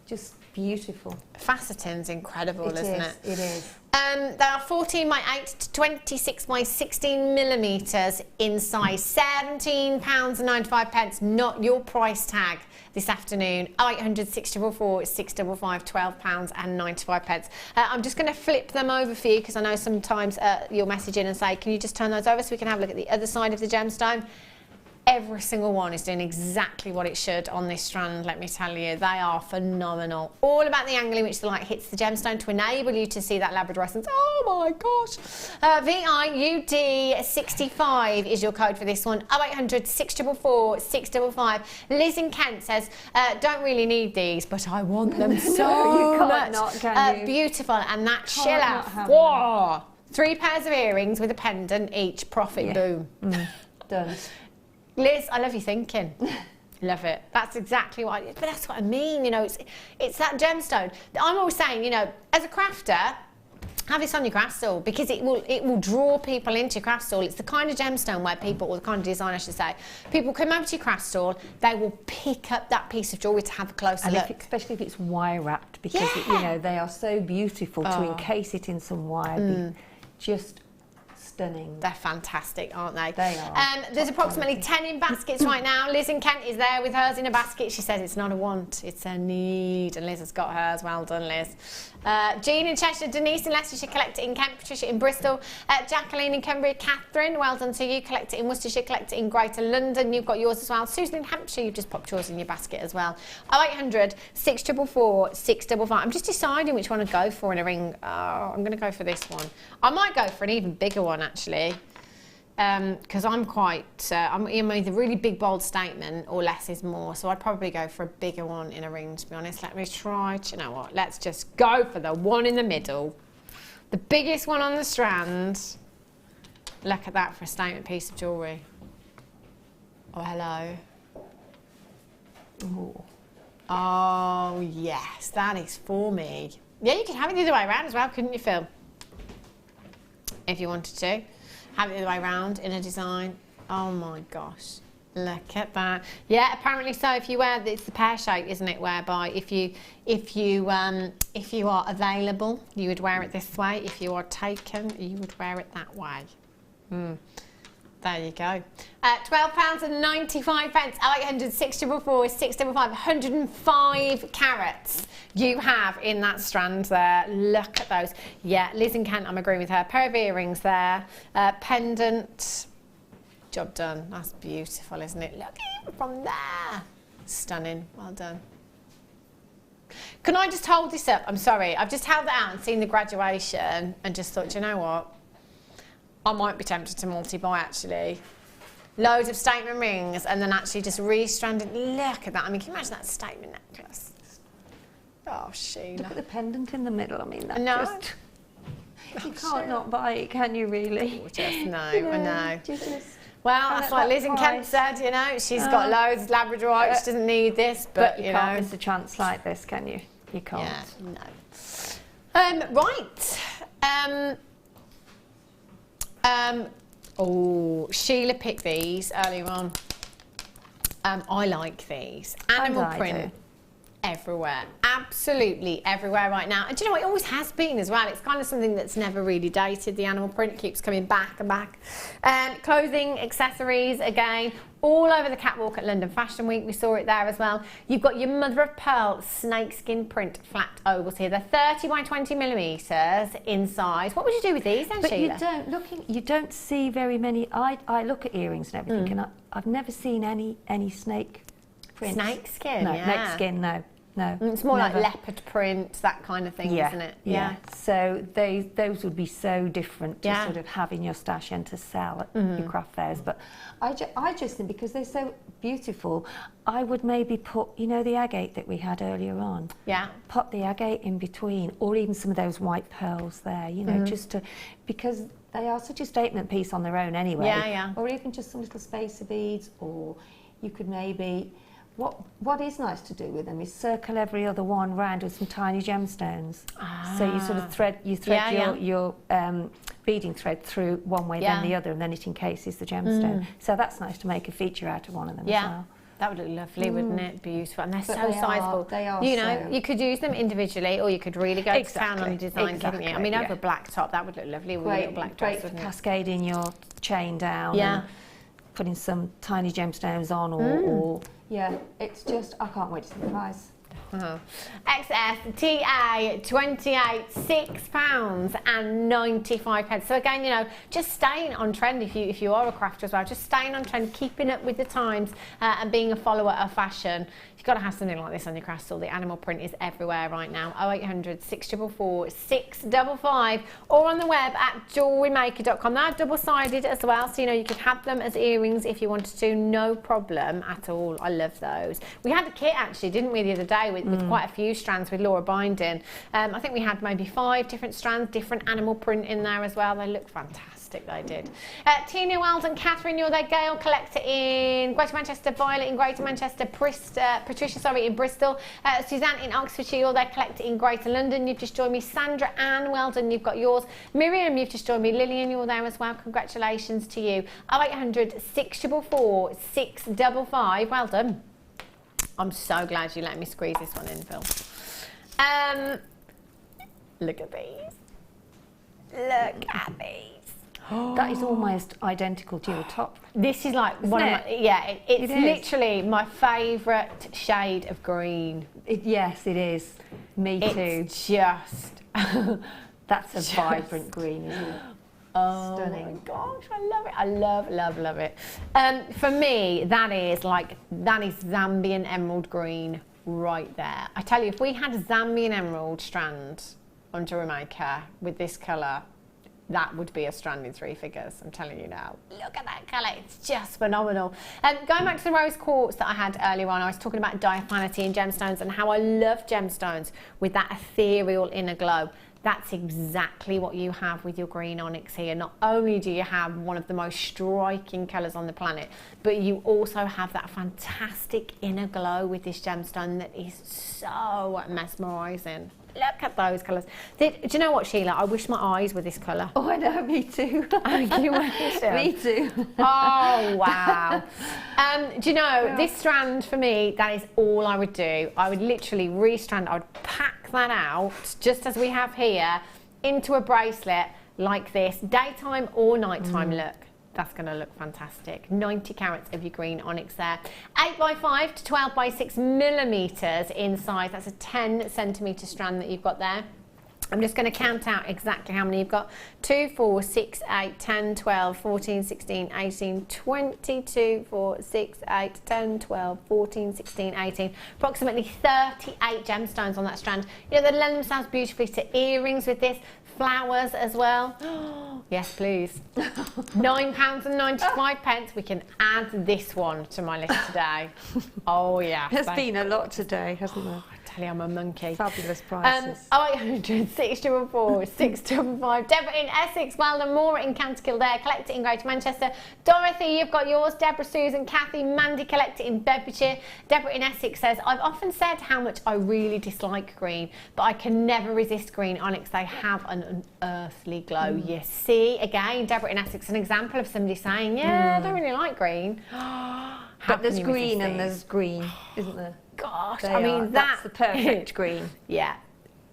Just beautiful. Faceting's incredible, isn't it? It is. They are 14 by 8 to 26 by 16 millimetres in size. £17.95, not your price tag this afternoon. 0800 644 655, £12.95. I'm just going to flip them over for you because I know sometimes you'll message in and say, can you just turn those over so we can have a look at the other side of the gemstone? Every single one is doing exactly what it should on this strand, let me tell you. They are phenomenal. All about the angle in which the light hits the gemstone to enable you to see that Labrador essence. Oh my gosh. VIUD65 is your code for this one. 0800 644 655. Liz in Kent says, don't really need these, but I want them so you can't much. Not, can you? Beautiful. And that Sheila. Whoa. 3 pairs of earrings with a pendant each. Profit boom. Done. Liz, I love your thinking. Love it. That's exactly what but that's what I mean, you know, it's that gemstone. I'm always saying, you know, as a crafter, have this on your craft stall because it will draw people into your craft stall. It's the kind of gemstone where people, or the kind of design I should say, people come over to your craft stall, they will pick up that piece of jewellery to have a closer look. Especially if it's wire wrapped, because you know, they are so beautiful to encase it in some wire. Just stunning. They're fantastic, aren't they? They are. There's approximately 10 in baskets right now. Liz in Kent is there with hers in a basket. She says it's not a want, it's a need. And Liz has got hers. Well done, Liz. Jean in Cheshire, Denise in Leicestershire, collect it in Kent, Patricia in Bristol, Jacqueline in Cumbria, Catherine, well done to you, collect it in Worcestershire, collect it in Greater London, you've got yours as well. Susan in Hampshire, you've just popped yours in your basket as well. 0800 644 655. I'm just deciding which one to go for in a ring. I'm going to go for this one. I might go for an even bigger one actually. Because I'm quite, I'm either really big bold statement or less is more, so I'd probably go for a bigger one in a ring, to be honest. Let me try, do you know what, let's just go for the one in the middle, the biggest one on the strand. Look at that for a statement piece of jewellery. Oh, hello. Ooh. Oh yes, that is for me. Yeah, you could have it the other way around as well, couldn't you, Phil? If you wanted to. Have it the other way around in a design. Oh my gosh, look at that. Yeah, apparently so. If you wear, it's the pear shape, isn't it? Whereby if you are available, you would wear it this way. If you are taken, you would wear it that way. There you go. £12.95. 0800 644 655. 105 carats you have in that strand there. Look at those. Yeah, Liz in Kent, I'm agreeing with her. Pair of earrings there. Pendant. Job done. That's beautiful, isn't it? Look at it from there. Stunning. Well done. Can I just hold this up? I'm sorry. I've just held it out and seen the graduation and just thought, you know what? I might be tempted to multi-buy actually. Loads of statement rings and then actually just re-stranded. Look at that. I mean, can you imagine that statement necklace? Oh, Sheila. Look at the pendant in the middle. I mean, that just... You can't not buy it, can you really? Gorgeous. No, you know, I know. Just, well, that's like Liz in Kent said, you know, she's got loads of Labradorite, she doesn't need this, but you can't miss a chance like this, can you? You can't. Yeah, no. Right. Oh, Sheila picked these earlier on. I like these. Animal print everywhere. Absolutely everywhere right now. And do you know what? It always has been as well. It's kind of something that's never really dated. The animal print keeps coming back and back. Clothing, accessories, again, all over the catwalk at London Fashion Week. We saw it there as well. You've got your mother of pearl snakeskin print flat ovals here. They're 30 by 20 millimetres in size. What would you do with these then, Sheila? You don't see very many. I look at earrings and everything, and I've never seen any snake prints. Snakeskin, no, yeah. Snakeskin, no. No, it's more like leopard print, that kind of thing, isn't it? Yeah. So those would be so different to sort of have in your stash and to sell at your craft fairs. But I just think because they're so beautiful, I would maybe put, you know, the agate that we had earlier on. Yeah. Put the agate in between, or even some of those white pearls there. You know, just to because they are such a statement piece on their own anyway. Yeah. Or even just some little spacer beads, or you could maybe. What is nice to do with them is circle every other one round with some tiny gemstones. So you sort of thread your beading thread through one way then the other, and then it encases the gemstone. So that's nice to make a feature out of one of them as well. That would look lovely, wouldn't it? Beautiful. And they're so sizable. They are. You know, you could use them individually, or you could really go to town on the design, couldn't you? I mean, over a black top, that would look lovely with a little black dress, wouldn't it? Cascading your chain down. Yeah. Putting some tiny gemstones on, or yeah, it's just, I can't wait to see the price. XS TA 28, £6.95. So again, you know, just staying on trend if you are a crafter as well, just staying on trend, keeping up with the times and being a follower of fashion. You've got to have something like this on your craft stall. The animal print is everywhere right now. 0800 644 655 or on the web at JewelleryMaker.com. They're double-sided as well, so you know you could have them as earrings if you wanted to, no problem at all. I love those. We had the kit actually, didn't we, the other day with quite a few strands with Laura binding. I think we had maybe 5 different strands, different animal print in there as well. They look fantastic, they did. Tina Weldon, Catherine, you're there. Gail, collector in Greater Manchester. Violet in Greater Manchester. Patricia, in Bristol. Suzanne in Oxfordshire, you're there. Collector in Greater London. You've just joined me. Sandra Ann Weldon, you've got yours. Miriam, you've just joined me. Lillian, you're there as well. Congratulations to you. 0800 644 655. Well done. I'm so glad you let me squeeze this one in, Phil. Look at these. Look at these. That is almost identical to your top. This is like Isn't one of it? my, yeah, it's It is. literally my favourite shade of green. Yes, it is. Me too. It's just, That's a vibrant green, isn't it? oh Stunning. my gosh, I love it. I love it. For me, that is Zambian emerald green right there. I tell you, if we had a Zambian emerald strand on JewelleryMaker with this colour, that would be a strand in 3 figures, I'm telling you now. Look at that colour, it's just phenomenal. Going back to the rose quartz that I had earlier on, I was talking about diaphanity and gemstones and how I love gemstones with that ethereal inner glow. That's exactly what you have with your green onyx here. Not only do you have one of the most striking colours on the planet, but you also have that fantastic inner glow with this gemstone that is so mesmerising. Look at those colours. Do you know what, Sheila? I wish my eyes were this colour. Oh, I know, me too. You wish them? Me too. Oh, wow. Do you know, this strand for me, that is all I would do. I would literally restrand, I would pack that out, just as we have here, into a bracelet like this, daytime or nighttime look. That's going to look fantastic. 90 carats of your green onyx there. 8x5 to 12x6 millimetres in size. That's a 10 centimetre strand that you've got there. I'm just going to count out exactly how many you've got. 2, 4, 6, 8, 10, 12, 14, 16, 18, 22, 4, 6, 8, 10, 12, 14, 16, 18. Approximately 38 gemstones on that strand. You know, they lend themselves beautifully to earrings with this. Flowers as well. Yes, please. £9.95. We can add this one to my list today. Oh yeah. There's been a lot today, hasn't there? I tell you, I'm a monkey. Fabulous prices. 0800 644 655. Deborah in Essex, Weldon, Maura in County Kildare, collect it in Greater Manchester. Dorothy, you've got yours. Deborah, Susan, Kathy, Mandy, collect it in Bedfordshire. Deborah in Essex says, I've often said how much I really dislike green, but I can never resist green onyx. They have an unearthly glow. You see, again, Deborah in Essex, an example of somebody saying, yeah, I don't really like green. But there's green and there's green, isn't there? Gosh, They I mean, are. That's the perfect green. Yeah,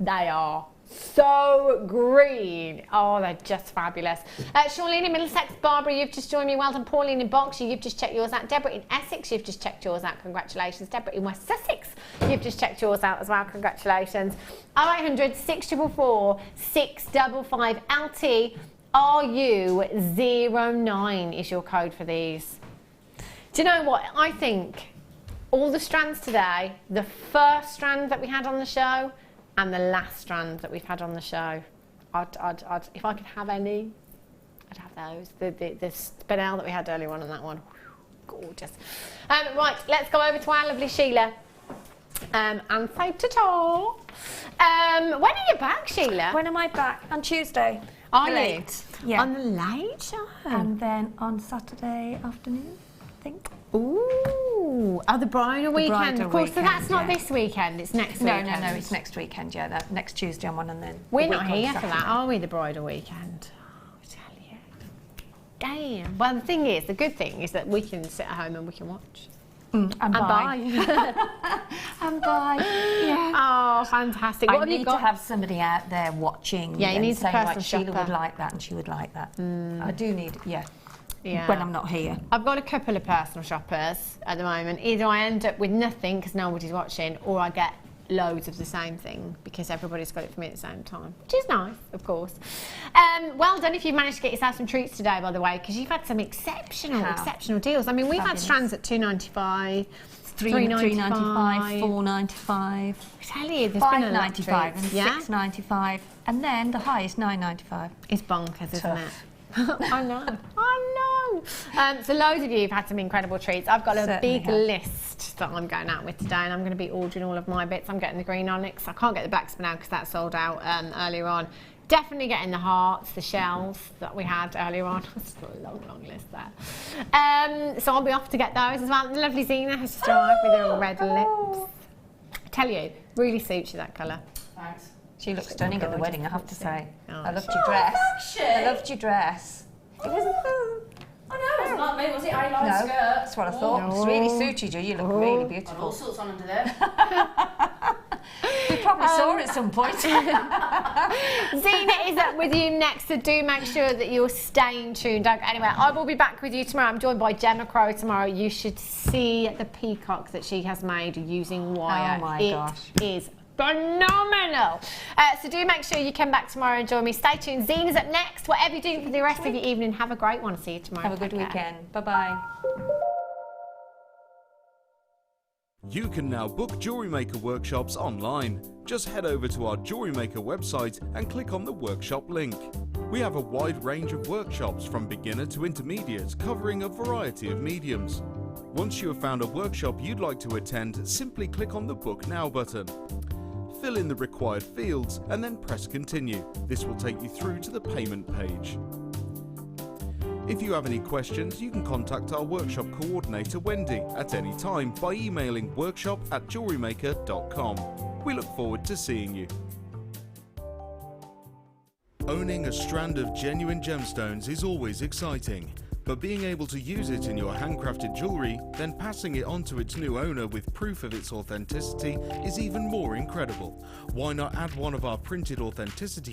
they are so green. Oh, they're just fabulous. Charlene in Middlesex, Barbara, you've just joined me. Well done. Pauline in Berkshire, you've just checked yours out. Deborah in Essex, you've just checked yours out. Congratulations. Deborah in West Sussex, you've just checked yours out as well. Congratulations. 0800 644 655 LT RU09 is your code for these. Do you know what? I think all the strands today, the first strand that we had on the show and the last strand that we've had on the show, I'd if I could have any, I'd have those. The spinel that we had earlier on that one, gorgeous. Right, let's go over to our lovely Sheila and say ta-ta. When are you back, Sheila? When am I back? On Tuesday. Are you? Late. Yeah. On the late show. And then on Saturday afternoon, I think. Ooh, the bridal weekend. bridal Of course, weekend, so that's not yeah. this weekend, it's next No, weekend. no, it's next weekend, yeah. That next Tuesday I'm on and then. We're a not week on here for that, Saturday. are we, the bridal weekend? Oh, I tell you. Damn. Well, the thing is, the good thing is that we can sit at home and we can watch. And And bye. And bye. Yeah. Oh, fantastic. What I have you need got? to have somebody out there watching. Yeah, you and need a saying, personal like, Sheila shopper. would like that and she would like that. I do need, yeah. Yeah. When I'm not here. I've got a couple of personal shoppers at the moment. Either I end up with nothing because nobody's watching, or I get loads of the same thing because everybody's got it for me at the same time, which is nice, of course. Well done if you've managed to get yourself some treats today, by the way, because you've had some exceptional deals. I mean, we've had strands at $2.95, $3.95, $4.95. I tell you, there's been a lot of $5.95 treats. and $6.95, and then the highest $9.95. It's bonkers, isn't it? Tough. I know. So loads of you have had some incredible treats. I've got a Certainly big have. list that I'm going out with today, and I'm going to be ordering all of my bits. I'm getting the green onyx. I can't get the black spinel because that sold out earlier on. Definitely getting the hearts, the shells that we had earlier on. It's a long list there. So I'll be off to get those as well. The lovely Zena has just arrived with her red lips. I tell you, really suits you, that colour. Thanks. She looked stunning at the wedding, I have to say. Oh, I loved your dress. I loved your dress. It wasn't. I know, it wasn't like me, was it? A-line No, skirt. that's what I thought. It really suited you. You look really I've all beautiful. sorts on under there. We probably saw it at some point. Zena is up with you next, so do make sure that you're staying tuned. Don't go anywhere. I will be back with you tomorrow. I'm joined by Gemma Crow tomorrow. You should see the peacock that she has made using wire. Oh my gosh. It is phenomenal. So do make sure you come back tomorrow and join me. Stay tuned. Zena's up next. Whatever you're doing for the rest of your evening, have a great one. See you tomorrow. Have a good weekend. Bye-bye. You can now book Jewellery Maker workshops online. Just head over to our Jewellery Maker website and click on the workshop link. We have a wide range of workshops from beginner to intermediate, covering a variety of mediums. Once you have found a workshop you'd like to attend, simply click on the Book Now button. Fill in the required fields and then press Continue. This will take you through to the payment page. If you have any questions, you can contact our workshop coordinator Wendy at any time by emailing workshop@jewellerymaker.com. We look forward to seeing you. Owning a strand of genuine gemstones is always exciting, but being able to use it in your handcrafted jewellery, then passing it on to its new owner with proof of its authenticity is even more incredible. Why not add one of our printed authenticity